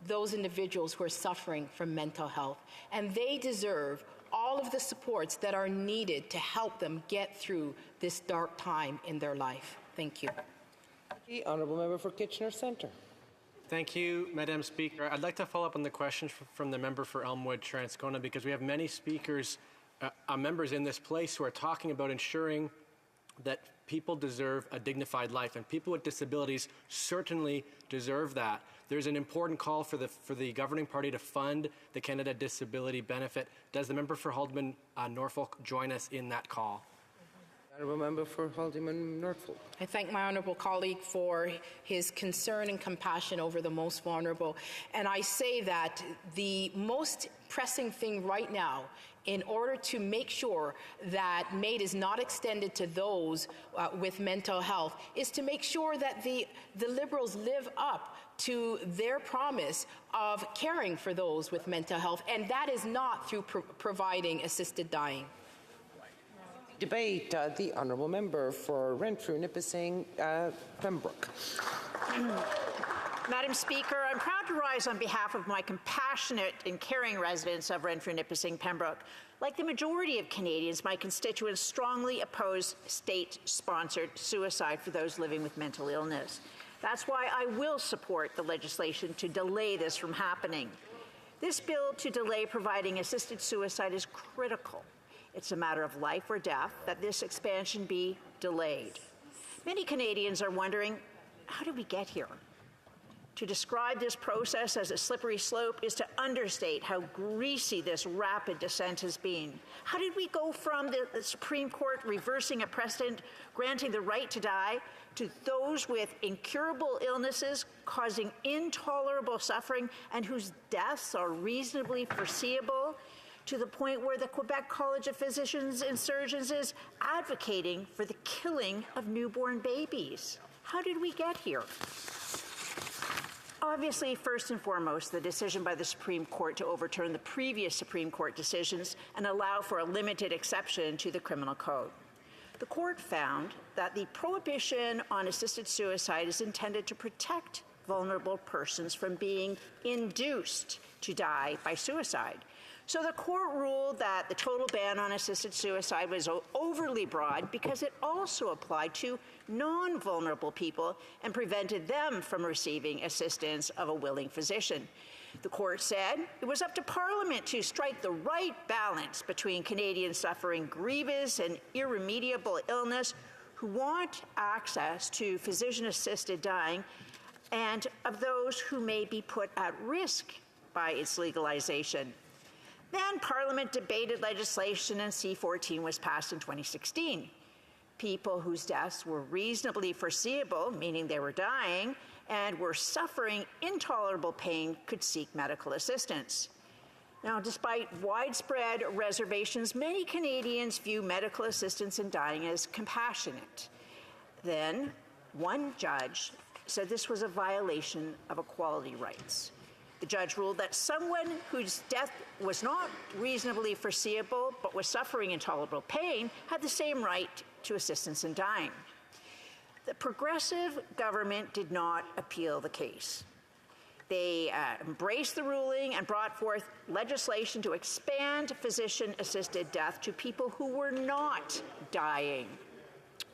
Speaker 19: those individuals who are suffering from mental health, and they deserve all of the supports that are needed to help them get through this dark time in their life. Thank you.
Speaker 12: The honourable member for Kitchener Centre.
Speaker 18: Thank you, Madam Speaker. I'd like to follow up on the question from the member for Elmwood Transcona, because we have many speakers, members in this place who are talking about ensuring that people deserve a dignified life, and people with disabilities certainly deserve that. There's an important call for the governing party to fund the Canada Disability Benefit. Does the member for Haldimand Norfolk join us in that call?
Speaker 12: Honourable member for Haldimand Norfolk.
Speaker 19: I thank my honourable colleague for his concern and compassion over the most vulnerable. And I say that the most pressing thing right now, in order to make sure that MAID is not extended to those with mental health, is to make sure that the Liberals live up to their promise of caring for those with mental health, and that is not through providing assisted dying.
Speaker 12: Debate, the honourable member for Renfrew, Nipissing, Pembroke.
Speaker 6: Madam Speaker, I'm proud to rise on behalf of my compassionate and caring residents of Renfrew, Nipissing, Pembroke. Like the majority of Canadians, my constituents strongly oppose state-sponsored suicide for those living with mental illness. That's why I will support the legislation to delay this from happening. This bill to delay providing assisted suicide is critical. It's a matter of life or death that this expansion be delayed. Many Canadians are wondering, how did we get here? To describe this process as a slippery slope is to understate how greasy this rapid descent has been. How did we go from the Supreme Court reversing a precedent, granting the right to die, to those with incurable illnesses causing intolerable suffering and whose deaths are reasonably foreseeable, to the point where the Quebec College of Physicians and Surgeons is advocating for the killing of newborn babies? How did we get here? Obviously, first and foremost, the decision by the Supreme Court to overturn the previous Supreme Court decisions and allow for a limited exception to the Criminal Code. The court found that the prohibition on assisted suicide is intended to protect vulnerable persons from being induced to die by suicide. So the court ruled that the total ban on assisted suicide was overly broad because it also applied to non-vulnerable people and prevented them from receiving assistance of a willing physician. The court said it was up to Parliament to strike the right balance between Canadians suffering grievous and irremediable illness who want access to physician-assisted dying and of those who may be put at risk by its legalization. Then Parliament debated legislation and C-14 was passed in 2016. People whose deaths were reasonably foreseeable, meaning they were dying, and were suffering intolerable pain could seek medical assistance. Now, despite widespread reservations, many Canadians view medical assistance in dying as compassionate. Then, one judge said this was a violation of equality rights. The judge ruled that someone whose death was not reasonably foreseeable but was suffering intolerable pain had the same right to assistance in dying. The Progressive government did not appeal the case. They embraced the ruling and brought forth legislation to expand physician-assisted death to people who were not dying.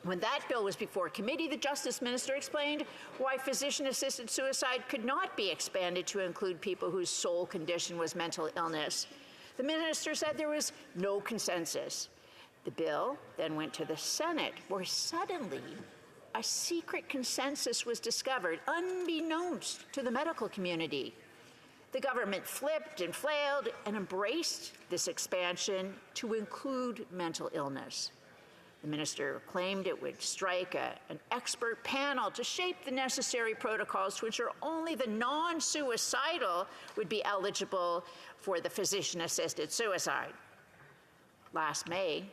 Speaker 6: When that bill was before committee, the Justice Minister explained why physician-assisted suicide could not be expanded to include people whose sole condition was mental illness. The minister said there was no consensus. The bill then went to the Senate, where suddenly a secret consensus was discovered, unbeknownst to the medical community. The government flipped and flailed and embraced this expansion to include mental illness. The minister claimed it would strike an expert panel to shape the necessary protocols to ensure only the non-suicidal would be eligible for the physician-assisted suicide. Last May,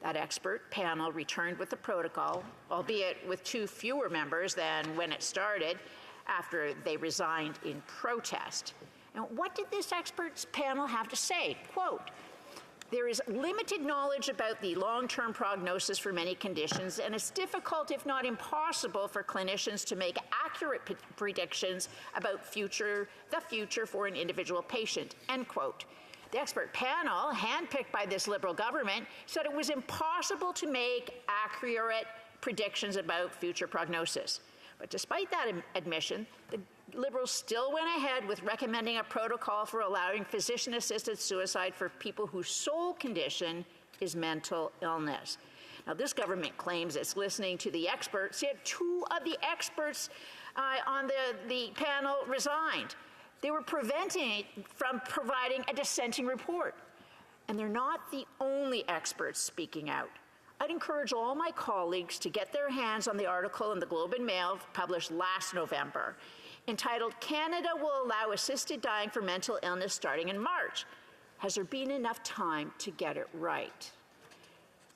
Speaker 6: that expert panel returned with the protocol, albeit with 2 fewer members than when it started, after they resigned in protest. Now, what did this experts panel have to say? Quote, "There is limited knowledge about the long-term prognosis for many conditions, and it's difficult, if not impossible, for clinicians to make accurate predictions about the future for an individual patient," end quote. The expert panel, handpicked by this Liberal government, said it was impossible to make accurate predictions about future prognosis. But despite that admission, the Liberals still went ahead with recommending a protocol for allowing physician-assisted suicide for people whose sole condition is mental illness. Now, this government claims it's listening to the experts, yet 2 of the experts on the panel resigned. They were preventing it from providing a dissenting report. And they're not the only experts speaking out. I'd encourage all my colleagues to get their hands on the article in the Globe and Mail published last November, entitled "Canada Will Allow Assisted Dying for Mental Illness Starting in March. Has there been enough time to get it right?"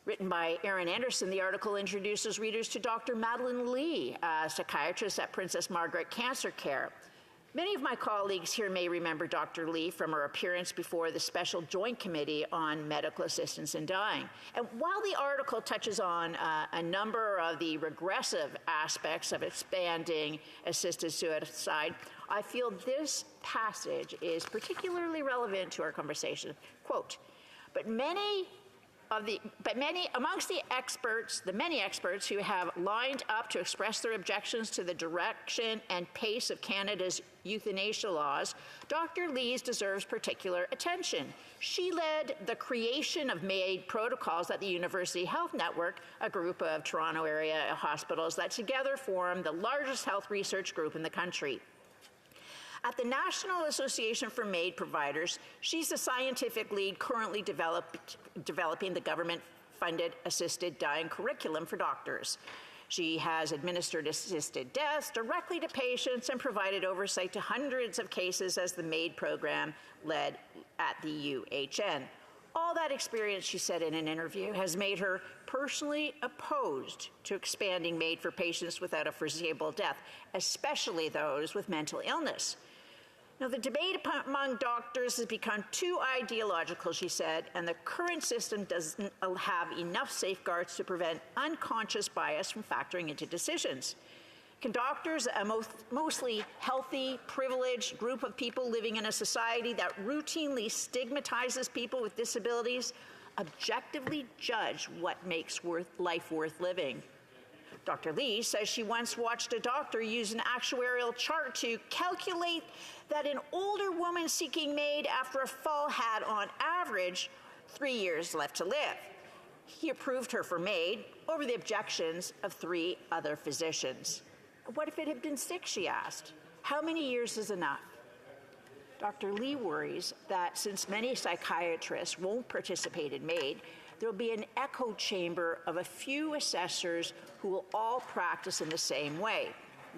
Speaker 6: Written by Erin Anderson, the article introduces readers to Dr. Madeline Lee, a psychiatrist at Princess Margaret Cancer Care. Many of my colleagues here may remember Dr. Lee from her appearance before the Special Joint Committee on Medical Assistance in Dying. And while the article touches on a number of the regressive aspects of expanding assisted suicide, I feel this passage is particularly relevant to our conversation. Quote, But many amongst the many experts who have lined up to express their objections to the direction and pace of Canada's euthanasia laws, Dr. Lees deserves particular attention. She led the creation of MAID protocols at the University Health Network, a group of Toronto area hospitals that together form the largest health research group in the country. At the National Association for MAID Providers, she's the scientific lead currently developing the government-funded assisted dying curriculum for doctors. She has administered assisted deaths directly to patients and provided oversight to hundreds of cases as the MAID program led at the UHN. All that experience, she said in an interview, has made her personally opposed to expanding MAID for patients without a foreseeable death, especially those with mental illness. Now, the debate among doctors has become too ideological, she said, and the current system doesn't have enough safeguards to prevent unconscious bias from factoring into decisions. Can doctors, a mostly healthy, privileged group of people living in a society that routinely stigmatizes people with disabilities, objectively judge what makes life worth living? Dr. Lee says she once watched a doctor use an actuarial chart to calculate that an older woman seeking MAID after a fall had, on average, 3 years left to live. He approved her for MAID over the objections of 3 other physicians. What if it had been 6, she asked. How many years is enough? Dr. Lee worries that since many psychiatrists won't participate in MAID, there will be an echo chamber of a few assessors who will all practice in the same way,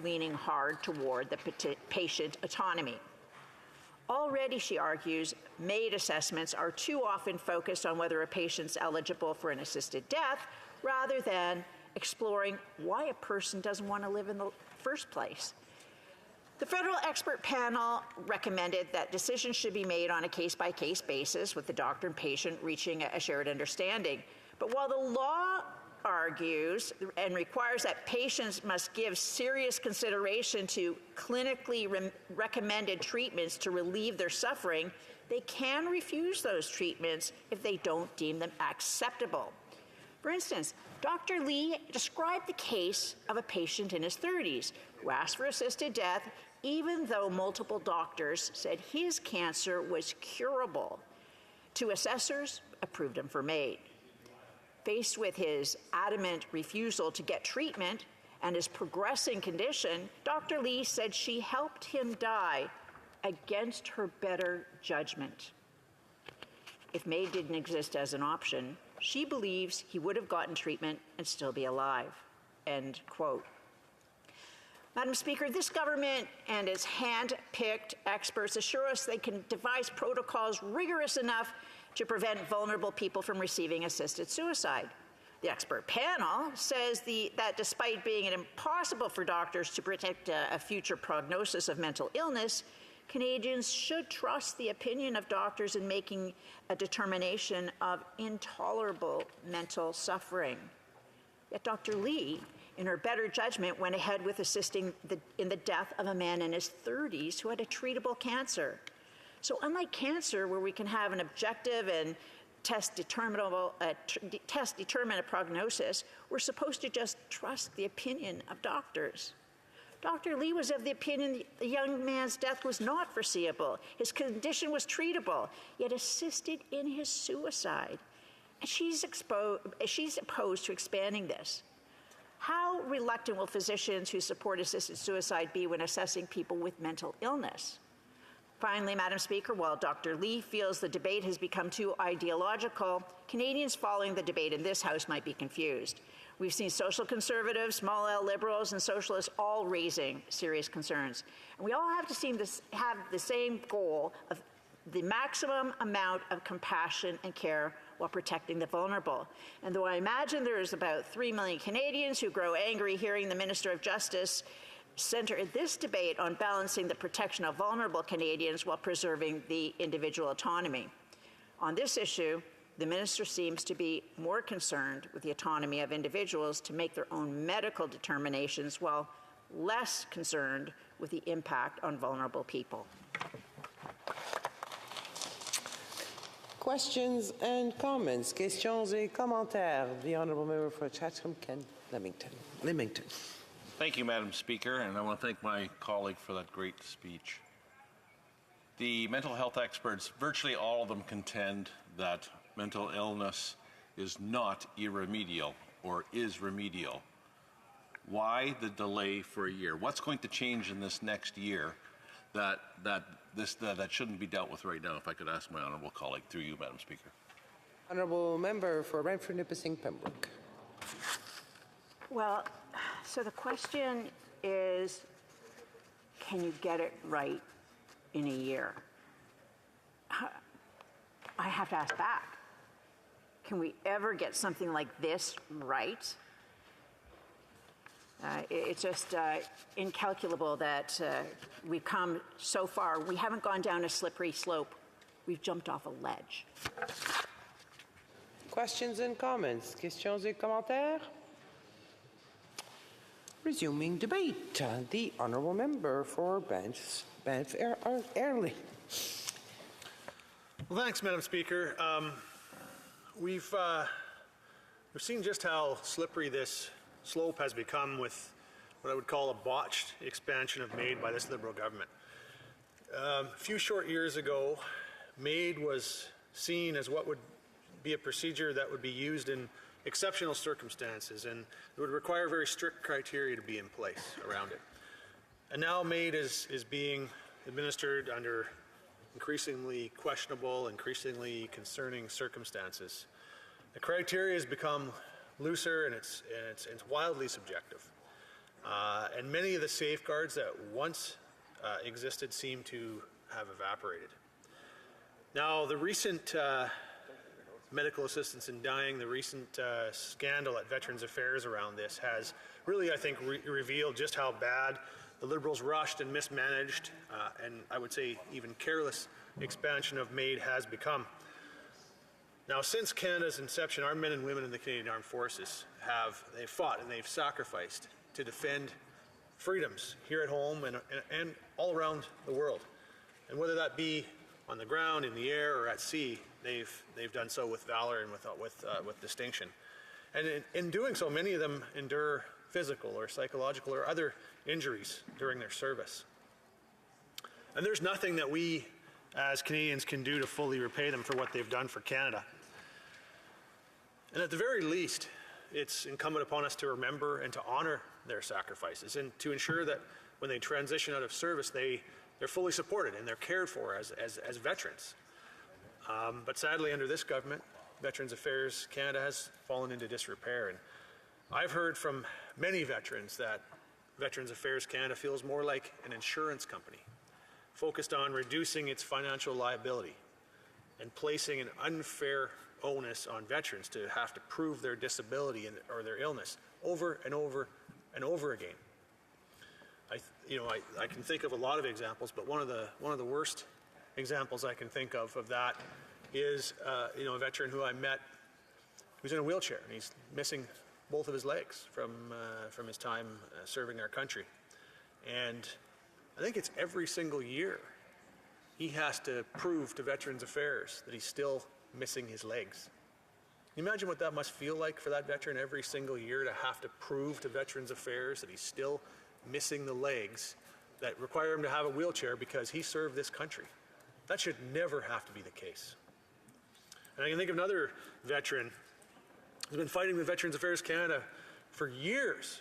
Speaker 6: leaning hard toward the patient autonomy. Already, she argues, MAID assessments are too often focused on whether a patient's eligible for an assisted death rather than exploring why a person doesn't want to live in the first place. The federal expert panel recommended that decisions should be made on a case-by-case basis with the doctor and patient reaching a shared understanding. But while the law argues and requires that patients must give serious consideration to clinically recommended treatments to relieve their suffering, they can refuse those treatments if they don't deem them acceptable. For instance, Dr. Lee described the case of a patient in his 30s who asked for assisted death even though multiple doctors said his cancer was curable. Two assessors approved him for MAID. Faced with his adamant refusal to get treatment and his progressing condition, Dr. Lee said she helped him die against her better judgment. If MAID didn't exist as an option, she believes he would have gotten treatment and still be alive. End quote. Madam Speaker, this government and its hand-picked experts assure us they can devise protocols rigorous enough to prevent vulnerable people from receiving assisted suicide. The expert panel says that despite being impossible for doctors to predict a future prognosis of mental illness, Canadians should trust the opinion of doctors in making a determination of intolerable mental suffering. Yet Dr. Lee, in her better judgment, went ahead with assisting in the death of a man in his 30s who had a treatable cancer. So unlike cancer, where we can have an objective and determine a prognosis, we're supposed to just trust the opinion of doctors. Dr. Lee was of the opinion the young man's death was not foreseeable. His condition was treatable, yet assisted in his suicide. And she's opposed to expanding this. How reluctant will physicians who support assisted suicide be when assessing people with mental illness? Finally, Madam Speaker, while Dr. Lee feels the debate has become too ideological, Canadians following the debate in this House might be confused. We've seen social conservatives, small L liberals, and socialists all raising serious concerns. And we all have to have the same goal of the maximum amount of compassion and care while protecting the vulnerable. And though I imagine there's about 3 million Canadians who grow angry hearing the Minister of Justice center this debate on balancing the protection of vulnerable Canadians while preserving the individual autonomy. On this issue, the minister seems to be more concerned with the autonomy of individuals to make their own medical determinations while less concerned with the impact on vulnerable people.
Speaker 12: Questions and comments? Questions et commentaires. The Honourable Member for Chatham-Kent-Leamington.
Speaker 14: Thank you, Madam Speaker, and I want to thank my colleague for that great speech. The mental health experts, virtually all of them contend that mental illness is not irremediable or is remedial. Why the delay for a year? What's going to change in this next year that shouldn't be dealt with right now, if I could ask my honourable colleague through you, Madam Speaker?
Speaker 12: Honourable Member for Renfrew-Nipissing Pembroke.
Speaker 6: Well, so the question is, can you get it right in a year? I have to ask back. Can we ever get something like this right? It's just incalculable that we've come so far. We haven't gone down a slippery slope. We've jumped off a ledge.
Speaker 12: Questions and comments? Questions et commentaires? Resuming debate. The Honourable Member for Banff-Airlie.
Speaker 2: Well, thanks, Madam Speaker. We've seen just how slippery this slope has become with what I would call a botched expansion of MAID by this Liberal government. A few short years ago, MAID was seen as what would be a procedure that would be used in exceptional circumstances, and it would require very strict criteria to be in place around it. And now MAID is being administered under increasingly questionable, increasingly concerning circumstances. The criteria has become looser, and it's wildly subjective. And many of the safeguards that once existed seem to have evaporated. Now, the recent medical assistance in dying, the recent scandal at Veterans Affairs around this has really, I think, revealed just how bad the Liberals' rushed and mismanaged, and I would say even careless expansion of MAID has become. Now, since Canada's inception, our men and women in the Canadian Armed Forces they've fought and they've sacrificed to defend freedoms here at home and all around the world. And whether that be on the ground, in the air, or at sea, they've done so with valor and with distinction. And in doing so, many of them endure physical or psychological or other injuries during their service. And there's nothing that we as Canadians can do to fully repay them for what they've done for Canada. And at the very least, it's incumbent upon us to remember and to honor their sacrifices and to ensure that when they transition out of service, they're fully supported and they're cared for as veterans. But sadly, under this government, Veterans Affairs Canada has fallen into disrepair. And I've heard from many veterans that Veterans Affairs Canada feels more like an insurance company, focused on reducing its financial liability and placing an unfair onus on veterans to have to prove their disability or their illness over and over and over again. I can think of a lot of examples, but one of the worst examples I can think of that is a veteran who I met who's in a wheelchair and he's missing both of his legs from his time serving our country. And I think it's every single year he has to prove to Veterans Affairs that he's still missing his legs. Can you imagine what that must feel like for that veteran every single year to have to prove to Veterans Affairs that he's still missing the legs that require him to have a wheelchair because he served this country? That should never have to be the case. And I can think of another veteran who's been fighting with Veterans Affairs Canada for years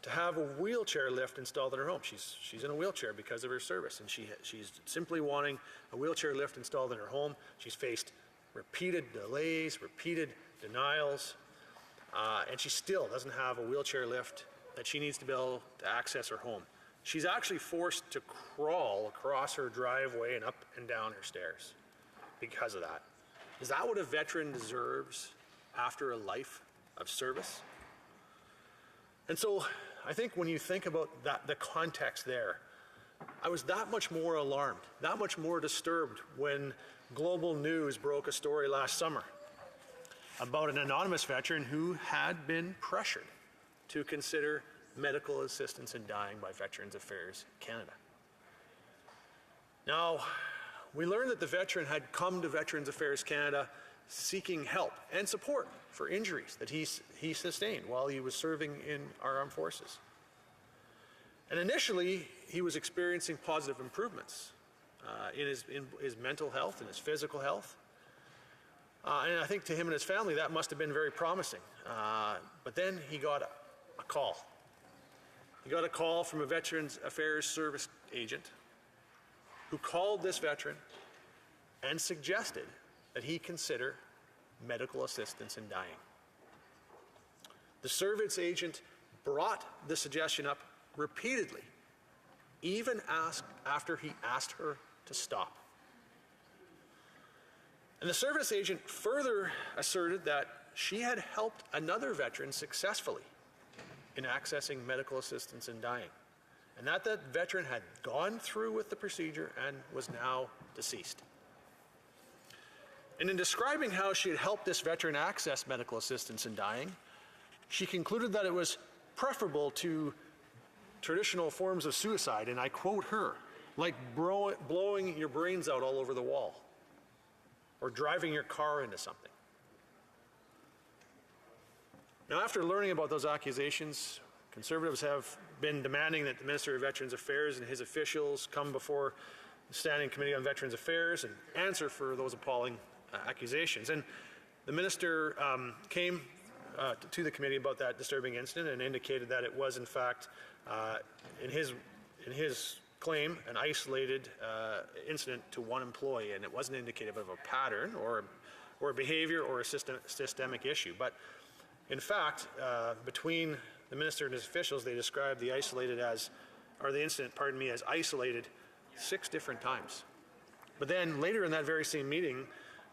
Speaker 2: to have a wheelchair lift installed in her home. She's in a wheelchair because of her service, and she's simply wanting a wheelchair lift installed in her home. She's faced repeated delays, repeated denials, and she still doesn't have a wheelchair lift that she needs to be able to access her home. She's actually forced to crawl across her driveway and up and down her stairs because of that. Is that what a veteran deserves after a life of service? And so I think when you think about the context there, I was that much more alarmed, that much more disturbed when Global News broke a story last summer about an anonymous veteran who had been pressured to consider medical assistance in dying by Veterans Affairs Canada. Now, we learned that the veteran had come to Veterans Affairs Canada seeking help and support for injuries that he sustained while he was serving in our armed forces. And initially, he was experiencing positive improvements in his mental health and his physical health. And I think to him and his family, that must have been very promising. But then he got a call. He got a call from a Veterans Affairs Service agent who called this veteran and suggested that he consider medical assistance in dying. The service agent brought the suggestion up repeatedly, even after he asked her to stop. And the service agent further asserted that she had helped another veteran successfully in accessing medical assistance in dying, and that veteran had gone through with the procedure and was now deceased. And in describing how she had helped this veteran access medical assistance in dying, she concluded that it was preferable to traditional forms of suicide, and I quote her, like blowing your brains out all over the wall or driving your car into something. Now, after learning about those accusations, Conservatives have been demanding that the Minister of Veterans Affairs and his officials come before the Standing Committee on Veterans Affairs and answer for those appalling accusations. And the Minister came to the committee about that disturbing incident and indicated that it was, in fact, in his claim, an isolated incident to one employee, and it wasn't indicative of a pattern or a behavior or a systemic issue. But in fact, between the minister and his officials, they described the incident, as isolated 6 different times. But then later in that very same meeting,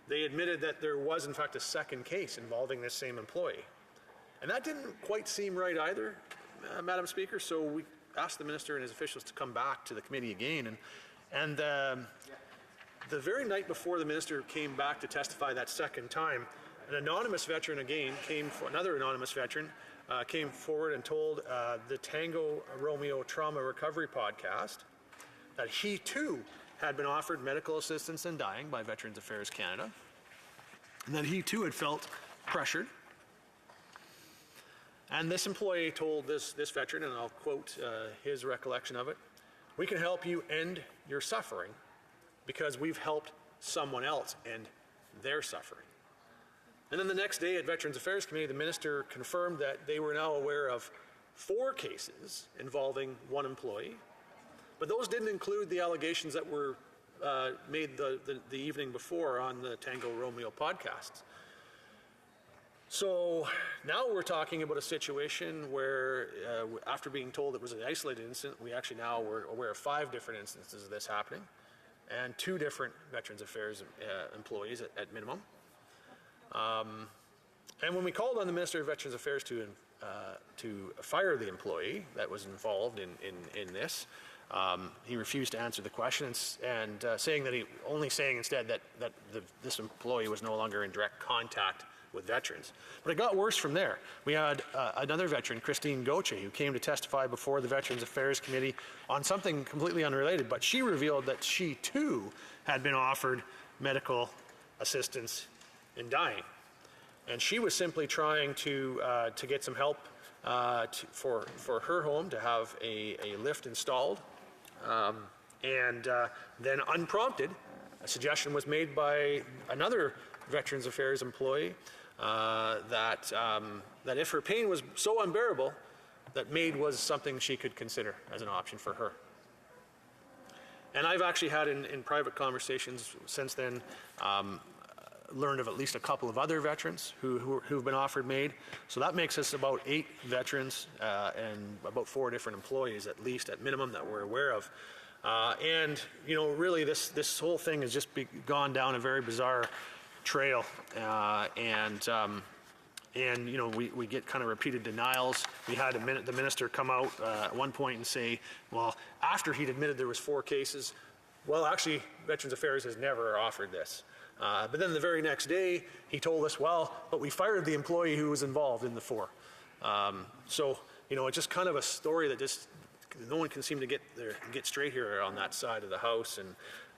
Speaker 2: they admitted that there was in fact a second case involving this same employee. And that didn't quite seem right either, Madam Speaker, so we asked the minister and his officials to come back to the committee again. And the very night before the minister came back to testify that second time, an anonymous veteran another anonymous veteran came forward and told the Tango Romeo Trauma Recovery podcast that he too had been offered medical assistance in dying by Veterans Affairs Canada, and that he too had felt pressured. And this employee told this veteran, and I'll quote his recollection of it, "We can help you end your suffering because we've helped someone else end their suffering." And then the next day at Veterans Affairs Committee, the minister confirmed that they were now aware of 4 cases involving one employee, but those didn't include the allegations that were made the evening before on the Tango Romeo podcasts. So now we're talking about a situation where, after being told it was an isolated incident, we actually now were aware of 5 different instances of this happening, and 2 different Veterans Affairs employees at minimum. And when we called on the Minister of Veterans Affairs to fire the employee that was involved in this, he refused to answer the question and saying instead that this employee was no longer in direct contact with veterans. But it got worse from there. We had another veteran, Christine Gauthier, who came to testify before the Veterans Affairs Committee on something completely unrelated, but she revealed that she too had been offered medical assistance in dying. And she was simply trying to get some help for her home to have a lift installed. And then unprompted, a suggestion was made by another Veterans Affairs employee that if her pain was so unbearable, that MAID was something she could consider as an option for her. And I've actually had in private conversations since then learned of at least a couple of other veterans who've been offered MAID. So that makes us about 8 veterans and about 4 different employees at least at minimum that we're aware of. And really this whole thing has just gone down a very bizarre trail, and we get kind of repeated denials. We had the minister come out at one point and say, well, after he'd admitted there was 4 cases, well, actually, Veterans Affairs has never offered this. But then the very next day, he told us, well, but we fired the employee who was involved in the 4. So, it's just kind of a story that just no one can seem to get straight here on that side of the house,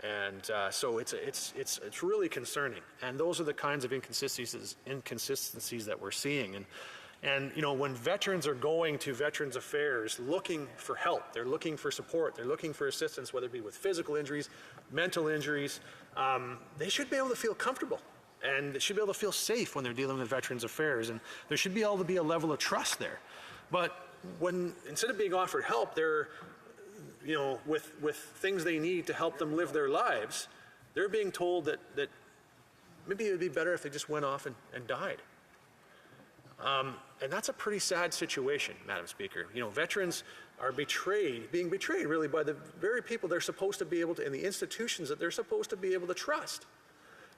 Speaker 2: and so it's really concerning. And those are the kinds of inconsistencies that we're seeing. And when veterans are going to Veterans Affairs looking for help, they're looking for support, they're looking for assistance, whether it be with physical injuries, mental injuries, they should be able to feel comfortable. And they should be able to feel safe when they're dealing with Veterans Affairs. And there should be able to be a level of trust there. But when, instead of being offered help, they're, with things they need to help them live their lives, they're being told that maybe it would be better if they just went off and died. And that's a pretty sad situation, Madam Speaker. Veterans are being betrayed really by the very people they're supposed to be able to, and the institutions that they're supposed to be able to trust.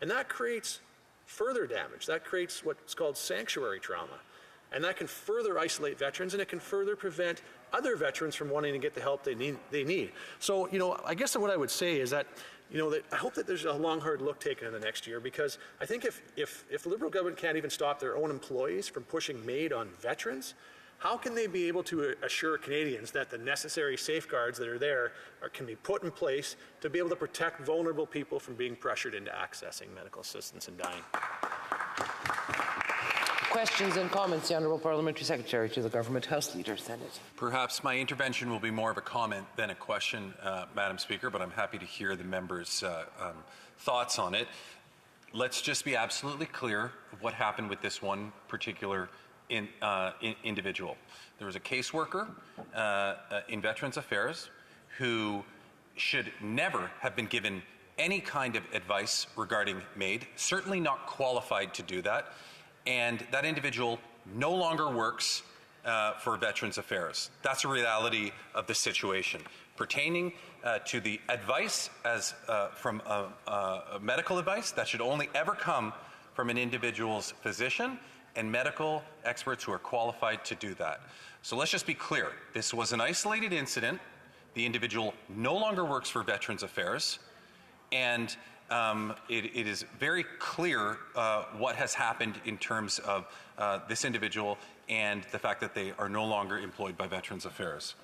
Speaker 2: And that creates further damage. That creates what's called sanctuary trauma. And that can further isolate veterans, and it can further prevent other veterans from wanting to get the help they need. So, I guess what I would say is that, that I hope that there's a long, hard look taken in the next year, because I think if the Liberal government can't even stop their own employees from pushing MAID on veterans, how can they be able to assure Canadians that the necessary safeguards that are there can be put in place to be able to protect vulnerable people from being pressured into accessing medical assistance and dying?
Speaker 12: Questions and comments, the Honourable Parliamentary Secretary to the Government House Leader, Senate.
Speaker 4: Perhaps my intervention will be more of a comment than a question, Madam Speaker, but I'm happy to hear the members' thoughts on it. Let's just be absolutely clear of what happened with this one particular individual. There was a caseworker in Veterans Affairs who should never have been given any kind of advice regarding MAID, certainly not qualified to do that, and that individual no longer works for Veterans Affairs. That's a reality of the situation. Pertaining to the advice as from medical advice, that should only ever come from an individual's physician and medical experts who are qualified to do that. So let's just be clear. This was an isolated incident. The individual no longer works for Veterans Affairs, and it is very clear what has happened in terms of this individual and the fact that they are no longer employed by Veterans Affairs.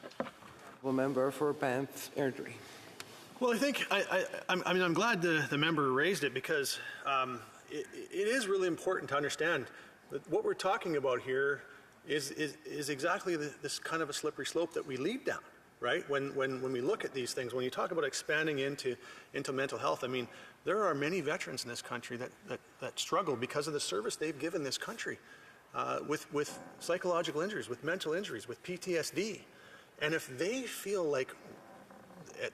Speaker 12: Member for Banff Airdrie.
Speaker 2: Well, I think I'm glad the member raised it because it is really important to understand that what we're talking about here is exactly this kind of a slippery slope that we lead down, right? When we look at these things, when you talk about expanding into mental health, I mean, there are many veterans in this country that struggle because of the service they've given this country with psychological injuries, with mental injuries, with PTSD. And if they feel like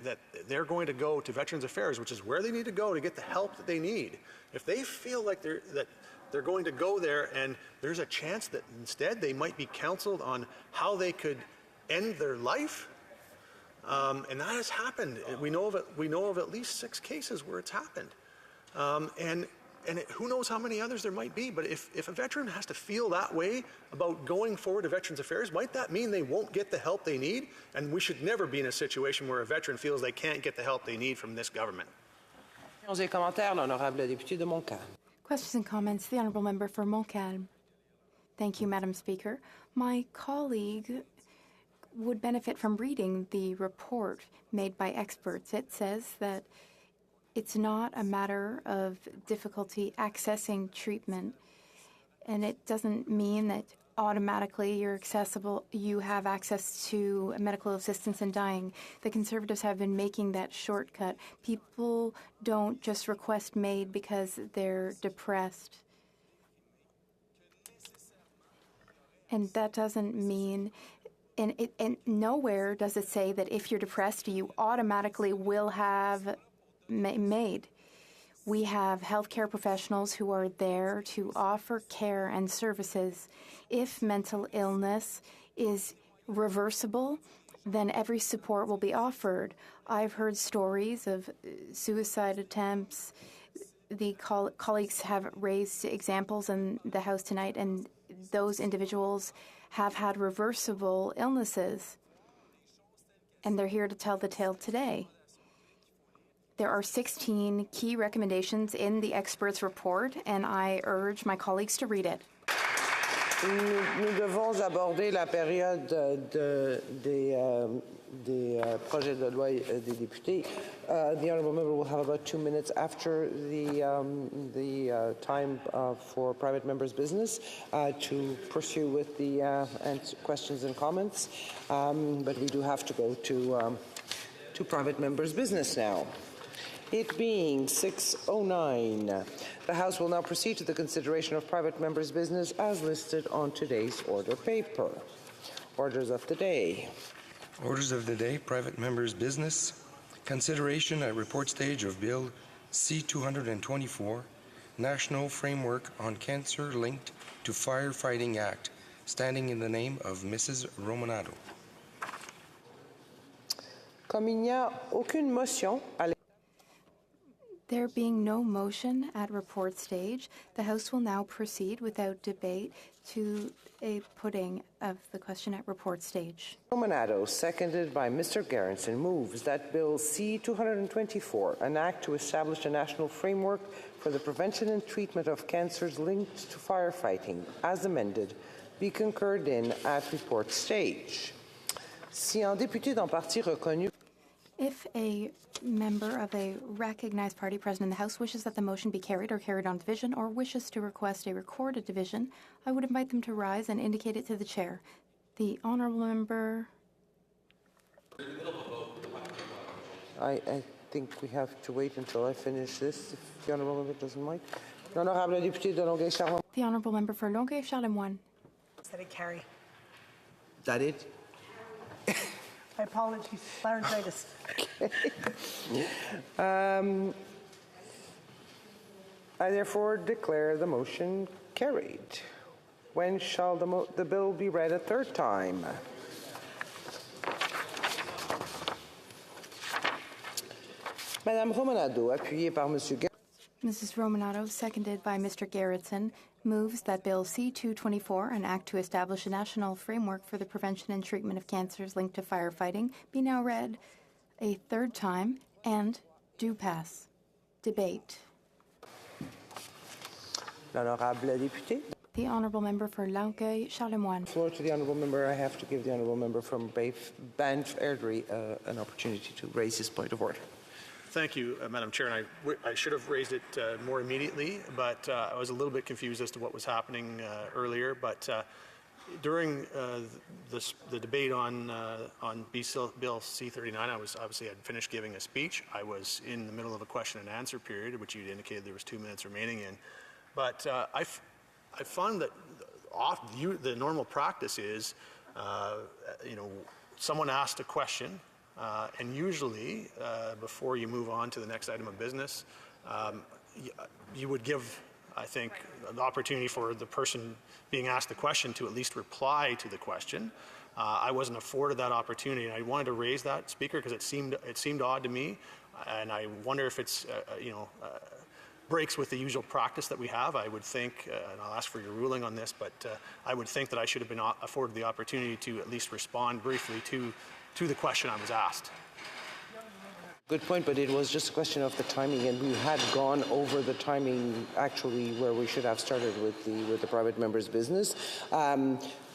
Speaker 2: that they're going to go to Veterans Affairs, which is where they need to go to get the help that they need, if they feel like they're going to go there and there's a chance that instead they might be counseled on how they could end their life, and that has happened. We know of at least 6 cases where it's happened, who knows how many others there might be. But if a veteran has to feel that way about going forward to Veterans Affairs, might that mean they won't get the help they need? And we should never be in a situation where a veteran feels they can't get the help they need from this government.
Speaker 12: Questions et commentaires, l'honorable député de Montcalm.
Speaker 8: Questions and comments, the Honourable Member for Montcalm. Thank you, Madam Speaker. My colleague would benefit from reading the report made by experts. It says that it's not a matter of difficulty accessing treatment, and it doesn't mean that automatically you have access to medical assistance in dying. The Conservatives have been making that shortcut. People don't just request MAID because they're depressed. And that doesn't mean, and nowhere does it say that if you're depressed, you automatically will have MAID. We have healthcare professionals who are there to offer care and services. If mental illness is reversible, then every support will be offered. I've heard stories of suicide attempts. The colleagues have raised examples in the House tonight, and those individuals have had reversible illnesses, and they're here to tell the tale today. There are 16 key recommendations in the experts' report, and I urge my colleagues to read it.
Speaker 12: Nous devons aborder la période des projets de loi des députés. The honourable member will have about 2 minutes after the time for private members' business to pursue with the questions and comments. But we do have to go to private members' business now. It being 6:09, the House will now proceed to the consideration of private members' business as listed on today's order paper. Orders of the day.
Speaker 22: Orders of the day, private members' business. Consideration at report stage of Bill C-224, National Framework on Cancer Linked to Firefighting Act, standing in the name of Mrs. Romanado.
Speaker 12: Comme il n'y a aucune motion à
Speaker 8: There being no motion at report stage, the House will now proceed without debate to a putting of the question at report stage.
Speaker 12: Romanado, seconded by Mr. Gerritsen, moves that Bill C-224, an act to establish a national framework for the prevention and treatment of cancers linked to firefighting, as amended, be concurred in at report stage. Si un député d'un parti reconnu
Speaker 8: If a member of a recognized party present in the House wishes that the motion be carried or carried on division, or wishes to request a recorded division, I would invite them to rise and indicate it to the chair. The honourable member.
Speaker 12: I think we have to wait until I finish this, if the honourable member doesn't mind. L'honorable député de Longueuil-Charlemagne.
Speaker 8: The honourable member for Longueuil-Charlemagne.
Speaker 3: Said it, Carrie.
Speaker 12: That it?
Speaker 3: My apologies. Laryngitis.
Speaker 12: I therefore declare the motion carried. When shall the bill be read a third time? Madame Romanado, appuyée par Monsieur
Speaker 8: Mrs. Romanado, seconded by Mr. Garrettson, moves that Bill C-224, an act to establish a national framework for the prevention and treatment of cancers linked to firefighting, be now read a third time and do pass. Debate.
Speaker 12: L'honorable député.
Speaker 8: The Honourable Member for Longueuil-Charlemagne.
Speaker 12: Floor to the Honourable Member. I have to give the Honourable Member from Banff Airdrie an opportunity to raise his point of order.
Speaker 21: Thank you, Madam Chair. And I should have raised it more immediately, but I was a little bit confused as to what was happening earlier. But during the debate on Bill C-39, I was obviously had finished giving a speech. I was in the middle of a question and answer period, which you'd indicated there was 2 minutes remaining in. But I found that the normal practice is, someone asked a question. And usually, before you move on to the next item of business, you would give, I think, the opportunity for the person being asked the question to at least reply to the question. I wasn't afforded that opportunity, and I wanted to raise that, Speaker, because it seemed odd to me, and I wonder if it's breaks with the usual practice that we have. I would think, and I'll ask for your ruling on this, but I would think that I should have been afforded the opportunity to at least respond briefly to the question I was asked.
Speaker 12: Good point, but it was just a question of the timing, and we had gone over the timing actually where we should have started with the private member's business.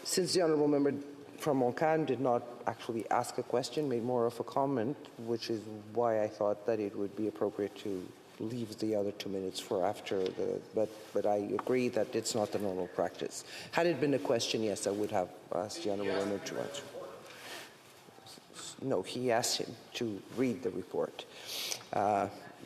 Speaker 12: Since the Honourable Member from Montcalm did not actually ask a question, made more of a comment, which is why I thought that it would be appropriate to leave the other 2 minutes for after but I agree that it's not the normal practice. Had it been a question, yes, I would have asked the Honourable Member to answer. No, he asked him to read the report.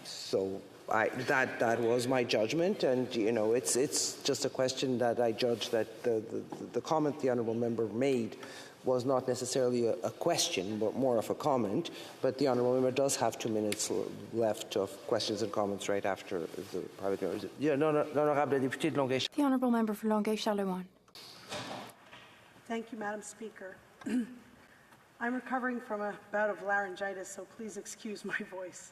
Speaker 12: So that was my judgment, and it's just a question that I judge that the comment the Honourable Member made was not necessarily a question, but more of a comment. But the Honourable Member does have 2 minutes left of questions and comments right after the private members.
Speaker 8: The Honourable Member for Longueuil-Charlemagne.
Speaker 3: Thank you, Madam Speaker. I'm recovering from a bout of laryngitis, so please excuse my voice.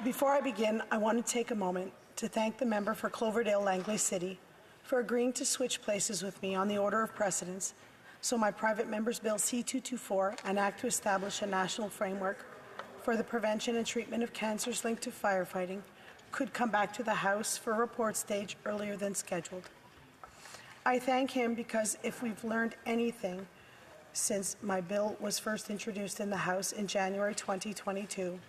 Speaker 3: Before I begin, I want to take a moment to thank the member for Cloverdale-Langley City for agreeing to switch places with me on the order of precedence so my private member's Bill C-224, an act to establish a national framework for the prevention and treatment of cancers linked to firefighting, could come back to the House for report stage earlier than scheduled. I thank him because if we've learned anything since my bill was first introduced in the House in January 2022,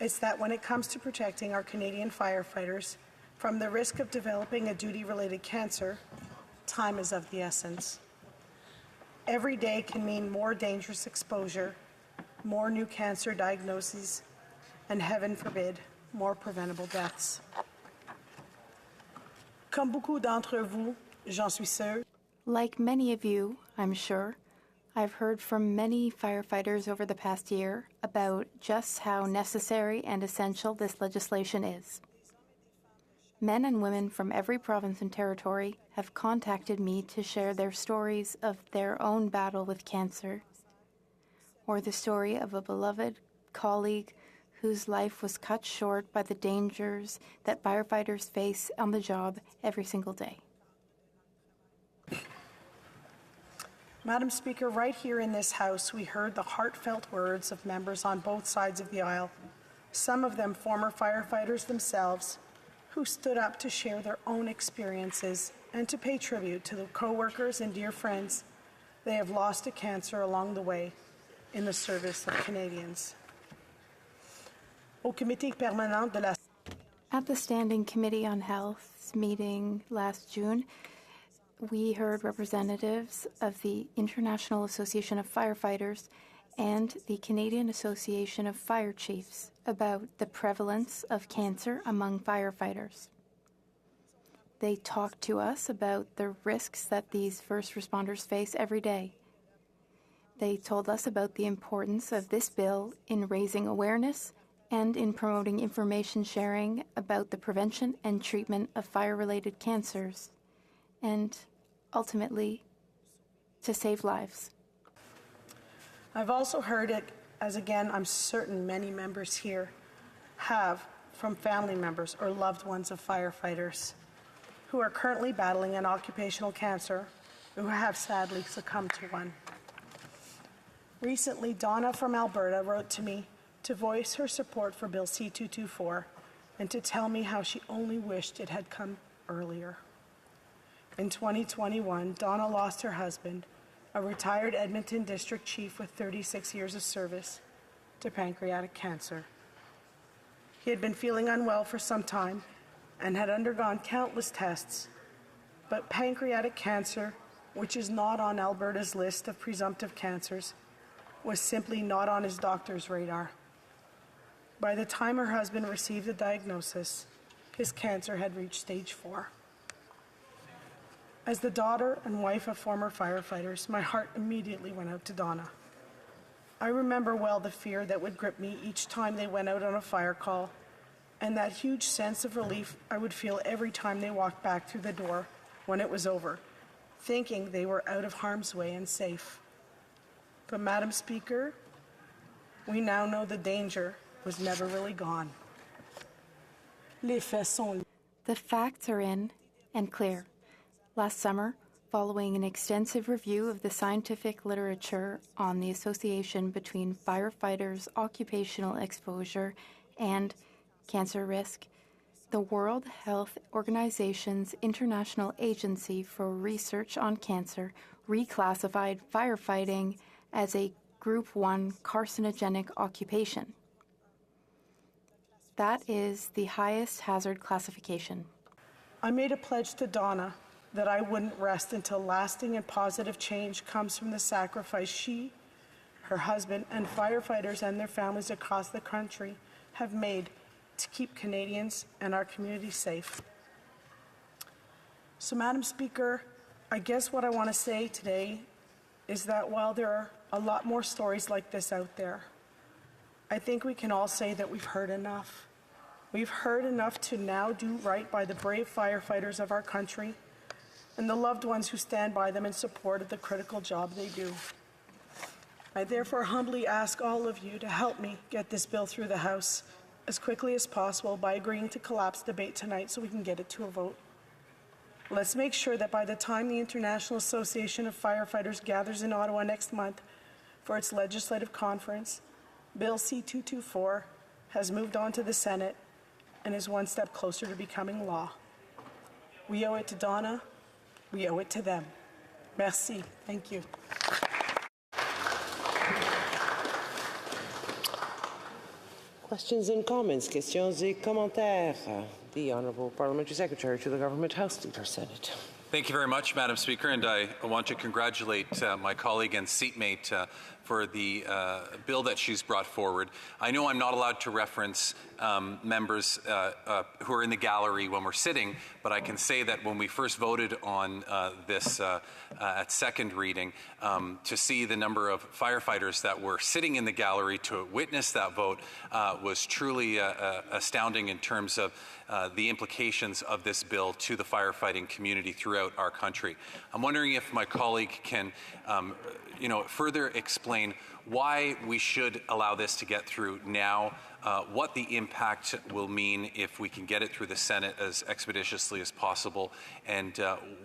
Speaker 3: it's that when it comes to protecting our Canadian firefighters from the risk of developing a duty-related cancer, time is of the essence. Every day can mean more dangerous exposure, more new cancer diagnoses, and heaven forbid, more preventable deaths. Comme beaucoup d'entre vous, j'en suis sûre.
Speaker 8: Like many of you, I'm sure, I've heard from many firefighters over the past year about just how necessary and essential this legislation is. Men and women from every province and territory have contacted me to share their stories of their own battle with cancer, or the story of a beloved colleague whose life was cut short by the dangers that firefighters face on the job every single day.
Speaker 3: Madam Speaker, right here in this House, we heard the heartfelt words of members on both sides of the aisle, some of them former firefighters themselves, who stood up to share their own experiences and to pay tribute to the co-workers and dear friends they have lost to cancer along the way in the service of Canadians. Au Comité Permanent de la...
Speaker 8: At the Standing Committee on Health's meeting last June, we heard representatives of the International Association of Firefighters and the Canadian Association of Fire Chiefs about the prevalence of cancer among firefighters. They talked to us about the risks that these first responders face every day. They told us about the importance of this bill in raising awareness and in promoting information sharing about the prevention and treatment of fire-related cancers, and ultimately, to save lives.
Speaker 3: I've also heard it, as again, I'm certain many members here have, from family members or loved ones of firefighters who are currently battling an occupational cancer, who have sadly succumbed to one. Recently, Donna from Alberta wrote to me to voice her support for Bill C-224 and to tell me how she only wished it had come earlier. In 2021, Donna lost her husband, a retired Edmonton district chief with 36 years of service, to pancreatic cancer. He had been feeling unwell for some time and had undergone countless tests, but pancreatic cancer, which is not on Alberta's list of presumptive cancers, was simply not on his doctor's radar. By the time her husband received the diagnosis, his cancer had reached stage 4. As the daughter and wife of former firefighters, my heart immediately went out to Donna. I remember well the fear that would grip me each time they went out on a fire call, and that huge sense of relief I would feel every time they walked back through the door when it was over, thinking they were out of harm's way and safe. But, Madam Speaker, we now know the danger was never really gone. Les faits sont.
Speaker 8: The facts are in and clear. Last summer, following an extensive review of the scientific literature on the association between firefighters' occupational exposure and cancer risk, the World Health Organization's International Agency for Research on Cancer reclassified firefighting as a Group 1 carcinogenic occupation. That is the highest hazard classification.
Speaker 3: I made a pledge to Donna that I wouldn't rest until lasting and positive change comes from the sacrifice she, her husband, and firefighters and their families across the country have made to keep Canadians and our community safe. So, Madam Speaker, I guess what I want to say today is that while there are a lot more stories like this out there, I think we can all say that we've heard enough. We've heard enough to now do right by the brave firefighters of our country and the loved ones who stand by them in support of the critical job they do. I therefore humbly ask all of you to help me get this bill through the House as quickly as possible by agreeing to collapse debate tonight so we can get it to a vote. Let's make sure that by the time the International Association of Firefighters gathers in Ottawa next month for its legislative conference, Bill C-224 has moved on to the Senate and is one step closer to becoming law. We owe it to Donna. We owe it to them. Merci. Thank you.
Speaker 12: Questions and comments? Questions et commentaires? The Honourable Parliamentary Secretary to the Government House Leader, Senate.
Speaker 4: Thank you very much, Madam Speaker, and I want to congratulate my colleague and seatmate for the bill that she's brought forward. I know I'm not allowed to reference members who are in the gallery when we're sitting, but I can say that when we first voted on this at second reading, to see the number of firefighters that were sitting in the gallery to witness that vote was truly astounding in terms of the implications of this bill to the firefighting community throughout our country. I'm wondering if my colleague can further explain why we should allow this to get through now, what the impact will mean if we can get it through the Senate as expeditiously as possible, and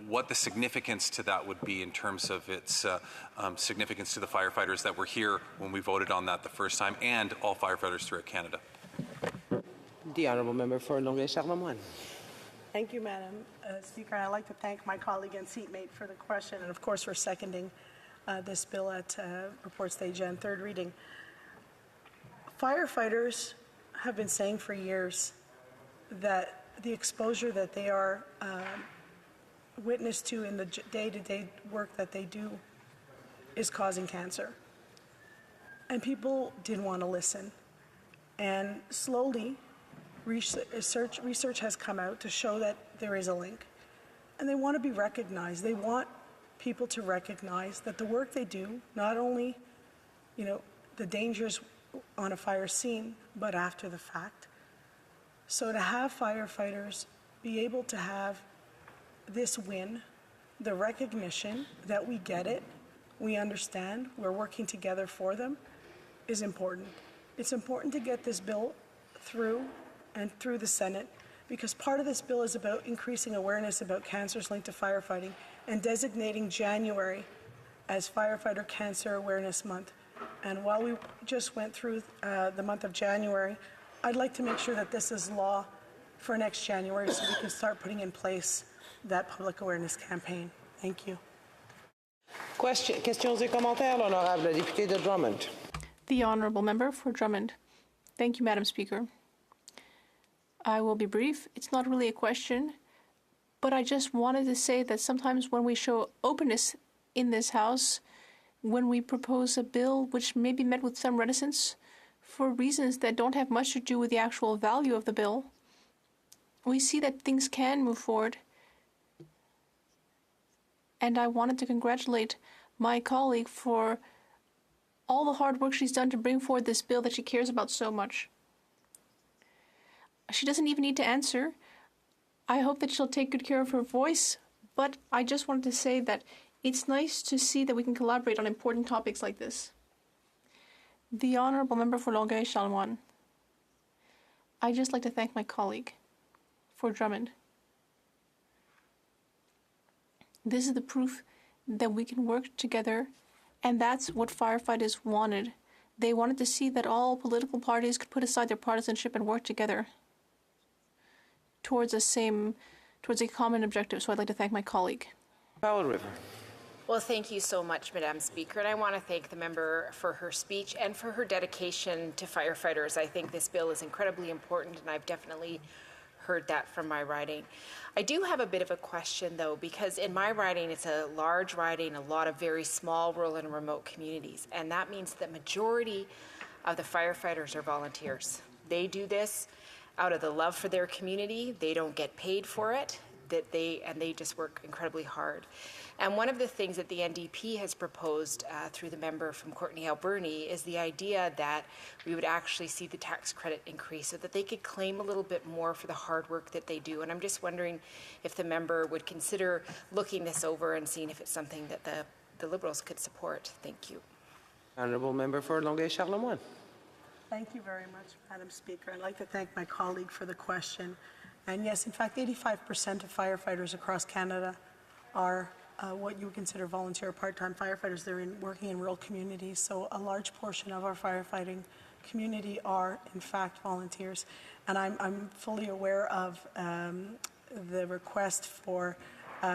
Speaker 4: what the significance to that would be in terms of its significance to the firefighters that were here when we voted on that the first time, and all firefighters throughout Canada.
Speaker 12: The Honourable Member for Longueuil-Charlemagne.
Speaker 3: Thank you, Madam Speaker. I'd like to thank my colleague and seatmate for the question and, of course, for seconding this bill at report stage and third reading. Firefighters have been saying for years that the exposure that they are witness to in the day-to-day work that they do is causing cancer. And people didn't want to listen. And slowly, research has come out to show that there is a link. and they want to be recognized. They want people to recognize that the work they do, not only, the dangers on a fire scene, but after the fact. So to have firefighters be able to have this win, the recognition that we get it, we understand, we're working together for them, is important. It's important to get this bill through and through the Senate, because part of this bill is about increasing awareness about cancers linked to firefighting and designating January as Firefighter Cancer Awareness Month. And while we just went through the month of January, I'd like to make sure that this is law for next January so we can start putting in place that public awareness campaign. Thank you.
Speaker 12: Questions et commentaires, l'honorable député de Drummond.
Speaker 16: The Honourable Member for Drummond. Thank you, Madam Speaker. I will be brief. It's not really a question, but I just wanted to say that sometimes when we show openness in this House, when we propose a bill which may be met with some reticence for reasons that don't have much to do with the actual value of the bill, we see that things can move forward. And I wanted to congratulate my colleague for all the hard work she's done to bring forward this bill that she cares about so much. She doesn't even need to answer. I hope that she'll take good care of her voice, but I just wanted to say that it's nice to see that we can collaborate on important topics like this. The Honourable Member for Longueuil-Charlemagne. I'd just like to thank my colleague for Drummond. This is the proof that we can work together, and that's what firefighters wanted. They wanted to see that all political parties could put aside their partisanship and work together towards a common objective. So I'd like to thank my colleague.
Speaker 12: Powell River.
Speaker 19: Well, thank you so much, Madam Speaker, and I want to thank the member for her speech and for her dedication to firefighters. I think this bill is incredibly important, and I've definitely heard that from my riding. I do have a bit of a question, though, because in my riding, it's a large riding, a lot of very small, rural, and remote communities, and that means the majority of the firefighters are volunteers. They do this out of the love for their community. They don't get paid for it, and they just work incredibly hard. And one of the things that the NDP has proposed through the member from Courtenay Alberni is the idea that we would actually see the tax credit increase so that they could claim a little bit more for the hard work that they do. And I'm just wondering if the member would consider looking this over and seeing if it's something that the Liberals could support. Thank you.
Speaker 12: Honourable Member for Longueuil-Charlemagne.
Speaker 3: Thank you very much, Madam Speaker. I'd like to thank my colleague for the question. And yes, in fact, 85% of firefighters across Canada are what you would consider volunteer or part-time firefighters. They're working in rural communities. So a large portion of our firefighting community are, in fact, volunteers. And I'm fully aware of the request for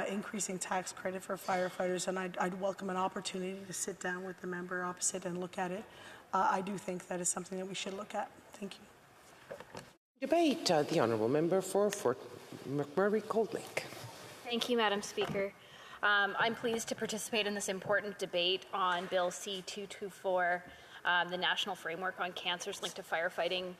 Speaker 3: increasing tax credit for firefighters, and I'd welcome an opportunity to sit down with the member opposite and look at it. I do think that is something that we should look at. Thank you.
Speaker 12: Debate. The Honourable Member for Fort McMurray Cold Lake.
Speaker 1: Thank you, Madam Speaker. I'm pleased to participate in this important debate on Bill C-224, the National Framework on Cancers Linked to Firefighting,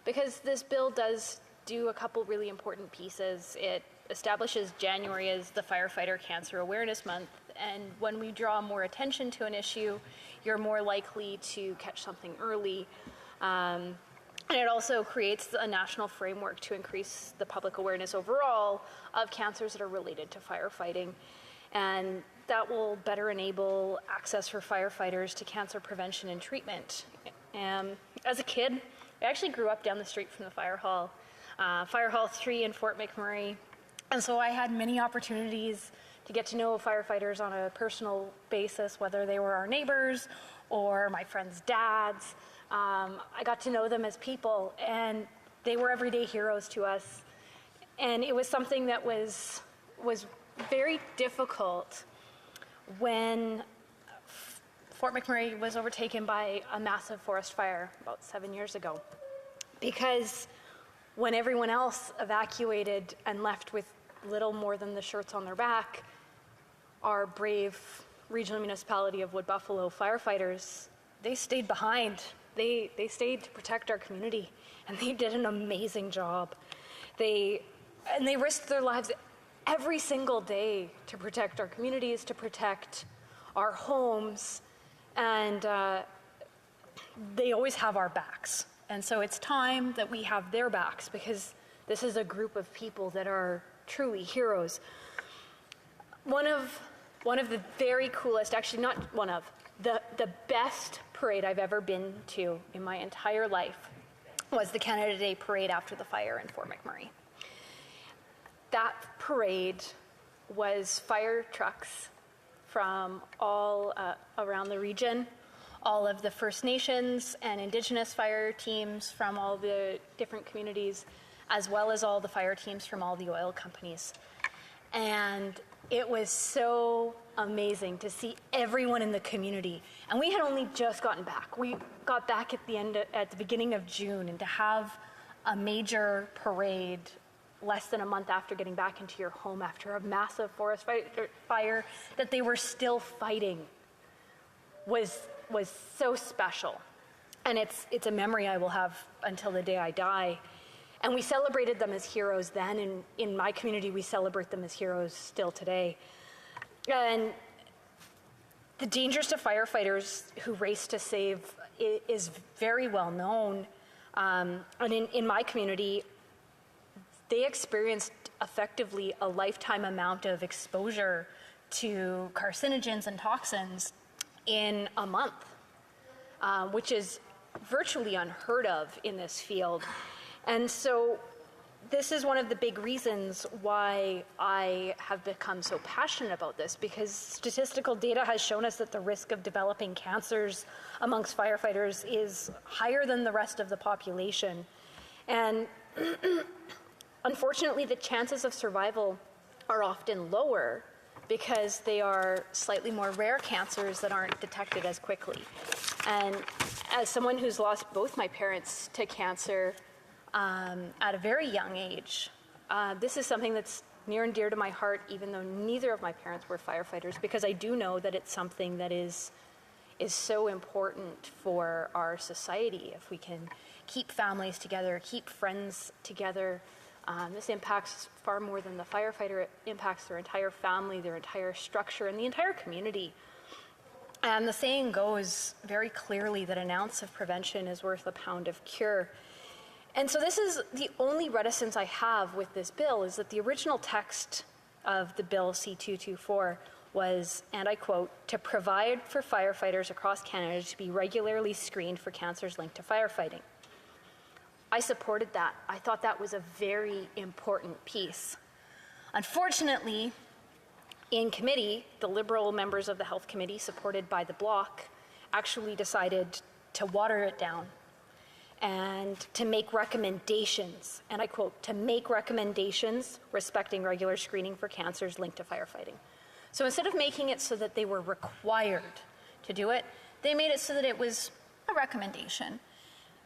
Speaker 1: because this bill does do a couple really important pieces. It establishes January as the Firefighter Cancer Awareness Month, and when we draw more attention to an issue, you're more likely to catch something early. And it also creates a national framework to increase the public awareness overall of cancers that are related to firefighting. And that will better enable access for firefighters to cancer prevention and treatment. As a kid, I actually grew up down the street from the Fire Hall 3 in Fort McMurray. And so I had many opportunities to get to know firefighters on a personal basis, whether they were our neighbors or my friends' dads. I got to know them as people, and they were everyday heroes to us. And it was something that was very difficult when Fort McMurray was overtaken by a massive forest fire about 7 years ago. Because when everyone else evacuated and left with little more than the shirts on their back, our brave regional municipality of Wood Buffalo firefighters, they stayed behind. They stayed to protect our community, and they did an amazing job. They risked their lives every single day to protect our communities, to protect our homes, and they always have our backs. And so it's time that we have their backs, because this is a group of people that are truly heroes. One of the very coolest, actually not one of, the best parade I've ever been to in my entire life was the Canada Day parade after the fire in Fort McMurray. That parade was fire trucks from all around the region, all of the First Nations and Indigenous fire teams from all the different communities, as well as all the fire teams from all the oil companies. And it was so amazing to see everyone in the community. And we had only just gotten back. We got back at the beginning of June, and to have a major parade less than a month after getting back into your home after a massive forest fire that they were still fighting was so special. And it's a memory I will have until the day I die. And we celebrated them as heroes then, and in my community we celebrate them as heroes still today. And the dangers to firefighters who race to save is very well known. And in my community, they experienced effectively a lifetime amount of exposure to carcinogens and toxins in a month, which is virtually unheard of in this field. And so this is one of the big reasons why I have become so passionate about this, because statistical data has shown us that the risk of developing cancers amongst firefighters is higher than the rest of the population. And unfortunately, the chances of survival are often lower because they are slightly more rare cancers that aren't detected as quickly. And as someone who's lost both my parents to cancer at a very young age, this is something that's near and dear to my heart, even though neither of my parents were firefighters, because I do know that it's something that is so important for our society. If we can keep families together, keep friends together, this impacts far more than the firefighter. It impacts their entire family, their entire structure, and the entire community. And the saying goes very clearly that an ounce of prevention is worth a pound of cure. And so this is the only reticence I have with this bill, is that the original text of the bill C-224 was, and I quote, "to provide for firefighters across Canada to be regularly screened for cancers linked to firefighting." I supported that. I thought that was a very important piece. Unfortunately, in committee, the Liberal members of the Health Committee, supported by the Bloc, actually decided to water it down and to make recommendations, and I quote, "to make recommendations respecting regular screening for cancers linked to firefighting." So instead of making it so that they were required to do it, they made it so that it was a recommendation.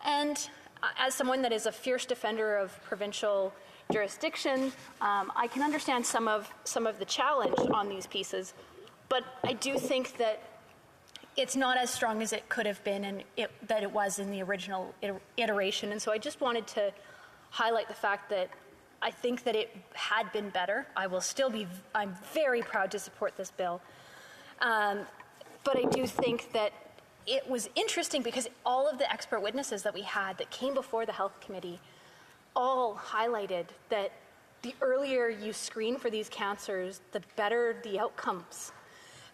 Speaker 1: And as someone that is a fierce defender of provincial jurisdiction, I can understand some of the challenge on these pieces, but I do think that it's not as strong as it could have been, and that it was in the original iteration. And so I just wanted to highlight the fact that I think that it had been better. I'm very proud to support this bill. But I do think that it was interesting because all of the expert witnesses that we had that came before the Health Committee all highlighted that the earlier you screen for these cancers, the better the outcomes.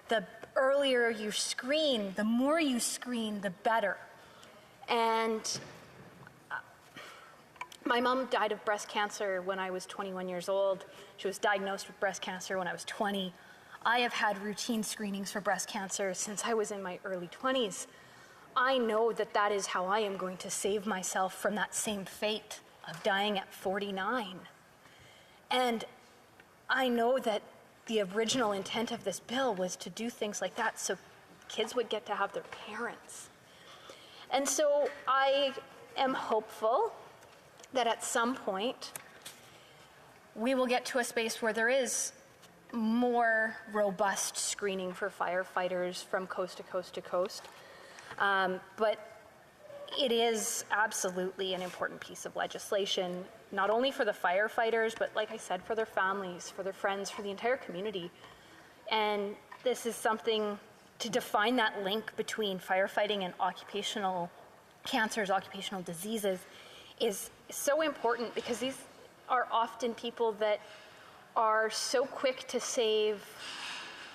Speaker 1: The earlier you screen, the more you screen, the better. And my mom died of breast cancer when I was 21 years old. She was diagnosed with breast cancer when I was 20. I have had routine screenings for breast cancer since I was in my early 20s. I know that that is how I am going to save myself from that same fate of dying at 49. And I know that the original intent of this bill was to do things like that so kids would get to have their parents. And so I am hopeful that at some point we will get to a space where there is more robust screening for firefighters from coast to coast to coast. But it is absolutely an important piece of legislation, not only for the firefighters, but like I said, for their families, for their friends, for the entire community. And this is something to define that link between firefighting and occupational cancers, occupational diseases, is so important because these are often people that are so quick to save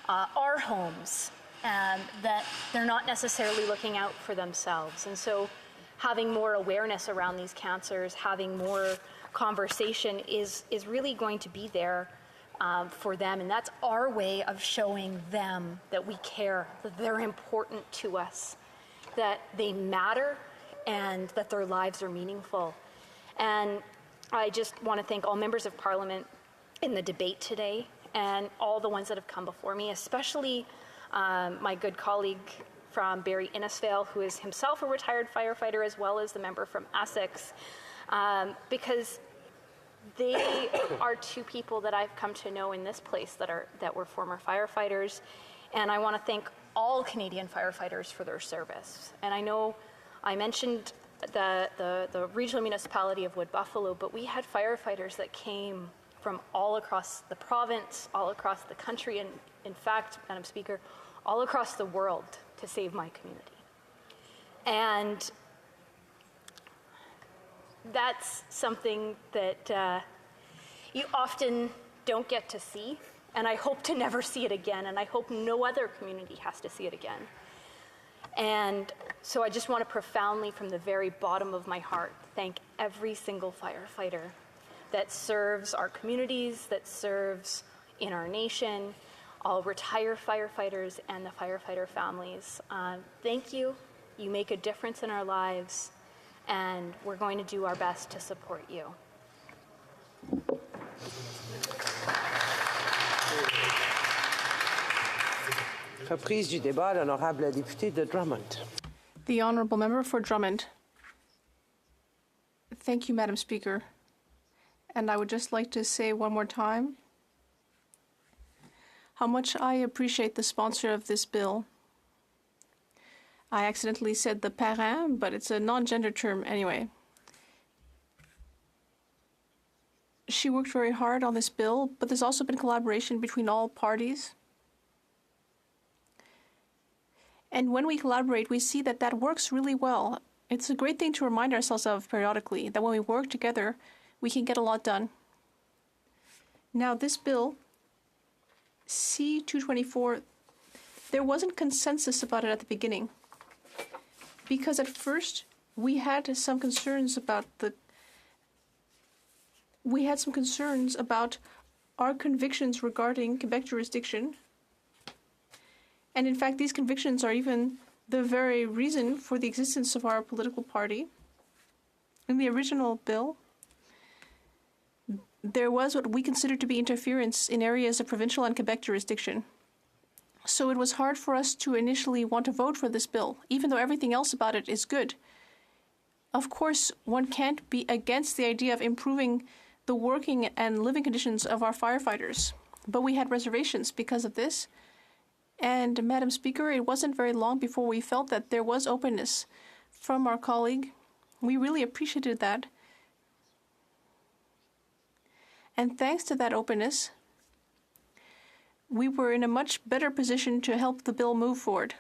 Speaker 1: our homes that they're not necessarily looking out for themselves. And so having more awareness around these cancers, having more conversation is really going to be there for them. And that's our way of showing them that we care, that they're important to us, that they matter, and that their lives are meaningful. And I just want to thank all members of Parliament in the debate today and all the ones that have come before me, especially my good colleague from Barrie Innisfail, who is himself a retired firefighter, as well as the member from Essex, because they are two people that I've come to know in this place that were former firefighters. And I want to thank all Canadian firefighters for their service. And I know I mentioned the regional municipality of Wood Buffalo, but we had firefighters that came from all across the province, all across the country, and in fact, Madam Speaker, all across the world to save my community. And that's something that you often don't get to see, and I hope to never see it again, and I hope no other community has to see it again. And so I just want to profoundly, from the very bottom of my heart, thank every single firefighter that serves our communities, that serves in our nation, all retired firefighters and the firefighter families. Thank you. You make a difference in our lives, and we're going to do our best to support you.
Speaker 12: Reprise du débat, l'honorable député de Drummond.
Speaker 16: The honourable member for Drummond. Thank you, Madam Speaker. And I would just like to say one more time how much I appreciate the sponsor of this bill. I accidentally said the parrain, but it's a non-gender term anyway. She worked very hard on this bill, but there's also been collaboration between all parties. And when we collaborate, we see that that works really well. It's a great thing to remind ourselves of periodically, that when we work together, we can get a lot done. Now, this bill, C-224, there wasn't consensus about it at the beginning. Because at first, we had some concerns about our convictions regarding Quebec jurisdiction. And in fact, these convictions are even the very reason for the existence of our political party. In the original bill, there was what we considered to be interference in areas of provincial and Quebec jurisdiction. So it was hard for us to initially want to vote for this bill, even though everything else about it is good. Of course, one can't be against the idea of improving the working and living conditions of our firefighters. But we had reservations because of this. And, Madam Speaker, it wasn't very long before we felt that there was openness from our colleague. We really appreciated that. And thanks to that openness, we were in a much better position to help the bill move forward.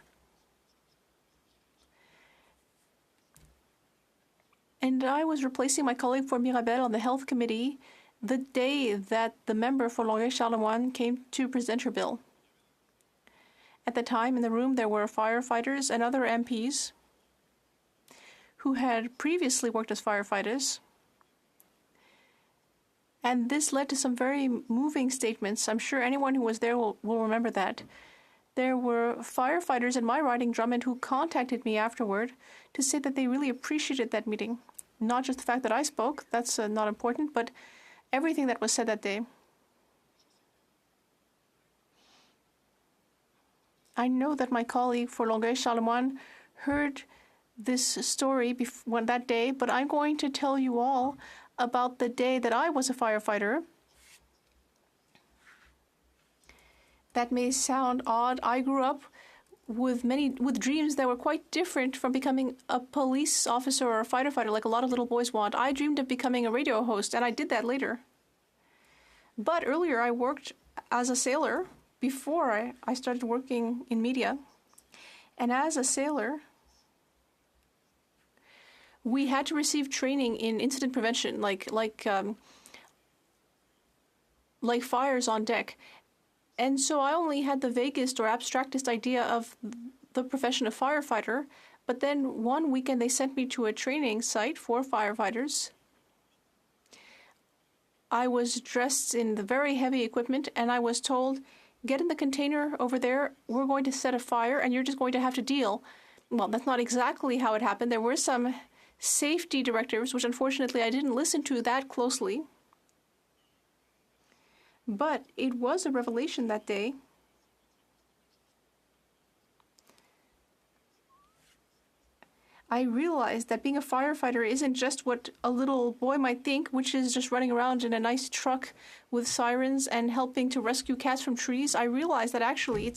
Speaker 16: And I was replacing my colleague for Mirabel on the Health Committee the day that the member for Longueuil-Charlemagne came to present her bill. At the time, in the room, there were firefighters and other MPs who had previously worked as firefighters. And this led to some very moving statements. I'm sure anyone who was there will remember that. There were firefighters in my riding, Drummond, who contacted me afterward to say that they really appreciated that meeting. Not just the fact that I spoke, that's not important, but everything that was said that day. I know that my colleague for Longueuil-Charlemagne heard this story that day, but I'm going to tell you all about the day that I was a firefighter. That may sound odd. I grew up with dreams that were quite different from becoming a police officer or a fighter like a lot of little boys want. I dreamed of becoming a radio host, and I did that later. But earlier, I worked as a sailor before I started working in media. And as a sailor, we had to receive training in incident prevention, like fires on deck. And so I only had the vaguest or abstractest idea of the profession of firefighter. But then one weekend they sent me to a training site for firefighters. I was dressed in the very heavy equipment, and I was told, get in the container over there, we're going to set a fire, and you're just going to have to deal. Well, that's not exactly how it happened. There were some safety directives, which unfortunately I didn't listen to that closely. But it was a revelation that day. I realized that being a firefighter isn't just what a little boy might think, which is just running around in a nice truck with sirens and helping to rescue cats from trees. I realized that actually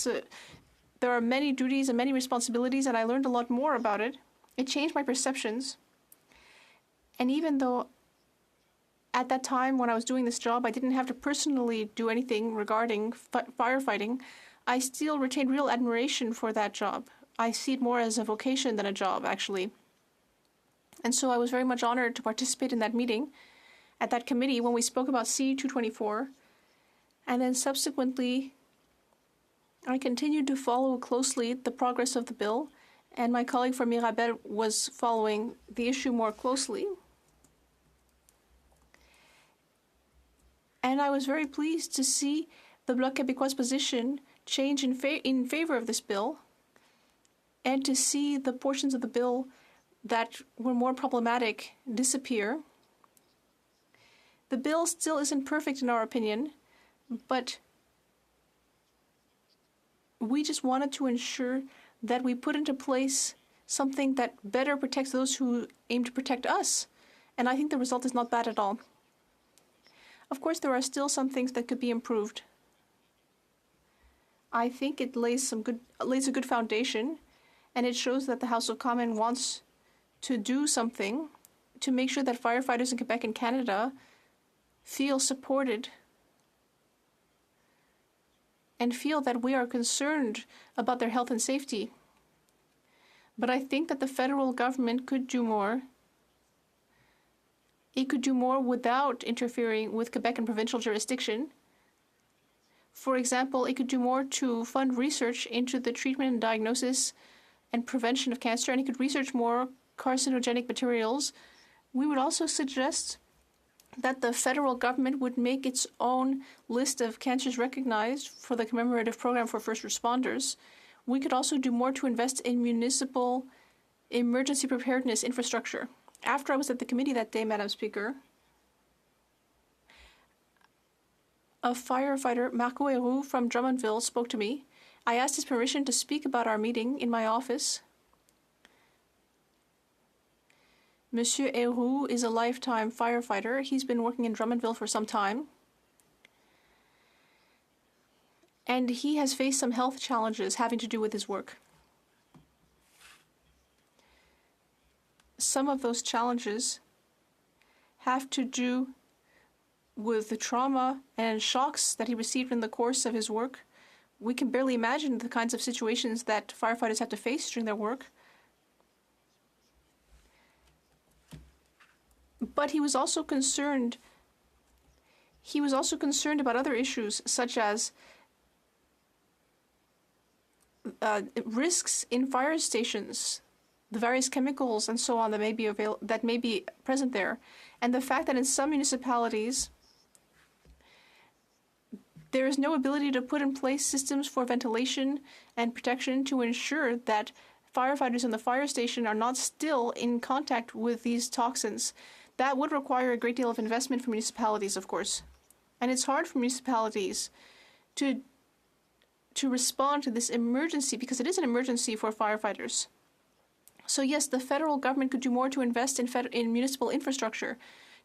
Speaker 16: there are many duties and many responsibilities, and I learned a lot more about it. It changed my perceptions. And even though at that time when I was doing this job, I didn't have to personally do anything regarding firefighting, I still retained real admiration for that job. I see it more as a vocation than a job, actually. And so I was very much honored to participate in that meeting at that committee when we spoke about C-224. And then subsequently, I continued to follow closely the progress of the bill, and my colleague from Mirabel was following the issue more closely. And I was very pleased to see the Bloc Québécois position change in favor of this bill, and to see the portions of the bill that were more problematic disappear. The bill still isn't perfect in our opinion, but we just wanted to ensure that we put into place something that better protects those who aim to protect us. And I think the result is not bad at all. Of course, there are still some things that could be improved. I think it lays a good foundation, and it shows that the House of Commons wants to do something to make sure that firefighters in Quebec and Canada feel supported and feel that we are concerned about their health and safety. But I think that the federal government could do more. It could do more without interfering with Quebec and provincial jurisdiction. For example, it could do more to fund research into the treatment and diagnosis and prevention of cancer, and it could research more carcinogenic materials. We would also suggest that the federal government would make its own list of cancers recognized for the commemorative program for first responders. We could also do more to invest in municipal emergency preparedness infrastructure. After I was at the committee that day, Madam Speaker, a firefighter, Marco Héroux from Drummondville, spoke to me. I asked his permission to speak about our meeting in my office. Monsieur Héroux is a lifetime firefighter. He's been working in Drummondville for some time. And he has faced some health challenges having to do with his work. Some of those challenges have to do with the trauma and shocks that he received in the course of his work. We can barely imagine the kinds of situations that firefighters have to face during their work. But he was also concerned. He was also concerned about other issues, such as risks in fire stations, the various chemicals and so on that may be present there, and the fact that in some municipalities there is no ability to put in place systems for ventilation and protection to ensure that firefighters in the fire station are not still in contact with these toxins. That would require a great deal of investment for municipalities, of course. And it's hard for municipalities to respond to this emergency, because it is an emergency for firefighters. So yes, the federal government could do more to invest in municipal infrastructure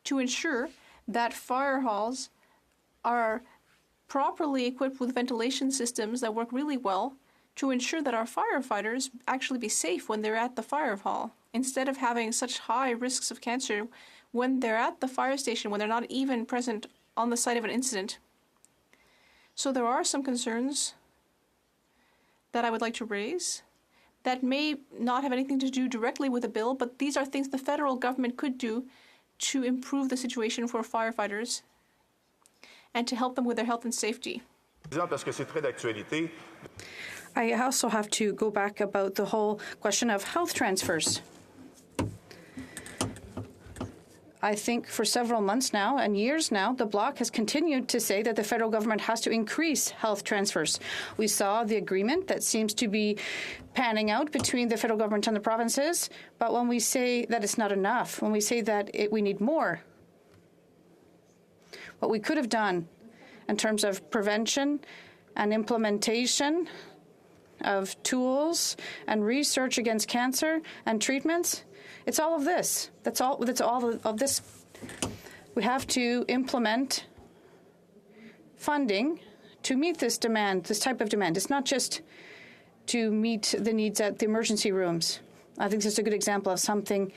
Speaker 16: to ensure that fire halls are properly equipped with ventilation systems that work really well, to ensure that our firefighters actually be safe when they're at the fire hall, instead of having such high risks of cancer when they're at the fire station, when they're not even present on the site of an incident. So there are some concerns that I would like to raise that may not have anything to do directly with the bill, but these are things the federal government could do to improve the situation for firefighters and to help them with their health and safety.
Speaker 5: I also have to go back about the whole question of health transfers. I think for several months now and years now, the Bloc has continued to say that the federal government has to increase health transfers. We saw the agreement that seems to be panning out between the federal government and the provinces, but when we say that it's not enough, when we say that we need more, what we could have done in terms of prevention and implementation of tools and research against cancer and treatments, it's all of this. That's all of this. We have to implement funding to meet this demand, this type of demand. It's not just to meet the needs at the emergency rooms. I think this is a good example of something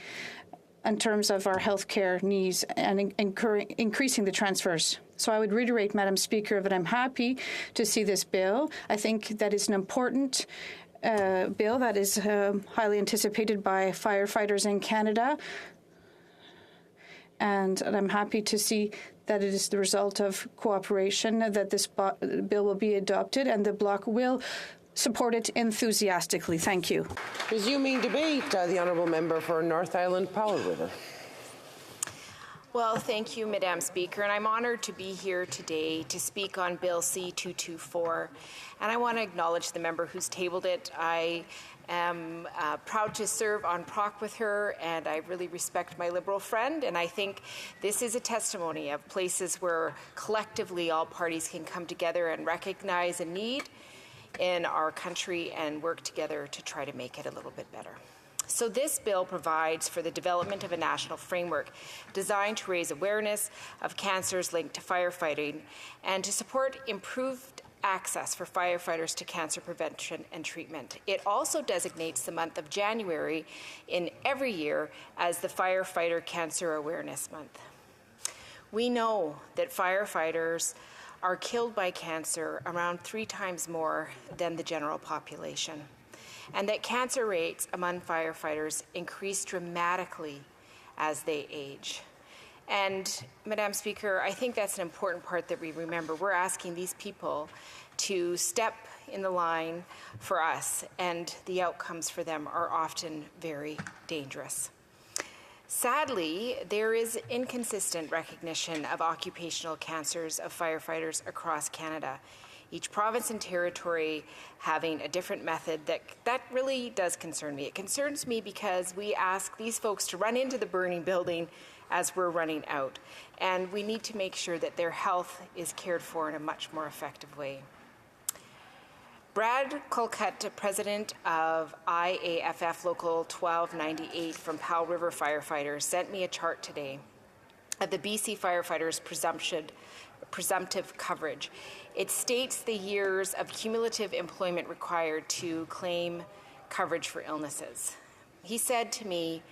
Speaker 5: in terms of our healthcare needs and increasing the transfers. So I would reiterate, Madam Speaker, that I'm happy to see this bill. I think that is an important bill that is highly anticipated by firefighters in Canada. And I'm happy to see that it is the result of cooperation that this bill will be adopted, and the Bloc will support it enthusiastically. Thank you.
Speaker 12: Resuming debate, the honourable member for North Island Powell River.
Speaker 7: Well, thank you, Madam Speaker, and I'm honoured to be here today to speak on Bill C-224. And I want to acknowledge the member who's tabled it. I am proud to serve on PROC with her, and I really respect my Liberal friend. And I think this is a testimony of places where collectively all parties can come together and recognize a need in our country and work together to try to make it a little bit better. So this bill provides for the development of a national framework designed to raise awareness of cancers linked to firefighting and to support improved access for firefighters to cancer prevention and treatment. It also designates the month of January in every year as the Firefighter Cancer Awareness Month. We know that firefighters are killed by cancer around 3 times more than the general population, and that cancer rates among firefighters increase dramatically as they age. And, Madam Speaker, I think that's an important part that we remember. We're asking these people to step in the line for us, and the outcomes for them are often very dangerous. Sadly, there is inconsistent recognition of occupational cancers of firefighters across Canada. Each province and territory having a different method that really does concern me. It concerns me because we ask these folks to run into the burning building as we're running out. And we need to make sure that their health is cared for in a much more effective way. Brad Colcutt, president of IAFF Local 1298 from Powell River Firefighters, sent me a chart today of the BC firefighters' presumptive coverage. It states the years of cumulative employment required to claim coverage for illnesses. He said to me,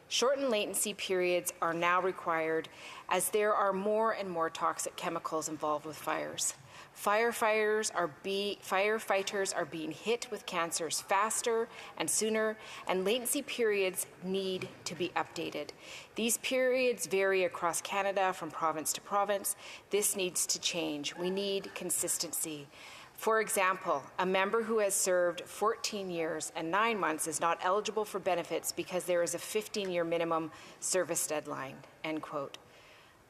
Speaker 7: shortened latency periods are now required as there are more and more toxic chemicals involved with fires. Firefighters are being hit with cancers faster and sooner, and latency periods need to be updated. These periods vary across Canada from province to province. This needs to change. We need consistency. For example, a member who has served 14 years and 9 months is not eligible for benefits because there is a 15-year minimum service deadline, end quote.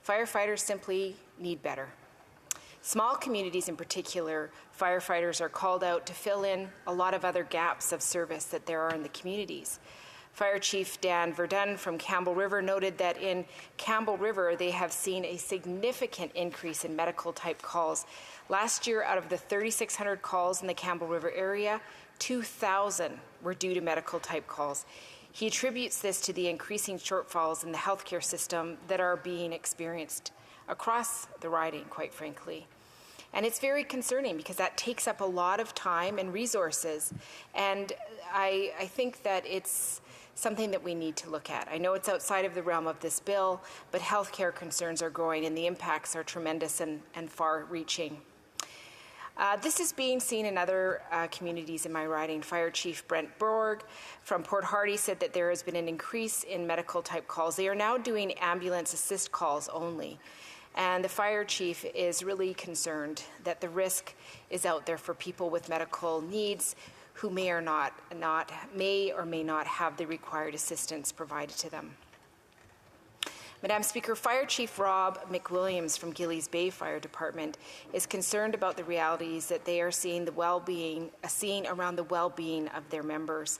Speaker 7: Firefighters simply need better. Small communities in particular, firefighters are called out to fill in a lot of other gaps of service that there are in the communities. Fire Chief Dan Verdun from Campbell River noted that in Campbell River they have seen a significant increase in medical type calls. Last year, out of the 3,600 calls in the Campbell River area, 2,000 were due to medical type calls. He attributes this to the increasing shortfalls in the healthcare system that are being experienced across the riding, quite frankly. And it's very concerning because that takes up a lot of time and resources. And I think that it's something that we need to look at. I know it's outside of the realm of this bill, but healthcare concerns are growing and the impacts are tremendous and far-reaching. This is being seen in other communities in my riding. Fire Chief Brent Borg from Port Hardy said that there has been an increase in medical-type calls. They are now doing ambulance assist calls only. And the fire chief is really concerned that the risk is out there for people with medical needs who may or may not have the required assistance provided to them. Madam Speaker, Fire Chief Rob McWilliams from Gillies Bay Fire Department is concerned about the realities that they are seeing around the well-being of their members.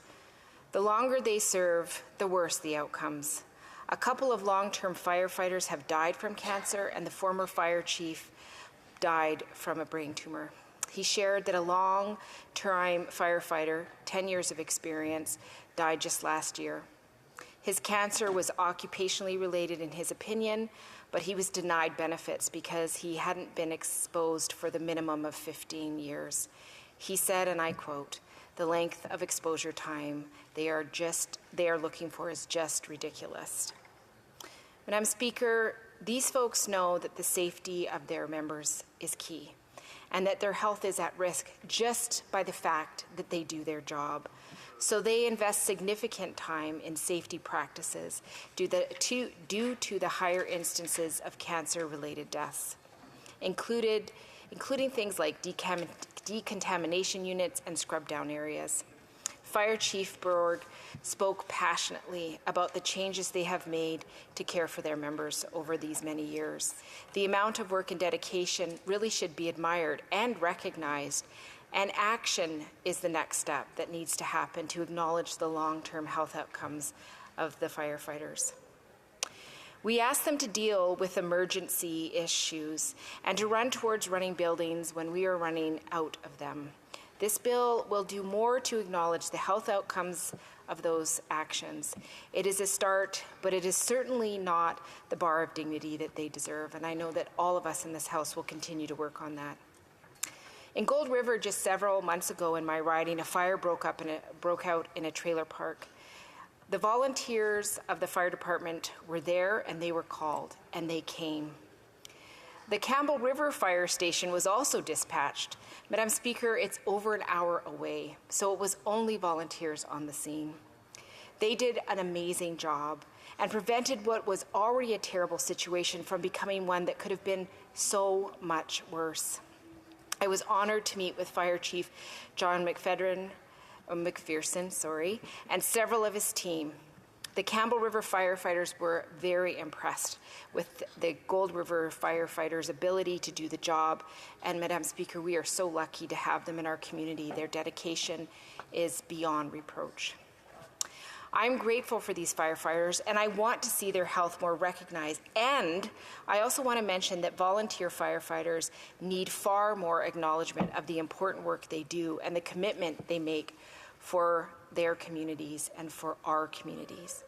Speaker 7: The longer they serve, the worse the outcomes. A couple of long-term firefighters have died from cancer, and the former fire chief died from a brain tumor. He shared that a long-time firefighter, 10 years of experience, died just last year. His cancer was occupationally related in his opinion, but he was denied benefits because he hadn't been exposed for the minimum of 15 years. He said, and I quote, "The length of exposure time they are looking for is just ridiculous." Madam Speaker, these folks know that the safety of their members is key and that their health is at risk just by the fact that they do their job. So they invest significant time in safety practices due to the higher instances of cancer-related deaths, including things like decontamination units and scrub-down areas. Fire Chief Borg spoke passionately about the changes they have made to care for their members over these many years. The amount of work and dedication really should be admired and recognized, and action is the next step that needs to happen to acknowledge the long-term health outcomes of the firefighters. We ask them to deal with emergency issues and to run towards running buildings when we are running out of them. This bill will do more to acknowledge the health outcomes of those actions. It is a start, but it is certainly not the bar of dignity that they deserve, and I know that all of us in this House will continue to work on that. In Gold River, just several months ago in my riding, a fire broke out in a trailer park. The volunteers of the fire department were there, and they were called, and they came. The Campbell River Fire Station was also dispatched. Madam Speaker, it's over an hour away, so it was only volunteers on the scene. They did an amazing job and prevented what was already a terrible situation from becoming one that could have been so much worse. I was honored to meet with Fire Chief John McPherson, and several of his team. The Campbell River firefighters were very impressed with the Gold River firefighters' ability to do the job. And Madam Speaker, we are so lucky to have them in our community. Their dedication is beyond reproach. I'm grateful for these firefighters, and I want to see their health more recognized. And I also want to mention that volunteer firefighters need far more acknowledgement of the important work they do and the commitment they make for their communities and for our communities.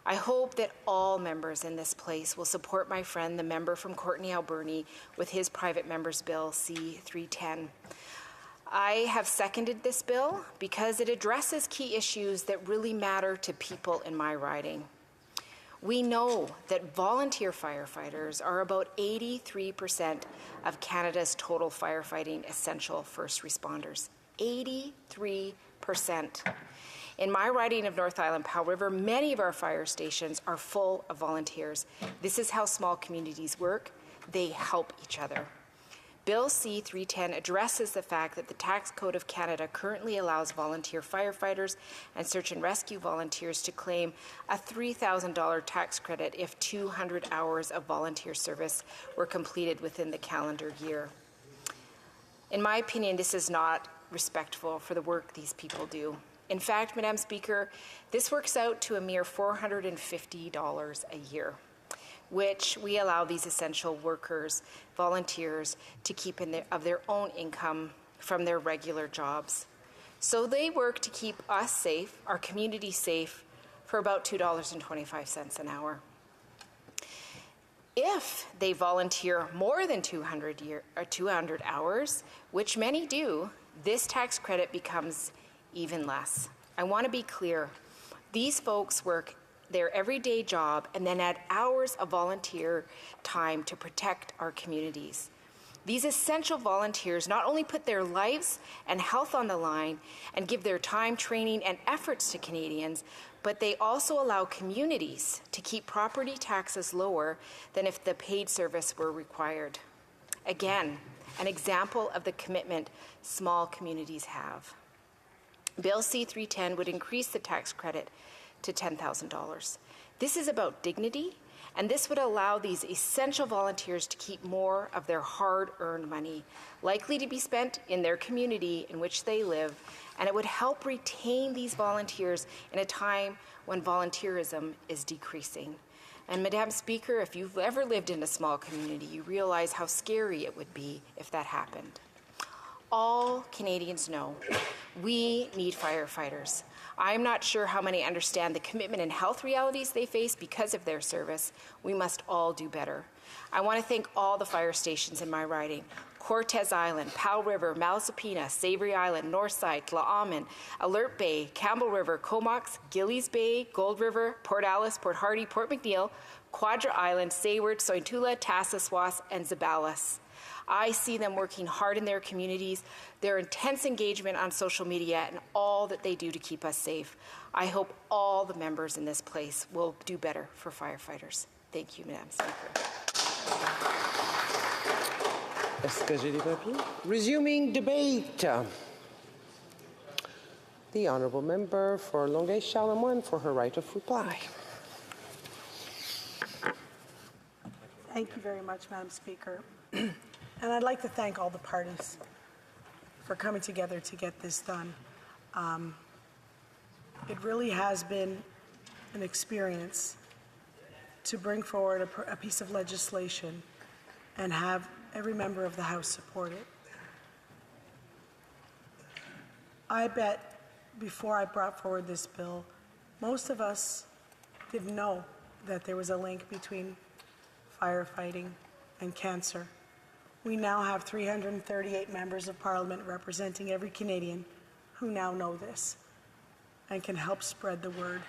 Speaker 7: I hope that all members in this place will support my friend, the member from Courtenay Alberni, with his private member's bill C-310. I have seconded this bill because it addresses key issues that really matter to people in my riding. We know that volunteer firefighters are about 83% of Canada's total firefighting essential first responders. 83%. In my riding of North Island Powell River, many of our fire stations are full of volunteers. This is how small communities work. They help each other. Bill C-310 addresses the fact that the Tax Code of Canada currently allows volunteer firefighters and search and rescue volunteers to claim a $3,000 tax credit if 200 hours of volunteer service were completed within the calendar year. In my opinion, this is not respectful for the work these people do. In fact, Madam Speaker, this works out to a mere $450 a year, which we allow these essential workers, volunteers, to keep of their own income from their regular jobs. So they work to keep us safe, our community safe, for about $2.25 an hour. If they volunteer more than 200 hours, which many do, this tax credit becomes even less. I want to be clear. These folks work their everyday job and then add hours of volunteer time to protect our communities. These essential volunteers not only put their lives and health on the line and give their time, training, and efforts to Canadians, but they also allow communities to keep property taxes lower than if the paid service were required. Again, an example of the commitment small communities have. Bill C-310 would increase the tax credit to $10,000. This is about dignity, and this would allow these essential volunteers to keep more of their hard-earned money, likely to be spent in their community in which they live, and it would help retain these volunteers in a time when volunteerism is decreasing. And Madam Speaker, if you've ever lived in a small community, you realize how scary it would be if that happened. All Canadians know we need firefighters. I'm not sure how many understand the commitment and health realities they face because of their service. We must all do better. I want to thank all the fire stations in my riding: Cortez Island, Powell River, Malsapina, Savory Island, Northside, Tla'amin, Alert Bay, Campbell River, Comox, Gillies Bay, Gold River, Port Alice, Port Hardy, Port McNeil, Quadra Island, Sayward, Sointula, Tassaswas, and Zabalas. I see them working hard in their communities, their intense engagement on social media, and all that they do to keep us safe. I hope all the members in this place will do better for firefighters. Thank you, Madam Speaker.
Speaker 12: Est-ce que j'ai les papiers? Resuming debate. The honourable member for Longueuil-Charlemagne for her right of reply.
Speaker 3: Thank you very much, Madam Speaker. And I'd like to thank all the parties for coming together to get this done. It really has been an experience to bring forward a piece of legislation and have every member of the House support it. I bet before I brought forward this bill, most of us didn't know that there was a link between firefighting and cancer. We now have 338 members of Parliament representing every Canadian who now know this and can help spread the word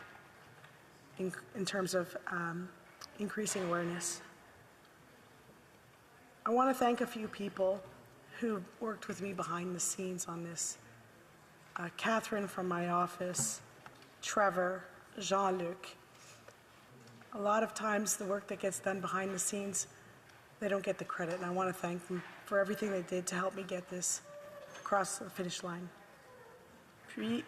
Speaker 3: in terms of increasing awareness. I want to thank a few people who worked with me behind the scenes on this. Catherine from my office, Trevor, Jean-Luc. A lot of times the work that gets done behind the scenes, they don't get the credit, and I want to thank them for everything they did to help me get this across the finish line. Puis,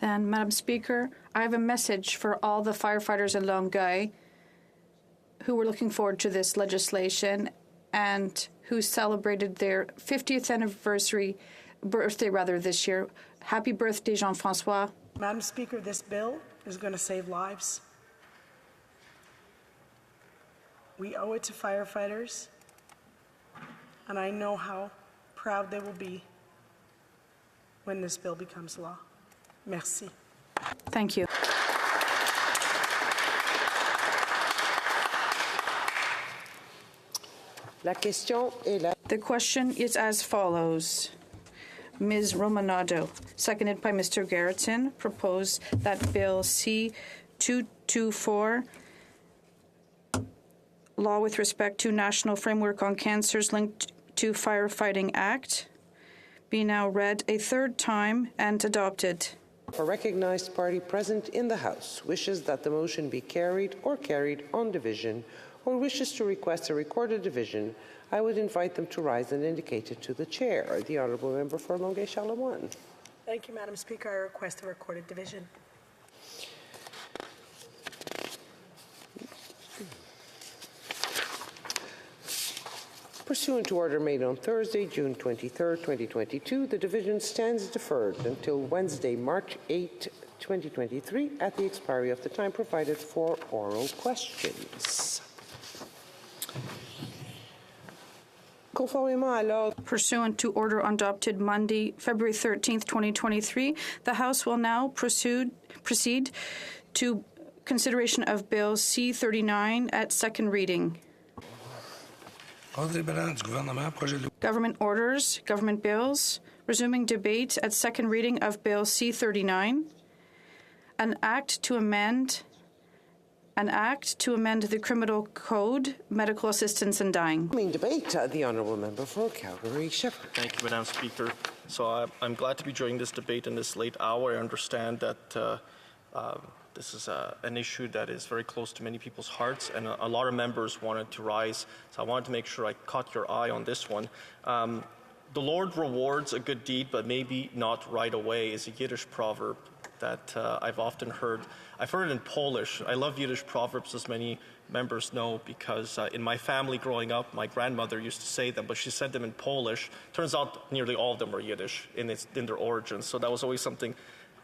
Speaker 5: Then, Madam Speaker, I have a message for all the firefighters in Longueuil who were looking forward to this legislation and who celebrated their 50th birthday this year. Happy birthday, Jean-François.
Speaker 3: Madam Speaker, this bill is going to save lives. We owe it to firefighters, and I know how proud they will be when this bill becomes law. Merci.
Speaker 5: Thank you. The question is as follows. Ms. Romanado, seconded by Mr. Garreton, proposed that Bill C-224, Law with respect to National Framework on Cancers Linked to Firefighting Act, be now read a third time and adopted.
Speaker 12: A recognized party present in the House wishes that the motion be carried or carried on division, or wishes to request a recorded division, I would invite them to rise and indicate it to the chair. The honourable member for Longueuil-Charlemagne.
Speaker 3: Thank you, Madam Speaker. I request a recorded division.
Speaker 12: Pursuant to order made on Thursday, June 23, 2022, the division stands deferred until Wednesday, March 8, 2023, at the expiry of the time provided for oral questions.
Speaker 5: Pursuant to order adopted Monday, February 13, 2023, the House will now proceed to consideration of Bill C-39 at second reading. Government orders, government bills, resuming debate at second reading of Bill C-39, an act to amend the Criminal Code, medical assistance in dying.
Speaker 12: Debate, the Honourable Member for Calgary-Shepherd.
Speaker 13: Thank you, Madam Speaker. So I'm glad to be joining this debate in this late hour. I understand that this is an issue that is very close to many people's hearts, and a lot of members wanted to rise. So I wanted to make sure I caught your eye on this one. The Lord rewards a good deed, but maybe not right away is a Yiddish proverb that I've often heard. I've heard it in Polish. I love Yiddish proverbs, as many members know, because in my family growing up, my grandmother used to say them, but she said them in Polish. Turns out nearly all of them were Yiddish in their origins, so that was always something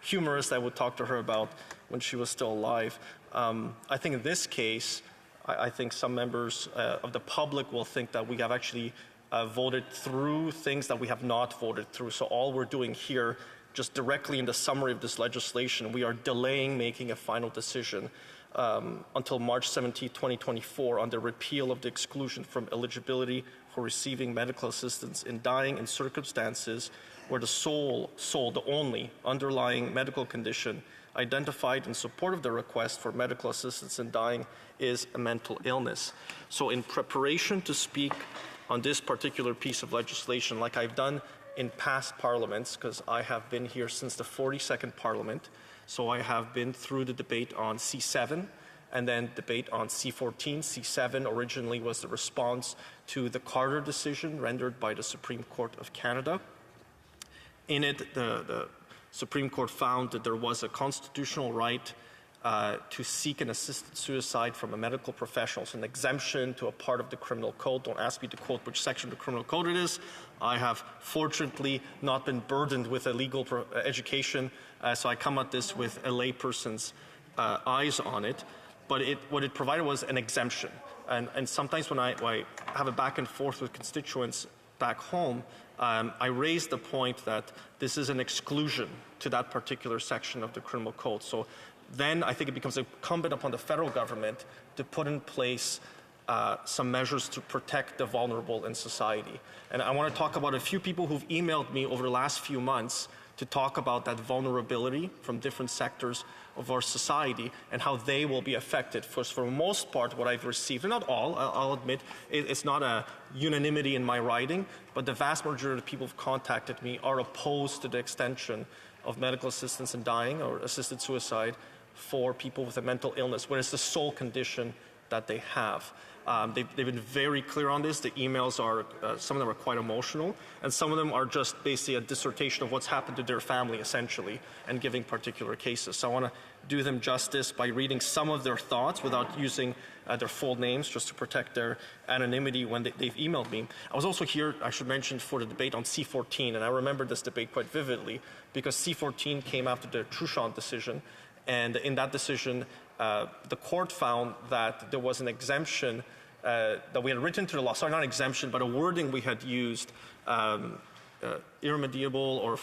Speaker 13: humorous I would talk to her about when she was still alive. I think in this case, I think some members of the public will think that we have actually voted through things that we have not voted through. So all we're doing here, just directly in the summary of this legislation, we are delaying making a final decision until March 17, 2024 on the repeal of the exclusion from eligibility for receiving medical assistance in dying in circumstances where the only underlying medical condition identified in support of the request for medical assistance in dying is a mental illness. So in preparation to speak on this particular piece of legislation, like I've done in past parliaments, because I have been here since the 42nd Parliament, so I have been through the debate on C7 and then debate on C14. C7 originally was the response to the Carter decision rendered by the Supreme Court of Canada. In it, the Supreme Court found that there was a constitutional right to seek an assisted suicide from a medical professional, so an exemption to a part of the criminal code. Don't ask me to quote which section of the criminal code it is. I have fortunately not been burdened with a legal education, so I come at this with a layperson's eyes on it. But what it provided was an exemption. And sometimes when I have a back and forth with constituents back home, I raised the point that this is an exclusion to that particular section of the criminal code. So then I think it becomes incumbent upon the federal government to put in place some measures to protect the vulnerable in society. And I want to talk about a few people who've emailed me over the last few months to talk about that vulnerability from different sectors of our society and how they will be affected. For the most part, what I've received, and not all, I'll admit, it's not a unanimity in my writing, but the vast majority of people who've contacted me are opposed to the extension of medical assistance in dying or assisted suicide for people with a mental illness, when it's the sole condition that they have. They've been very clear on this. The emails are, some of them are quite emotional, and some of them are just basically a dissertation of what's happened to their family, essentially, and giving particular cases. So I want to do them justice by reading some of their thoughts without using their full names, just to protect their anonymity when they've emailed me. I was also here, I should mention, for the debate on C14, and I remember this debate quite vividly, because C14 came after the Truchon decision, and in that decision, the court found that there was an exemption that we had written into the law, sorry, not exemption, but a wording we had used, irremediable or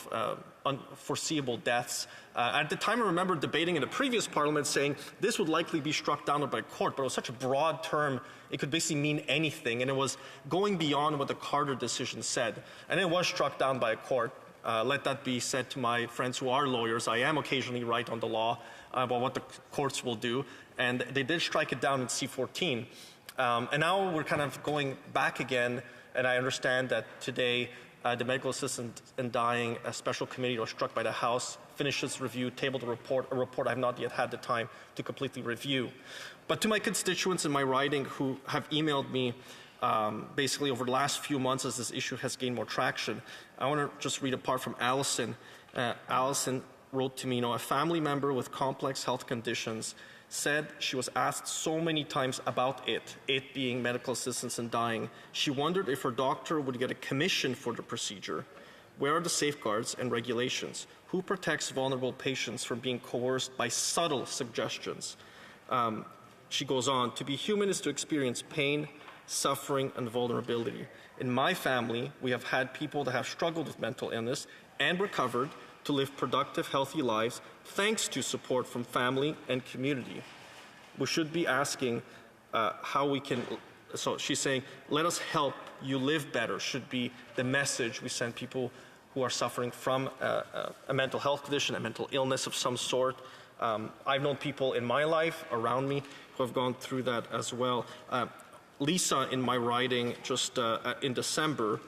Speaker 13: unforeseeable deaths. At the time, I remember debating in the previous parliament saying this would likely be struck down by court, but it was such a broad term, it could basically mean anything, and it was going beyond what the Carter decision said. And it was struck down by a court. Let that be said to my friends who are lawyers. I am occasionally right on the law about what the courts will do, and they did strike it down in C14. And now we're kind of going back again, and I understand that today the Medical Assistant in Dying Special Committee was struck by the House, finished its review, tabled a report I have not yet had the time to completely review. But to my constituents in my writing who have emailed me basically over the last few months as this issue has gained more traction, I want to just read a part from Allison. Allison wrote to me, a family member with complex health conditions said she was asked so many times about it being medical assistance in dying. She wondered if her doctor would get a commission for the procedure. Where are the safeguards and regulations? Who protects vulnerable patients from being coerced by subtle suggestions? She goes on, to be human is to experience pain, suffering, and vulnerability. In my family, we have had people that have struggled with mental illness and recovered to live productive, healthy lives thanks to support from family and community. we should be asking how we can, so she's saying, let us help you live better, should be the message we send people who are suffering from a mental health condition, a mental illness of some sort. I've known people in my life around me who have gone through that as well. Lisa, in my writing just in December,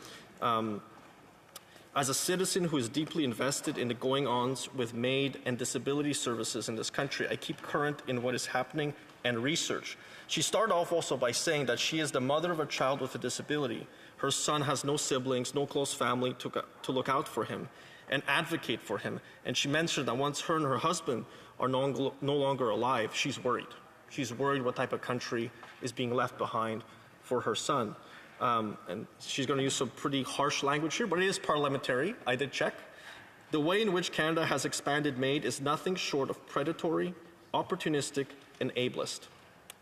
Speaker 13: as a citizen who is deeply invested in the going-ons with MAID and disability services in this country, I keep current in what is happening and research. She started off also by saying that she is the mother of a child with a disability. Her son has no siblings, no close family to look out for him and advocate for him. And she mentioned that once her and her husband are no longer alive, she's worried. She's worried what type of country is being left behind for her son. And she's going to use some pretty harsh language here, but it is parliamentary. I did check. The way in which Canada has expanded MAID is nothing short of predatory, opportunistic, and ableist.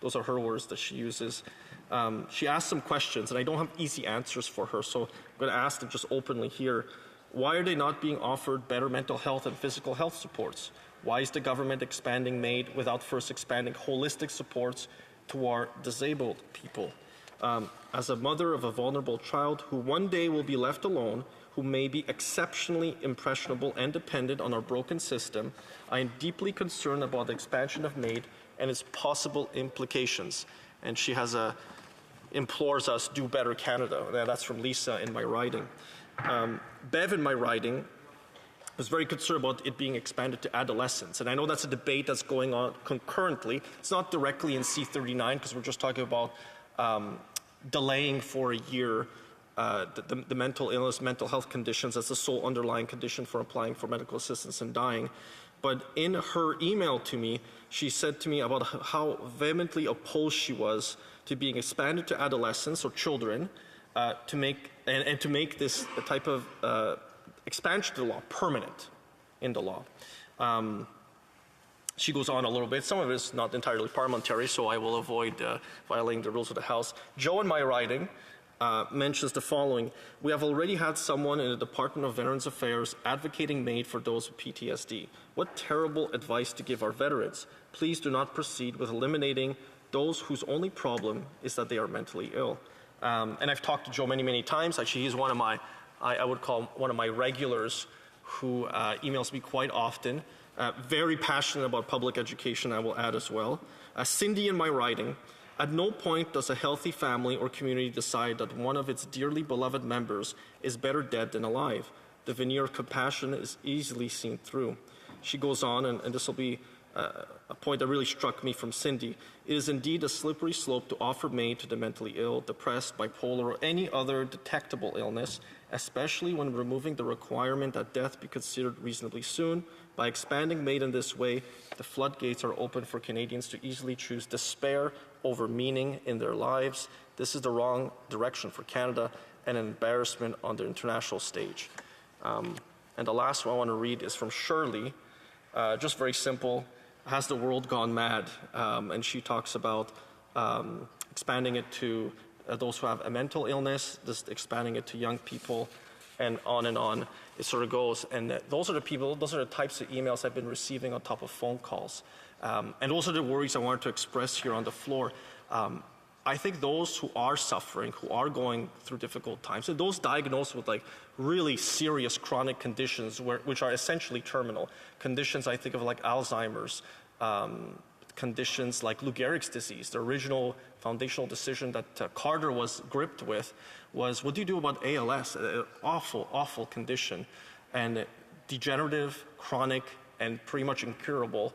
Speaker 13: Those are her words that she uses. She asked some questions, and I don't have easy answers for her, so I'm going to ask them just openly here. Why are they not being offered better mental health and physical health supports? Why is the government expanding MAID without first expanding holistic supports to our disabled people? As a mother of a vulnerable child who one day will be left alone, who may be exceptionally impressionable and dependent on our broken system, I am deeply concerned about the expansion of MAID and its possible implications. And she has implores us, do better Canada. That's from Lisa in my writing. Bev in my writing was very concerned about it being expanded to adolescents. And I know that's a debate that's going on concurrently. It's not directly in C39 because we're just talking about delaying for a year the mental illness, mental health conditions as the sole underlying condition for applying for medical assistance and dying. But in her email to me, she said to me about how vehemently opposed she was to being expanded to adolescents or children to make this type of expansion to the law permanent in the law. She goes on a little bit. Some of it is not entirely parliamentary, so I will avoid violating the rules of the House. Joe, in my writing, mentions the following. We have already had someone in the Department of Veterans Affairs advocating MAID for those with PTSD. What terrible advice to give our veterans. Please do not proceed with eliminating those whose only problem is that they are mentally ill. And I've talked to Joe many, many times. Actually, he's one of my, I would call one of my regulars who emails me quite often. Very passionate about public education, I will add as well. Cindy, in my writing, at no point does a healthy family or community decide that one of its dearly beloved members is better dead than alive. The veneer of compassion is easily seen through. She goes on, and this will be a point that really struck me from Cindy. It is indeed a slippery slope to offer MAID to the mentally ill, depressed, bipolar, or any other detectable illness, especially when removing the requirement that death be considered reasonably soon. By expanding MAID in this way, the floodgates are open for Canadians to easily choose despair over meaning in their lives. This is the wrong direction for Canada and an embarrassment on the international stage. And the last one I want to read is from Shirley, just very simple. Has the world gone mad? And she talks about expanding it to those who have a mental illness, just expanding it to young people, and on it sort of goes. And those are the people, those are the types of emails I've been receiving on top of phone calls. And those are the worries I wanted to express here on the floor. I think those who are suffering, who are going through difficult times, and those diagnosed with like really serious chronic conditions which are essentially terminal, conditions I think of like Alzheimer's, conditions like Lou Gehrig's disease. The original foundational decision that Carter was gripped with was, what do you do about ALS? An awful, awful condition, and degenerative, chronic, and pretty much incurable.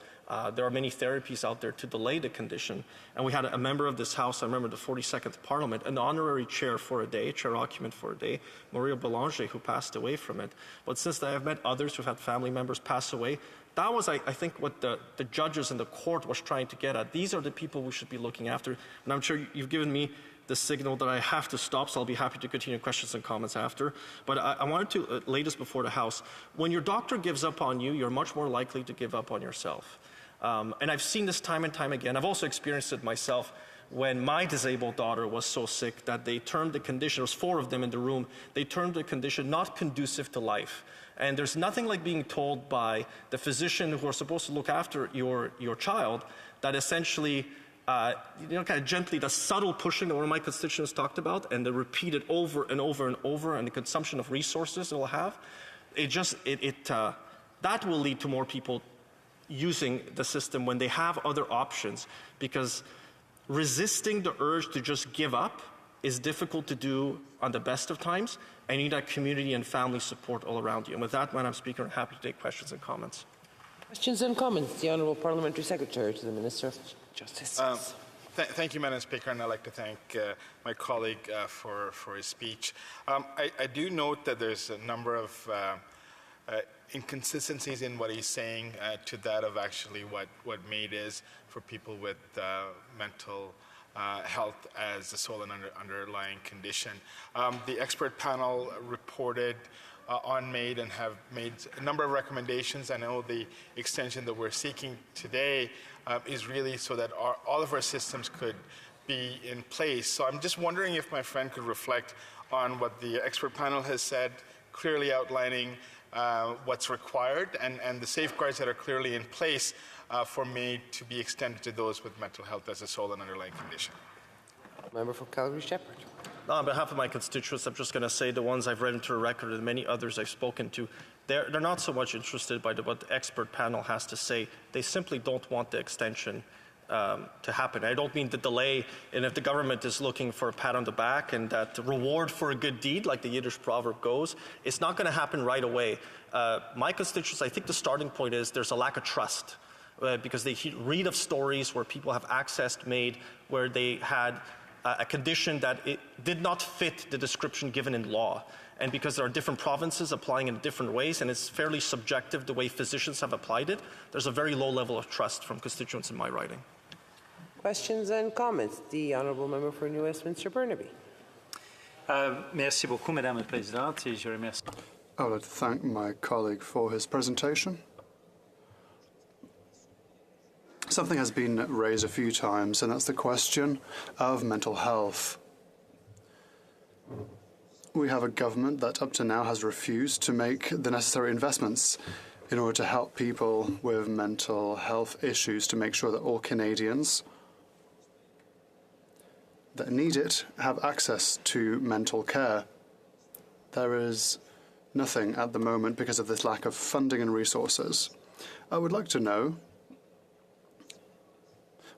Speaker 13: There are many therapies out there to delay the condition. And we had a member of this House, I remember the 42nd Parliament, an honorary chair for a day, chair occupant for a day, Maria Belanger, who passed away from it. But since I have met others who've had family members pass away, that was, I think, what the judges in the court was trying to get at. These are the people we should be looking after. And I'm sure you've given me the signal that I have to stop, so I'll be happy to continue questions and comments after. But I wanted to lay this before the House. When your doctor gives up on you, you're much more likely to give up on yourself. And I've seen this time and time again. I've also experienced it myself when my disabled daughter was so sick that they termed the condition, there was 4 of them in the room, they termed the condition not conducive to life. And there's nothing like being told by the physician who are supposed to look after your child that essentially, kind of gently, the subtle pushing that one of my constituents talked about, and the repeated over and over and over, and the consumption of resources it will have, that will lead to more people using the system when they have other options, because resisting the urge to just give up is difficult to do on the best of times, and you need that community and family support all around you. And with that, Madam Speaker, I'm happy to take questions and comments.
Speaker 12: Questions and comments. The Honourable Parliamentary Secretary to the Minister of Justice.
Speaker 9: Thank you, Madam Speaker, and I'd like to thank my colleague for his speech. I do note that there's a number of inconsistencies in what he's saying to that of actually what MAID is for people with mental health as the sole and underlying condition. The expert panel reported on MAID and have made a number of recommendations. I know the extension that we're seeking today is really so that all of our systems could be in place. So I'm just wondering if my friend could reflect on what the expert panel has said, clearly outlining what's required and the safeguards that are clearly in place for MAID to be extended to those with mental health as a sole and underlying condition.
Speaker 12: Member for Calgary-Shepherd.
Speaker 13: On behalf of my constituents, I'm just going to say the ones I've read into the record and many others I've spoken to, they're not so much interested by what the expert panel has to say. They simply don't want the extension to happen. I don't mean the delay, and if the government is looking for a pat on the back and that reward for a good deed, like the Yiddish proverb goes, it's not going to happen right away. My constituents, I think the starting point is there's a lack of trust because they read of stories where people have accessed MAID where they had a condition that it did not fit the description given in law. And because there are different provinces applying in different ways, and it's fairly subjective the way physicians have applied it, there's a very low level of trust from constituents in my riding.
Speaker 12: Questions and comments. The Honourable Member for New Westminster Burnaby.
Speaker 17: Merci beaucoup, Madame la Présidente, et je remercie.
Speaker 23: I would like to thank my colleague for his presentation. Something has been raised a few times, and that's the question of mental health. We have a government that up to now has refused to make the necessary investments in order to help people with mental health issues, to make sure that all Canadians that need it have access to mental care. There is nothing at the moment because of this lack of funding and resources. I would like to know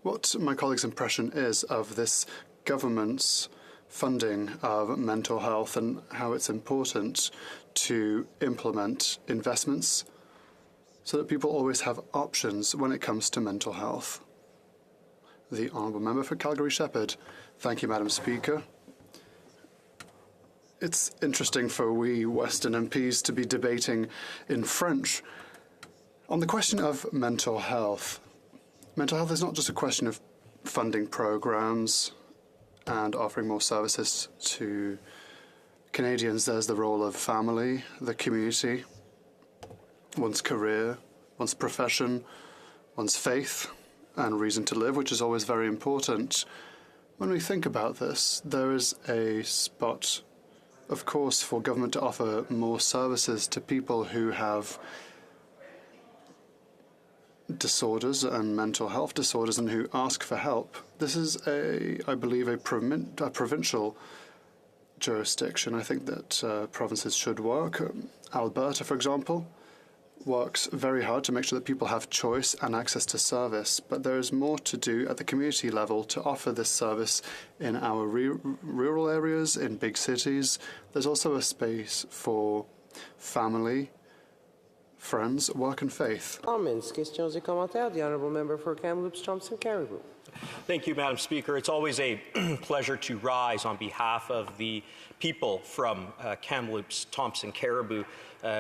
Speaker 23: what my colleague's impression is of this government's funding of mental health and how it's important to implement investments so that people always have options when it comes to mental health. The Honourable Member for Calgary-Shepherd. Thank you, Madam Speaker. It's interesting for we Western MPs to be debating in French on the question of mental health. Mental health is not just a question of funding programs and offering more services to Canadians. There's the role of family, the community, one's career, one's profession, one's faith, and reason to live, which is always very important. When we think about this, there is a spot, of course, for government to offer more services to people who have disorders and mental health disorders and who ask for help. This is, I believe, a provincial jurisdiction. I think that provinces should work. Alberta, for example, works very hard to make sure that people have choice and access to service, but there is more to do at the community level to offer this service in our rural areas, in big cities. There's also a space for family, friends, work and faith.
Speaker 12: Comments, questions et commentaires. The Honourable Member for Kamloops, Thompson Caribou.
Speaker 24: Thank you, Madam Speaker. It's always a pleasure to rise on behalf of the people from Kamloops, Thompson Caribou.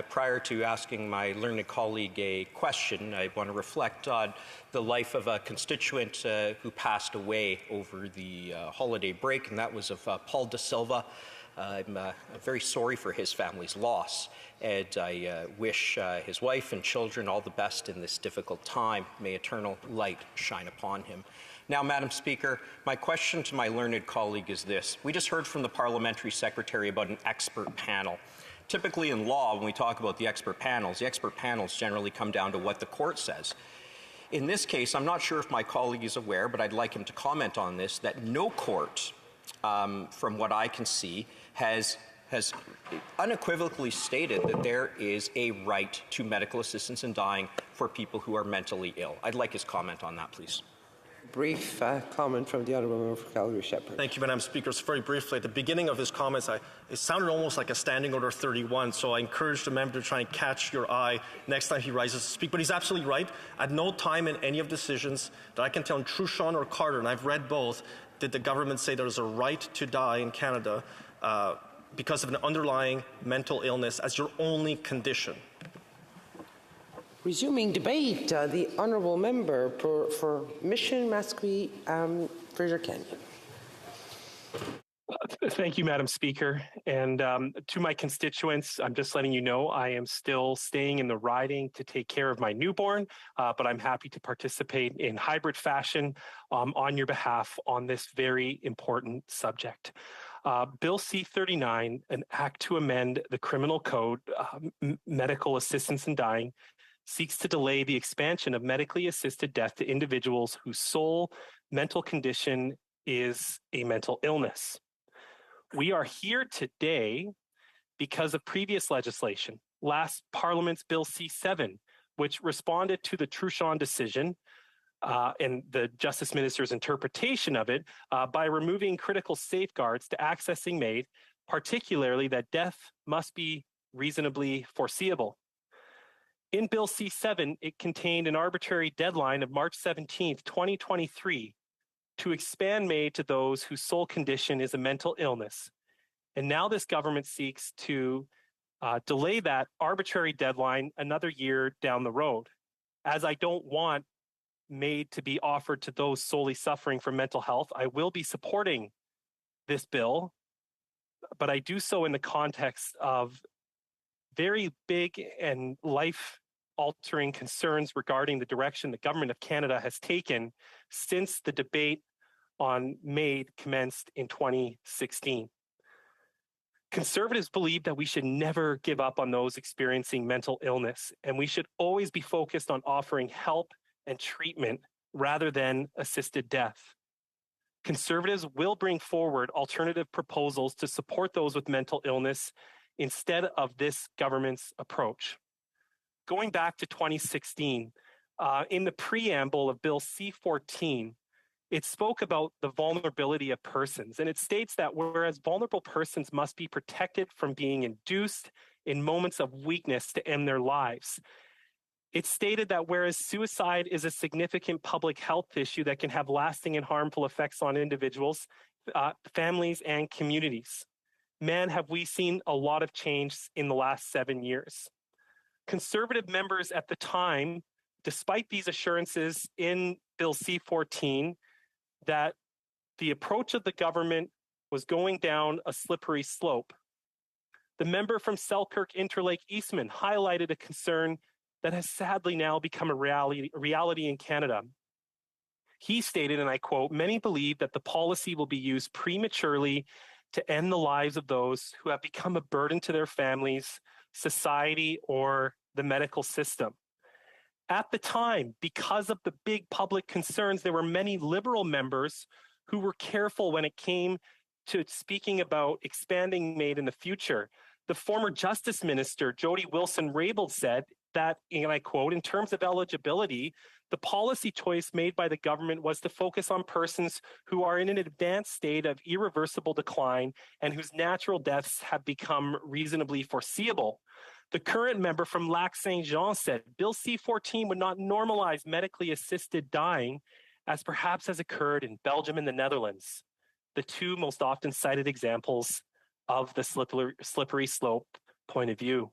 Speaker 24: Prior to asking my learned colleague a question, I want to reflect on the life of a constituent who passed away over the holiday break, and that was of Paul De Silva. I'm very sorry for his family's loss, and I wish his wife and children all the best in this difficult time. May eternal light shine upon him. Now, Madam Speaker, my question to my learned colleague is this. We just heard from the Parliamentary Secretary about an expert panel. Typically in law, when we talk about the expert panels generally come down to what the court says. In this case, I'm not sure if my colleague is aware, but I'd like him to comment on this, that no court, from what I can see, has unequivocally stated that there is a right to medical assistance in dying for people who are mentally ill. I'd like his comment on that, please.
Speaker 12: Brief comment from the Honourable Member for Calgary-Shepherd.
Speaker 13: Thank you, Madam Speaker. So very briefly, at the beginning of his comments, it sounded almost like a Standing Order 31, so I encourage the member to try and catch your eye next time he rises to speak. But he's absolutely right. At no time in any of the decisions that I can tell in Truchon or Carter, and I've read both, did the government say there's a right to die in Canada because of an underlying mental illness as your only condition.
Speaker 12: Resuming debate, the Honourable Member for Mission, Mascouche, Fraser Canyon.
Speaker 10: Thank you, Madam Speaker. And to my constituents, I'm just letting you know I am still staying in the riding to take care of my newborn, but I'm happy to participate in hybrid fashion on your behalf on this very important subject. Bill C-39, an act to amend the Criminal Code, medical assistance in dying, seeks to delay the expansion of medically assisted death to individuals whose sole mental condition is a mental illness. We are here today because of previous legislation, last Parliament's Bill C-7, which responded to the Truchon decision and the Justice Minister's interpretation of it by removing critical safeguards to accessing MAID, particularly that death must be reasonably foreseeable. In Bill C-7, it contained an arbitrary deadline of March 17th, 2023, to expand MAID to those whose sole condition is a mental illness. And now this government seeks to delay that arbitrary deadline another year down the road. As I don't want MAID to be offered to those solely suffering from mental health, I will be supporting this bill, but I do so in the context of very big and life-altering concerns regarding the direction the Government of Canada has taken since the debate on MAID commenced in 2016. Conservatives believe that we should never give up on those experiencing mental illness, and we should always be focused on offering help and treatment rather than assisted death. Conservatives will bring forward alternative proposals to support those with mental illness instead of this government's approach. Going back to 2016, in the preamble of Bill C-14, it spoke about the vulnerability of persons, and it states that whereas vulnerable persons must be protected from being induced in moments of weakness to end their lives, it stated that whereas suicide is a significant public health issue that can have lasting and harmful effects on individuals, families, and communities, man, have we seen a lot of change in the last 7 years. Conservative members at the time, despite these assurances in Bill C-14, that the approach of the government was going down a slippery slope. The member from Selkirk Interlake Eastman highlighted a concern that has sadly now become a reality in Canada. He stated, and I quote, "Many believe that the policy will be used prematurely to end the lives of those who have become a burden to their families, society, or the medical system." At the time, because of the big public concerns, there were many Liberal members who were careful when it came to speaking about expanding MAID in the future. The former Justice Minister, Jody Wilson-Raybould, said that, and I quote, "In terms of eligibility, the policy choice made by the government was to focus on persons who are in an advanced state of irreversible decline and whose natural deaths have become reasonably foreseeable." The current member from Lac-Saint-Jean said Bill C-14 would not normalize medically assisted dying, as perhaps has occurred in Belgium and the Netherlands, the two most often cited examples of the slippery slope point of view.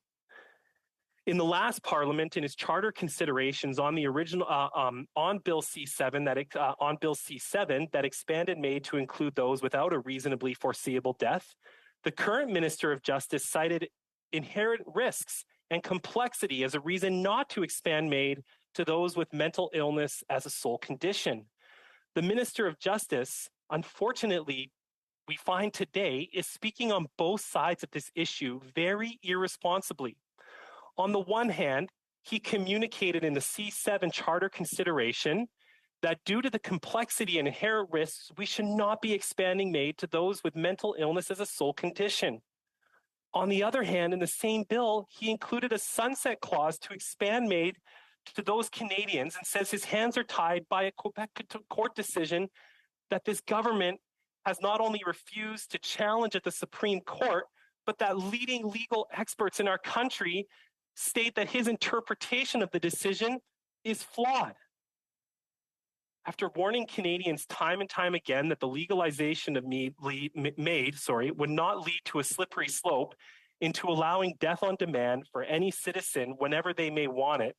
Speaker 10: In the last Parliament, in its charter considerations on the original on Bill C-7 that expanded MAID to include those without a reasonably foreseeable death, The current Minister of Justice cited inherent risks and complexity as a reason not to expand MAID to those with mental illness as a sole condition. The Minister of Justice, unfortunately, we find today, is speaking on both sides of this issue very irresponsibly. On the one hand, he communicated in the C7 Charter consideration that due to the complexity and inherent risks, we should not be expanding MAID to those with mental illness as a sole condition. On the other hand, in the same bill, he included a sunset clause to expand MAID to those Canadians and says his hands are tied by a Quebec court decision that this government has not only refused to challenge at the Supreme Court, but that leading legal experts in our country state that his interpretation of the decision is flawed. After warning Canadians time and time again that the legalization of MAID would not lead to a slippery slope into allowing death on demand for any citizen whenever they may want it,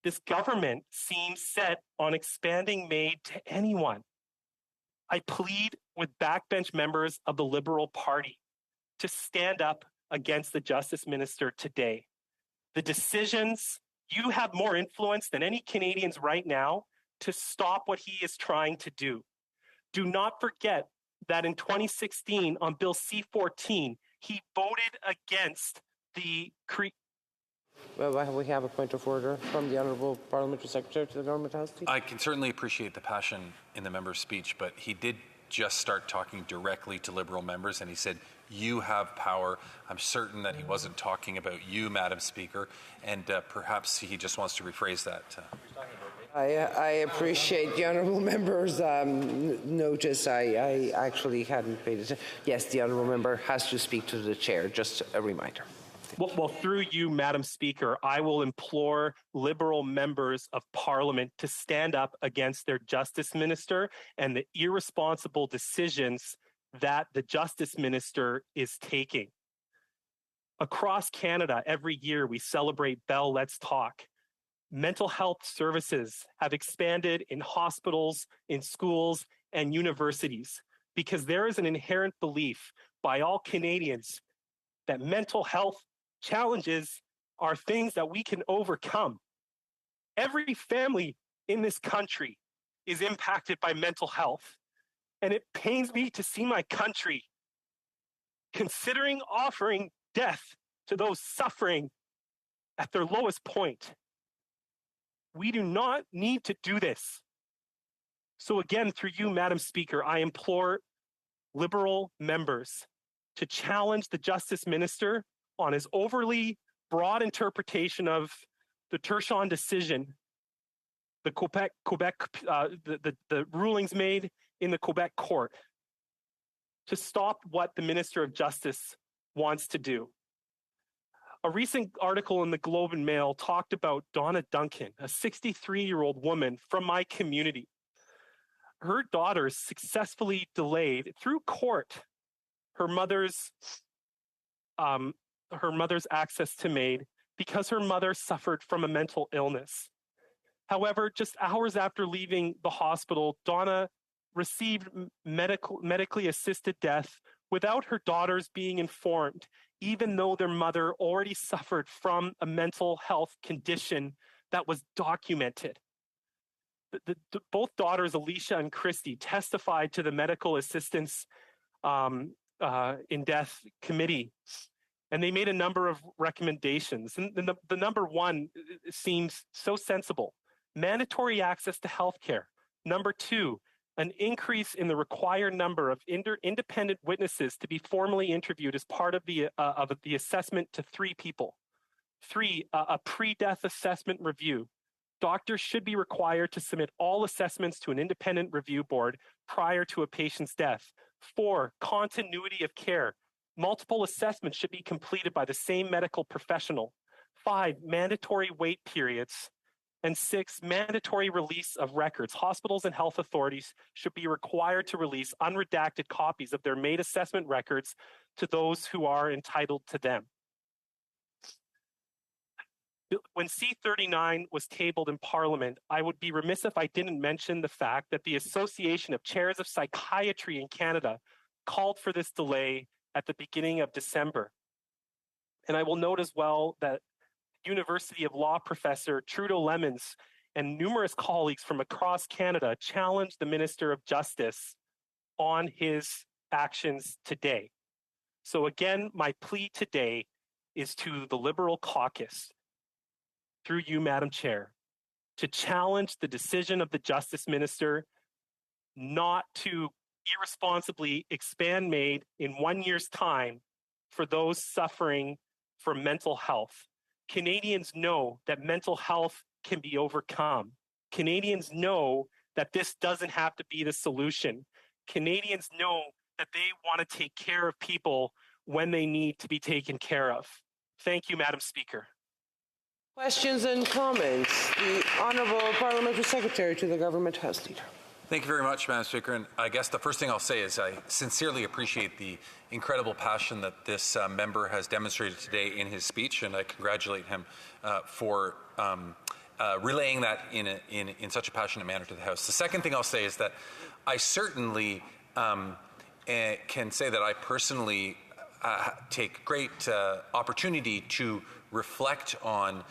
Speaker 10: this government seems set on expanding MAID to anyone. I plead with backbench members of the Liberal Party to stand up against the Justice Minister today. The decisions, you have more influence than any Canadians right now to stop what he is trying to do. Do not forget that in 2016 on Bill C-14, he voted against the
Speaker 12: Well, we have a point of order from the Honourable Parliamentary Secretary to the Government House.
Speaker 4: I can certainly appreciate the passion in the member's speech, but he did just start talking directly to Liberal members, and he said, you have power. I'm certain that he wasn't talking about you, Madam Speaker, and perhaps he just wants to rephrase that.
Speaker 12: I appreciate the honourable member's notice. I actually hadn't paid attention. Yes, the honourable member has to speak to the chair. Just a reminder.
Speaker 10: Well, through you, Madam Speaker, I will implore Liberal members of Parliament to stand up against their Justice Minister and the irresponsible decisions that the Justice Minister is taking. Across Canada, every year we celebrate Bell Let's Talk. Mental health services have expanded in hospitals, in schools, and universities because there is an inherent belief by all Canadians that mental health challenges are things that we can overcome. Every family in this country is impacted by mental health, and it pains me to see my country considering offering death to those suffering at their lowest point. We do not need to do this. So again, through you, Madam Speaker, I implore Liberal members to challenge the Justice Minister on his overly broad interpretation of the Turchon decision, the rulings made in the Quebec court, to stop what the Minister of Justice wants to do. A recent article in the Globe and Mail talked about Donna Duncan, a 63-year-old woman from my community. Her daughter successfully delayed through court her mother's access to MAID because her mother suffered from a mental illness. However, just hours after leaving the hospital, Donna received medically assisted death without her daughters being informed, even though their mother already suffered from a mental health condition that was documented. Both daughters, Alicia and Christy, testified to the medical assistance in death committee, and they made a number of recommendations. And the number one seems so sensible: mandatory access to health care. Number two, an increase in the required number of independent witnesses to be formally interviewed as part of the assessment to 3 people. 3, a pre-death assessment review. Doctors should be required to submit all assessments to an independent review board prior to a patient's death. 4, continuity of care. Multiple assessments should be completed by the same medical professional. 5, mandatory wait periods. And 6, mandatory release of records. Hospitals and health authorities should be required to release unredacted copies of their MAID assessment records to those who are entitled to them. When C-39 was tabled in Parliament, I would be remiss if I didn't mention the fact that the Association of Chairs of Psychiatry in Canada called for this delay at the beginning of December. And I will note as well that University of Law professor Trudeau Lemons and numerous colleagues from across Canada challenged the Minister of Justice on his actions today. So again, my plea today is to the Liberal caucus, through you, Madam Chair, to challenge the decision of the Justice Minister not to irresponsibly expand MAID in 1 year's time for those suffering from mental health. Canadians know that mental health can be overcome. Canadians know that this doesn't have to be the solution. Canadians know that they want to take care of people when they need to be taken care of. Thank you, Madam Speaker.
Speaker 12: Questions and comments. The Honourable Parliamentary Secretary to the Government House Leader.
Speaker 4: Thank you very much, Madam Speaker. And I guess the first thing I'll say is I sincerely appreciate the incredible passion that this member has demonstrated today in his speech, and I congratulate him for relaying that in such a passionate manner to the House. The second thing I'll say is that I certainly can say that I personally take great opportunity to reflect on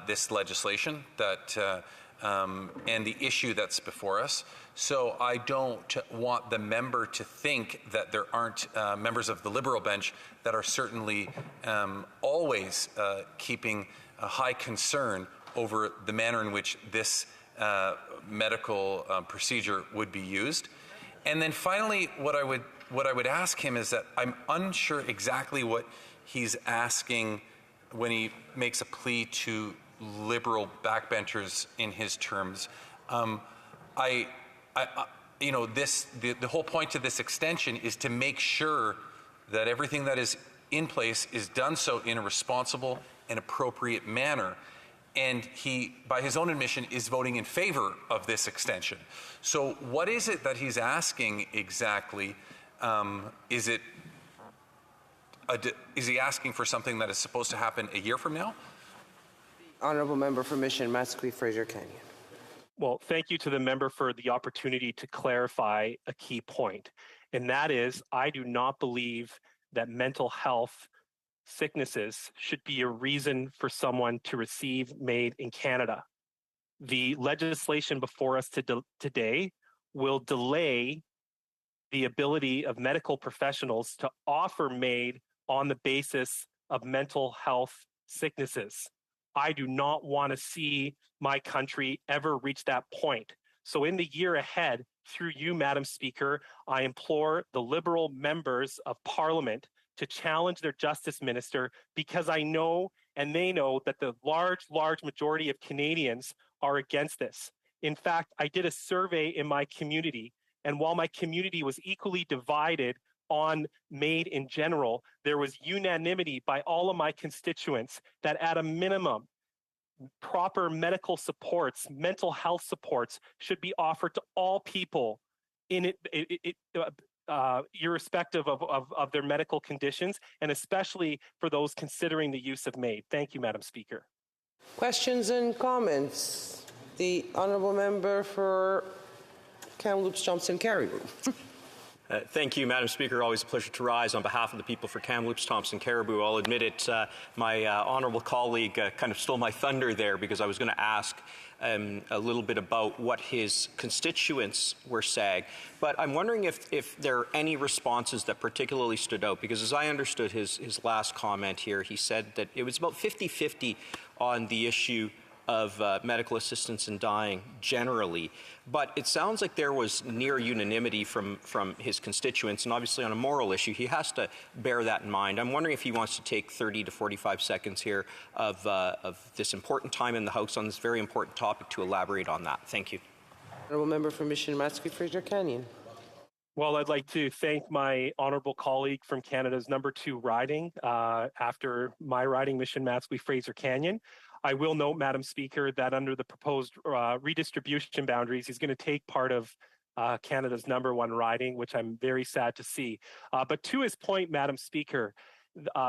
Speaker 4: this legislation that and the issue that's before us. So I don't want the member to think that there aren't members of the Liberal bench that are certainly always keeping a high concern over the manner in which this medical procedure would be used. And then finally, what I would ask him is that I'm unsure exactly what he's asking when he makes a plea to Liberal backbenchers in his terms. You know, the whole point of this extension is to make sure that everything that is in place is done so in a responsible and appropriate manner. And he, by his own admission, is voting in favor of this extension. So what is it that he's asking exactly? Is he asking for something that is supposed to happen a year from now?
Speaker 12: Honourable Member for Mission Matsqui Fraser Canyon.
Speaker 10: Well, thank you to the member for the opportunity to clarify a key point. And that is, I do not believe that mental health sicknesses should be a reason for someone to receive MAID in Canada. The legislation before us today will delay the ability of medical professionals to offer MAID on the basis of mental health sicknesses. I do not want to see my country ever reach that point. So in the year ahead, through you, Madam Speaker, I implore the Liberal members of Parliament to challenge their Justice Minister, because I know and they know that the large majority of Canadians are against this. In fact, I did a survey in my community, and while my community was equally divided on MAID in general, there was unanimity by all of my constituents that at a minimum, proper medical supports, mental health supports should be offered to all people in irrespective of their medical conditions, and especially for those considering the use of MAID. Thank you, Madam Speaker.
Speaker 12: Questions and comments. The Honourable Member for Kamloops Thompson Caribou.
Speaker 24: Thank you, Madam Speaker. Always a pleasure to rise on behalf of the people for Kamloops Thompson Caribou. I'll admit it, my honourable colleague kind of stole my thunder there, because I was going to ask a little bit about what his constituents were saying. But I'm wondering if there are any responses that particularly stood out, because as I understood his last comment here, he said that it was about 50-50 on the issue of medical assistance in dying generally. But it sounds like there was near unanimity from his constituents, and obviously on a moral issue, he has to bear that in mind. I'm wondering if he wants to take 30 to 45 seconds here of this important time in the House on this very important topic to elaborate on that. Thank you.
Speaker 12: Honourable Member for Mission Matsqui Fraser Canyon.
Speaker 10: Well, I'd like to thank my honourable colleague from Canada's number 2 riding after my riding, Mission Matsqui Fraser Canyon. I will note, Madam Speaker, that under the proposed redistribution boundaries, he's going to take part of Canada's number 1 riding, which I'm very sad to see. But to his point, Madam Speaker,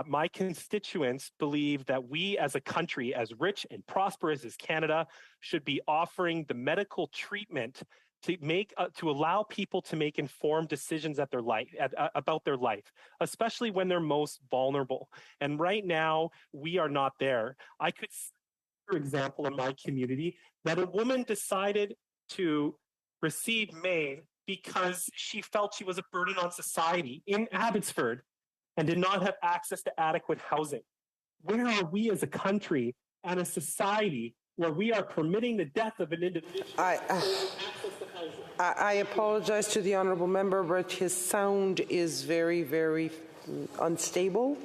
Speaker 10: my constituents believe that we as a country, as rich and prosperous as Canada, should be offering the medical treatment to allow people to make informed decisions at their life about their life, especially when they're most vulnerable. And right now, we are not there. I could, for example, in my community, that a woman decided to receive MAID because she felt she was a burden on society in Abbotsford and did not have access to adequate housing. Where are we as a country and a society where we are permitting the death of an individual?
Speaker 12: I apologize to the honourable member, but his sound is very, very unstable.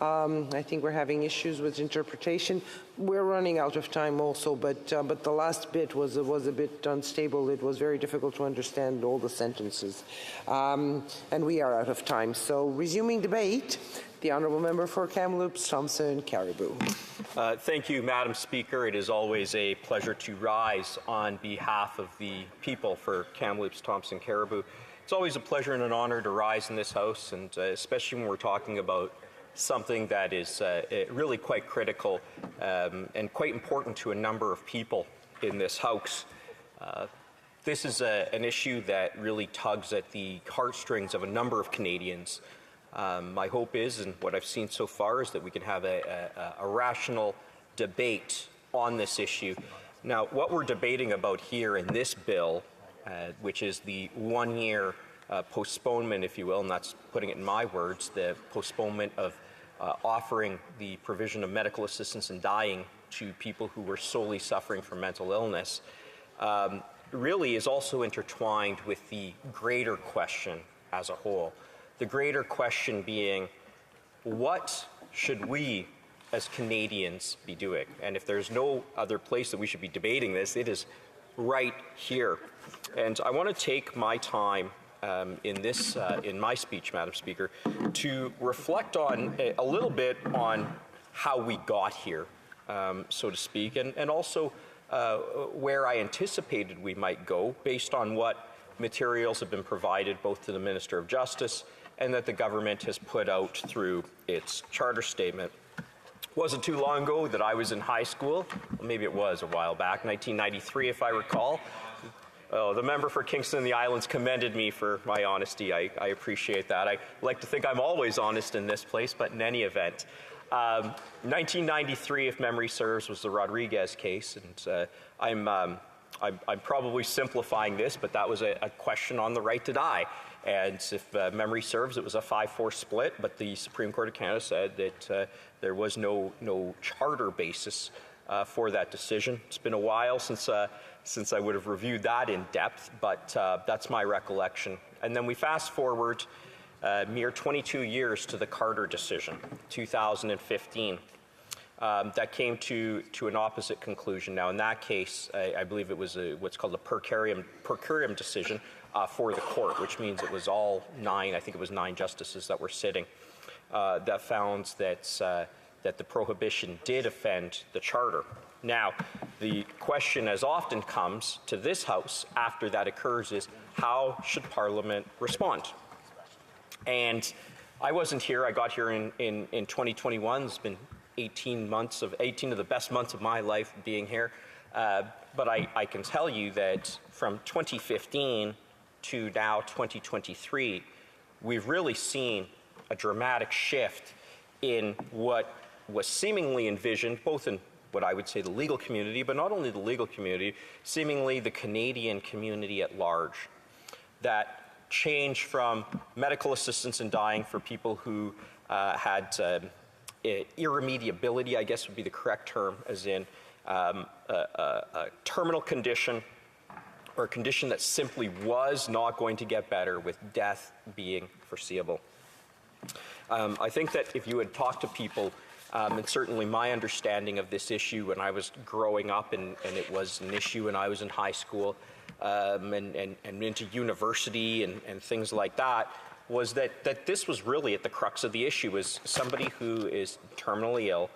Speaker 12: I think we're having issues with interpretation. We're running out of time also, but the last bit was a bit unstable. It was very difficult to understand all the sentences. And we are out of time. So resuming debate, the honourable member for Kamloops, Thompson, Caribou.
Speaker 24: Thank you, Madam Speaker. It is always a pleasure to rise on behalf of the people for Kamloops, Thompson, Caribou. It's always a pleasure and an honour to rise in this House, and especially when we're talking about something that is really quite critical and quite important to a number of people in this House. This is an issue that really tugs at the heartstrings of a number of Canadians. My hope is, and what I've seen so far, is that we can have a rational debate on this issue. Now, what we're debating about here in this bill, which is the one-year postponement, if you will, and that's putting it in my words, the postponement of offering the provision of medical assistance in dying to people who were solely suffering from mental illness, really is also intertwined with the greater question as a whole. The greater question being, what should we as Canadians be doing? And if there's no other place that we should be debating this, it is right here. And I want to take my time in my speech, Madam Speaker, to reflect on a little bit on how we got here, so to speak, and also where I anticipated we might go based on what materials have been provided both to the Minister of Justice and that the government has put out through its charter statement. Wasn't too long ago that I was in high school. Well, maybe it was a while back, 1993 if I recall. Oh, the member for Kingston and the Islands commended me for my honesty. I appreciate that. I like to think I'm always honest in this place, but in any event. 1993, if memory serves, was the Rodriguez case, and I'm probably simplifying this, but that was a question on the right to die. And if memory serves, it was a 5-4 split, but the Supreme Court of Canada said that there was no charter basis for that decision. It's been a while since I would have reviewed that in depth, but that's my recollection. And then we fast forward mere 22 years to the Carter decision, 2015. That came to an opposite conclusion. Now, in that case, I believe it was what's called a per curiam decision for the court, which means it was all 9, I think it was 9 justices that were sitting, that found that the prohibition did offend the charter. Now, the question as often comes to this House after that occurs is, how should Parliament respond? And I wasn't here. I got here in 2021. It's been 18 of the best months of my life being here. But I can tell you that from 2015 to now 2023, we've really seen a dramatic shift in what was seemingly envisioned, both in what I would say the legal community, but not only the legal community, seemingly the Canadian community at large. That change from medical assistance in dying for people who had irremediability, I guess would be the correct term, as in a terminal condition or a condition that simply was not going to get better, with death being foreseeable. I think that if you had talked to people, and certainly my understanding of this issue when I was growing up, and it was an issue when I was in high school and into university and things like that, was that this was really at the crux of the issue, is somebody who is terminally ill,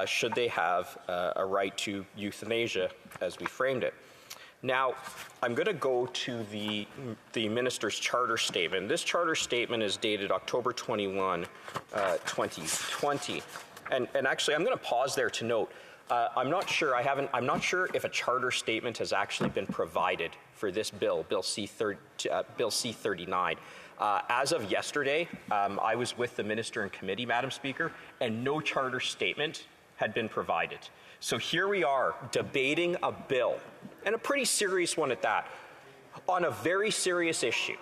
Speaker 24: should they have a right to euthanasia, as we framed it. Now, I'm going to go to the minister's charter statement. This charter statement is dated October 21, 2020. And actually, I'm going to pause there to note, I'm not sure. I'm not sure if a charter statement has actually been provided for this bill, Bill C-39. As of yesterday, I was with the minister in committee, Madam Speaker, and no charter statement had been provided. So here we are debating a bill, and a pretty serious one at that, on a very serious issue,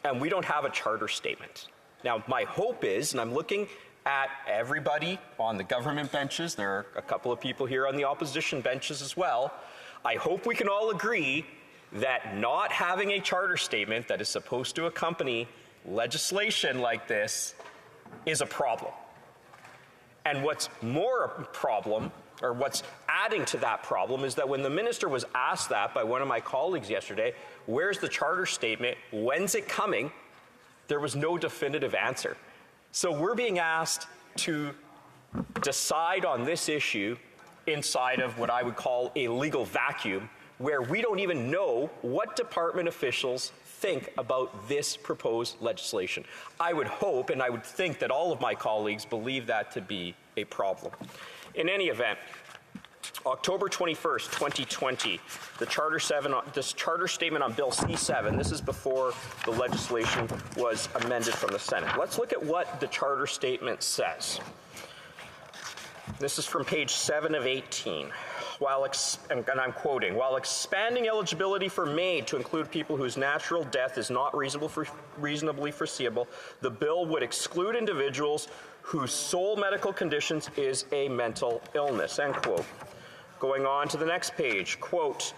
Speaker 24: and we don't have a charter statement. Now, my hope is, and I'm looking at everybody on the government benches, there are a couple of people here on the opposition benches as well, I hope we can all agree that not having a charter statement that is supposed to accompany legislation like this is a problem. And what's more a problem, or what's adding to that problem, is that when the minister was asked that by one of my colleagues yesterday, where's the charter statement, when's it coming, there was no definitive answer. So we're being asked to decide on this issue inside of what I would call a legal vacuum, where we don't even know what department officials think about this proposed legislation. I would hope and I would think that all of my colleagues believe that to be a problem. In any event, October 21st, 2020, this charter statement on Bill C-7, this is before the legislation was amended from the Senate. Let's look at what the charter statement says. This is from page 7 of 18. And I'm quoting, while expanding eligibility for MAID to include people whose natural death is not reasonably foreseeable, the bill would exclude individuals whose sole medical conditions is a mental illness, end quote. Going on to the next page, quote,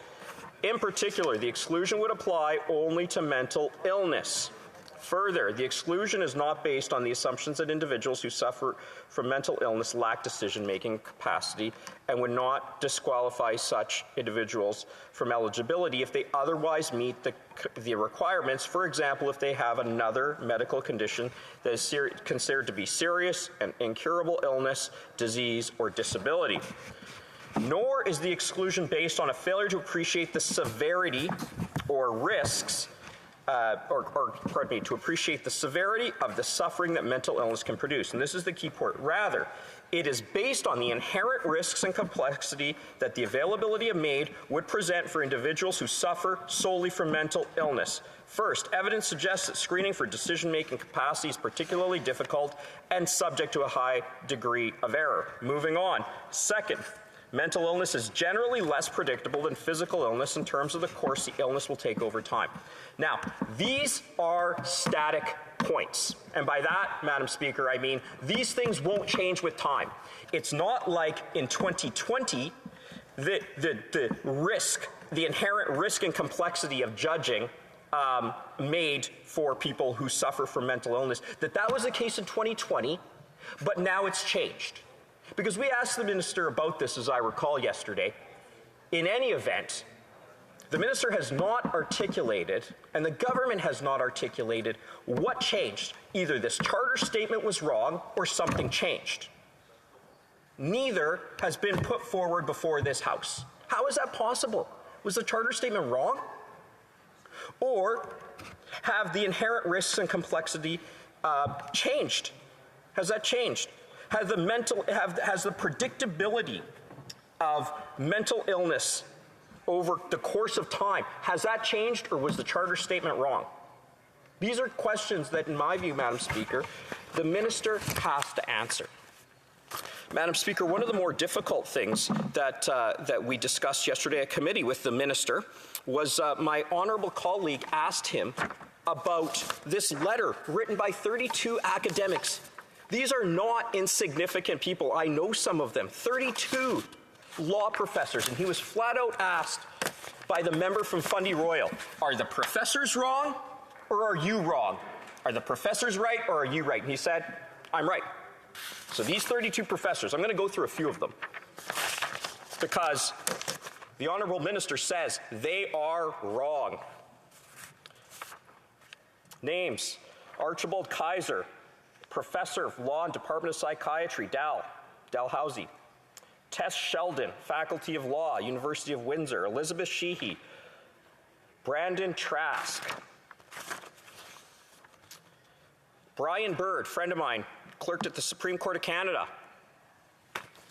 Speaker 24: in particular, the exclusion would apply only to mental illness. Further, the exclusion is not based on the assumptions that individuals who suffer from mental illness lack decision-making capacity and would not disqualify such individuals from eligibility if they otherwise meet the requirements, for example, if they have another medical condition that is considered to be serious and incurable illness, disease, or disability. Nor is the exclusion based on a failure to appreciate the severity or risks to appreciate the severity of the suffering that mental illness can produce. And this is the key point. Rather, it is based on the inherent risks and complexity that the availability of MAID would present for individuals who suffer solely from mental illness. First, evidence suggests that screening for decision-making capacity is particularly difficult and subject to a high degree of error. Moving on. Second, mental illness is generally less predictable than physical illness in terms of the course the illness will take over time. Now, these are static points. And by that, Madam Speaker, I mean these things won't change with time. It's not like in 2020, the risk, the inherent risk and complexity of judging made for people who suffer from mental illness, that was the case in 2020, but now it's changed. Because we asked the minister about this, as I recall yesterday. In any event, the minister has not articulated, and the government has not articulated, what changed. Either this charter statement was wrong or something changed. Neither has been put forward before this House. How is that possible? Was the charter statement wrong? Or have the inherent risks and complexity changed? Has that changed? Has the predictability of mental illness over the course of time, has that changed, or was the charter statement wrong? These are questions that, in my view, Madam Speaker, the minister has to answer. Madam Speaker, one of the more difficult things that we discussed yesterday at committee with the minister was my honourable colleague asked him about this letter written by 32 academics. These are not insignificant people. I know some of them. 32 law professors. And he was flat out asked by the member from Fundy Royal, are the professors wrong or are you wrong? Are the professors right or are you right? And he said, I'm right. So these 32 professors, I'm going to go through a few of them because the Honourable Minister says they are wrong. Names: Archibald Kaiser, Professor of Law and Department of Psychiatry, Dalhousie. Tess Sheldon, Faculty of Law, University of Windsor. Elizabeth Sheehy. Brandon Trask. Brian Bird, friend of mine, clerked at the Supreme Court of Canada.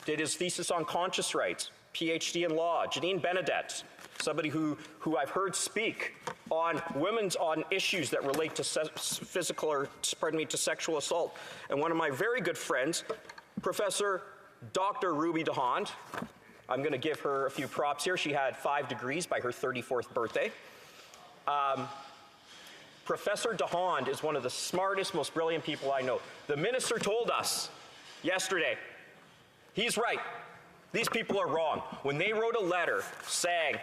Speaker 24: did his thesis on conscious rights, PhD in law. Janine Benedette, somebody who I've heard speak on issues that relate to to sexual assault. And one of my very good friends, Professor Dr. Ruby DeHond, I'm going to give her a few props here. She had 5 degrees by her 34th birthday. Professor DeHond is one of the smartest, most brilliant people I know. The minister told us yesterday, he's right. These people are wrong. When they wrote a letter saying,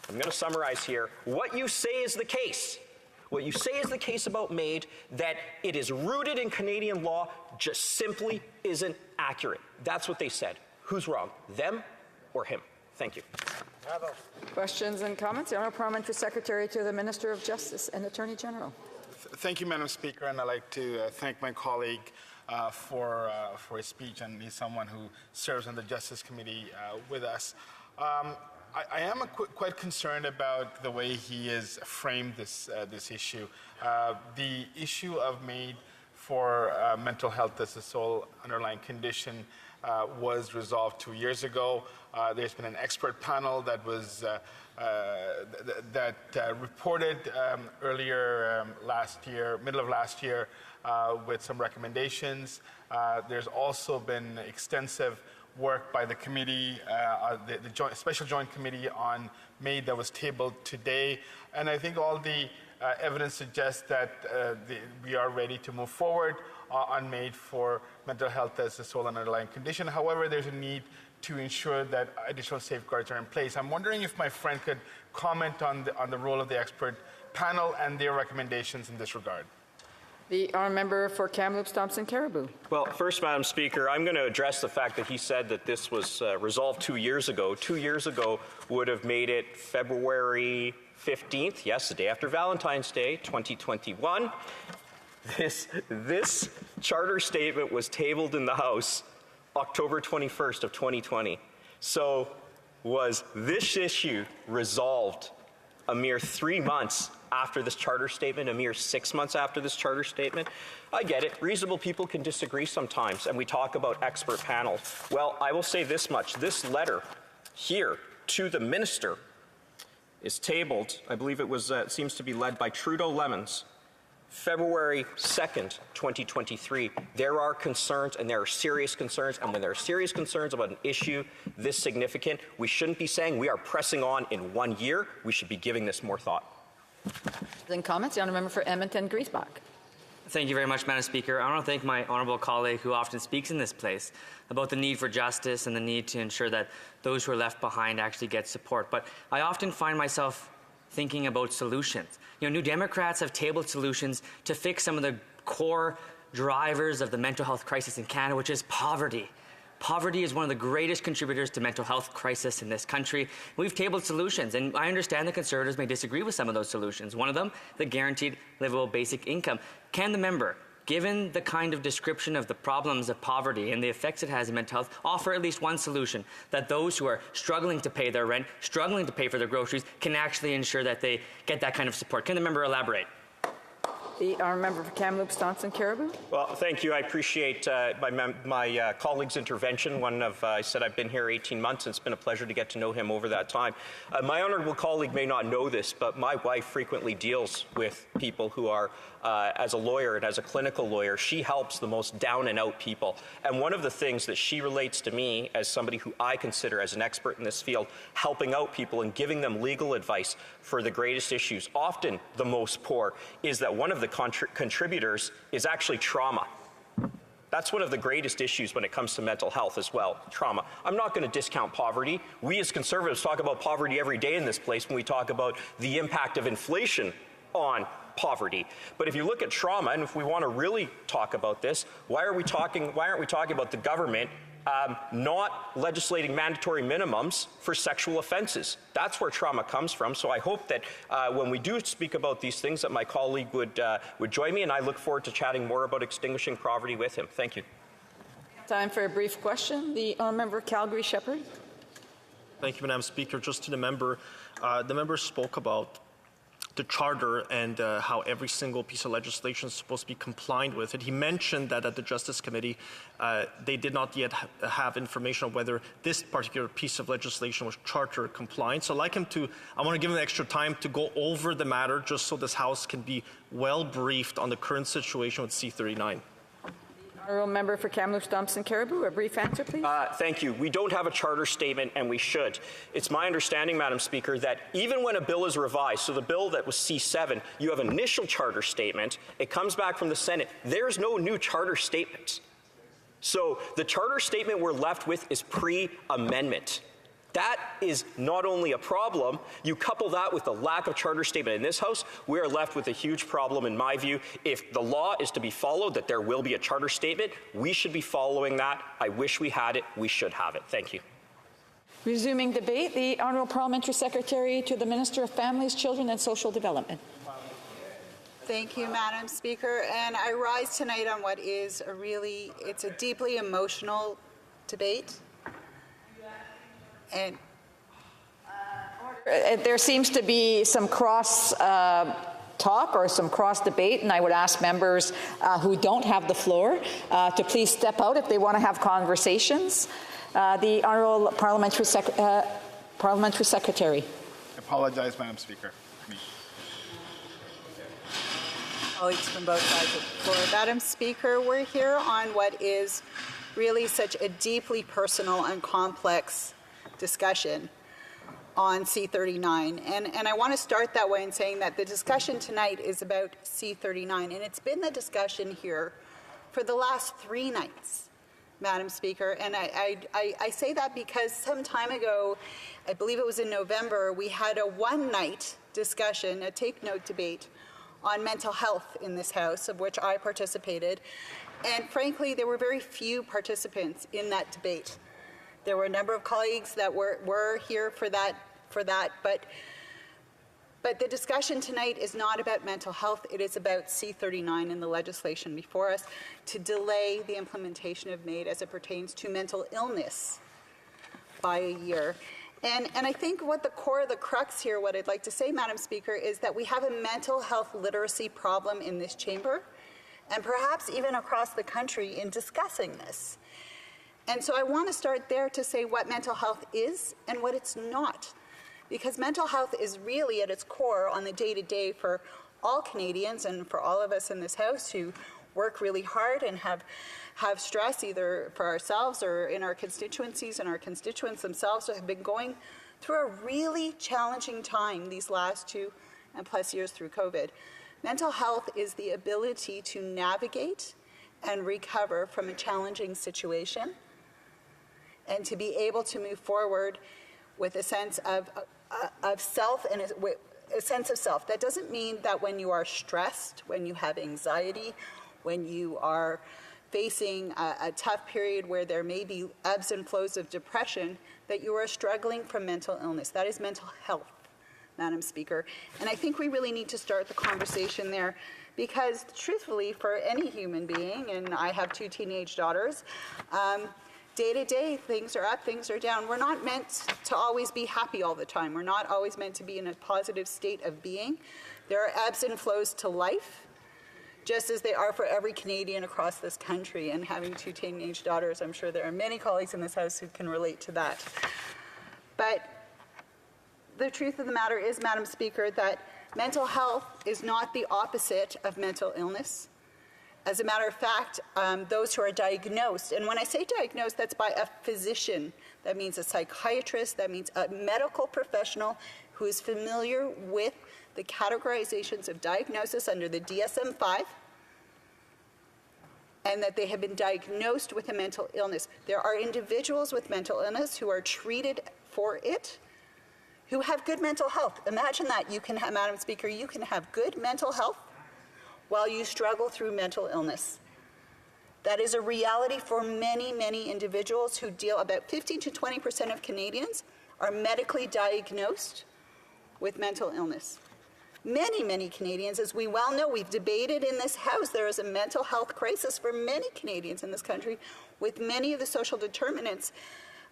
Speaker 24: I'm going to summarize here, what you say is the case. What you say is the case about MAID, that it is rooted in Canadian law, just simply isn't accurate. That's what they said. Who's wrong, them or him? Thank you.
Speaker 11: Questions and comments? The Honourable Parliamentary Secretary to the Minister of Justice and Attorney General.
Speaker 9: Thank you, Madam Speaker, and I'd like to thank my colleague for his speech, and he's someone who serves on the Justice Committee with us. I am quite concerned about the way he has framed this issue. The issue of MAID for mental health as the sole underlying condition was resolved 2 years ago. There's been an expert panel that was reported earlier last year, middle of last year, with some recommendations. There's also been extensive work by the committee, the Special Joint Committee on MAID that was tabled today, and I think all the evidence suggests that we are ready to move forward on MAID for mental health as the sole underlying condition. However, there's a need to ensure that additional safeguards are in place. I'm wondering if my friend could comment on the role of the expert panel and their recommendations in this regard.
Speaker 11: The Honourable Member for Kamloops Thompson Caribou.
Speaker 24: Well, first, Madam Speaker, I'm going to address the fact that he said that this was resolved 2 years ago. 2 years ago would have made it February 15th, yes, the day after Valentine's Day, 2021. This charter statement was tabled in the House October 21st of 2020. So was this issue resolved a mere 3 months after this charter statement, a mere 6 months after this charter statement? I get it. Reasonable people can disagree sometimes, and we talk about expert panels. Well, I will say this much. This letter here to the minister is tabled, I believe it was, seems to be led by Trudeau Lemons, February 2nd, 2023. There are concerns, and there are serious concerns, and when there are serious concerns about an issue this significant, we shouldn't be saying we are pressing on in 1 year. We should be giving this more thought.
Speaker 11: Then comments, the Honourable Member for Edmonton-Griesbach.
Speaker 15: Thank you very much, Madam Speaker. I want to thank my honourable colleague who often speaks in this place about the need for justice and the need to ensure that those who are left behind actually get support. But I often find myself thinking about solutions. You know, New Democrats have tabled solutions to fix some of the core drivers of the mental health crisis in Canada, which is poverty. Poverty is one of the greatest contributors to mental health crisis in this country. We've tabled solutions, and I understand the Conservatives may disagree with some of those solutions. One of them, the guaranteed livable basic income. Can the member, given the kind of description of the problems of poverty and the effects it has on mental health, offer at least one solution that those who are struggling to pay their rent, struggling to pay for their groceries, can actually ensure that they get that kind of support? Can the member elaborate?
Speaker 11: The Honourable Member for Kamloops Thompson Caribou.
Speaker 24: Well, thank you. I appreciate my colleague's intervention. I said I've been here 18 months, and it's been a pleasure to get to know him over that time. My honourable colleague may not know this, but my wife frequently deals with people who are, as a lawyer and as a clinical lawyer, she helps the most down-and-out people. And one of the things that she relates to me as somebody who I consider as an expert in this field, helping out people and giving them legal advice for the greatest issues, often the most poor, is that one of the contributors is actually trauma. That's one of the greatest issues when it comes to mental health as well, trauma. I'm not going to discount poverty. We as Conservatives talk about poverty every day in this place when we talk about the impact of inflation on poverty. But if you look at trauma, and if we want to really talk about this, why aren't we talking about the government not legislating mandatory minimums for sexual offenses? That's where trauma comes from. So I hope that when we do speak about these things, that my colleague would join me, and I look forward to chatting more about extinguishing poverty with him. Thank you.
Speaker 11: Time for a brief question. The Honourable Member Calgary Shepherd.
Speaker 13: Thank you, Madam Speaker. Just to the member spoke about the charter and how every single piece of legislation is supposed to be compliant with it. He mentioned that at the Justice Committee, they did not yet have information on whether this particular piece of legislation was charter compliant. So I want to give him extra time to go over the matter just so this House can be well briefed on the current situation with C-39.
Speaker 11: Honourable Member for Kamloops, Thompson, Caribou, a brief answer, please.
Speaker 24: Thank you. We don't have a charter statement, and we should. It's my understanding, Madam Speaker, that even when a bill is revised, so the bill that was C7, you have initial charter statement, it comes back from the Senate, there's no new charter statement. So the charter statement we're left with is pre-amendment. That is not only a problem, you couple that with the lack of charter statement in this House, we are left with a huge problem in my view. If the law is to be followed, that there will be a charter statement, we should be following that. I wish we had it. We should have it. Thank you.
Speaker 11: Resuming debate, the Honourable Parliamentary Secretary to the Minister of Families, Children and Social Development.
Speaker 6: Thank you, Madam Speaker. And I rise tonight on what is it's a deeply emotional debate. And
Speaker 11: there seems to be some cross talk or some cross debate, and I would ask members who don't have the floor to please step out if they want to have conversations. The Honourable Parliamentary Secretary.
Speaker 9: I apologize, Madam Speaker.
Speaker 6: Colleagues from both sides of the floor. Madam Speaker, we're here on what is really such a deeply personal and complex discussion on C-39. And I want to start that way in saying that the discussion tonight is about C-39, and it's been the discussion here for the last 3 nights, Madam Speaker. And I say that because some time ago, I believe it was in November, we had a one-night discussion, a take-note debate on mental health in this House, of which I participated. And frankly, there were very few participants in that debate. There were a number of colleagues that were here for that, but the discussion tonight is not about mental health. It is about C-39 and the legislation before us to delay the implementation of MAID as it pertains to mental illness by a year. And I think what the core of the crux here, what I'd like to say, Madam Speaker, is that we have a mental health literacy problem in this chamber, and perhaps even across the country in discussing this. And so I want to start there to say what mental health is and what it's not. Because mental health is really at its core on the day-to-day for all Canadians and for all of us in this House who work really hard and have stress either for ourselves or in our constituencies, and our constituents themselves have been going through a really challenging time these last 2+ years through COVID. Mental health is the ability to navigate and recover from a challenging situation, and to be able to move forward with a sense of self and a sense of self. That doesn't mean that when you are stressed, when you have anxiety, when you are facing a tough period where there may be ebbs and flows of depression, that you are struggling from mental illness. That is mental health, Madam Speaker. And I think we really need to start the conversation there, because truthfully, for any human being, and I have 2 teenage daughters, day-to-day, things are up, things are down. We're not meant to always be happy all the time. We're not always meant to be in a positive state of being. There are ebbs and flows to life, just as they are for every Canadian across this country. And having 2 teenage daughters, I'm sure there are many colleagues in this House who can relate to that. But the truth of the matter is, Madam Speaker, that mental health is not the opposite of mental illness. As a matter of fact, those who are diagnosed, and when I say diagnosed, that's by a physician. That means a psychiatrist, that means a medical professional who is familiar with the categorizations of diagnosis under the DSM-5, and that they have been diagnosed with a mental illness. There are individuals with mental illness who are treated for it, who have good mental health. Imagine that. You can have, Madam Speaker, you can have good mental health while you struggle through mental illness. That is a reality for many, many individuals who deal. About 15 to 20% of Canadians are medically diagnosed with mental illness. Many, many Canadians, as we well know, we've debated in this House, there is a mental health crisis for many Canadians in this country, with many of the social determinants,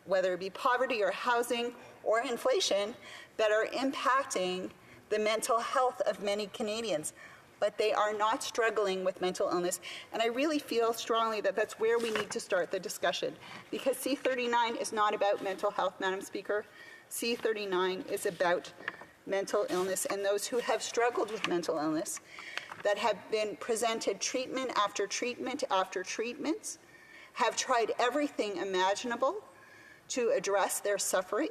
Speaker 6: whether it be poverty or housing or inflation, that are impacting the mental health of many Canadians, but they are not struggling with mental illness. And I really feel strongly that that's where we need to start the discussion, because C39 is not about mental health, Madam Speaker. C39 is about mental illness and those who have struggled with mental illness, that have been presented treatment after treatment after treatment, have tried everything imaginable to address their suffering,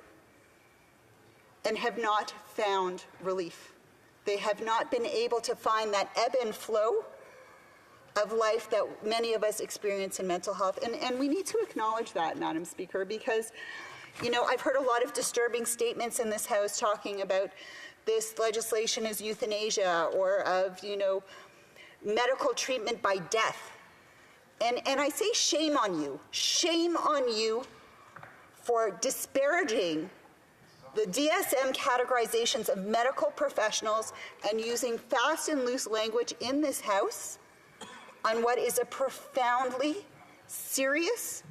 Speaker 6: and have not found relief. They have not been able to find that ebb and flow of life that many of us experience in mental health. And we need to acknowledge that, Madam Speaker, because, you know, I've heard a lot of disturbing statements in this House talking about this legislation is euthanasia, or of, you know, medical treatment by death. And I say shame on you for disparaging the DSM categorizations of medical professionals and using fast and loose language in this House on what is a profoundly serious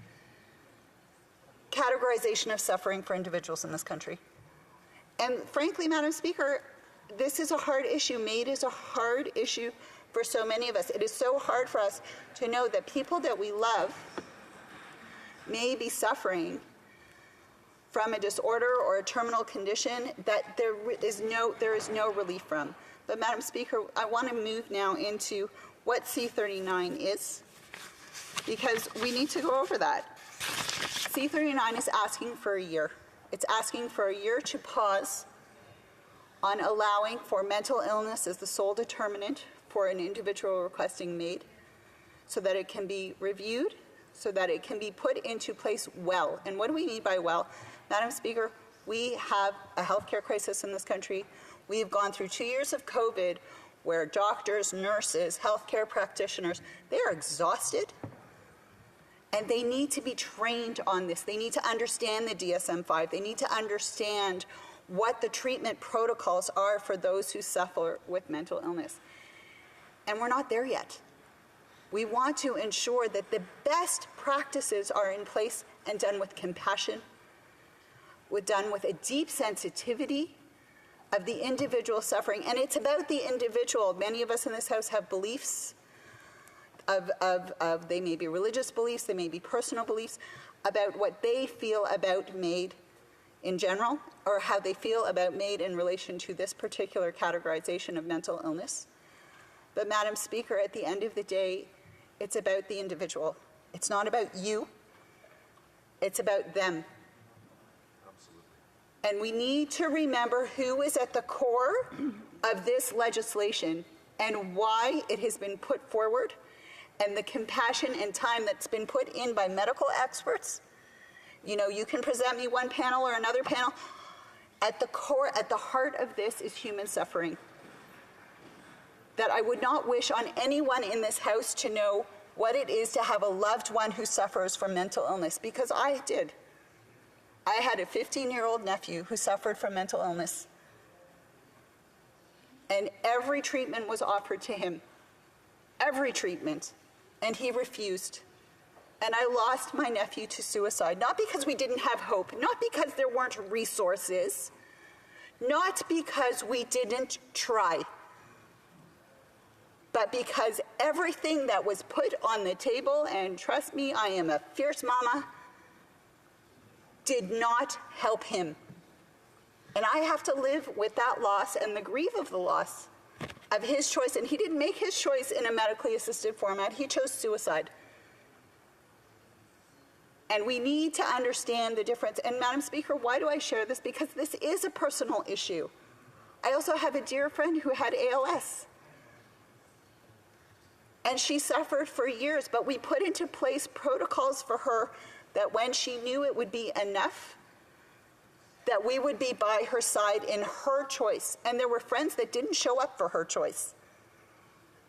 Speaker 6: categorization of suffering for individuals in this country. And frankly, Madam Speaker, this is a hard issue. MAID is a hard issue for so many of us. It is so hard for us to know that people that we love may be suffering from a disorder or a terminal condition that there is no relief from. But Madam Speaker, I want to move now into what C39 is, because we need to go over that. C39 is asking for a year. It's asking for a year to pause on allowing for mental illness as the sole determinant for an individual requesting MAID, so that it can be reviewed, so that it can be put into place well. And what do we mean by well? Madam Speaker, we have a healthcare crisis in this country. We've gone through 2 years of COVID where doctors, nurses, healthcare practitioners, they are exhausted, and they need to be trained on this. They need to understand the DSM-5. They need to understand what the treatment protocols are for those who suffer with mental illness. And we're not there yet. We want to ensure that the best practices are in place and done with compassion, done with a deep sensitivity of the individual suffering. And it's about the individual. Many of us in this House have beliefs they may be religious beliefs, they may be personal beliefs about what they feel about MAID in general, or how they feel about MAID in relation to this particular categorization of mental illness. But Madam Speaker, at the end of the day, it's about the individual. It's not about you. It's about them. And we need to remember who is at the core of this legislation and why it has been put forward, and the compassion and time that's been put in by medical experts. You know, you can present me one panel or another panel. At the core, at the heart of this is human suffering. That I would not wish on anyone in this House to know what it is to have a loved one who suffers from mental illness, because I did. I had a 15-year-old nephew who suffered from mental illness. And every treatment was offered to him. Every treatment. And he refused. And I lost my nephew to suicide, not because we didn't have hope, not because there weren't resources, not because we didn't try, but because everything that was put on the table, and trust me, I am a fierce mama, did not help him. And I have to live with that loss and the grief of the loss of his choice. And he didn't make his choice in a medically assisted format. He chose suicide. And we need to understand the difference. And Madam Speaker, why do I share this? Because this is a personal issue. I also have a dear friend who had ALS. And she suffered for years, but we put into place protocols for her that when she knew it would be enough, that we would be by her side in her choice. And there were friends that didn't show up for her choice.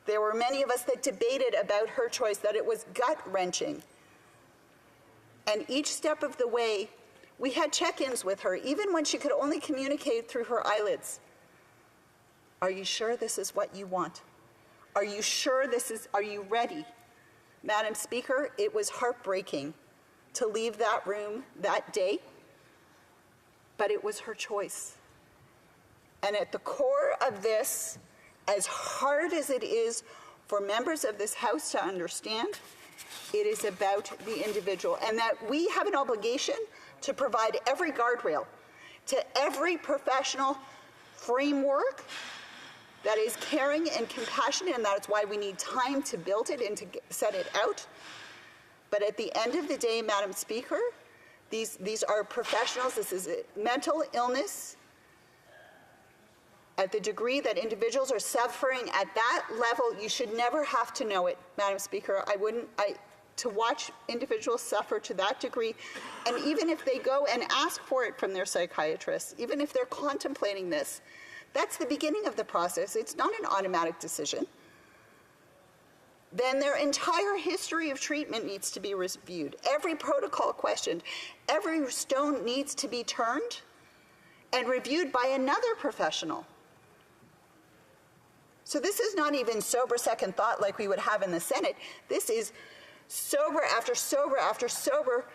Speaker 6: There were many of us that debated about her choice, that it was gut-wrenching. And each step of the way, we had check-ins with her, even when she could only communicate through her eyelids. Are you sure this is what you want? Are you sure are you ready? Madam Speaker, it was heartbreaking to leave that room that day, but it was her choice. And at the core of this, as hard as it is for members of this House to understand, it is about the individual, and that we have an obligation to provide every guardrail to every professional framework that is caring and compassionate, and that's why we need time to build it and to set it out. But at the end of the day, Madam Speaker, these are professionals. This is mental illness at the degree that individuals are suffering at that level. You should never have to know it, Madam Speaker. To watch individuals suffer to that degree, and even if they go and ask for it from their psychiatrist, even if they're contemplating this, that's the beginning of the process. It's not an automatic decision. Then their entire history of treatment needs to be reviewed. Every protocol questioned. Every stone needs to be turned and reviewed by another professional. So this is not even sober second thought like we would have in the Senate. This is sober after sober after sober,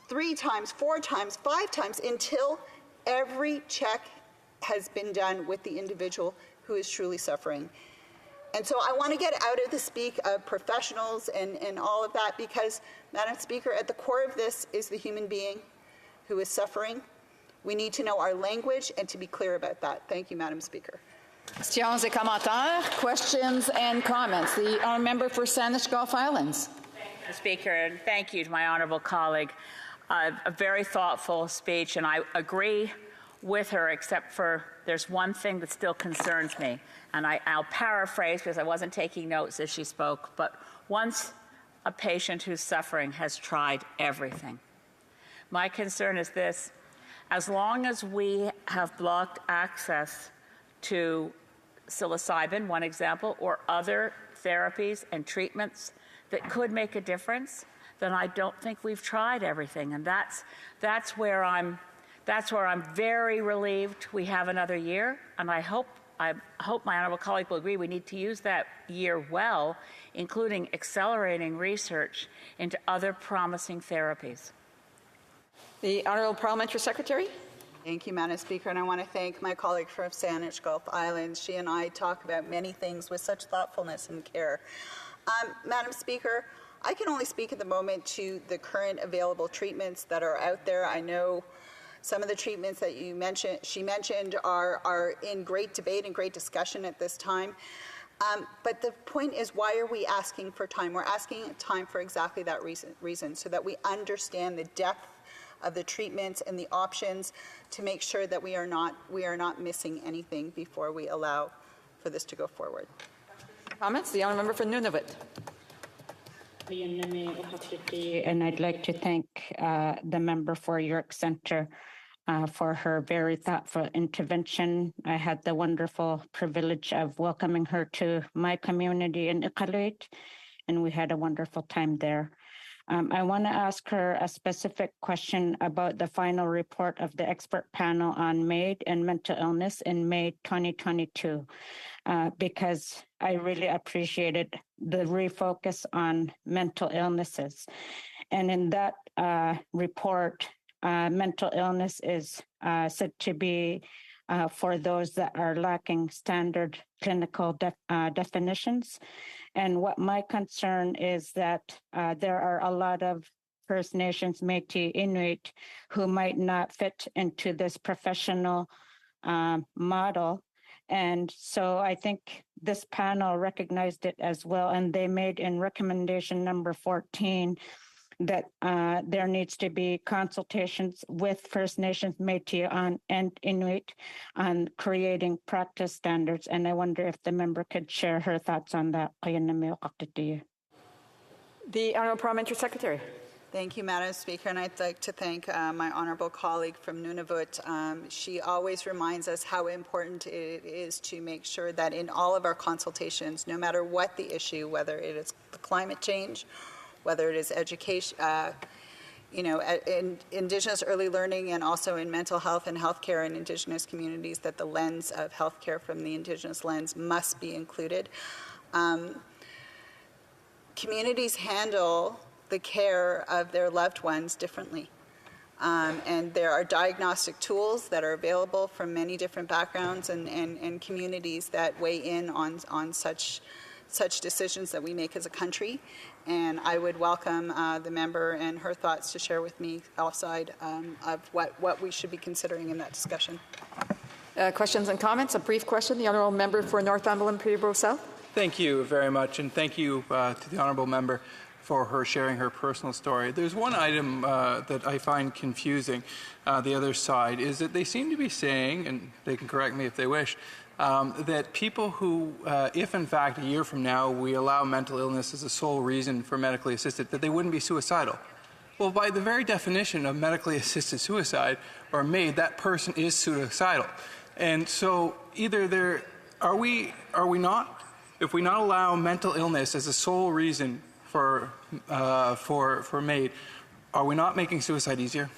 Speaker 6: 3 times, 4 times, 5 times, until every check has been done with the individual who is truly suffering. And so I want to get out of the speak of professionals and all of that, because, Madam Speaker, at the core of this is the human being who is suffering. We need to know our language and to be clear about that. Thank you, Madam Speaker.
Speaker 11: Questions et commentaires, questions and comments. The honourable member for Saanich Gulf Islands.
Speaker 2: Thank you, Speaker, and thank you to my honourable colleague. A very thoughtful speech, and I agree with her, except for there's one thing that still concerns me, and I'll paraphrase because I wasn't taking notes as she spoke, but once a patient who's suffering has tried everything, my concern is this: as long as we have blocked access to psilocybin, one example, or other therapies and treatments that could make a difference, then I don't think we've tried everything. And that's where I'm very relieved we have another year, and I hope my honourable colleague will agree we need to use that year well, including accelerating research into other promising therapies.
Speaker 11: The Honourable Parliamentary Secretary.
Speaker 6: Thank you, Madam Speaker, and I want to thank my colleague from Saanich Gulf Islands. She and I talk about many things with such thoughtfulness and care. Madam Speaker, I can only speak at the moment to the current available treatments that are out there. I know some of the treatments that she mentioned are in great debate and great discussion at this time. But the point is, why are we asking for time? We're asking time for exactly that reason, so that we understand the depth of the treatments and the options to make sure that we are not missing anything before we allow for this to go forward.
Speaker 11: Comments? The honourable member for Nunavut.
Speaker 14: And I'd like to thank the member for York Centre for her very thoughtful intervention. I had the wonderful privilege of welcoming her to my community in Iqaluit, and we had a wonderful time there. I want to ask her a specific question about the final report of the expert panel on MAID and mental illness in May 2022, because I really appreciated the refocus on mental illnesses. And in that report, mental illness is said to be for those that are lacking standard clinical definitions. And what my concern is that there are a lot of First Nations, Métis, Inuit who might not fit into this professional model. And so I think this panel recognized it as well, and they made in recommendation number 14 that there needs to be consultations with First Nations, Métis and Inuit on creating practice standards. And I wonder if the member could share her thoughts on that.
Speaker 11: The Honourable Parliamentary Secretary.
Speaker 6: Thank you, Madam Speaker, and I'd like to thank my honourable colleague from Nunavut. She always reminds us how important it is to make sure that in all of our consultations, no matter what the issue, whether it is climate change, whether it is education, in Indigenous early learning, and also in mental health and healthcare in Indigenous communities, that the lens of healthcare from the Indigenous lens must be included. Communities handle the care of their loved ones differently. And there are diagnostic tools that are available from many different backgrounds and communities that weigh in on such decisions that we make as a country. And I would welcome the member and her thoughts to share with me outside of what we should be considering in that discussion.
Speaker 11: Questions and comments? A brief question. The Honourable Member for Northumberland, Peterborough South.
Speaker 18: Thank you very much, and thank you to the Honourable Member for her sharing her personal story. There's one item that I find confusing, the other side, is that they seem to be saying, and they can correct me if they wish, that people who, if in fact a year from now we allow mental illness as a sole reason for medically assisted, that they wouldn't be suicidal. Well, by the very definition of medically assisted suicide or MAID, that person is suicidal. And so either are we not? If we not allow mental illness as a sole reason for MAID, are we not making suicide easier?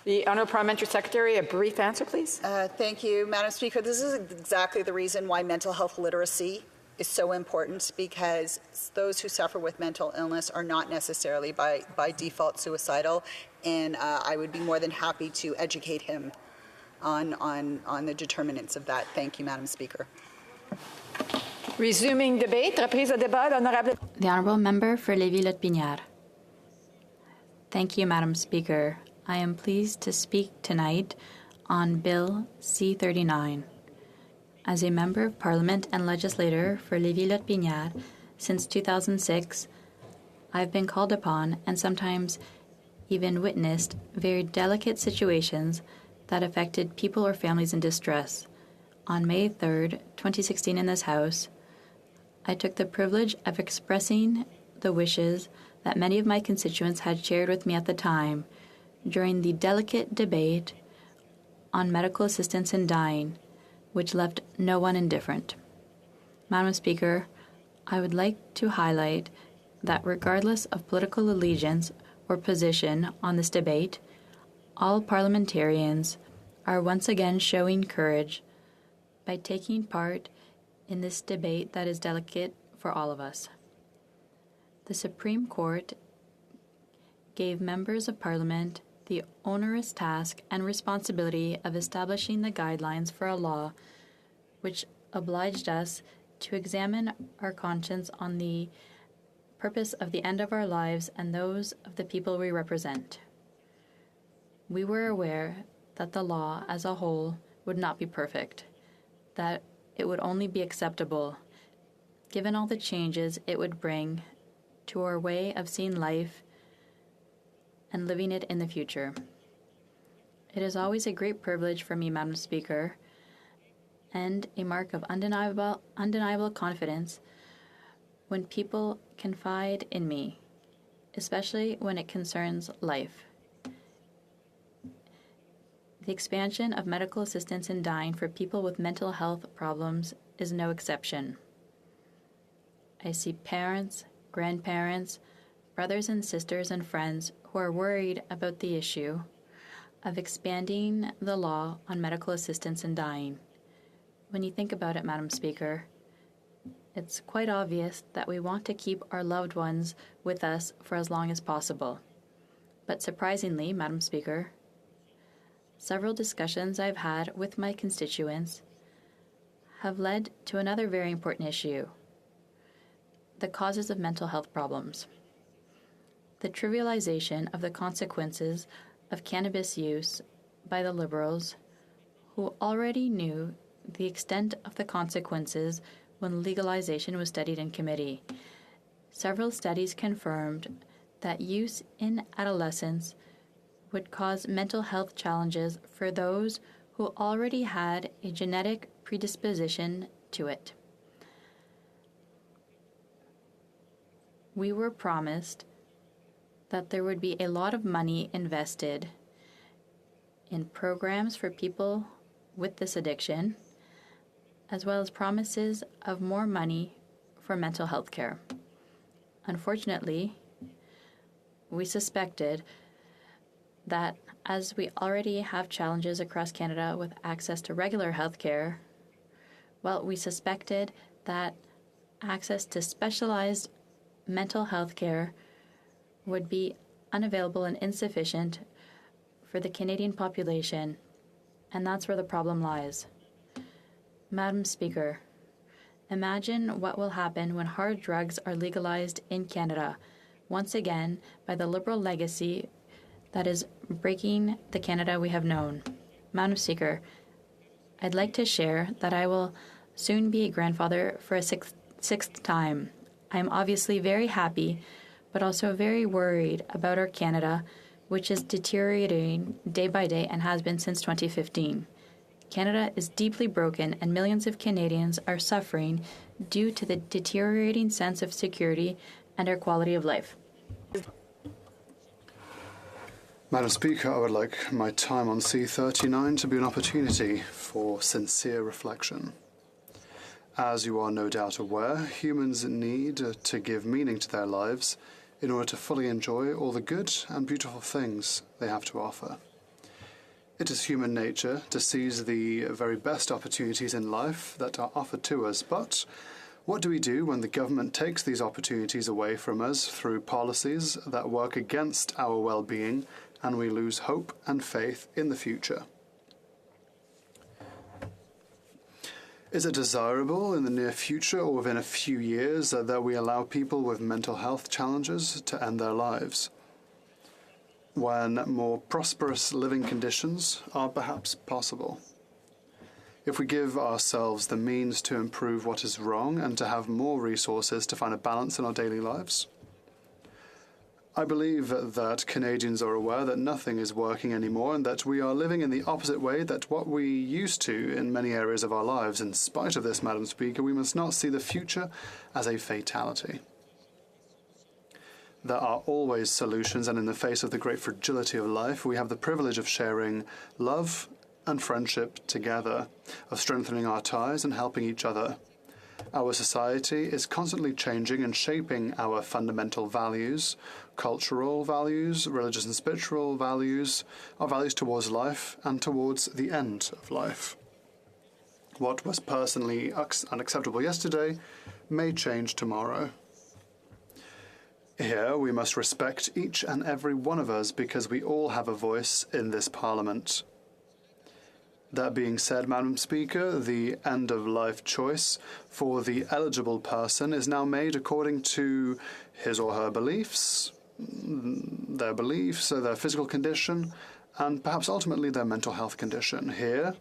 Speaker 11: The Honourable Parliamentary Secretary, a brief answer, please.
Speaker 6: Thank you, Madam Speaker. This is exactly the reason why mental health literacy is so important, because those who suffer with mental illness are not necessarily by default suicidal, and I would be more than happy to educate him on the determinants of that. Thank you, Madam Speaker.
Speaker 11: Resuming debate. Reprise de débat.
Speaker 20: The Honourable Member for Lévis-Lotbinière. Thank you, Madam Speaker. I am pleased to speak tonight on Bill C-39. As a Member of Parliament and legislator for Lévis-Lotbinière since 2006, I've been called upon and sometimes even witnessed very delicate situations that affected people or families in distress. On May 3rd, 2016 in this House, I took the privilege of expressing the wishes that many of my constituents had shared with me at the time during the delicate debate on medical assistance in dying, which left no one indifferent. Madam Speaker, I would like to highlight that regardless of political allegiance or position on this debate, all parliamentarians are once again showing courage by taking part in this debate that is delicate for all of us. The Supreme Court gave members of Parliament the onerous task and responsibility of establishing the guidelines for a law which obliged us to examine our conscience on the purpose of the end of our lives and those of the people we represent. We were aware that the law as a whole would not be perfect, that it would only be acceptable, given all the changes it would bring to our way of seeing life and living it in the future. It is always a great privilege for me, Madam Speaker, and a mark of undeniable confidence when people confide in me, especially when it concerns life. The expansion of medical assistance in dying for people with mental health problems is no exception. I see parents, grandparents, brothers and sisters and friends who are worried about the issue of expanding the law on medical assistance in dying. When you think about it, Madam Speaker, it's quite obvious that we want to keep our loved ones with us for as long as possible. But surprisingly, Madam Speaker, several discussions I've had with my constituents have led to another very important issue: the causes of mental health problems. The trivialization of the consequences of cannabis use by the Liberals, who already knew the extent of the consequences when legalization was studied in committee. Several studies confirmed that use in adolescence would cause mental health challenges for those who already had a genetic predisposition to it. We were promised that there would be a lot of money invested in programs for people with this addiction, as well as promises of more money for mental health care. Unfortunately, we suspected that as we already have challenges across Canada with access to regular health care, we suspected that access to specialized mental health care would be unavailable and insufficient for the Canadian population, and that's where the problem lies. Madam Speaker, imagine what will happen when hard drugs are legalized in Canada, once again by the Liberal legacy that is breaking the Canada we have known. Madam Speaker, I'd like to share that I will soon be a grandfather for a sixth time. I am obviously very happy, but also very worried about our Canada, which is deteriorating day by day and has been since 2015. Canada is deeply broken, and millions of Canadians are suffering due to the deteriorating sense of security and our quality of life.
Speaker 23: Madam Speaker, I would like my time on C39 to be an opportunity for sincere reflection. As you are no doubt aware, humans need to give meaning to their lives in order to fully enjoy all the good and beautiful things they have to offer. It is human nature to seize the very best opportunities in life that are offered to us, but what do we do when the government takes these opportunities away from us through policies that work against our well-being and we lose hope and faith in the future? Is it desirable in the near future or within a few years that we allow people with mental health challenges to end their lives, when more prosperous living conditions are perhaps possible? If we give ourselves the means to improve what is wrong and to have more resources to find a balance in our daily lives? I believe that Canadians are aware that nothing is working anymore and that we are living in the opposite way that what we used to in many areas of our lives. In spite of this, Madam Speaker, we must not see the future as a fatality. There are always solutions, and in the face of the great fragility of life, we have the privilege of sharing love and friendship together, of strengthening our ties and helping each other. Our society is constantly changing and shaping our fundamental values, cultural values, religious and spiritual values, our values towards life and towards the end of life. What was personally unacceptable yesterday may change tomorrow. Here, we must respect each and every one of us because we all have a voice in this Parliament. That being said, Madam Speaker, the end-of-life choice for the eligible person is now made according to his or her beliefs, their physical condition, and perhaps ultimately their mental health condition. Here,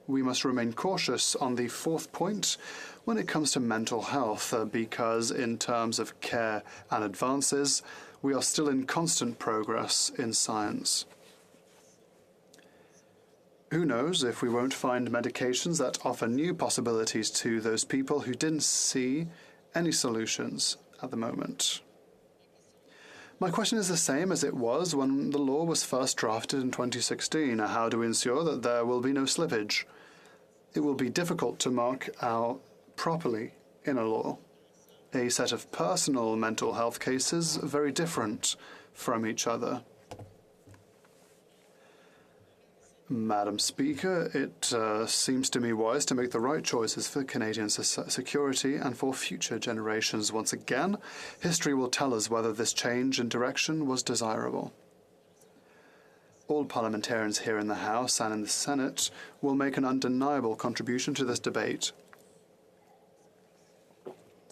Speaker 23: we must remain cautious on the fourth point when it comes to mental health, because in terms of care and advances, we are still in constant progress in science. Who knows if we won't find medications that offer new possibilities to those people who didn't see any solutions at the moment. My question is the same as it was when the law was first drafted in 2016. How do we ensure that there will be no slippage? It will be difficult to mark out properly in a law a set of personal mental health cases very different from each other. Madam Speaker, it seems to me wise to make the right choices for Canadian security and for future generations. Once again, history will tell us whether this change in direction was desirable. All parliamentarians here in the House and in the Senate will make an undeniable contribution to this debate.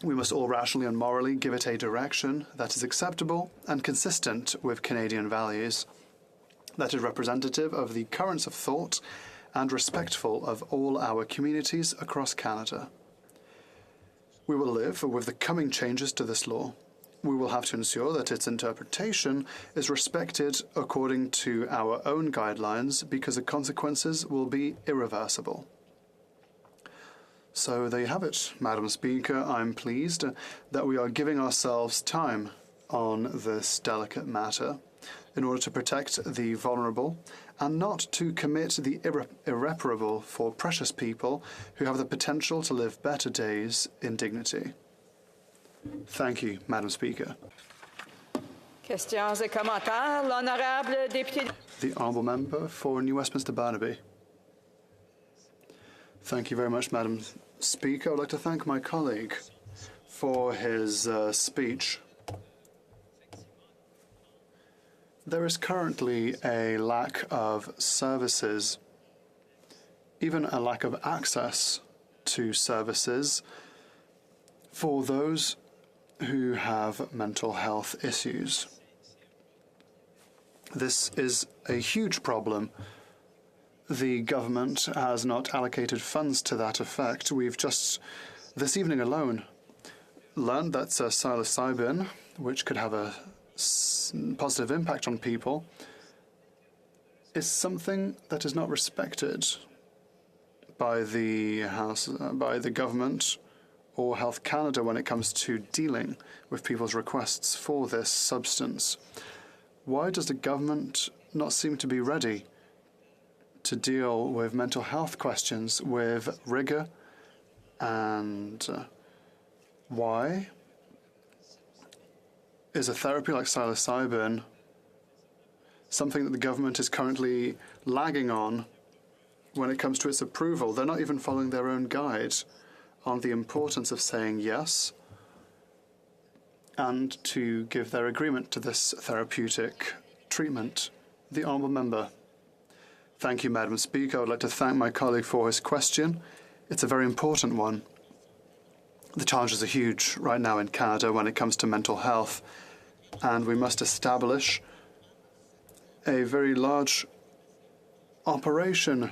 Speaker 23: We must all rationally and morally give it a direction that is acceptable and consistent with Canadian values, that is representative of the currents of thought and respectful of all our communities across Canada. We will live with the coming changes to this law. We will have to ensure that its interpretation is respected according to our own guidelines, because the consequences will be irreversible. So there you have it, Madam Speaker. I'm pleased that we are giving ourselves time on this delicate matter in order to protect the vulnerable and not to commit the irreparable for precious people who have the potential to live better days in dignity. Thank you, Madam Speaker.
Speaker 11: Questions et commentaires. L'honorable député.
Speaker 23: The Honourable Member for New Westminster Barnaby. Thank you very much, Madam Speaker. I would like to thank my colleague for his speech. There is currently a lack of services, even a lack of access to services for those who have mental health issues. This is a huge problem. The government has not allocated funds to that effect. We've just, this evening alone, learned that psilocybin, which could have a positive impact on people, is something that is not respected by the government or Health Canada when it comes to dealing with people's requests for this substance. Why does the government not seem to be ready to deal with mental health questions with rigor? And why is a therapy like psilocybin something that the government is currently lagging on when it comes to its approval? They're not even following their own guide on the importance of saying yes and to give their agreement to this therapeutic treatment. The Honourable Member. Thank you, Madam Speaker. I would like to thank my colleague for his question. It's a very important one. The challenges are huge right now in Canada when it comes to mental health, and we must establish a very large operation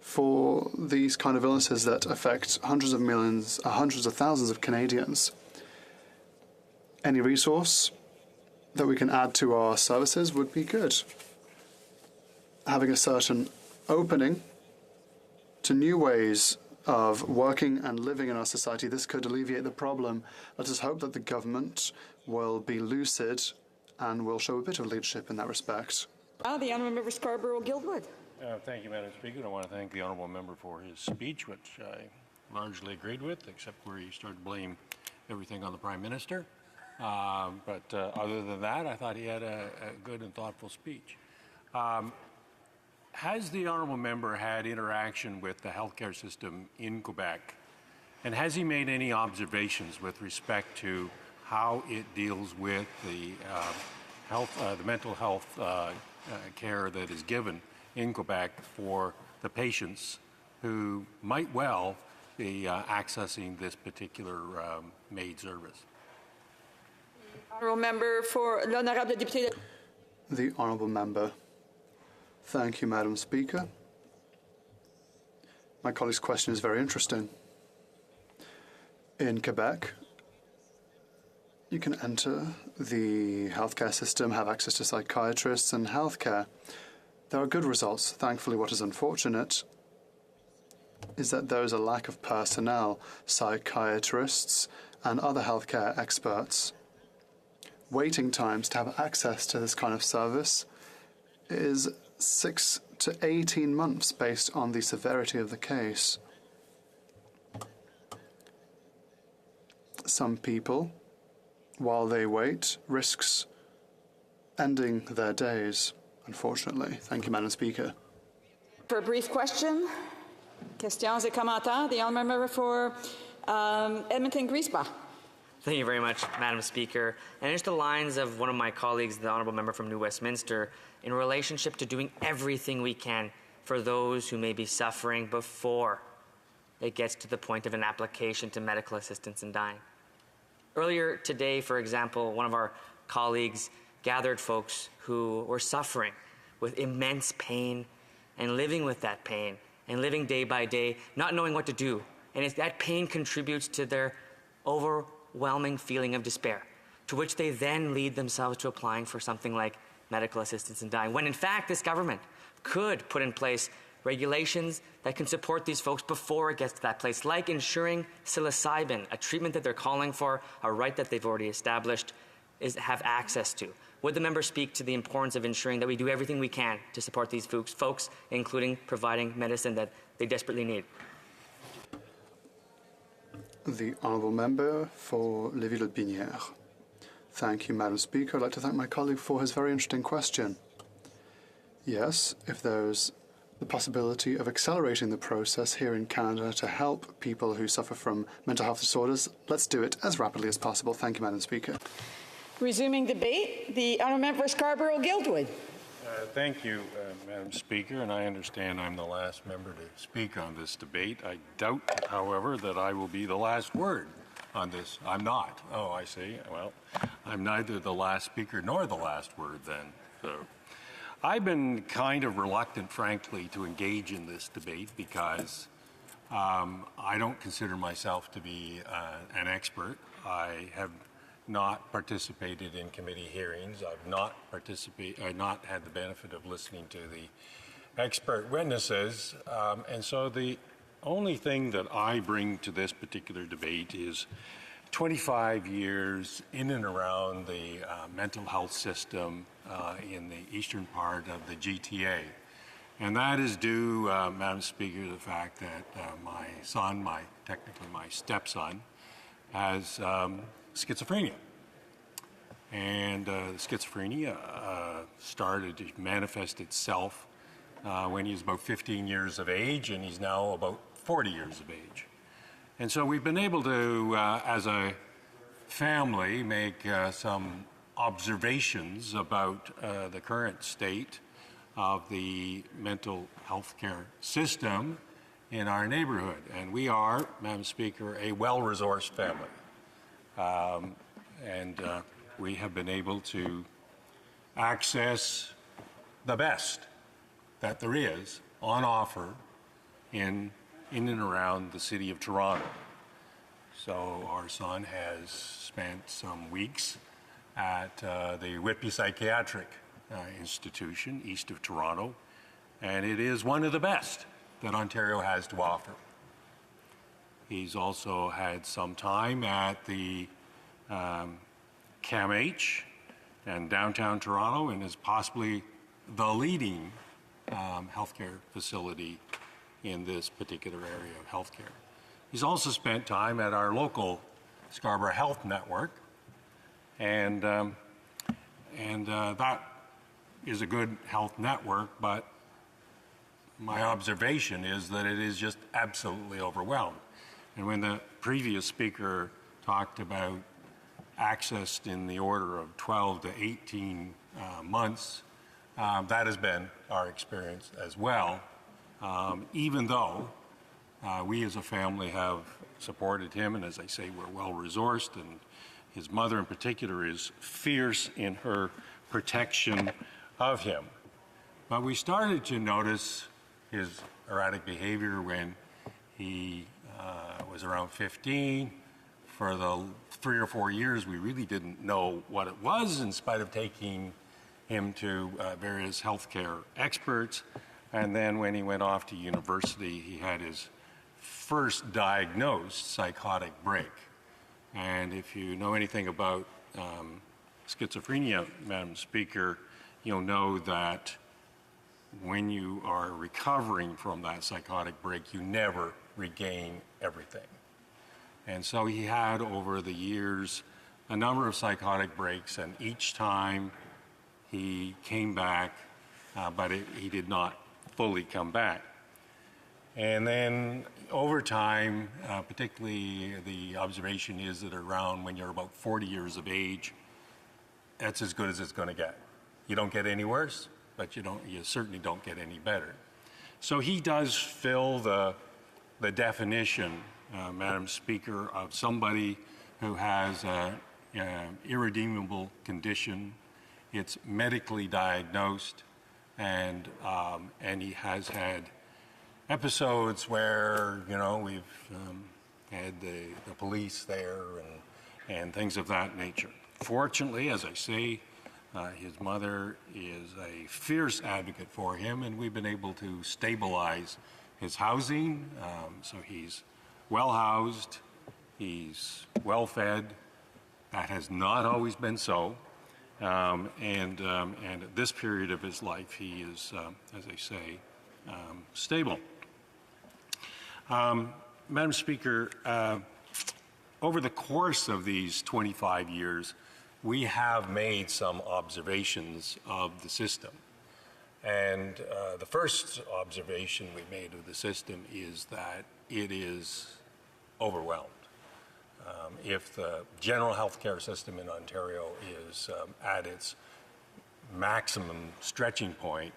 Speaker 23: for these kind of illnesses that affect hundreds of millions, hundreds of thousands of Canadians. Any resource that we can add to our services would be good. Having a certain opening to new ways of working and living in our society, this could alleviate the problem. Let us hope that the government will be lucid and will show a bit of leadership in that respect.
Speaker 11: The Honourable Member Scarborough-Guildwood.
Speaker 8: Thank you, Madam Speaker. I want to thank the Honourable Member for his speech, which I largely agreed with, except where he started to blame everything on the Prime Minister. But other than that, I thought he had a good and thoughtful speech. Has the Honourable Member had interaction with the healthcare system in Quebec? And has he made any observations with respect to how it deals with the mental health care that is given in Quebec for the patients who might well be accessing this particular MAID service?
Speaker 11: Honourable Member for l'Honorable Député.
Speaker 23: The Honourable Member. Thank you, Madam Speaker. My colleague's question is very interesting. In Quebec, you can enter the healthcare system, have access to psychiatrists and healthcare. There are good results. Thankfully, what is unfortunate is that there is a lack of personnel, psychiatrists and other healthcare experts. Waiting times to have access to this kind of service is 6 to 18 months based on the severity of the case. Some people, while they wait, risks ending their days, unfortunately. Thank you, Madam Speaker.
Speaker 11: For a brief question, questions et commentaires. The Honourable Member for Edmonton-Griesbach.
Speaker 15: Thank you very much, Madam Speaker. And just the lines of one of my colleagues, the Honourable Member from New Westminster, in relationship to doing everything we can for those who may be suffering before it gets to the point of an application to medical assistance in dying. Earlier today, for example, one of our colleagues gathered folks who were suffering with immense pain and living with that pain and living day by day, not knowing what to do. And that pain contributes to their overwhelming feeling of despair, to which they then lead themselves to applying for something like medical assistance in dying, when in fact this government could put in place regulations that can support these folks before it gets to that place, like ensuring psilocybin, a treatment that they're calling for, a right that they've already established, have access to. Would the member speak to the importance of ensuring that we do everything we can to support these folks, including providing medicine that they desperately need?
Speaker 23: The Honourable Member for Lévis-Lotbinière. Thank you, Madam Speaker. I'd like to thank my colleague for his very interesting question. Yes, if there's the possibility of accelerating the process here in Canada to help people who suffer from mental health disorders, let's do it as rapidly as possible. Thank you, Madam Speaker.
Speaker 11: Resuming debate, the honourable member for Scarborough-Guildwood.
Speaker 8: Thank you, Madam Speaker, and I understand I'm the last member to speak on this debate. I doubt, however, that I will be the last word on this. I'm not. Oh, I see. Well, I'm neither the last speaker nor the last word then. So I've been kind of reluctant, frankly, to engage in this debate because I don't consider myself to be an expert. I have not participated in committee hearings. I've not had the benefit of listening to the expert witnesses. And so the only thing that I bring to this particular debate is 25 years in and around the mental health system in the eastern part of the GTA. And that is due, Madam Speaker, to the fact that my son, technically my stepson, has schizophrenia. And schizophrenia started to manifest itself when he was about 15 years of age, and he's now about 40 years of age. And so we've been able to, as a family, make some observations about the current state of the mental health care system in our neighborhood. And we are, Madam Speaker, a well-resourced family. We have been able to access the best that there is on offer in and around the city of Toronto. So our son has spent some weeks at the Whitby Psychiatric Institution east of Toronto, and it is one of the best that Ontario has to offer. He's also had some time at the CAMH and downtown Toronto, and is possibly the leading healthcare facility in this particular area of healthcare. He's also spent time at our local Scarborough Health Network, and that is a good health network, but my observation is that it is just absolutely overwhelmed. And when the previous speaker talked about access in the order of 12 to 18 months, that has been our experience as well, even though we as a family have supported him, and as I say, we're well-resourced, and his mother in particular is fierce in her protection of him. But we started to notice his erratic behavior when he was around 15. For the 3 or 4 years, we really didn't know what it was, in spite of taking him to various healthcare experts. And then when he went off to university, he had his first diagnosed psychotic break. And if you know anything about schizophrenia, Madam Speaker, you'll know that when you are recovering from that psychotic break, you never regain everything. And so he had, over the years, a number of psychotic breaks, and each time he came back, but he did not fully come back. And then over time, particularly the observation is that around when you're about 40 years of age, that's as good as it's going to get. You don't get any worse, but you certainly don't get any better. So he does fill the definition, Madam Speaker, of somebody who has an irredeemable condition. It's medically diagnosed, and he has had episodes where, we've had the police there and things of that nature. Fortunately, as I say, his mother is a fierce advocate for him, and we've been able to stabilize his housing. So he's well housed, he's well fed. That has not always been so. And at this period of his life, he is, as I say, stable. Madam Speaker, over the course of these 25 years, we have made some observations of the system. And the first observation we made of the system is that it is overwhelmed. If the general health care system in Ontario is at its maximum stretching point,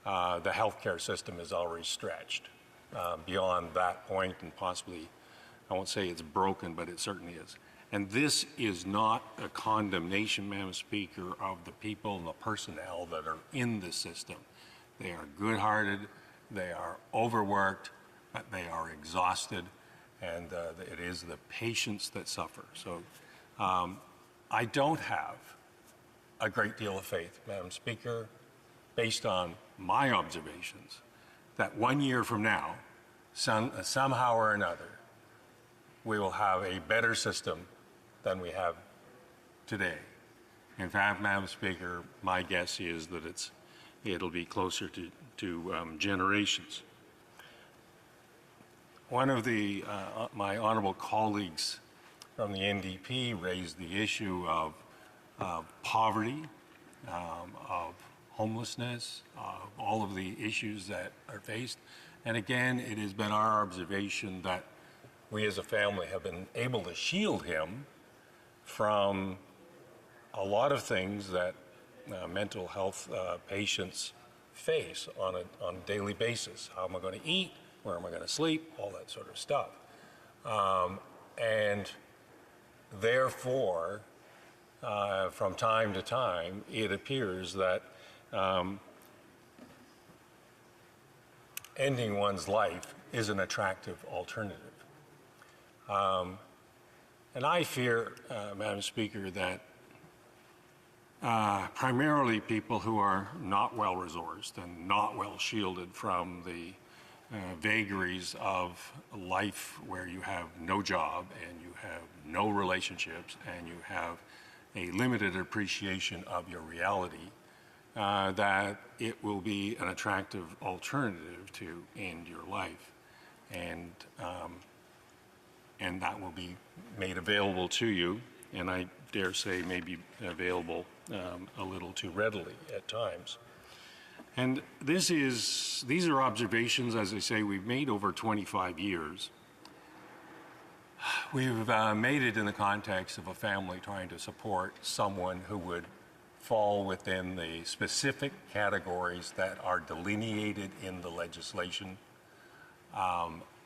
Speaker 8: the healthcare system is already stretched beyond that point, and possibly, I won't say it's broken, but it certainly is. And this is not a condemnation, Madam Speaker, of the people and the personnel that are in the system. They are good-hearted, they are overworked, but they are exhausted, and it is the patients that suffer. So I don't have a great deal of faith, Madam Speaker, based on my observations, that 1 year from now, somehow or another, we will have a better system than we have today. In fact, Madam Speaker, my guess is that it'll be closer to generations. One of my honourable colleagues from the NDP raised the issue of poverty, of homelessness, all of the issues that are faced. And again, it has been our observation that we as a family have been able to shield him from a lot of things that mental health patients face on a daily basis. How am I going to eat? Where am I going to sleep? All that sort of stuff. And therefore, from time to time, it appears that ending one's life is an attractive alternative. And I fear, Madam Speaker, that primarily people who are not well-resourced and not well-shielded from the vagaries of life where you have no job and you have no relationships and you have a limited appreciation of your reality, that it will be an attractive alternative to end your life. And that will be made available to you, and I dare say may be available a little too readily at times. And these are observations, as I say, we've made over 25 years. We've made it in the context of a family trying to support someone who would fall within the specific categories that are delineated in the legislation,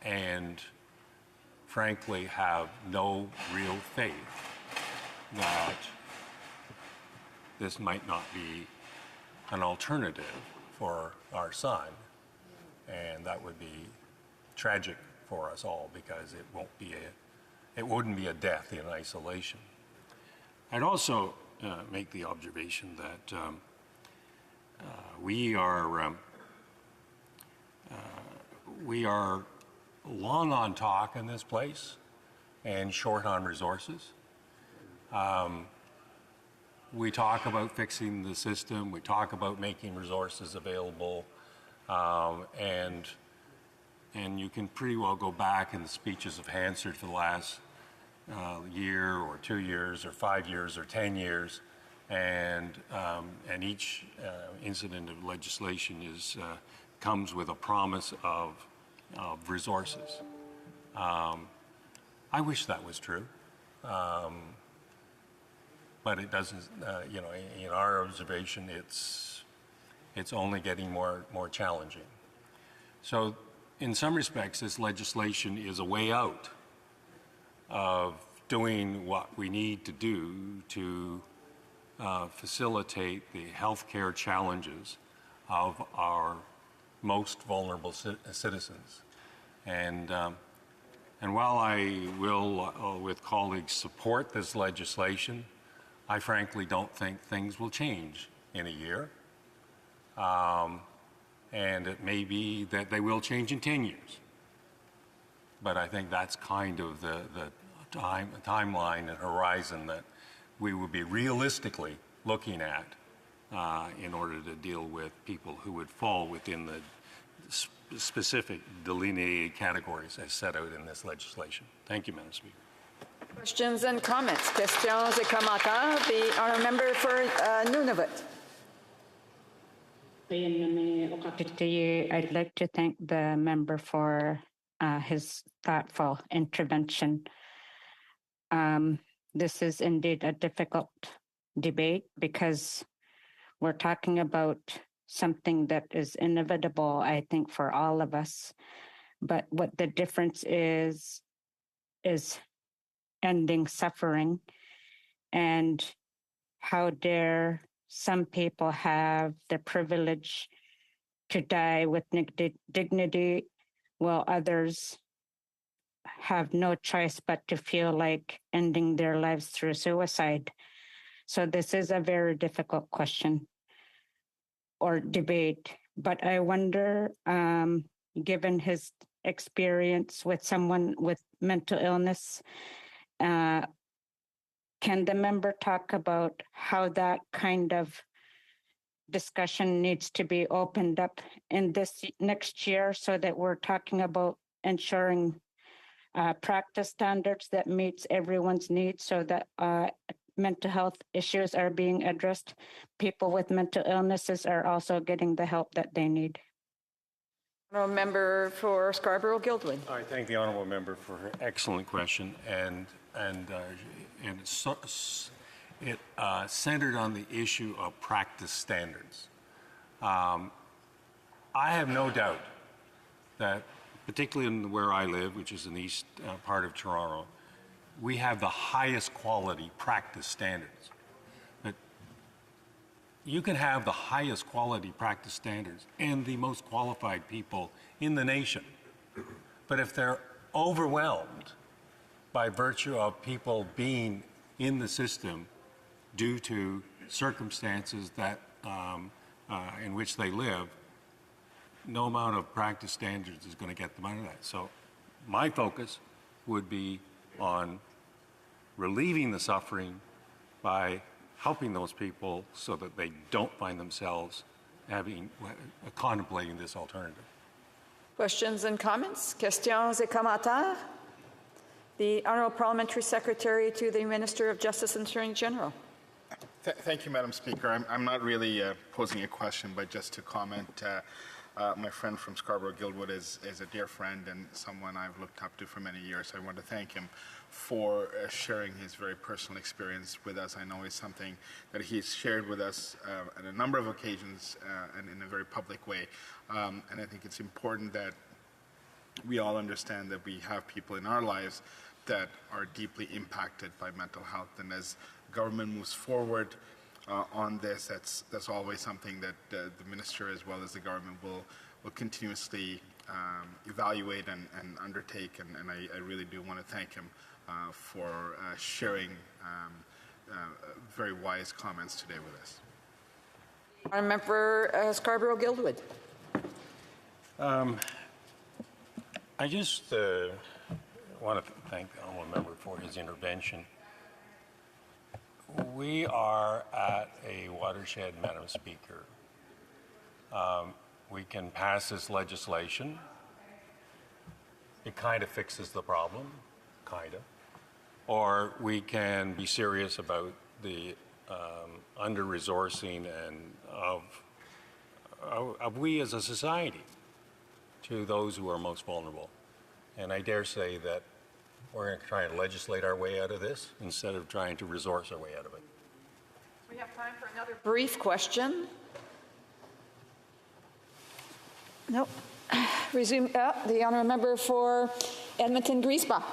Speaker 8: and frankly have no real faith that this might not be an alternative for our son, and that would be tragic for us all because it wouldn't be a death in isolation. I'd also make the observation that we are long on talk in this place and short on resources. We talk about fixing the system, we talk about making resources available, and you can pretty well go back in the speeches of Hansard for the last year or 2 years or 5 years or 10 years, and each incident of legislation comes with a promise of resources. I wish that was true. But it doesn't, in our observation, it's only getting more challenging. So in some respects, this legislation is a way out of doing what we need to do to facilitate the healthcare challenges of our most vulnerable citizens. And while I will, with colleagues, support this legislation, I frankly don't think things will change in a year. And it may be that they will change in 10 years. But I think that's kind of the timeline and horizon that we would be realistically looking at in order to deal with people who would fall within the specific delineated categories as set out in this legislation. Thank you, Madam Speaker.
Speaker 11: Questions and comments. Questions et commentaires. The honourable member for Nunavut.
Speaker 14: I'd like to thank the member for his thoughtful intervention. this is indeed a difficult debate because we're talking about something that is inevitable, I think, for all of us. But what the difference is ending suffering. And how dare some people have the privilege to die with dignity, while others have no choice but to feel like ending their lives through suicide. So this is a very difficult question or debate. But I wonder, given his experience with someone with mental illness, can the member talk about how that kind of discussion needs to be opened up in this next year so that we're talking about ensuring practice standards that meets everyone's needs so that mental health issues are being addressed. People with mental illnesses are also getting the help that they need.
Speaker 11: Honourable member for Scarborough-Guildwood.
Speaker 8: I thank the honourable member for her excellent question, and it centered on the issue of practice standards. I have no doubt that, particularly in where I live, which is in the east part of Toronto, we have the highest quality practice standards. But you can have the highest quality practice standards and the most qualified people in the nation. But if they're overwhelmed by virtue of people being in the system due to circumstances that in which they live, no amount of practice standards is going to get them out of that. So my focus would be on relieving the suffering by helping those people so that they don't find themselves contemplating this alternative.
Speaker 11: Questions and comments? Questions et commentaires? The Honourable Parliamentary Secretary to the Minister of Justice and Attorney General.
Speaker 9: Thank you, Madam Speaker. I'm not really posing a question, but just to comment. My friend from Scarborough-Guildwood is a dear friend and someone I've looked up to for many years. I want to thank him for sharing his very personal experience with us. I know it's something that he's shared with us on a number of occasions and in a very public way. And I think it's important that we all understand that we have people in our lives that are deeply impacted by mental health. And as government moves forward on this, that's always something that the minister as well as the government will continuously evaluate and undertake. And I really do want to thank him for sharing very wise comments today with us.
Speaker 11: Honourable member Scarborough-Guildwood.
Speaker 8: I just want to thank the honourable member for his intervention. We are at a watershed, Madam Speaker. We can pass this legislation. It kind of fixes the problem, kind of. Or we can be serious about the under-resourcing and of we as a society to those who are most vulnerable. And I dare say that we're going to try and legislate our way out of this instead of trying to resource our way out of it.
Speaker 11: We have time for another brief question. Nope. Resume. The honourable member for Edmonton-Griesbach.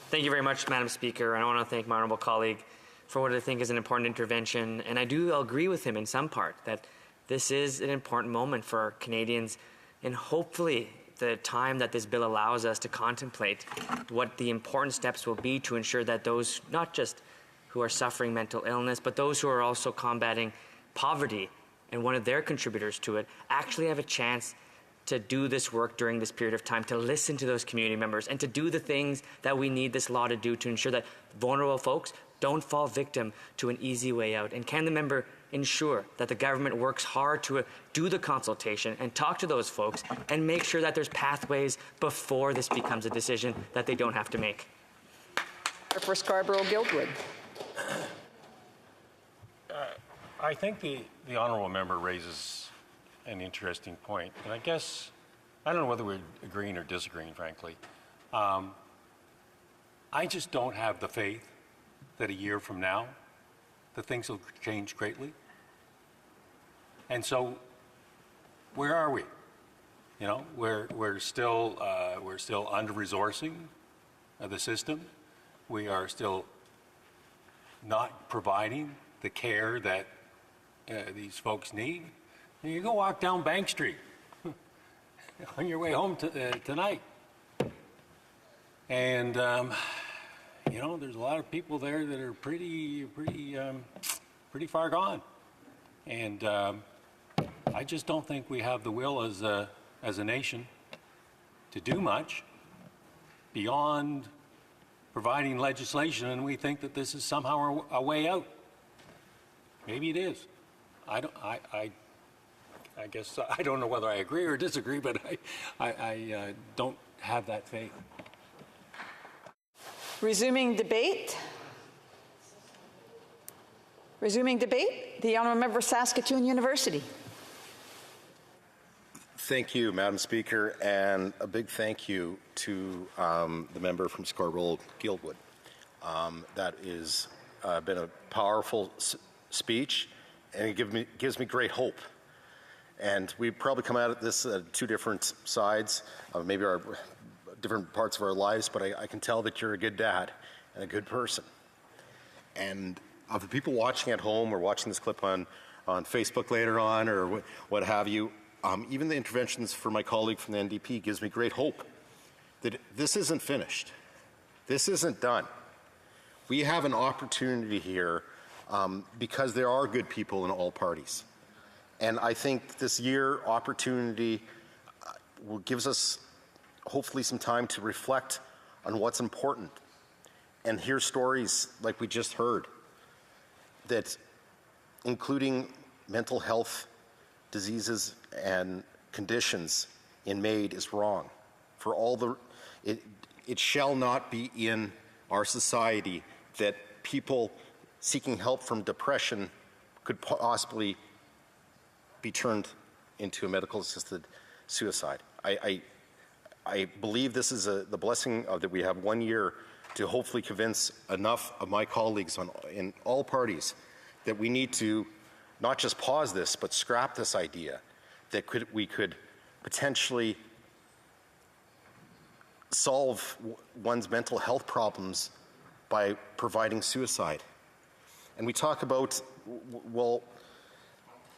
Speaker 15: Thank you very much, Madam Speaker. I want to thank my honourable colleague for what I think is an important intervention. And I do agree with him in some part that this is an important moment for Canadians, and hopefully the time that this bill allows us to contemplate what the important steps will be to ensure that those, not just who are suffering mental illness, but those who are also combating poverty and one of their contributors to it, actually have a chance to do this work during this period of time, to listen to those community members and to do the things that we need this law to do to ensure that vulnerable folks don't fall victim to an easy way out. And can the member ensure that the government works hard to do the consultation and talk to those folks and make sure that there's pathways before this becomes a decision that they don't have to make?
Speaker 11: For Scarborough-Guildwood.
Speaker 8: I think the honourable member raises an interesting point. And I guess, I don't know whether we're agreeing or disagreeing, frankly. I just don't have the faith that a year from now, that things will change greatly. And so, where are we? You know, we're still under-resourcing the system. We are still not providing the care that these folks need. You go walk down Bank Street on your way home tonight, and you know, there's a lot of people there that are pretty far gone, and I just don't think we have the will as a nation to do much beyond providing legislation, and we think that this is somehow a way out. Maybe it is. I guess I don't know whether I agree or disagree, but I don't have that faith.
Speaker 11: Resuming debate. Resuming debate. The Honourable Member for Saskatoon University.
Speaker 1: Thank you, Madam Speaker, and a big thank you to the member from Scarborough-Guildwood. That is been a powerful speech, and it gives me great hope. And we probably come at this at two different sides, maybe our different parts of our lives, but I can tell that you're a good dad and a good person. And of the people watching at home or watching this clip on Facebook later on or what have you, even the interventions for my colleague from the NDP gives me great hope that this isn't finished. This isn't done. We have an opportunity here because there are good people in all parties. And I think this year opportunity gives us hopefully some time to reflect on what's important and hear stories like we just heard, that including mental health diseases and conditions in MAID is wrong. For all it shall not be in our society that people seeking help from depression could possibly be turned into a medical-assisted suicide. I believe this is the blessing of that we have 1 year to hopefully convince enough of my colleagues in all parties that we need to not just pause this, but scrap this idea that we could potentially solve one's mental health problems by providing suicide. And we talk about, well,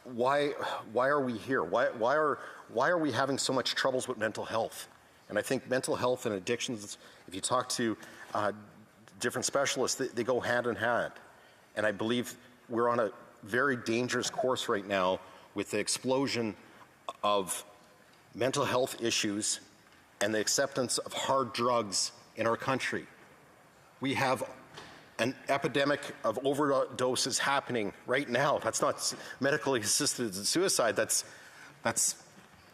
Speaker 1: why are we here? Why are we having so much troubles with mental health? And I think mental health and addictions, if you talk to different specialists, they go hand in hand. And I believe we're on a very dangerous course right now with the explosion of mental health issues and the acceptance of hard drugs in our country. We have an epidemic of overdoses happening right now. That's not medically assisted suicide. That's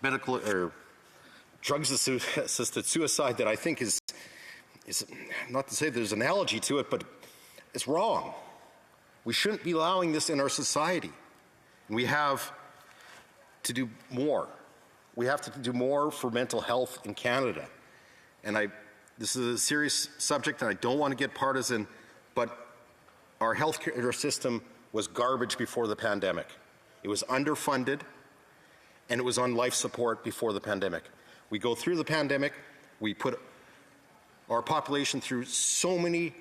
Speaker 1: medical or drugs-assisted suicide that I think is not to say there's an analogy to it, but it's wrong. We shouldn't be allowing this in our society. We have to do more. We have to do more for mental health in Canada. And this is a serious subject, and I don't want to get partisan, but our healthcare system was garbage before the pandemic. It was underfunded, and it was on life support before the pandemic. We go through the pandemic, we put our population through so many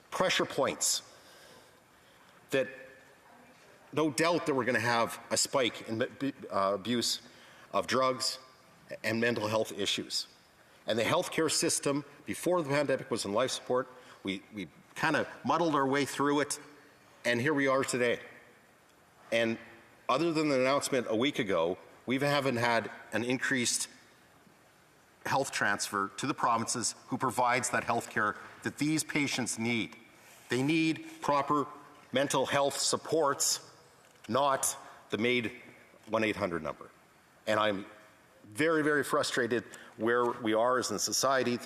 Speaker 1: pressure points that no doubt that we're going to have a spike in abuse of drugs and mental health issues. And the healthcare system before the pandemic was in life support. We kind of muddled our way through it, and here we are today. And other than the announcement a week ago, we haven't had an increased health transfer to the provinces who provides that health care that these patients need. They need proper mental health supports, not the MAID 1-800 number. And I'm very, very frustrated where we are as a society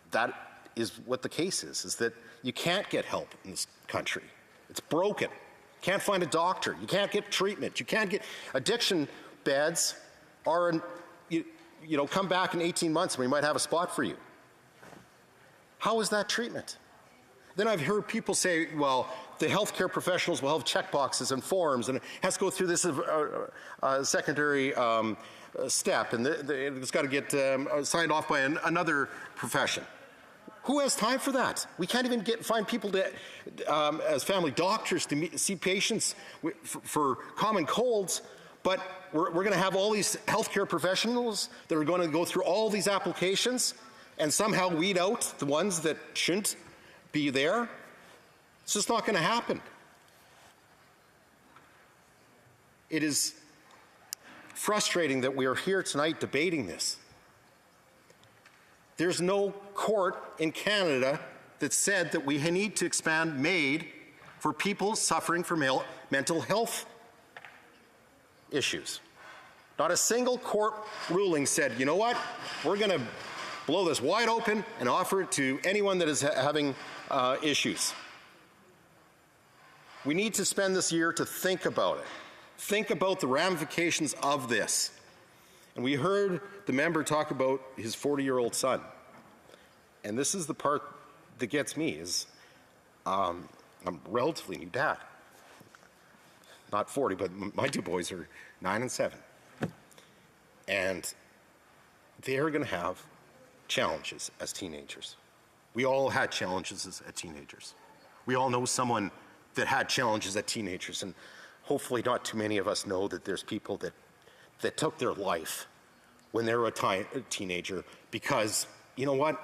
Speaker 1: that is what the case is that you can't get help in this country. It's broken. Can't find a doctor. You can't get treatment. You can't get addiction beds are, come back in 18 months and we might have a spot for you. How is that treatment? Then I've heard people say, well, the healthcare professionals will have checkboxes and forms, and it has to go through this secondary step, and it's got to get signed off by another profession. Who has time for that? We can't even find people to, as family doctors to see patients for common colds, but we're going to have all these healthcare professionals that are going to go through all these applications and somehow weed out the ones that shouldn't be there. It's just not going to happen. It is frustrating that we are here tonight debating this. There's no court in Canada that said that we need to expand MAID for people suffering from mental health issues. Not a single court ruling said, you know what, we're going to blow this wide open and offer it to anyone that is having issues. We need to spend this year to think about it. Think about the ramifications of this. And we heard the member talk about his 40-year-old son. And this is the part that gets me, is I'm a relatively new dad. Not 40, but my two boys are 9 and 7. And they are going to have challenges as teenagers. We all had challenges as teenagers. We all know someone that had challenges as teenagers, and hopefully not too many of us know that there's people that took their life when they were a teenager because, you know what,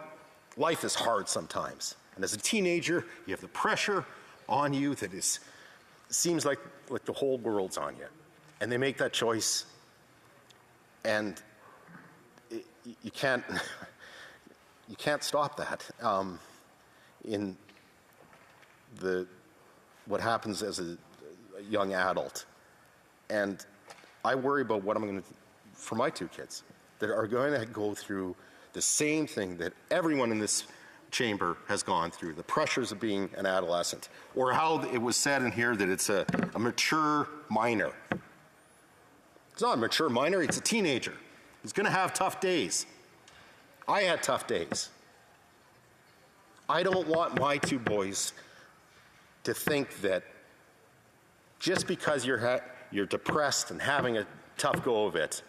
Speaker 1: life is hard sometimes. And as a teenager, you have the pressure on you that seems like the whole world's on you. And they make that choice, and you can't stop that. In what happens as a young adult, and I worry about what I'm going to for my two kids that are going to go through the same thing that everyone in this chamber has gone through, the pressures of being an adolescent, or how it was said in here that it's a mature minor. It's not a mature minor, it's a teenager. He's going to have tough days. I had tough days. I don't want my two boys to think that just because you're depressed and having a tough go of it,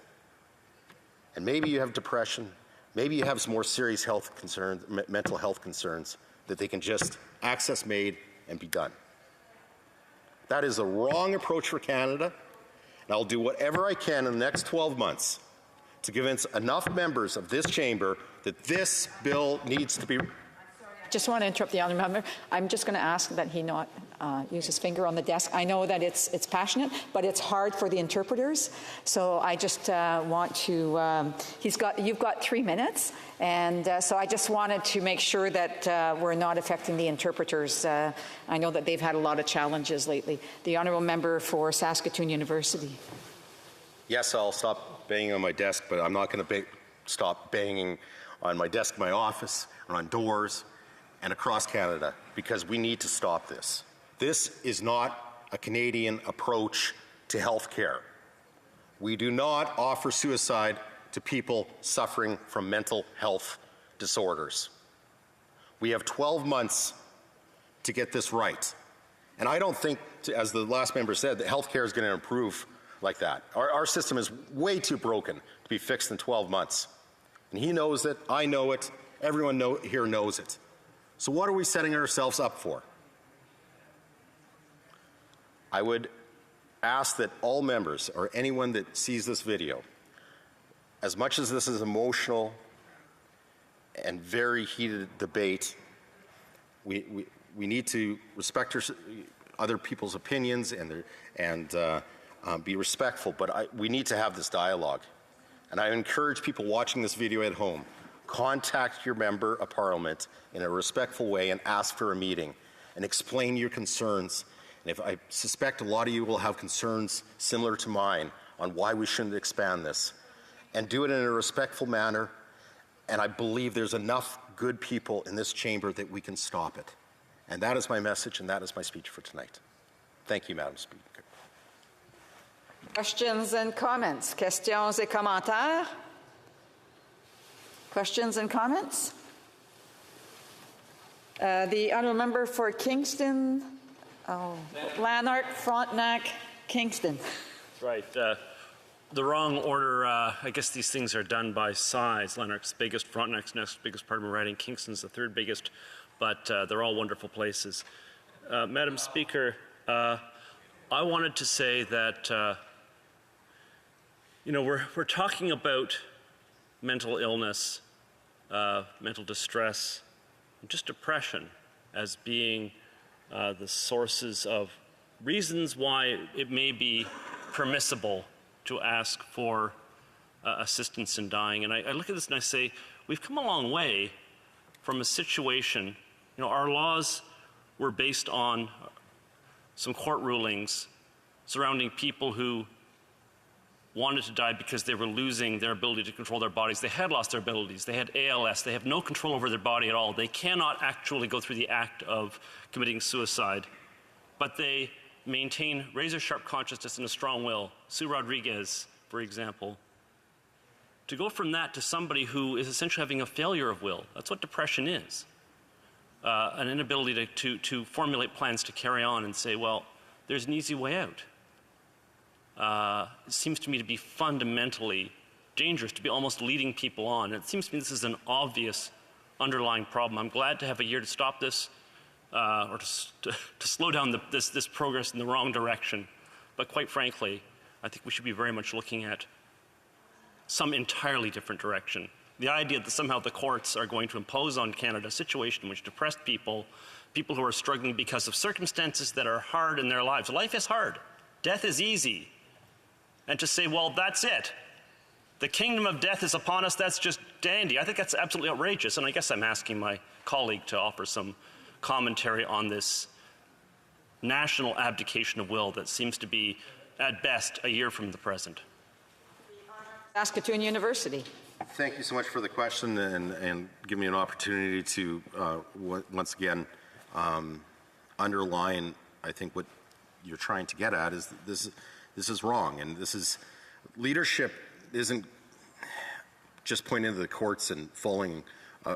Speaker 1: and maybe you have depression, maybe you have some more serious health concerns, mental health concerns, that they can just access MAID and be done. That is a wrong approach for Canada, and I'll do whatever I can in the next 12 months to convince enough members of this chamber that this bill needs to be.
Speaker 11: Just want to interrupt the honourable member. I'm just going to ask that he not use his finger on the desk. I know that it's passionate, but it's hard for the interpreters. So I just want to. You've got 3 minutes, and so I just wanted to make sure that we're not affecting the interpreters. I know that they've had a lot of challenges lately. The honourable member for Saskatoon University.
Speaker 1: Yes, I'll stop banging on my desk, but I'm not going to stop banging on my desk in my office or on doors and across Canada, because we need to stop this. This is not a Canadian approach to health care. We do not offer suicide to people suffering from mental health disorders. We have 12 months to get this right. And I don't think, as the last member said, that health care is going to improve like that. Our system is way too broken to be fixed in 12 months. And he knows it, I know it, everyone here knows it. So what are we setting ourselves up for? I would ask that all members, or anyone that sees this video, as much as this is emotional and very heated debate, we need to respect other people's opinions and be respectful, but we need to have this dialogue. And I encourage people watching this video at home, contact your member of parliament in a respectful way and ask for a meeting and explain your concerns. And if I suspect a lot of you will have concerns similar to mine on why we shouldn't expand this, and do it in a respectful manner. And I believe there's enough good people in this chamber that we can stop it. And that is my message, and that is my speech for tonight. Thank you, Madam Speaker.
Speaker 11: Questions and comments? Questions et commentaires? Questions and comments? The honourable member for Kingston, Lanark, Frontenac, Kingston.
Speaker 16: Right. The wrong order. I guess these things are done by size. Lanark's biggest, Frontenac's next biggest, part of my riding. Kingston's the third biggest, but they're all wonderful places. Madam Speaker, I wanted to say that we're talking about mental illness, mental distress, and just depression as being the sources of reasons why it may be permissible to ask for assistance in dying. And I look at this and I say, we've come a long way from a situation, our laws were based on some court rulings surrounding people who wanted to die because they were losing their ability to control their bodies. They had lost their abilities. They had ALS. They have no control over their body at all. They cannot actually go through the act of committing suicide, but they maintain razor-sharp consciousness and a strong will. Sue Rodriguez, for example. To go from that to somebody who is essentially having a failure of will, that's what depression is. An inability to formulate plans to carry on and say, well, there's an easy way out. It seems to me to be fundamentally dangerous, to be almost leading people on. And it seems to me this is an obvious underlying problem. I'm glad to have a year to stop this, or to slow down this progress in the wrong direction. But quite frankly, I think we should be very much looking at some entirely different direction. The idea that somehow the courts are going to impose on Canada a situation in which depressed people who are struggling because of circumstances that are hard in their lives. Life is hard. Death is easy. And to say, well, that's it. The kingdom of death is upon us, that's just dandy. I think that's absolutely outrageous. And I guess I'm asking my colleague to offer some commentary on this national abdication of will that seems to be, at best, a year from the present.
Speaker 11: Saskatoon University.
Speaker 1: Thank you so much for the question and give me an opportunity to once again underline, I think, what you're trying to get at is that this is wrong, and leadership isn't just pointing to the courts and following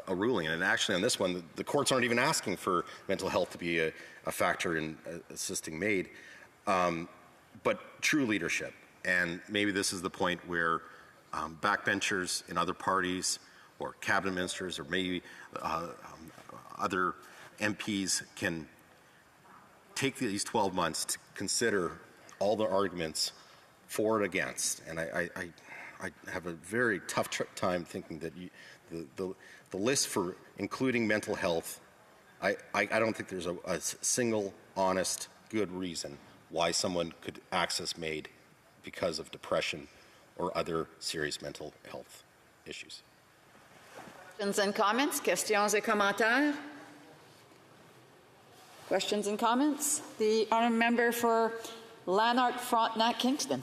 Speaker 1: a ruling. And actually on this one, the courts aren't even asking for mental health to be a factor in assisting MAID, but true leadership. And maybe this is the point where backbenchers in other parties or cabinet ministers or maybe other MPs can take these 12 months to consider all the arguments for and against. And I have a very tough time thinking that the list for including mental health, I don't think there's a single honest, good reason why someone could access MAID because of depression or other serious mental health issues.
Speaker 11: Questions and comments? Questions et commentaires? Questions and comments? The honourable member for Lanark, Frontenac, Kingston.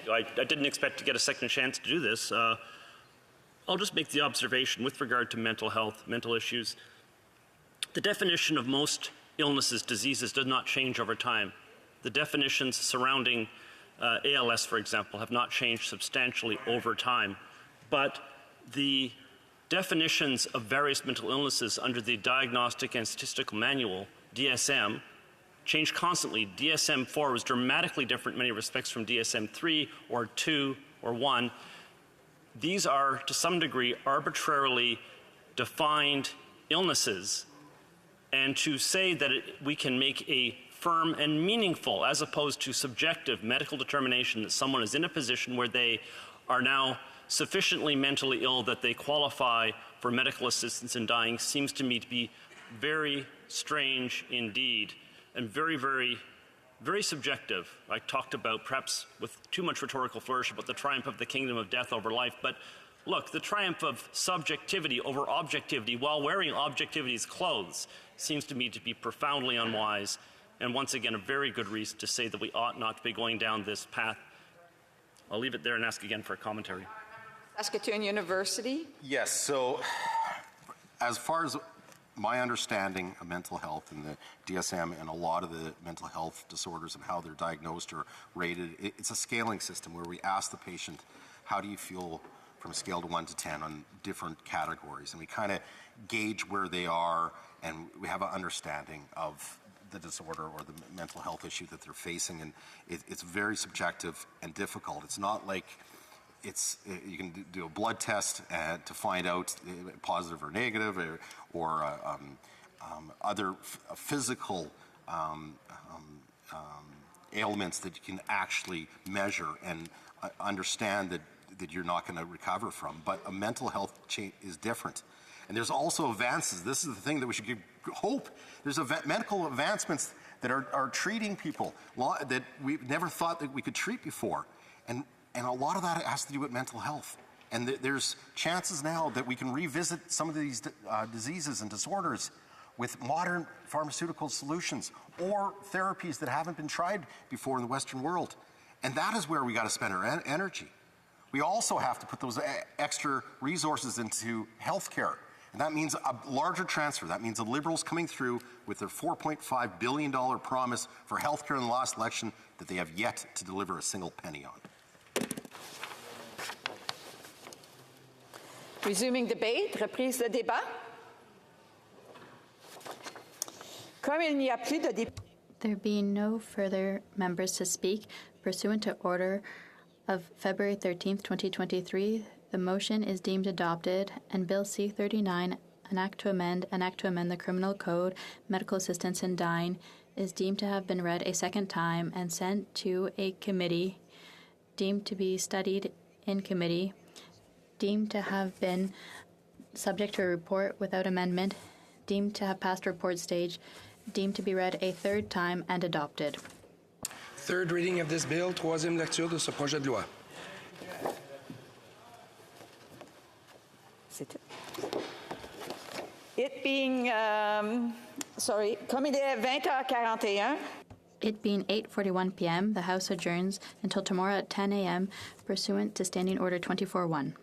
Speaker 16: I didn't expect to get a second chance to do this. I'll just make the observation with regard to mental health, mental issues. The definition of most illnesses, diseases, does not change over time. The definitions surrounding ALS, for example, have not changed substantially over time. But the definitions of various mental illnesses under the Diagnostic and Statistical Manual, DSM, change constantly. DSM-4 was dramatically different in many respects from DSM-3 or 2 or 1. These are, to some degree, arbitrarily defined illnesses. And to say that we can make a firm and meaningful, as opposed to subjective medical determination that someone is in a position where they are now sufficiently mentally ill that they qualify for medical assistance in dying, seems to me to be very strange indeed, and very, very, very subjective. I talked about, perhaps with too much rhetorical flourish, about the triumph of the kingdom of death over life, but look, the triumph of subjectivity over objectivity while wearing objectivity's clothes seems to me to be profoundly unwise, and once again, a very good reason to say that we ought not to be going down this path. I'll leave it there and ask again for a commentary.
Speaker 11: Saskatoon University.
Speaker 1: Yes, so as far as my understanding of mental health and the DSM and a lot of the mental health disorders and how they're diagnosed or rated, it's a scaling system where we ask the patient, how do you feel from a scale of 1 to 10 on different categories? And we kind of gauge where they are and we have an understanding of the disorder or the mental health issue that they're facing, and it's very subjective and difficult. It's not like you can do a blood test to find out positive or negative, or other physical ailments that you can actually measure and understand that you're not going to recover from. But a mental health change is different. And there's also advances. This is the thing that we should give hope. There's medical advancements that are treating people that we never thought that we could treat before. And a lot of that has to do with mental health. And there's chances now that we can revisit some of these diseases and disorders with modern pharmaceutical solutions or therapies that haven't been tried before in the Western world. And that is where we got to spend our energy. We also have to put those extra resources into healthcare. And that means a larger transfer. That means the Liberals coming through with their $4.5 billion promise for healthcare in the last election that they have yet to deliver a single penny on.
Speaker 11: Resuming debate, reprise de débat. Comme il n'y a plus de
Speaker 20: There being no further members to speak, pursuant to order of February 13th, 2023, the motion is deemed adopted, and Bill C-39, an act to amend the Criminal Code, Medical Assistance in Dying, is deemed to have been read a second time and sent to a committee, deemed to be studied in committee, deemed to have been subject to a report without amendment, deemed to have passed report stage, deemed to be read a third time and adopted.
Speaker 7: Third reading of this bill, troisième lecture de ce projet de loi.
Speaker 11: It being, comme il est 20h41.
Speaker 20: It being 8:41 p.m., the House adjourns until tomorrow at 10 a.m. pursuant to Standing Order 24-1.